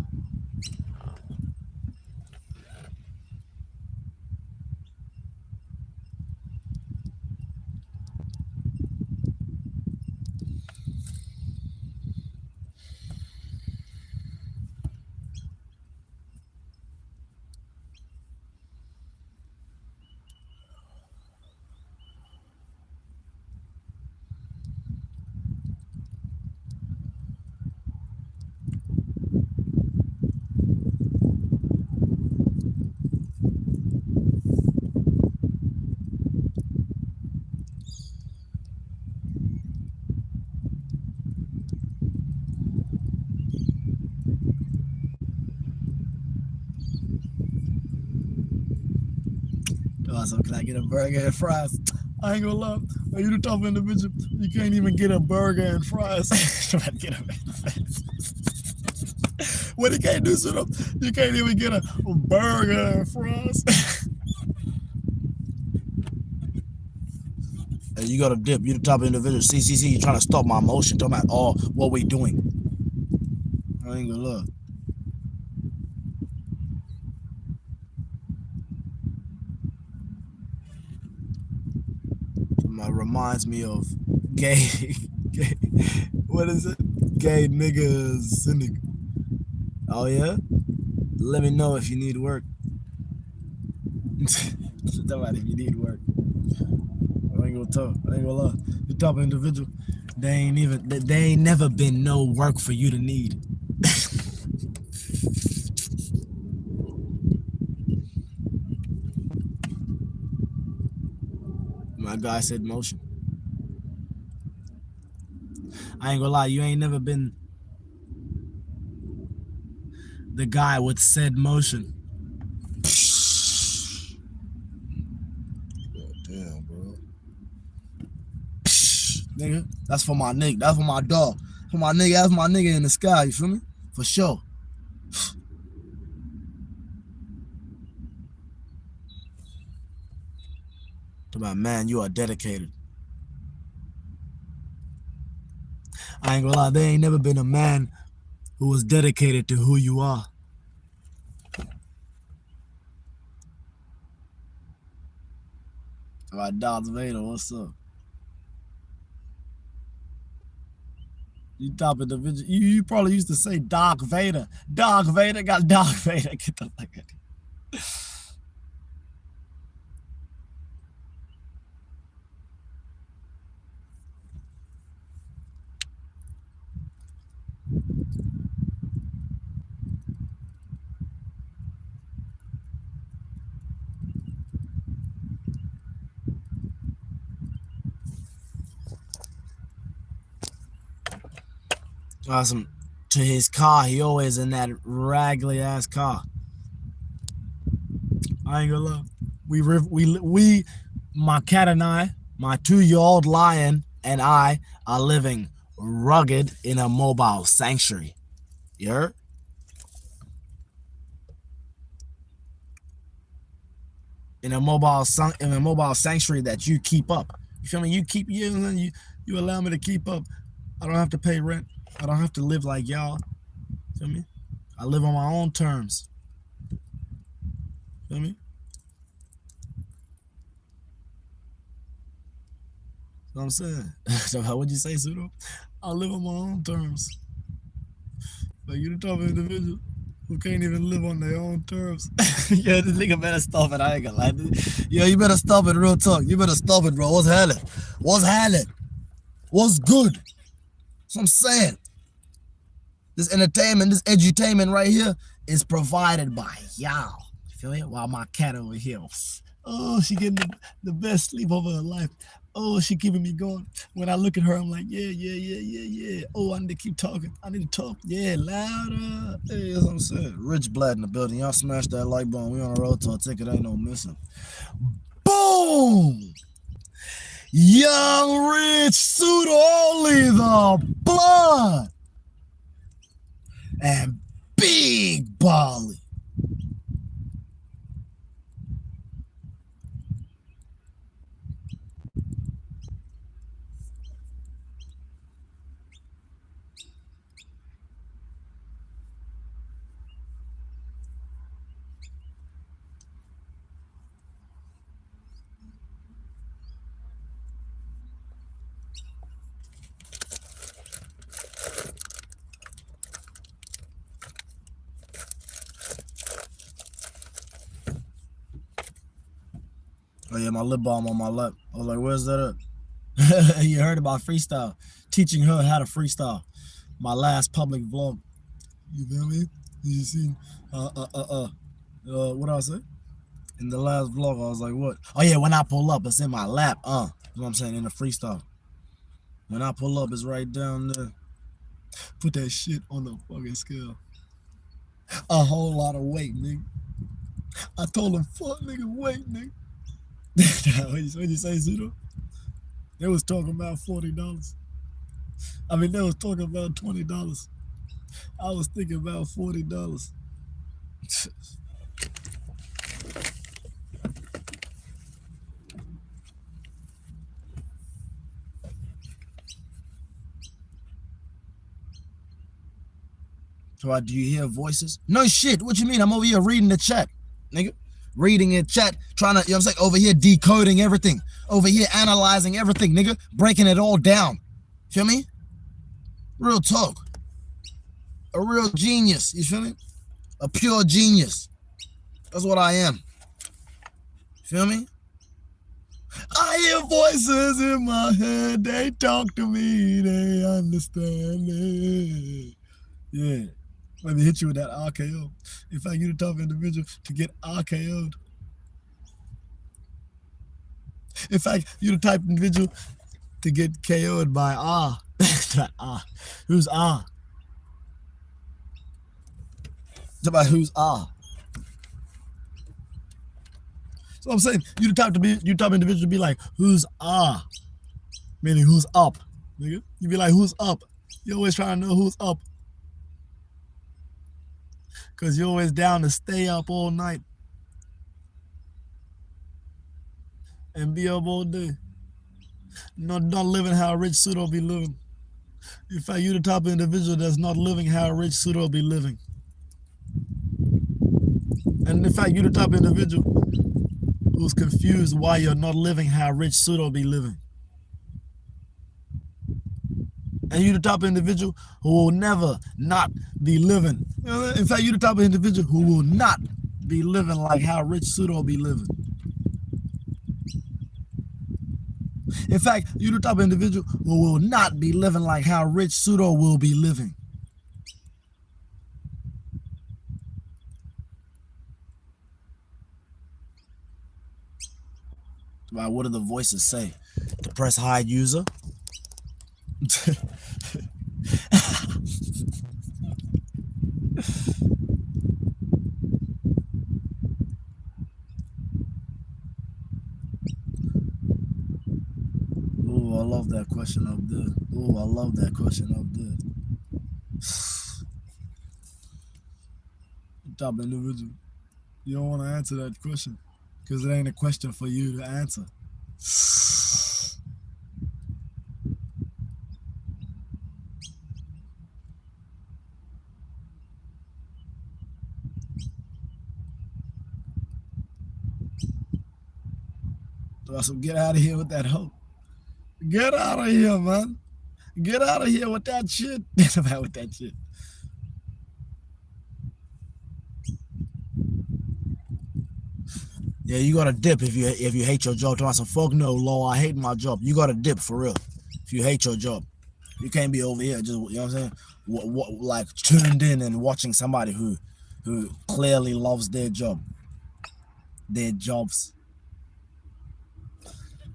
So can I get a burger and fries? I ain't gonna lie. Are you the type of individual? You can't even get a burger and fries. What you can't do, Pseudo? You can't even get a burger and fries. Hey, you got to dip. You the type of individual. See, you trying to stop my emotion. Talking about all what we doing. I ain't gonna lie. Reminds me of gay, what is it? Gay niggas cynic. Oh yeah? Let me know if you need work. Somebody if you need work. I ain't gonna talk. I ain't gonna lie. The type of individual, they ain't never been no work for you to need. My guy said motion. I ain't gonna lie, you ain't never been The guy with said motion. Damn, bro. Nigga, that's for my nigga. That's for my dog. For my nigga, that's my nigga in the sky. You feel me? For sure. To my man, you are dedicated. I ain't gonna lie, there ain't never been a man who was dedicated to who you are. All right, Darth Vader, what's up? You top individual. You probably used to say Darth Vader. Darth Vader got Darth Vader. Get the fuck out of here. Awesome. To his car, he always in that raggedy ass car. I ain't gonna lie. We, my cat and I, my 2-year-old lion and I are living rugged in a mobile sanctuary. You heard? In a mobile sanctuary that you keep up. You feel me? You allow me to keep up. I don't have to pay rent. I don't have to live like y'all. Feel me? I live on my own terms. Feel me? What I'm saying. So how would you say, Pseudo? I live on my own terms. Like you the type of individual who can't even live on their own terms. Yeah, this nigga better stop it. I ain't gonna lie. Yo, you better stop it, real talk. You better stop it, bro. What's happening? What's happening? What's good? That's what I'm saying. This entertainment, this edutainment right here is provided by y'all. You feel me? While my cat over here, oh, she getting the best sleep of her life. Oh, she keeping me going. When I look at her, I'm like, yeah. Oh, I need to keep talking. I need to talk. Yeah, louder. Hey, that's what I'm saying. Rich Black in the building. Y'all smash that like button. We on the road to a ticket. Ain't no missing. Boom! Young Rich Suit only the blood. And Big Bali. Oh yeah, my lip balm on my lip. I was like, where's that at? You heard about freestyle. Teaching her how to freestyle. My last public vlog. You feel me? You see? What I say? In the last vlog, I was like, what? Oh yeah, when I pull up, it's in my lap. That's what I'm saying, in the freestyle. When I pull up, it's right down there. Put that shit on the fucking scale. A whole lot of weight, nigga. I told him, fuck nigga, weight, nigga. What you say, Zudo? They was talking about $40. I mean, they was talking about $20. I was thinking about $40. So do you hear voices? No shit. What you mean? I'm over here reading the chat, nigga. Reading in chat, trying to, you know what I'm saying? Over here decoding everything. Over here analyzing everything, nigga. Breaking it all down. Feel me? Real talk. A real genius. You feel me? A pure genius. That's what I am. Feel me? I hear voices in my head. They talk to me. They understand me. Yeah. Let me hit you with that RKO. In fact, you're the type of individual to get RKO'd. In fact, you're the type of individual to get KO'd by Who's about who's are. So I'm saying you the type individual to be like, who's are? Meaning who's up. Nigga. You be like, who's up? You always trying to know who's up. Cause you're always down to stay up all night. And be up all day. Not living how a rich pseudo be living. In fact, you the type of individual that's not living how a rich pseudo be living. And in fact, you the type of individual who's confused why you're not living how a rich pseudo be living. And you the type of individual who will never not be living. You know, in fact, you the type of individual who will not be living like how rich pseudo be living. In fact, you the type of individual who will not be living like how rich pseudo will be living. Right, what do the voices say? Depress hide user. Oh, I love that question up there. Oh, I love that question up there. Top individual. You don't want to answer that question because it ain't a question for you to answer. So get out of here with that hope. Get out of here, man. Get out of here with that shit. Get about with that shit. Yeah, you gotta dip if you hate your job. Talking some fuck no, law. I hate my job. You gotta dip for real. If you hate your job, you can't be over here just, you know what I'm saying, like tuned in and watching somebody who clearly loves their job, their jobs.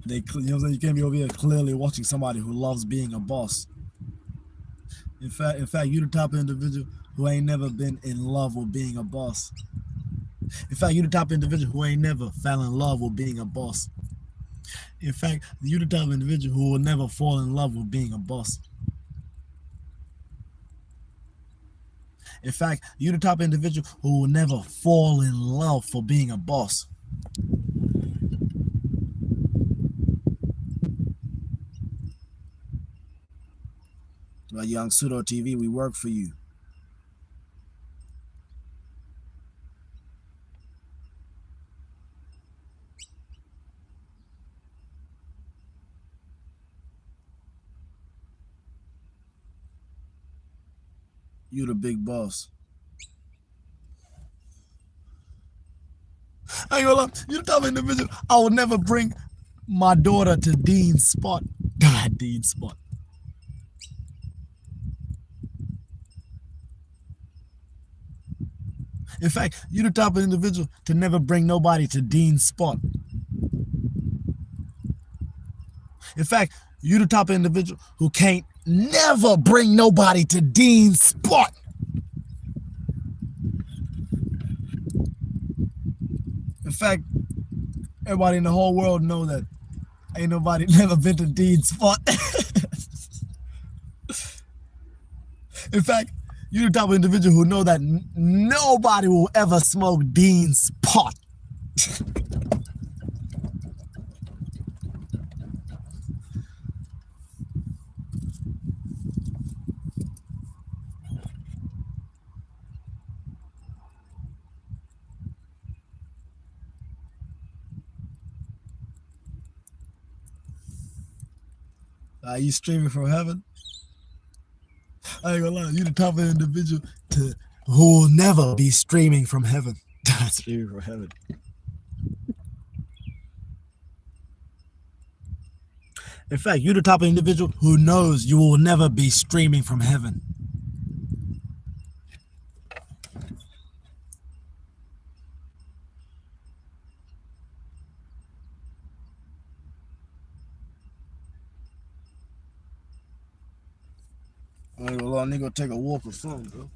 You know what I'm saying? You can't be over here clearly watching somebody who loves being a boss. In fact, you the type of individual who ain't never been in love with being a boss. In fact, you the type of individual who ain't never fell in love with being a boss. In fact, you the type of individual who will never fall in love with being a boss. In fact, you the type of individual who will never fall in love for being a boss. Well, Young Pseudo TV, we work for you. You the big boss. I ain't gonna lie, you the type of individual I will never bring my daughter to Dean's spot. Dean's spot. In fact, you the type of individual to never bring nobody to Dean's spot. In fact, you the type of individual who can't never bring nobody to Dean's spot. In fact, everybody in the whole world know that ain't nobody never been to Dean's spot. In fact, you the type of individual who know that nobody will ever smoke Dean's pot. Are you streaming from heaven? I ain't gonna lie, you the type of individual who will never be streaming from heaven. Streaming from heaven. In fact, you the type of individual who knows you will never be streaming from heaven. I ain't gonna lie, nigga take a walk or something, bro.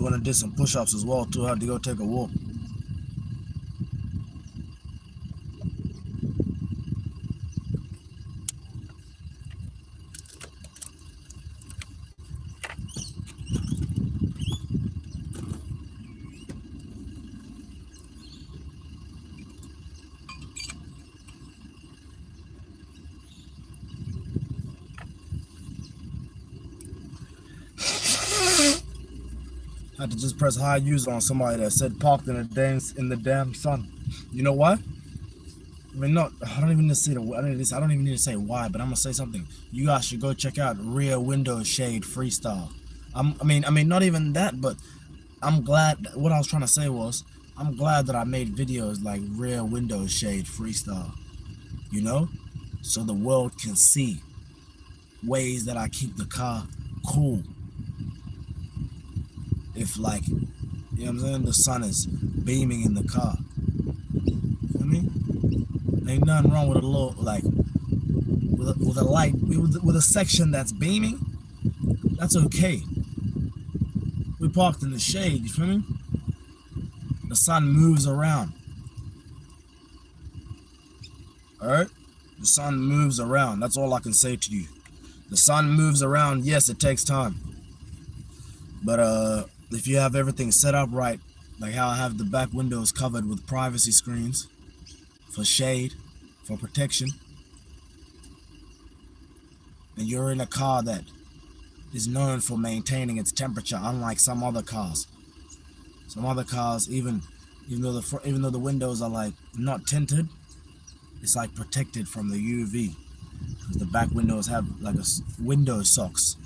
went and did some push-ups as well too. I had to go take a walk. I had to just press high use on somebody that said parked in the damn sun. You know why? I mean, I don't even need to say I don't even need to say why, but I'm gonna say something. You guys should go check out Rear Window Shade Freestyle. I mean, not even that, but I'm glad. What I was trying to say was, I'm glad that I made videos like Rear Window Shade Freestyle. You know, so the world can see ways that I keep the car cool. If, like, you know what I'm saying, the sun is beaming in the car. You know what I mean? Ain't nothing wrong with a little, like, with a light, with a section that's beaming. That's okay. We parked in the shade, you feel me? The sun moves around. Alright? The sun moves around. That's all I can say to you. The sun moves around. Yes, it takes time. But if you have everything set up right, like how I have the back windows covered with privacy screens for shade, for protection, and you're in a car that is known for maintaining its temperature, unlike some other cars. Some other cars, even though the windows are like not tinted, it's like protected from the UV, because the back windows have like a window socks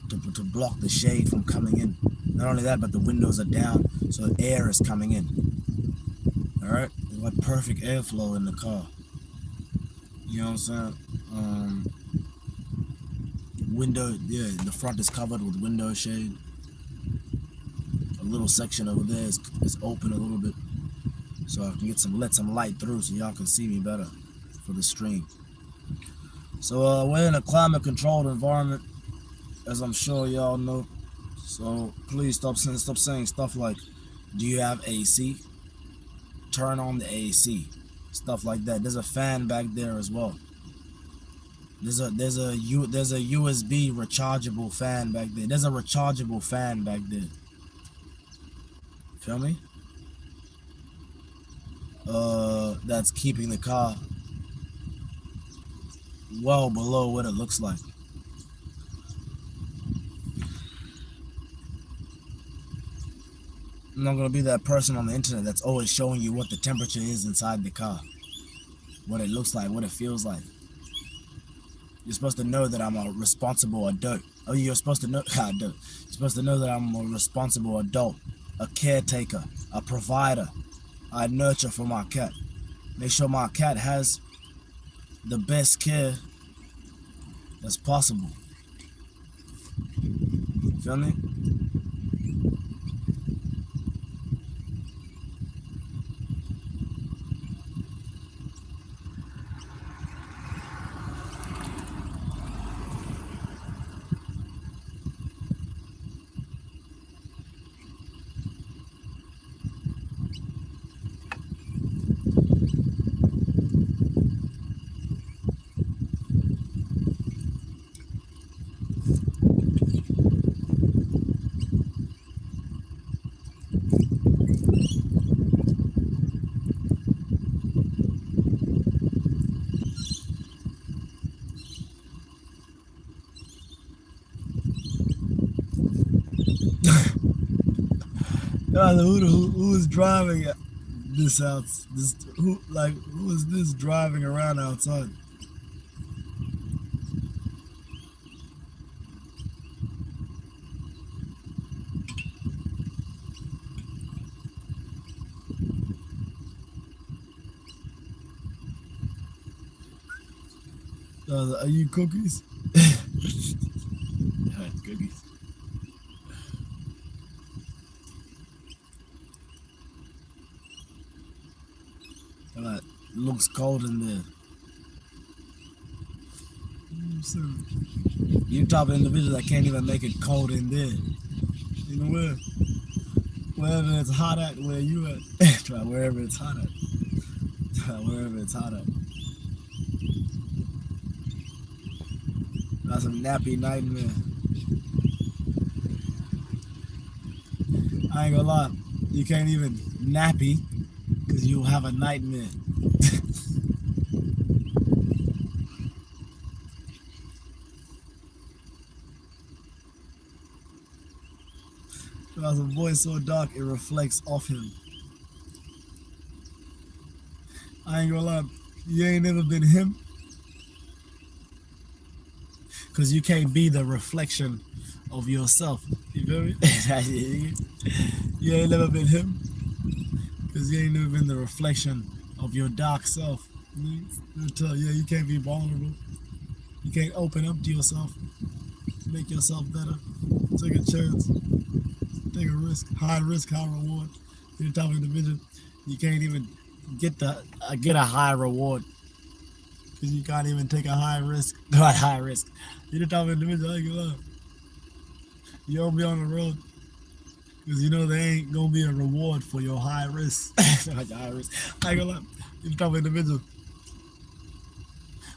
to block the shade from coming in. Not only that, but the windows are down, so air is coming in. Alright? There's like perfect airflow in the car. You know what I'm saying? The front is covered with window shade. A little section over there is open a little bit, so I can let some light through so y'all can see me better for the stream. So we're in a climate controlled environment, as I'm sure y'all know. So please stop saying stuff like, do you have AC? Turn on the AC. Stuff like that. There's a fan back there as well. There's a USB rechargeable fan back there. There's a rechargeable fan back there. Feel me? That's keeping the car well below what it looks like. I'm not gonna be that person on the internet that's always showing you what the temperature is inside the car, what it looks like, what it feels like. You're supposed to know that I'm a responsible adult. Oh, you're supposed to know. You're supposed to know that I'm a responsible adult, a caretaker, a provider. I nurture for my cat. Make sure my cat has the best care that's possible. Feel me? God, who is driving this house? Who is this driving around outside? Are you cookies? Cookies. It looks cold in there. You type of individual that can't even make it cold in there. You know where? wherever it's hot at, where you at. Try wherever it's hot at. Try wherever it's hot at. That's some nappy nightmare. I ain't gonna lie, you can't even nappy because you'll have a nightmare. Because a voice so dark it reflects off him. I ain't gonna lie, you ain't never been him. Because you can't be the reflection of yourself. You feel me? You ain't never been him. Because you ain't never been the reflection of your dark self. You can't be vulnerable. You can't open up to yourself. Make yourself better. Take a chance. Take a risk. High risk, high reward. You're the type of individual. You can't even get a high reward. Because you can't even take a high risk. Not high risk. You're the type of individual, I ain't gonna lie. You don't be on the road. Because you know there ain't gonna be a reward for your high risk. Like high risk. I ain't gonna lie. You're the type of individual.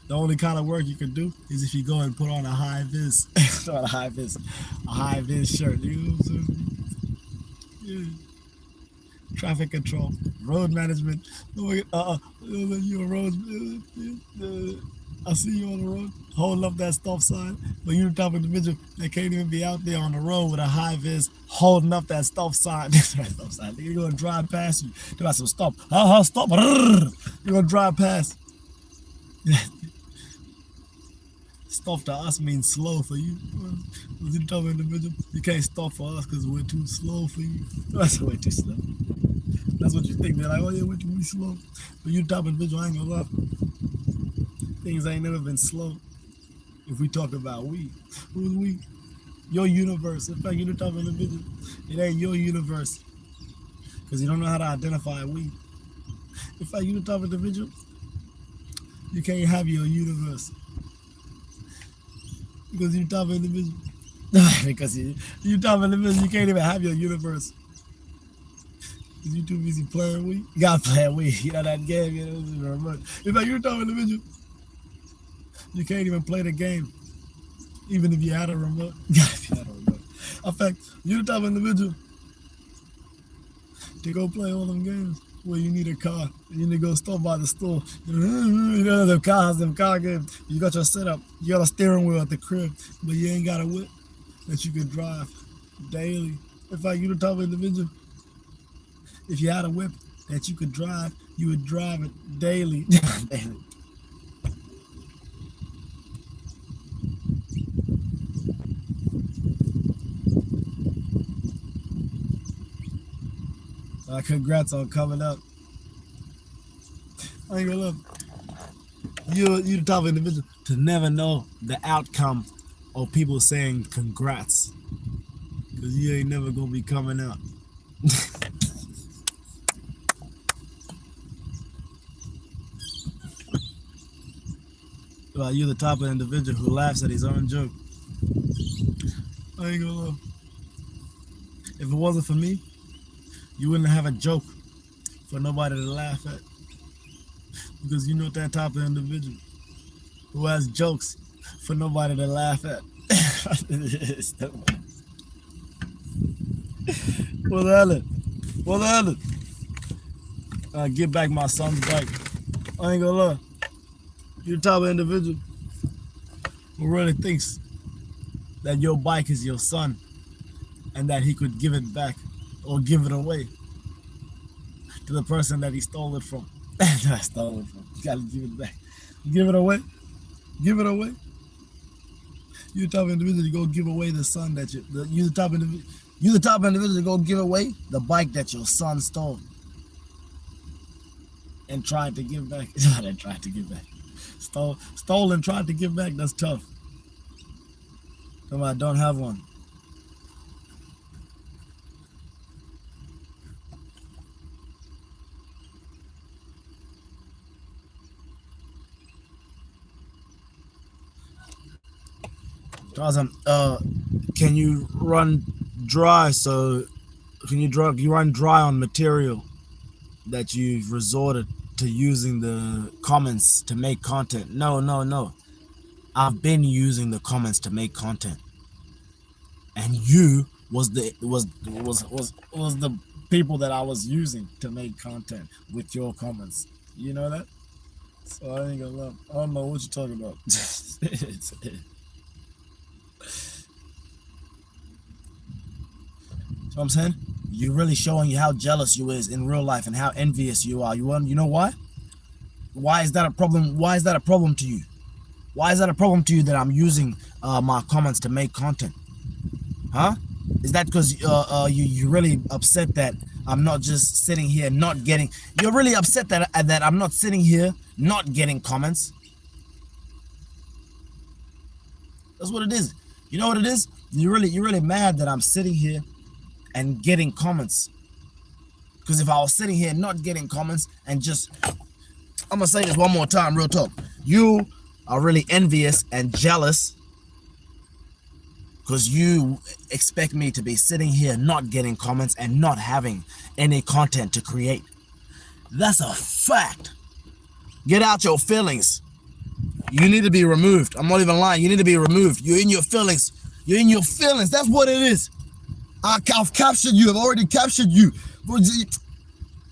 The only kind of work you can do is if you go and put on a high vis. Not a high vis. A high vis shirt. You know what I'm saying? Yeah. Traffic control, road management. You're a road. I see you on the road, holding up that stop sign, but you're the type of individual that can't even be out there on the road with a high vis, holding up that stop sign. Stop sign. You're gonna drive past you. They're like, so stop. Stop. You're gonna drive past. Stop to us means slow for you. You're the type of individual. You can't stop for us because we're too slow for you. That's way too slow. That's what you think. They're like, oh yeah, we're too slow. But you type of individual, I ain't gonna lie. Things ain't never been slow. If we talk about we, who's we? Your universe. In fact, you're the type of individual. It ain't your universe. Because you don't know how to identify we. In fact, you're the type of individual. You can't have your universe. Because you're the type of individual. Because you're the type of individual, you can't even have your universe. Because you're too busy playing Wii. You gotta play Wii. You know that game, you know. In fact, you're the type of individual. You can't even play the game. Even if you had a remote. If you had a remote. In fact, you're the type of individual to go play all them games where you need a car. You need to go stop by the store. You know, them car games. You got your setup. You got a steering wheel at the crib, but you ain't got a whip that you can drive daily. In fact, you're the type of individual. If you had a whip that you could drive, you would drive it daily. Daily. Congrats on coming up. I ain't gonna look. You're the type of individual to never know the outcome of people saying congrats. Because you ain't never gonna be coming out. Well, you're the type of individual who laughs at his own joke. I ain't gonna lie. If it wasn't for me, you wouldn't have a joke for nobody to laugh at. Because you're not that type of individual who has jokes for nobody to laugh at. What the hell? Get back my son's bike. I ain't gonna lie. You're the type of individual who really thinks that your bike is your son and that he could give it back or give it away to the person that he stole it from. I stole it from. You gotta give it back. Give it away. Give it away. You're the type of individual to go give away the son that you're the type of individual. You're the type of individual to go give away the bike that your son stole and tried to give back. They tried to give back. Stole and tried to give back. That's tough. Come on, I don't have one. Awesome. Can you run dry so you run dry on material that you've resorted to using the comments to make content? No. I've been using the comments to make content, and you was the people that I was using to make content with your comments. You know that? So I ain't gonna lie. I don't know what you're talking about. So I'm saying, you're really showing you how jealous you is in real life and how envious you are. You know why? Why is that a problem? Why is that a problem to you? Why is that a problem to you that I'm using my comments to make content? Huh? Is that because you're really upset that I'm not just sitting here not getting? You're really upset that I'm not sitting here not getting comments. That's what it is. You know what it is? You're really mad that I'm sitting here and getting comments. Because if I was sitting here not getting comments and just, I'm gonna say this one more time, real talk. You are really envious and jealous because you expect me to be sitting here not getting comments and not having any content to create. That's a fact. Get out your feelings. You need to be removed. I'm not even lying. You need to be removed. You're in your feelings. You're in your feelings. That's what it is. I've captured you. I've already captured you.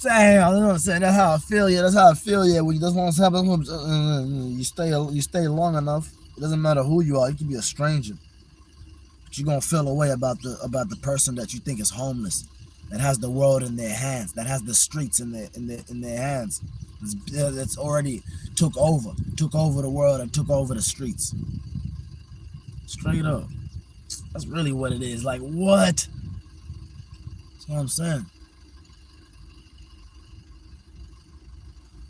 Damn, I don't know what I'm saying. That's how I feel. Yeah, that's how I feel. Yeah, when you just want to happen, you stay long enough. It doesn't matter who you are. You can be a stranger, but you're gonna feel a way about the person that you think is homeless, that has the world in their hands, that has the streets in their hands. That's already took over the world and took over the streets. Straight up. That's really what it is. Like, what? That's what I'm saying.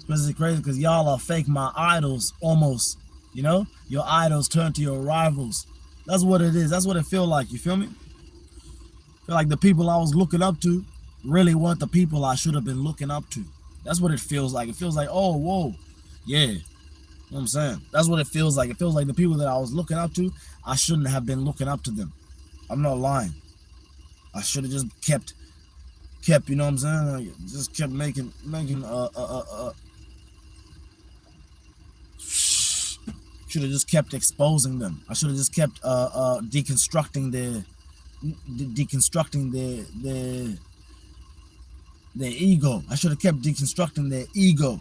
It's crazy because y'all are fake my idols almost. You know? Your idols turn to your rivals. That's what it is. That's what it feel like. You feel me? I feel like the people I was looking up to really weren't the people I should have been looking up to. That's what it feels like. It feels like, oh, whoa. Yeah. You know what I'm saying? That's what it feels like. It feels like the people that I was looking up to, I shouldn't have been looking up to them. I'm not lying. I should have just kept, you know what I'm saying? Like, just kept making should have just kept exposing them. I should have just kept deconstructing their ego. I should have kept deconstructing their ego.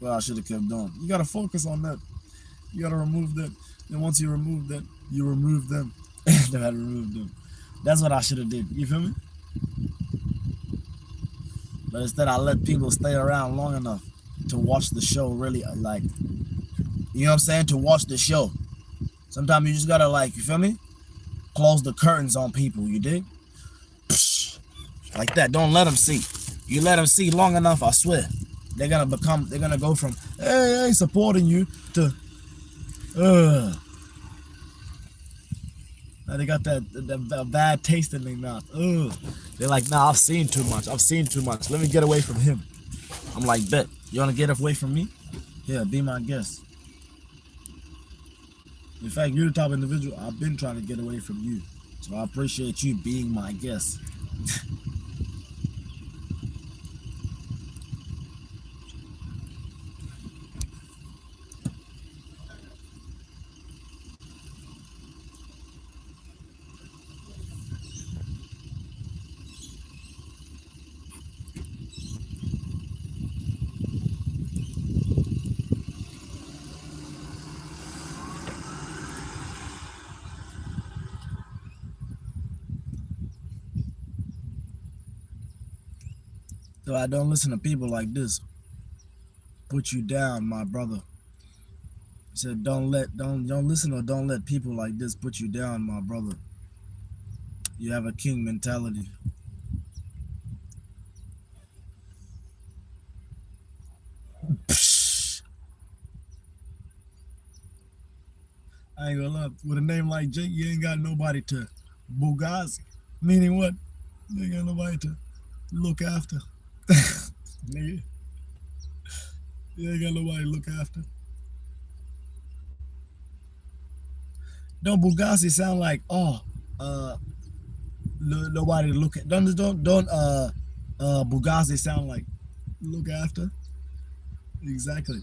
Well, I should have kept doing. You gotta focus on that. You gotta remove that. And once you remove that, you remove them. They had to remove them. That's what I should have did. You feel me? But instead, I let people stay around long enough to watch the show. Really, like, you know what I'm saying? To watch the show. Sometimes you just gotta, like, you feel me? Close the curtains on people. You dig? Like that. Don't let them see. You let them see long enough, I swear, they're gonna go from, hey, I ain't supporting you, to now they got that bad taste in their mouth. They're like, nah, I've seen too much. Let me get away from him. I'm like, bet. You wanna get away from me? Yeah, be my guest. In fact, you're the type of individual I've been trying to get away from you. So I appreciate you being my guest. So I don't listen to people like this put you down, my brother. He said, don't listen, or don't let people like this put you down, my brother. You have a king mentality. I ain't gonna lie. With a name like Jake, you ain't got nobody to Bugazzi. Meaning what? You ain't got nobody to look after. Nigga. You ain't got nobody to look after. Don't Bugazzi sound like, oh, uh nobody to look at. Don't Bugazzi sound like look after? Exactly.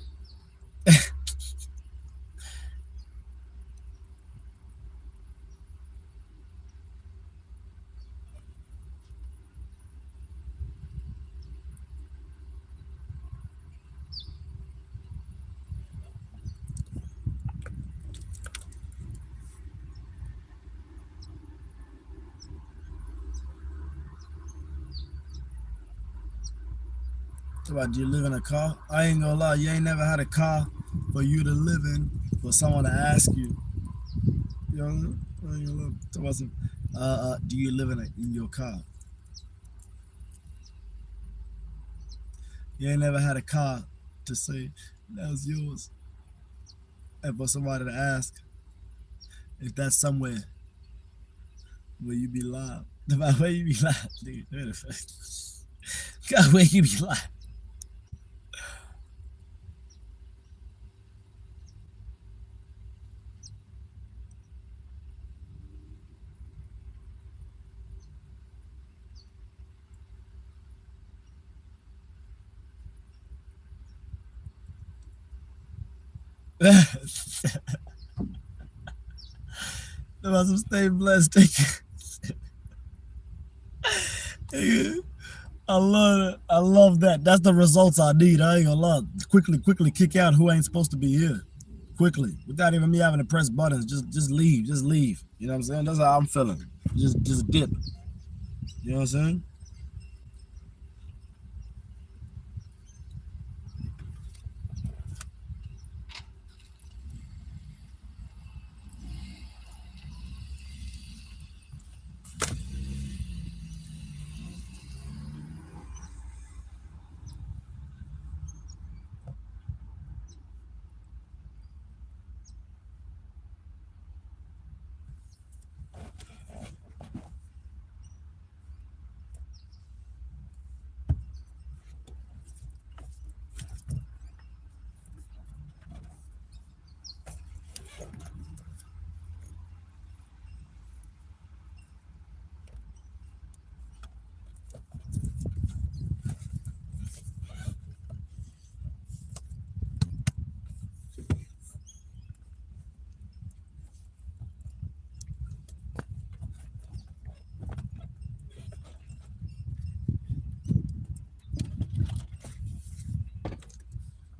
About you live in a car? I ain't gonna lie, you ain't never had a car for you to live in for someone to ask you. You know, I ain't gonna lie. Talk about some, do you live in your car? You ain't never had a car to say that's yours, and for somebody to ask if that's somewhere where you be live. About where you be live, dude. God, where you be live. About some stay blessed. I love it. I love that. That's the results I need. I ain't gonna lie. Quickly kick out who ain't supposed to be here. Quickly, without even me having to press buttons. Just leave. Just leave. You know what I'm saying? That's how I'm feeling. Just dip. You know what I'm saying?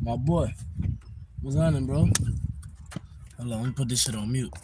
My boy, what's happening, bro? Hold on, let me put this shit on mute.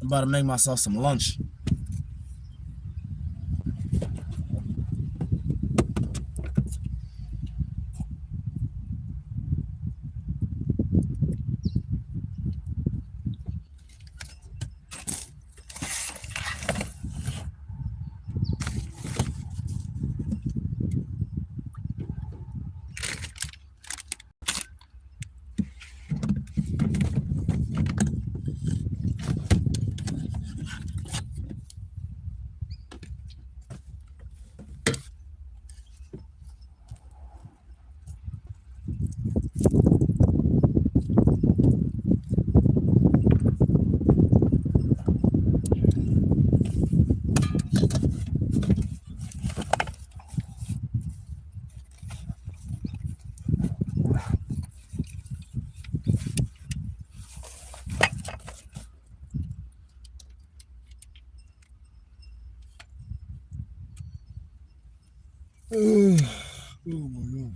I'm about to make myself some lunch. Oh my God.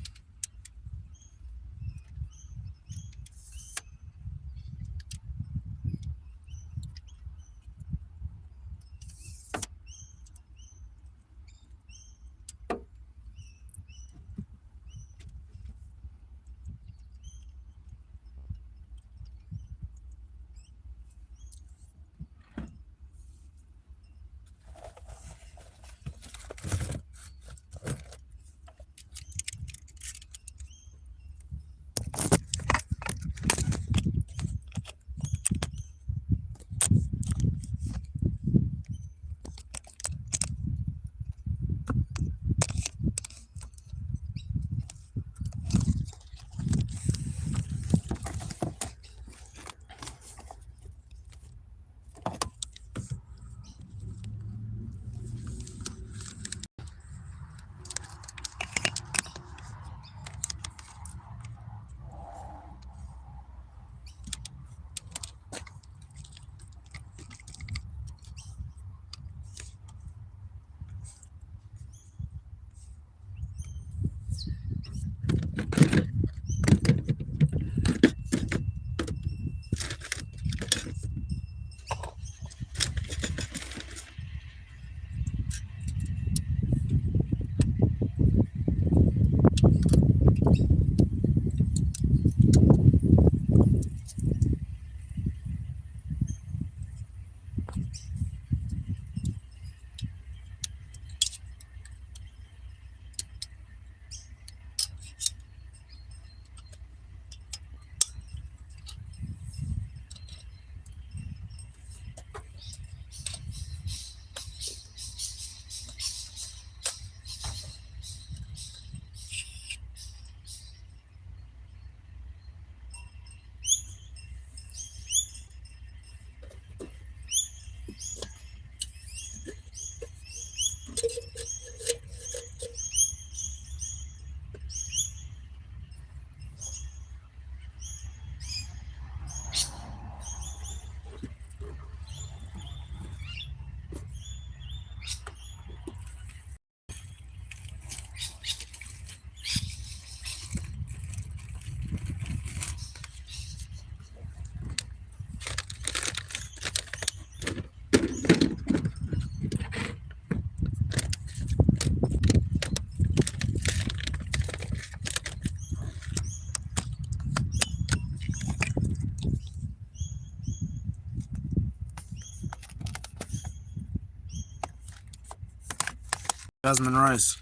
Jasmine rice.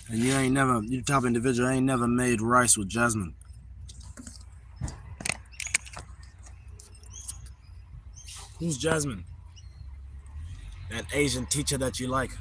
And you the type of individual ain't never made rice with jasmine. Who's Jasmine? That Asian teacher that you like.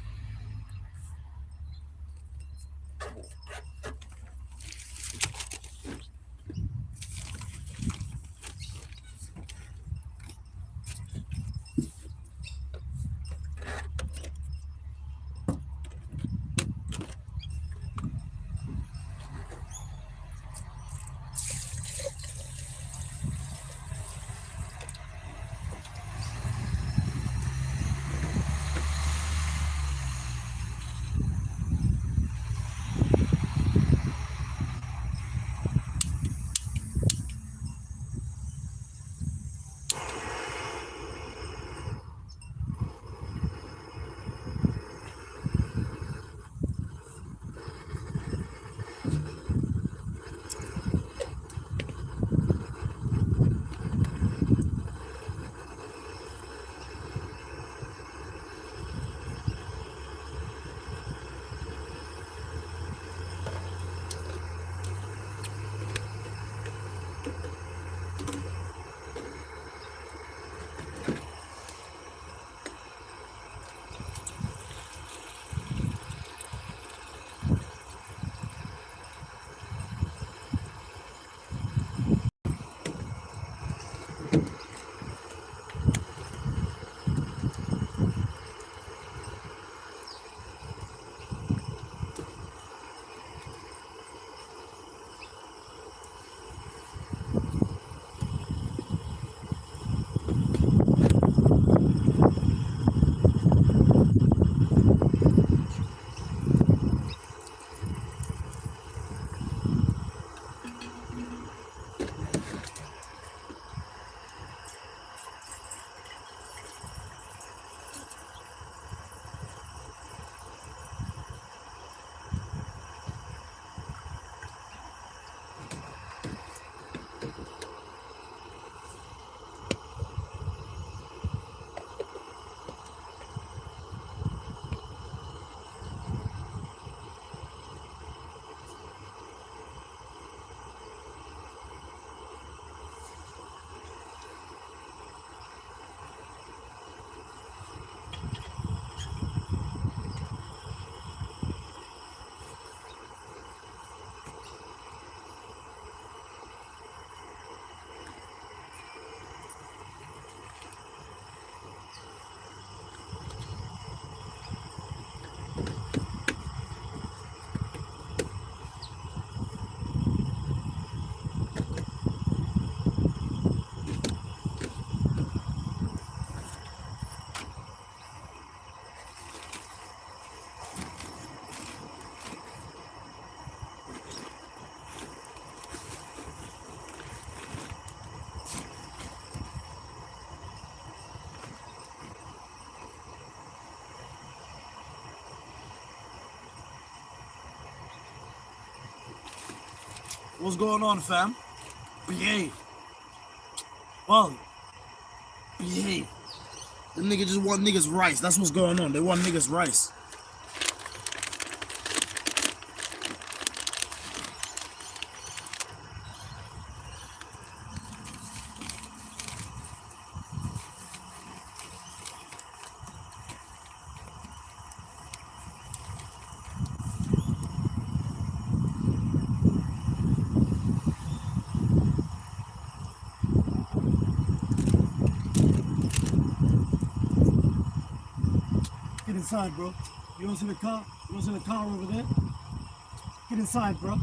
What's going on, fam? Behave. Well, behave. The nigga just want niggas rice. That's what's going on. They want niggas rice. Get inside, bro. You don't see the car? You don't see the car over there? Get inside, bro.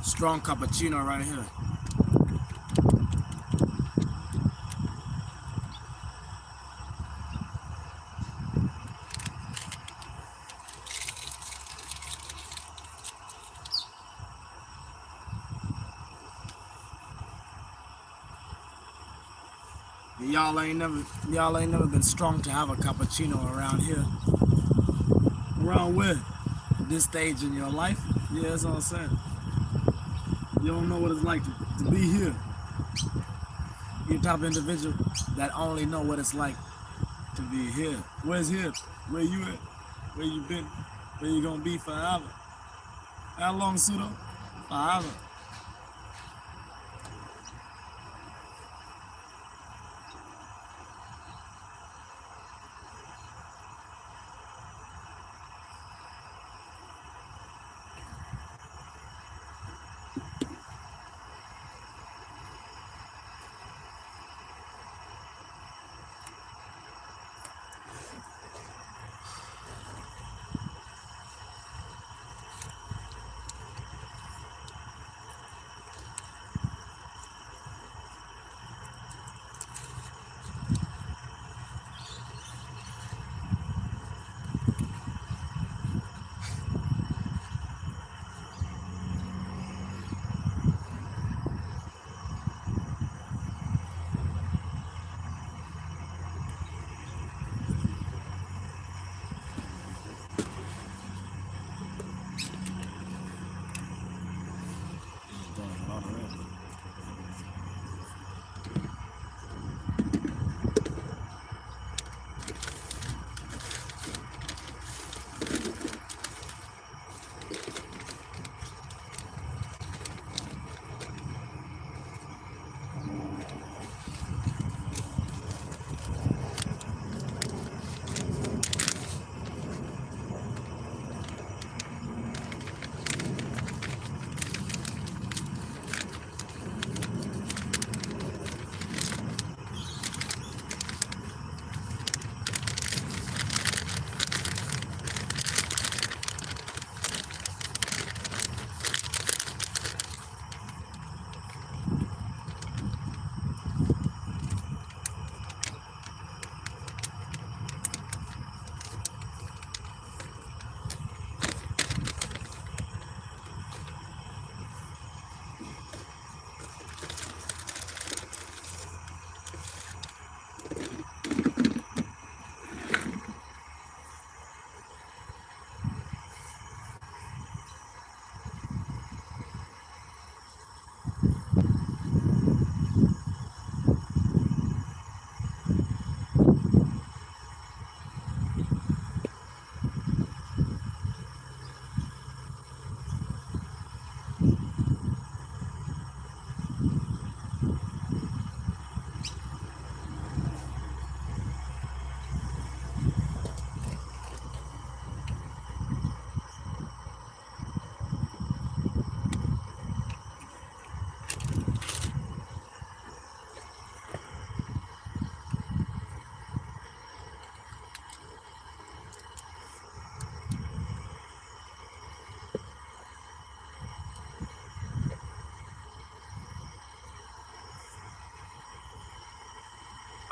Strong cappuccino right here. Y'all ain't never been strong to have a cappuccino around here. Around where? This stage in your life? Yeah, that's what I'm saying. You don't know what it's like to be here. You're the type of individual that only know what it's like to be here. Where's here? Where you at? Where you been? Where you gonna be forever? How long, Pseudo? Forever.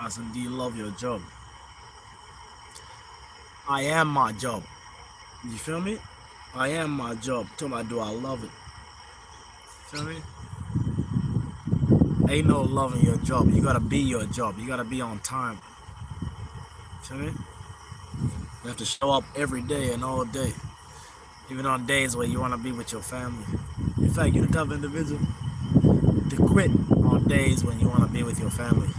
I said, do you love your job? I am my job. You feel me? I am my job. Tell me, do I love it? Feel me? Ain't no loving your job. You gotta be your job. You gotta be on time. Feel me? You have to show up every day and all day. Even on days where you wanna be with your family. In fact, you're the type of individual to quit on days when you wanna be with your family.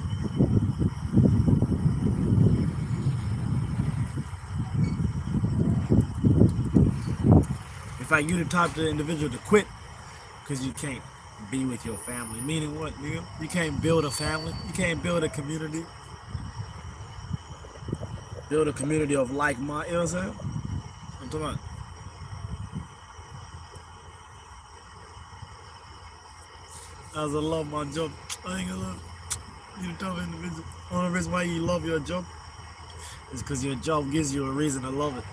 In fact, you're the type of individual to quit because you can't be with your family. Meaning what, nigga? You can't build a family. You can't build a community. Build a community of like-minded, you know what I'm saying? I'm talking about. As I love my job, I ain't gonna lie. You the type of individual. The only reason why you love your job is because your job gives you a reason to love it.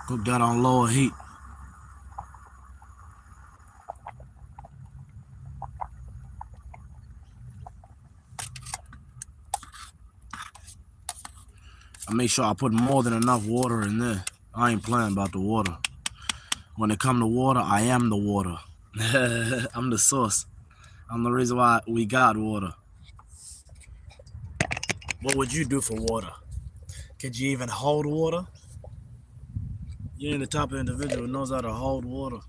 Cook that on lower heat. I make sure I put more than enough water in there. I ain't playing about the water. When it come to water, I am the water. I'm the source. I'm the reason why we got water. What would you do for water? Could you even hold water? You ain't the type of individual who knows how to hold water.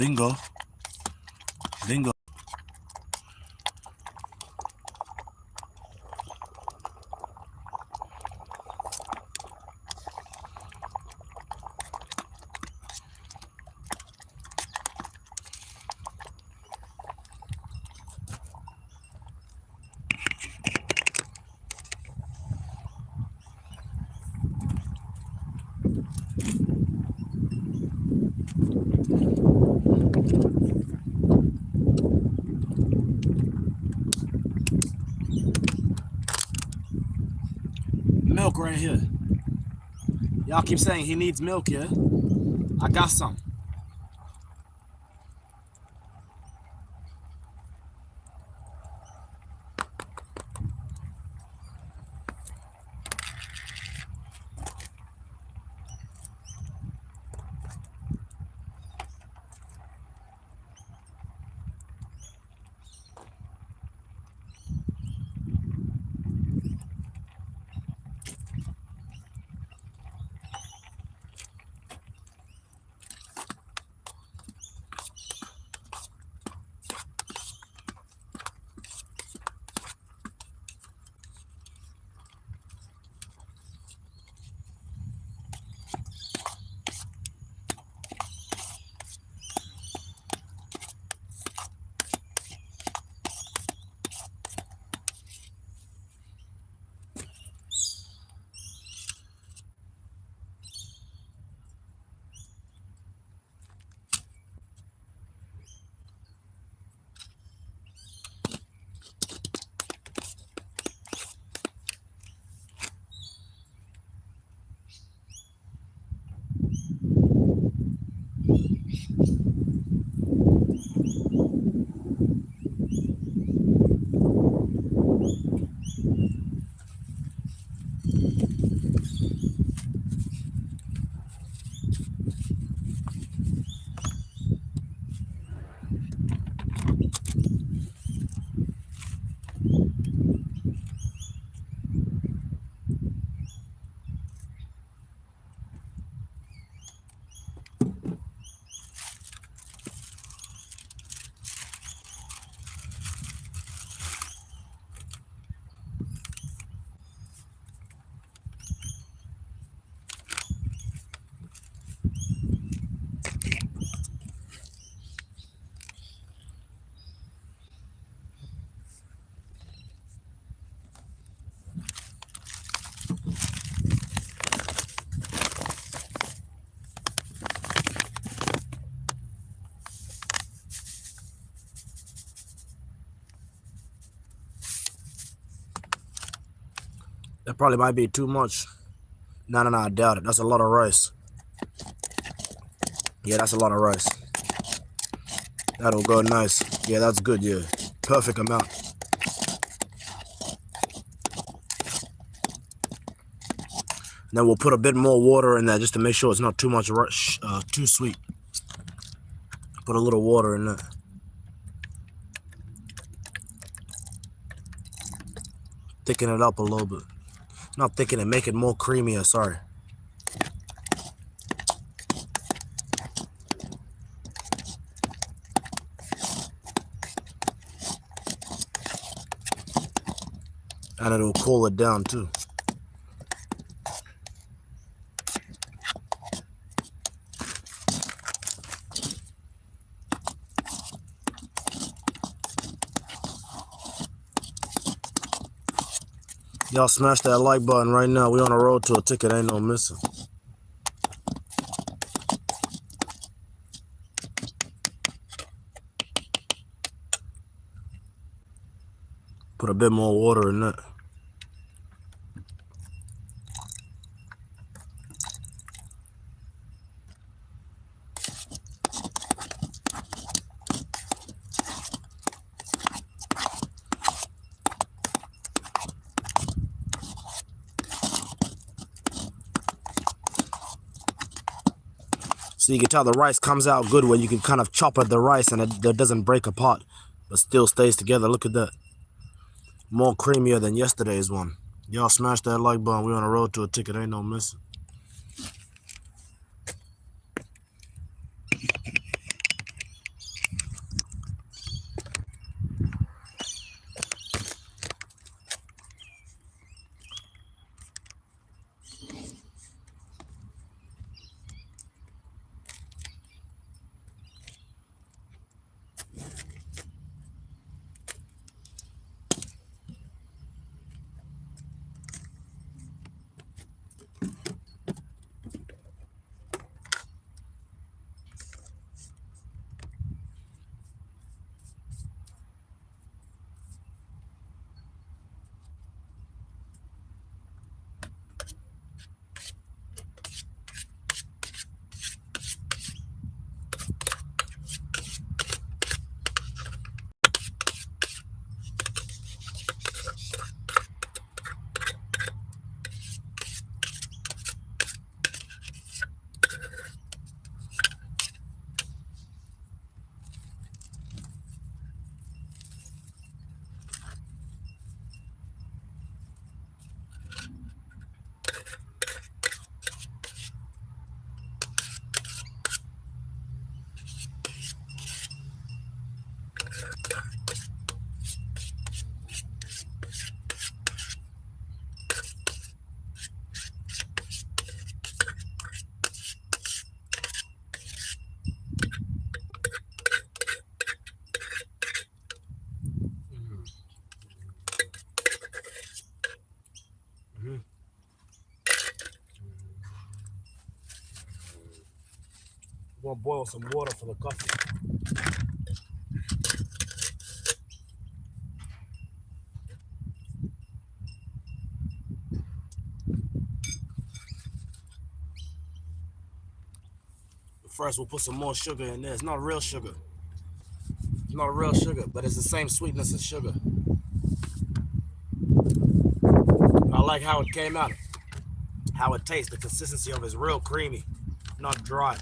Bingo. Bingo. Milk right here. Y'all keep saying he needs milk, yeah? I got some. That probably might be too much. No, I doubt it. That's a lot of rice. Yeah, that's a lot of rice. That'll go nice. Yeah, that's good, yeah. Perfect amount. Then we'll put a bit more water in there just to make sure it's not too much, too sweet. Put a little water in there. Thicken it up a little bit. Not thicken it, make it more creamier, sorry. And it'll cool it down too. Y'all smash that like button right now. We on the road to a ticket, ain't no missing. Put a bit more water in that. So you can tell the rice comes out good when you can kind of chop at the rice and it doesn't break apart, but still stays together. Look at that. More creamier than yesterday's one. Y'all smash that like button. We on the road to a ticket, ain't no missing. gonna boil some water for the coffee. First, we'll put some more sugar in there. It's not real sugar. It's not real sugar, but it's the same sweetness as sugar. I like how it came out, how it tastes. The consistency of it is real creamy, not dry.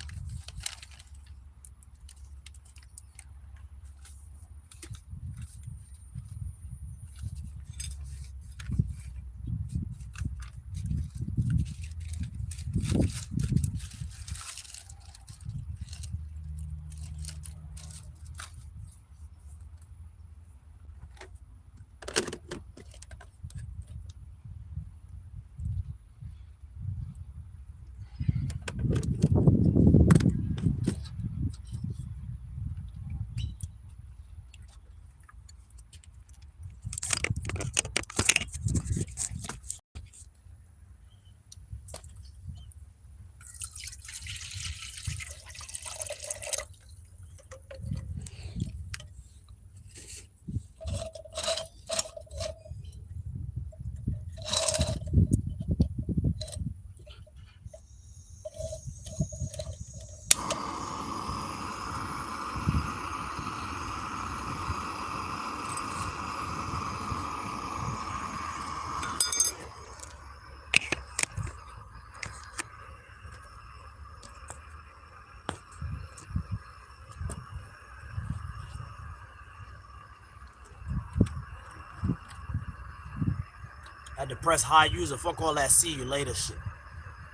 Had to press high user. Fuck all that see you later shit.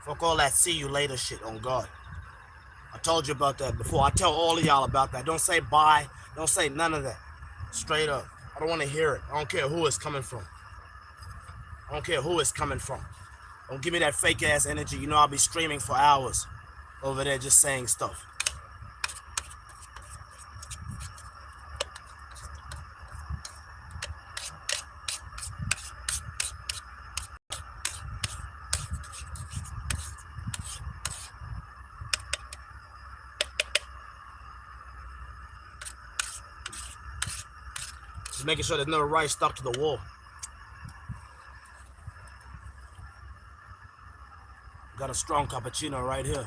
Fuck all that see you later shit on God. I told you about that before. I tell all of y'all about that. Don't say bye. Don't say none of that. Straight up. I don't want to hear it. I don't care who it's coming from. I don't care who it's coming from. Don't give me that fake ass energy. You know I'll be streaming for hours over there just saying stuff. Just making sure there's no rice stuck to the wall. Got a strong cappuccino right here.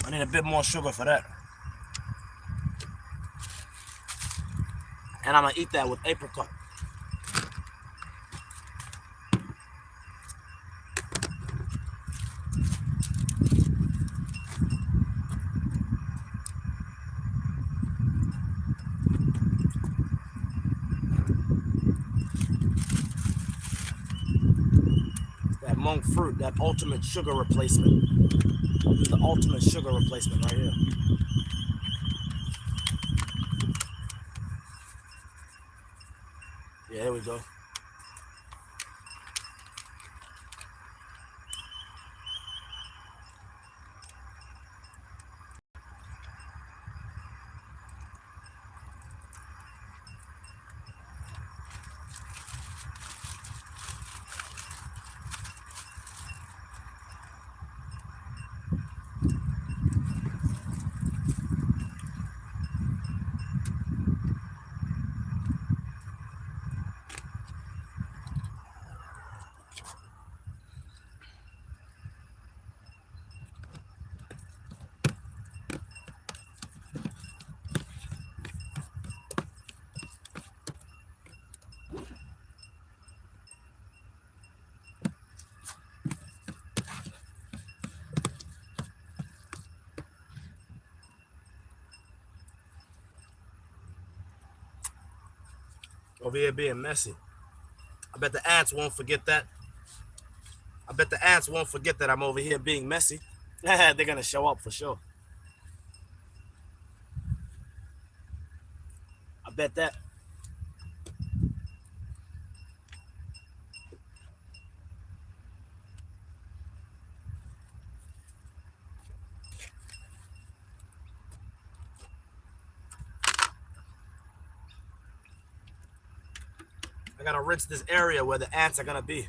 I need a bit more sugar for that. And I'm gonna eat that with apricot. That monk fruit, that ultimate sugar replacement. This is the ultimate sugar replacement right here. Yeah, there we go. Over here being messy. I bet the ants won't forget that. I bet the ants won't forget that I'm over here being messy. They're gonna show up for sure. I bet that. I gotta rinse this area where the ants are gonna be.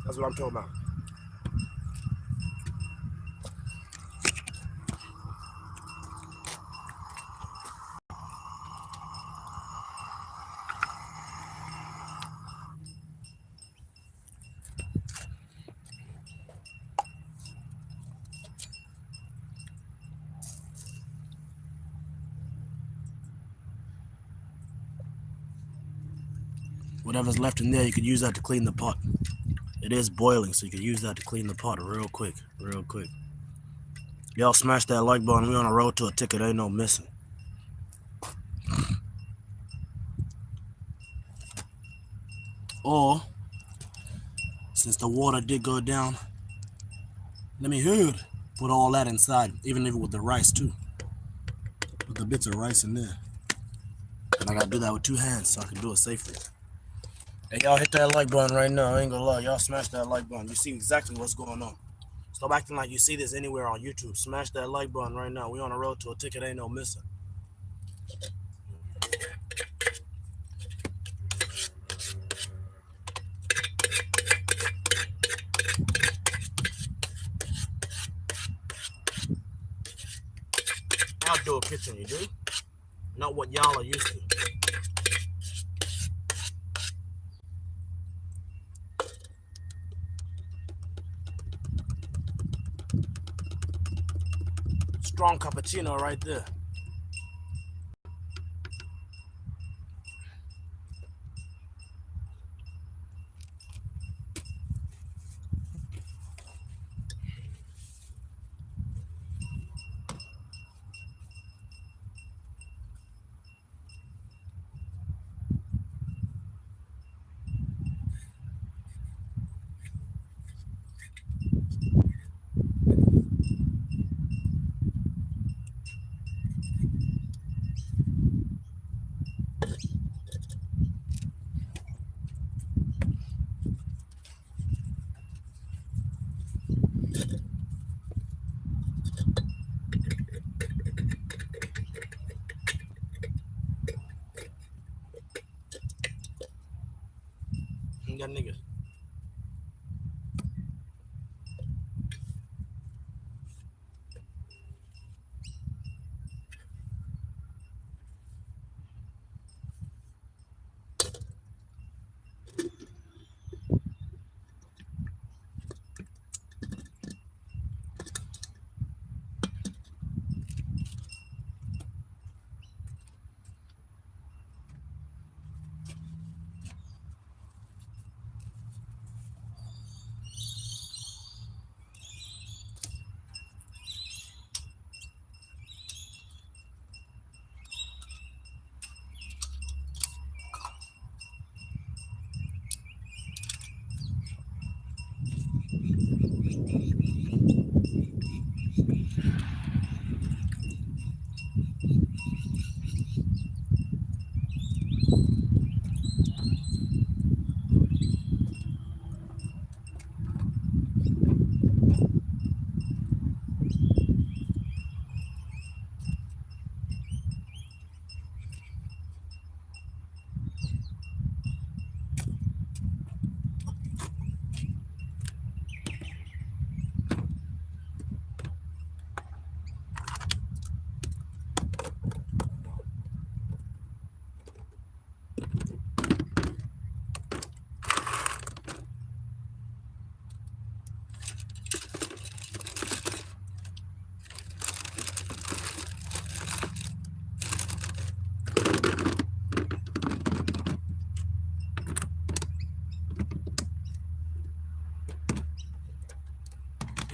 That's what I'm talking about. Whatever's left in there, you could use that to clean the pot. It is boiling, so you could use that to clean the pot real quick, real quick. Y'all smash that like button. We on a road to a ticket. Ain't no missing. Or, since the water did go down, let me put all that inside, even if with the rice too. Put the bits of rice in there. And I gotta do that with 2 hands so I can do it safely. Hey, y'all hit that like button right now. I ain't gonna lie. Y'all smash that like button. You see exactly what's going on. Stop acting like you see this anywhere on YouTube. Smash that like button right now. We on a road to a ticket. Ain't no missing. Outdoor kitchen, you do? Not what y'all are used to. Strong cappuccino right there. That nigga.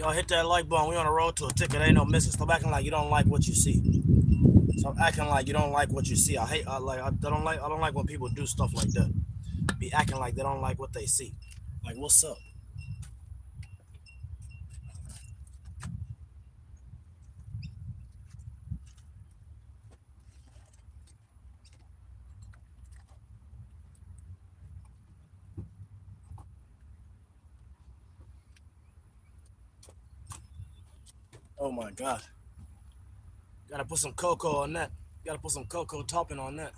Y'all hit that like button. We on the road to a ticket. Ain't no missing. Stop acting like you don't like what you see. Stop acting like you don't like what you see. I don't like when people do stuff like that. Be acting like they don't like what they see. Like, what's up? Oh my God. Gotta put some cocoa on that. Gotta put some cocoa topping on that.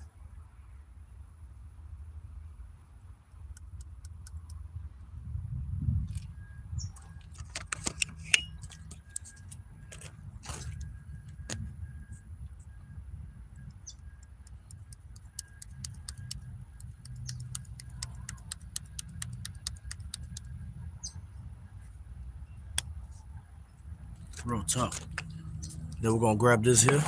Real tough. Then we're gonna grab this here.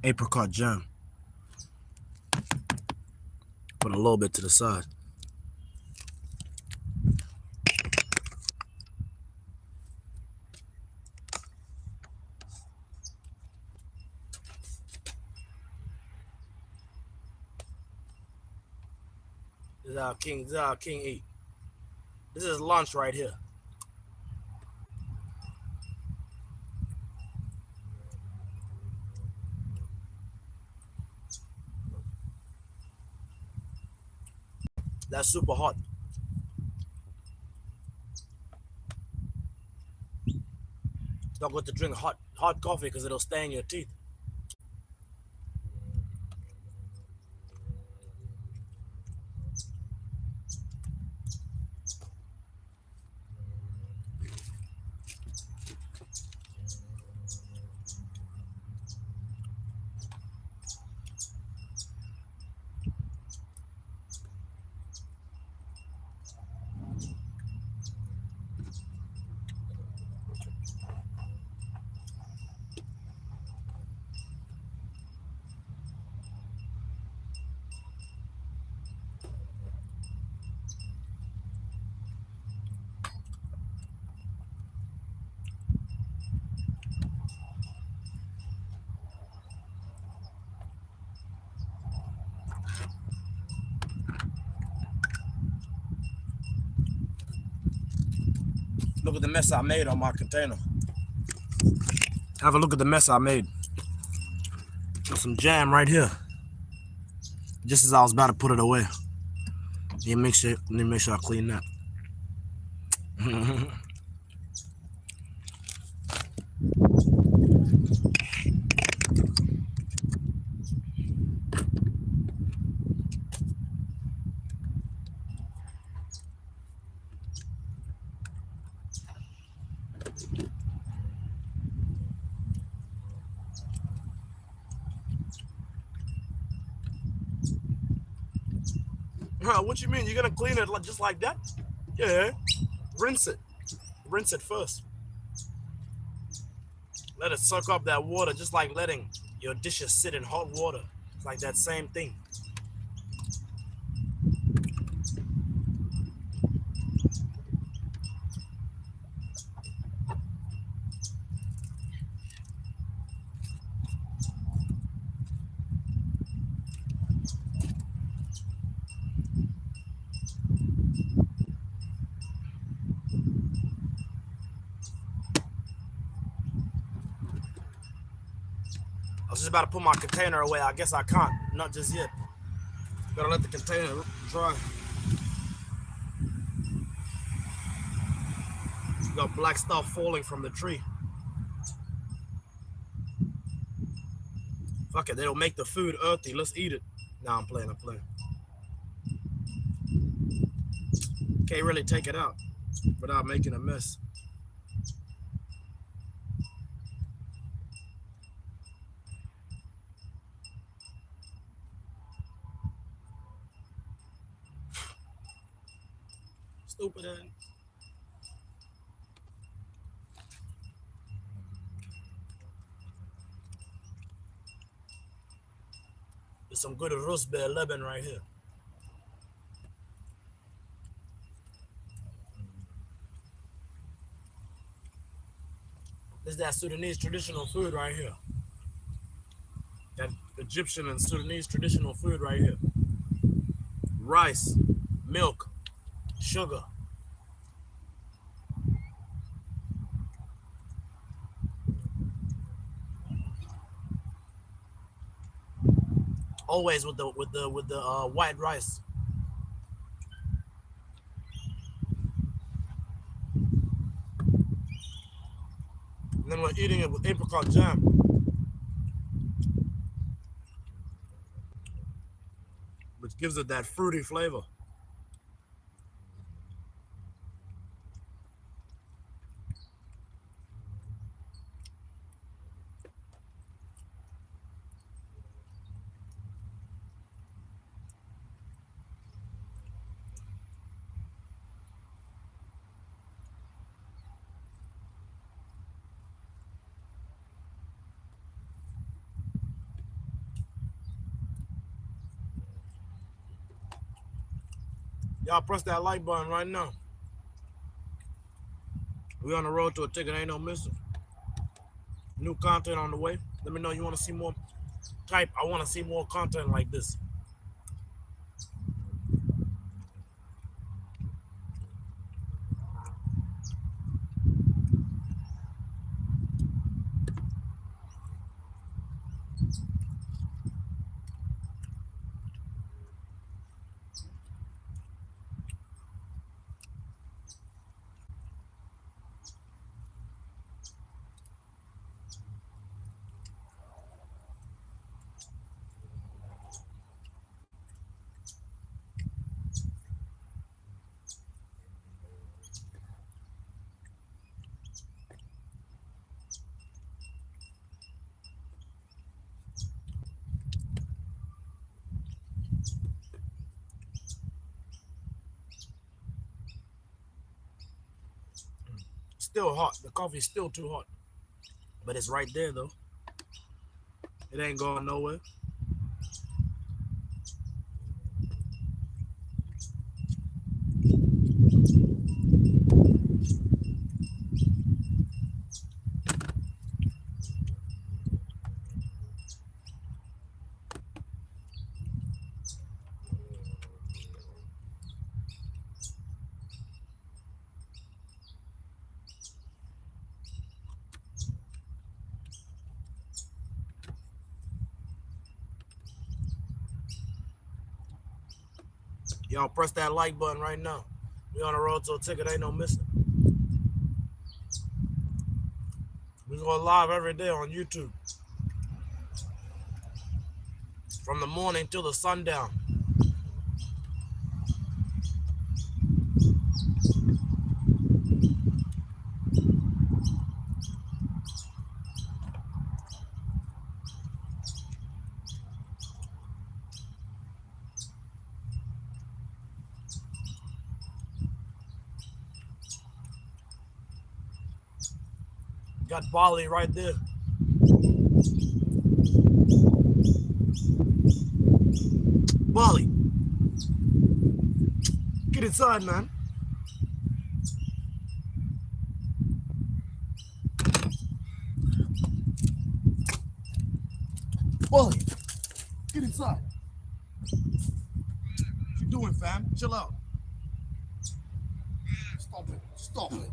Apricot jam. Put a little bit to the side. This is how king eat. This is lunch right here. That's super hot. Don't go to drink hot coffee because it'll stain your teeth. Look at the mess I made on my container. Have a look at the mess I made. Got some jam right here. Just as I was about to put it away. Let me make sure I clean that. What you mean? You're gonna clean it just like that? Yeah. Rinse it. Rinse it first. Let it soak up that water, just like letting your dishes sit in hot water. It's like that same thing. I was just about to put my container away. I guess I can't. Not just yet. Gotta let the container dry. Got black stuff falling from the tree. Fuck it, they'll make the food earthy. Let's eat it. Nah, I'm playing. Can't really take it out without making a mess. Stupid ass. There's some good raspberry lemon right here. This is that Sudanese traditional food right here. That Egyptian and Sudanese traditional food right here. Rice, milk, sugar. Always with the white rice. And then we're eating it with apricot jam, which gives it that fruity flavor. Y'all press that like button right now. We on the road to a ticket, ain't no missing. New content on the way. Let me know you want to see more. Type, I want to see more content like this. Still hot. The coffee's still too hot. But it's right there though. It ain't going nowhere. Y'all press that like button right now. We on the road to a ticket, ain't no missing. We go live every day on YouTube. From the morning till the sundown. Got Bali right there. Bali. Get inside, man. Bali. Get inside. What you doing, fam? Chill out. Stop it. Stop it.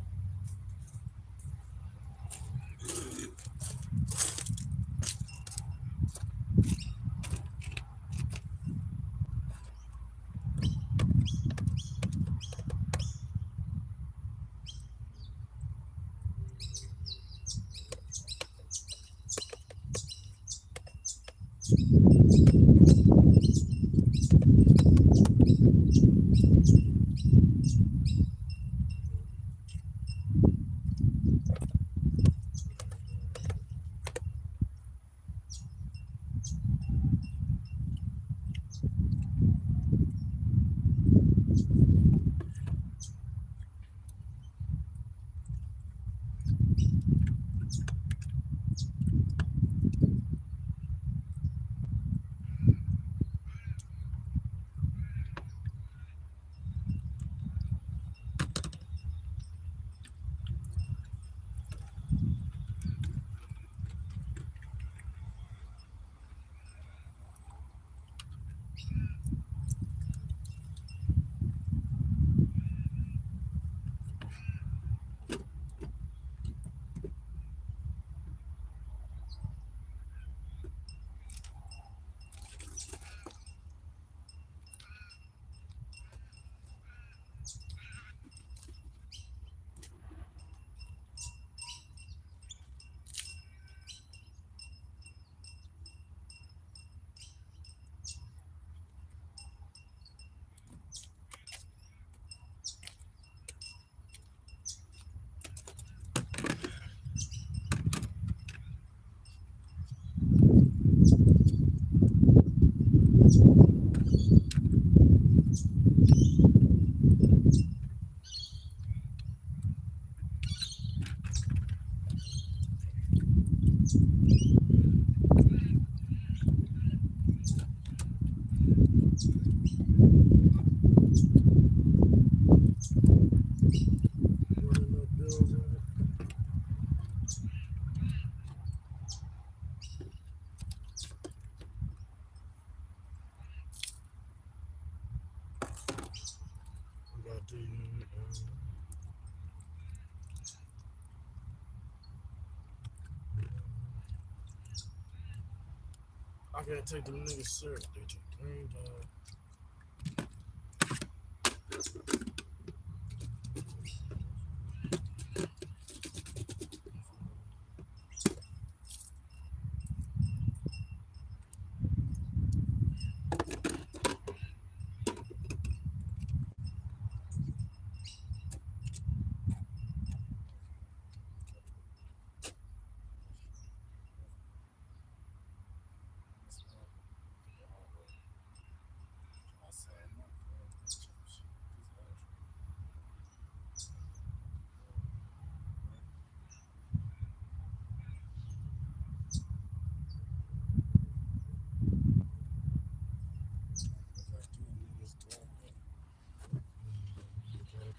I can't take them niggas serious. They just green dog.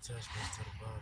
Attachments to the bottom.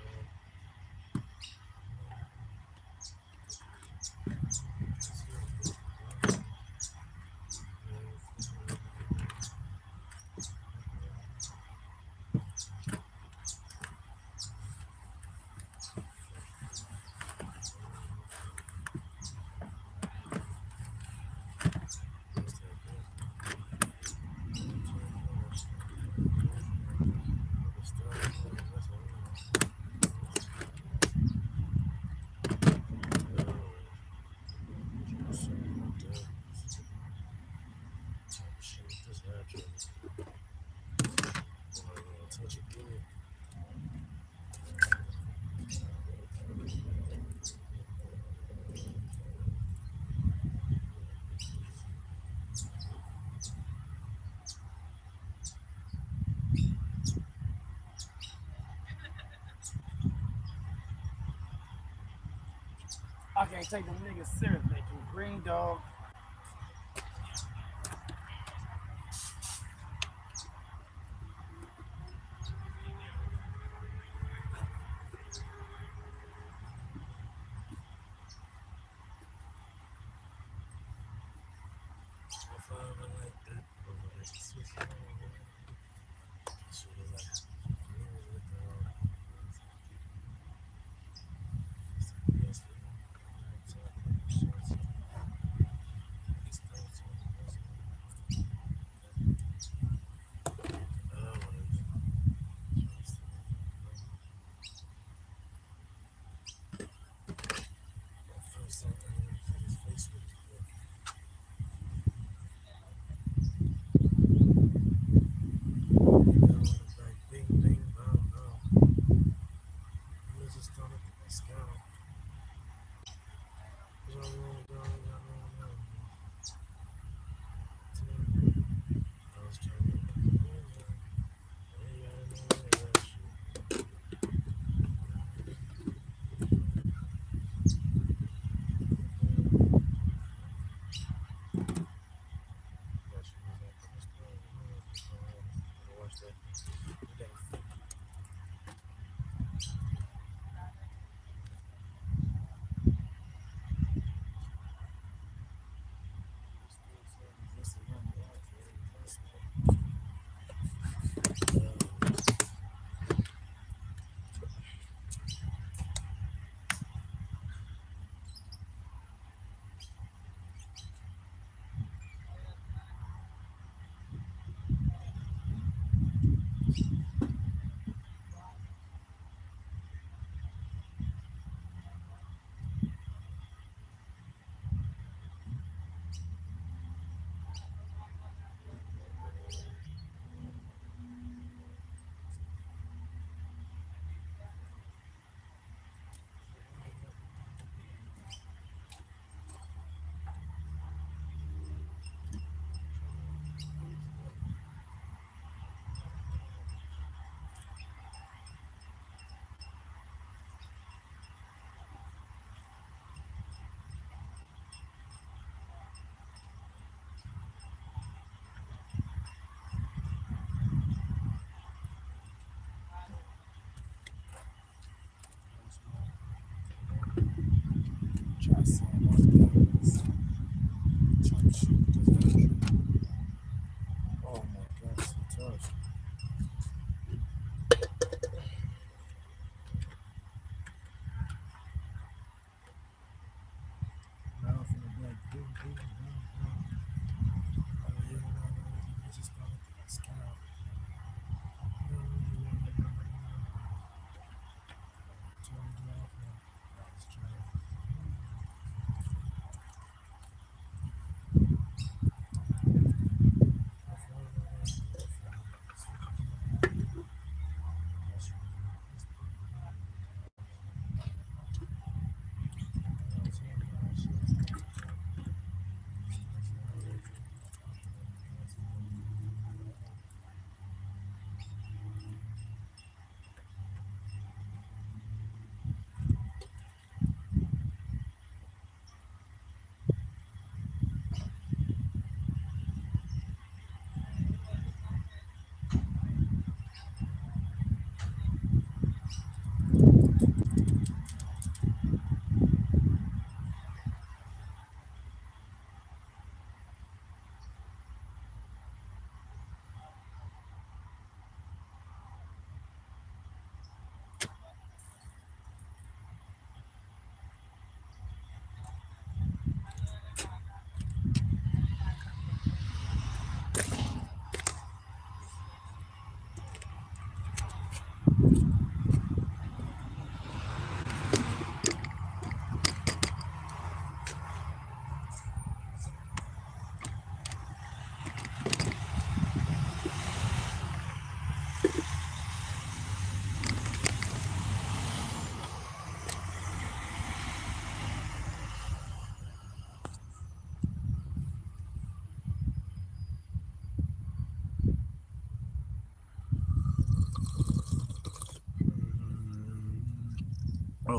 I can't take them niggas serious, they can green dog.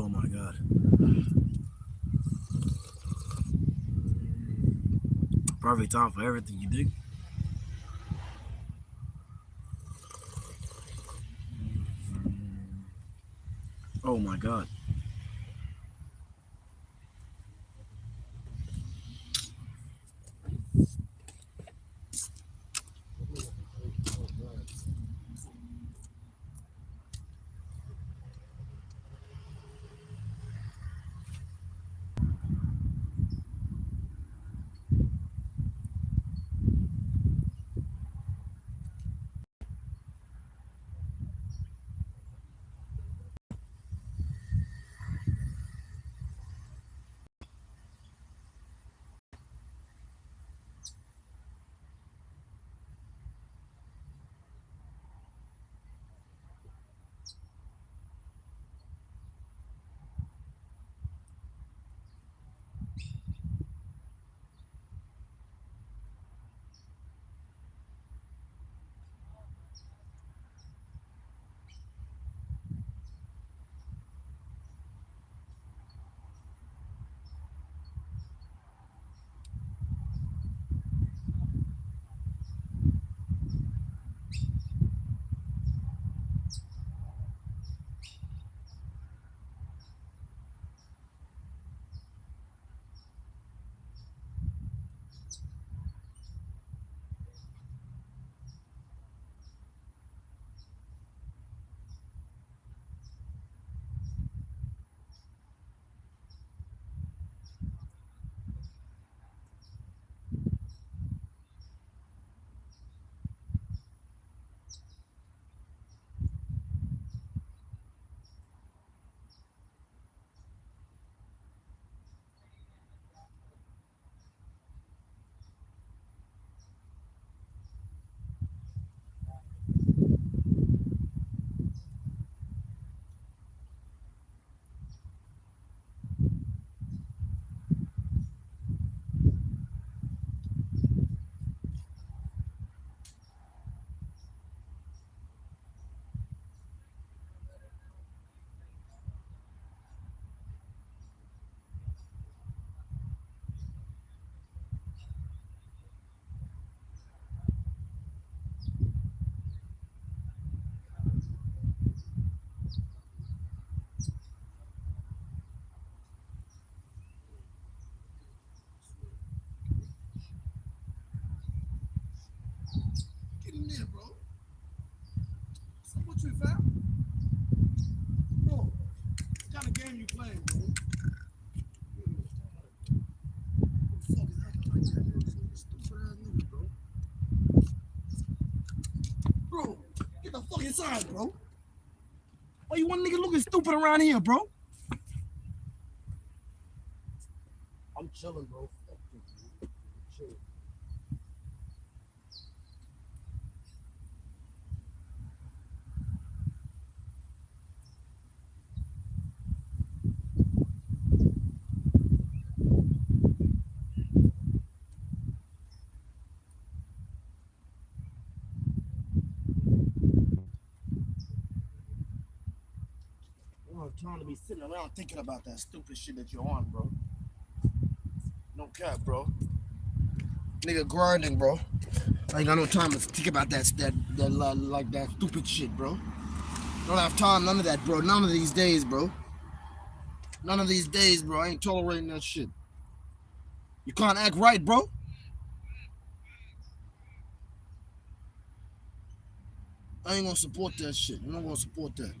Oh my God. Perfect time for everything you do. Oh my God. Get in there, bro. So what you found? Bro, what kind of game you playing, bro? Who the fuck is acting like that, bro? Stupid ass nigga, bro. Bro, get the fuck inside, bro. Why you one nigga looking stupid around here, bro? I'm chilling, bro. Fuck you, dude. I'm chilling. You don't have time to be sitting around thinking about that stupid shit that you're on, bro. No cap, bro. Nigga grinding, bro. I ain't got no time to think about like that stupid shit, bro. Don't have time, none of that, bro. None of these days, bro. None of these days, bro. I ain't tolerating that shit. You can't act right, bro. I ain't gonna support that shit. I'm not gonna support that.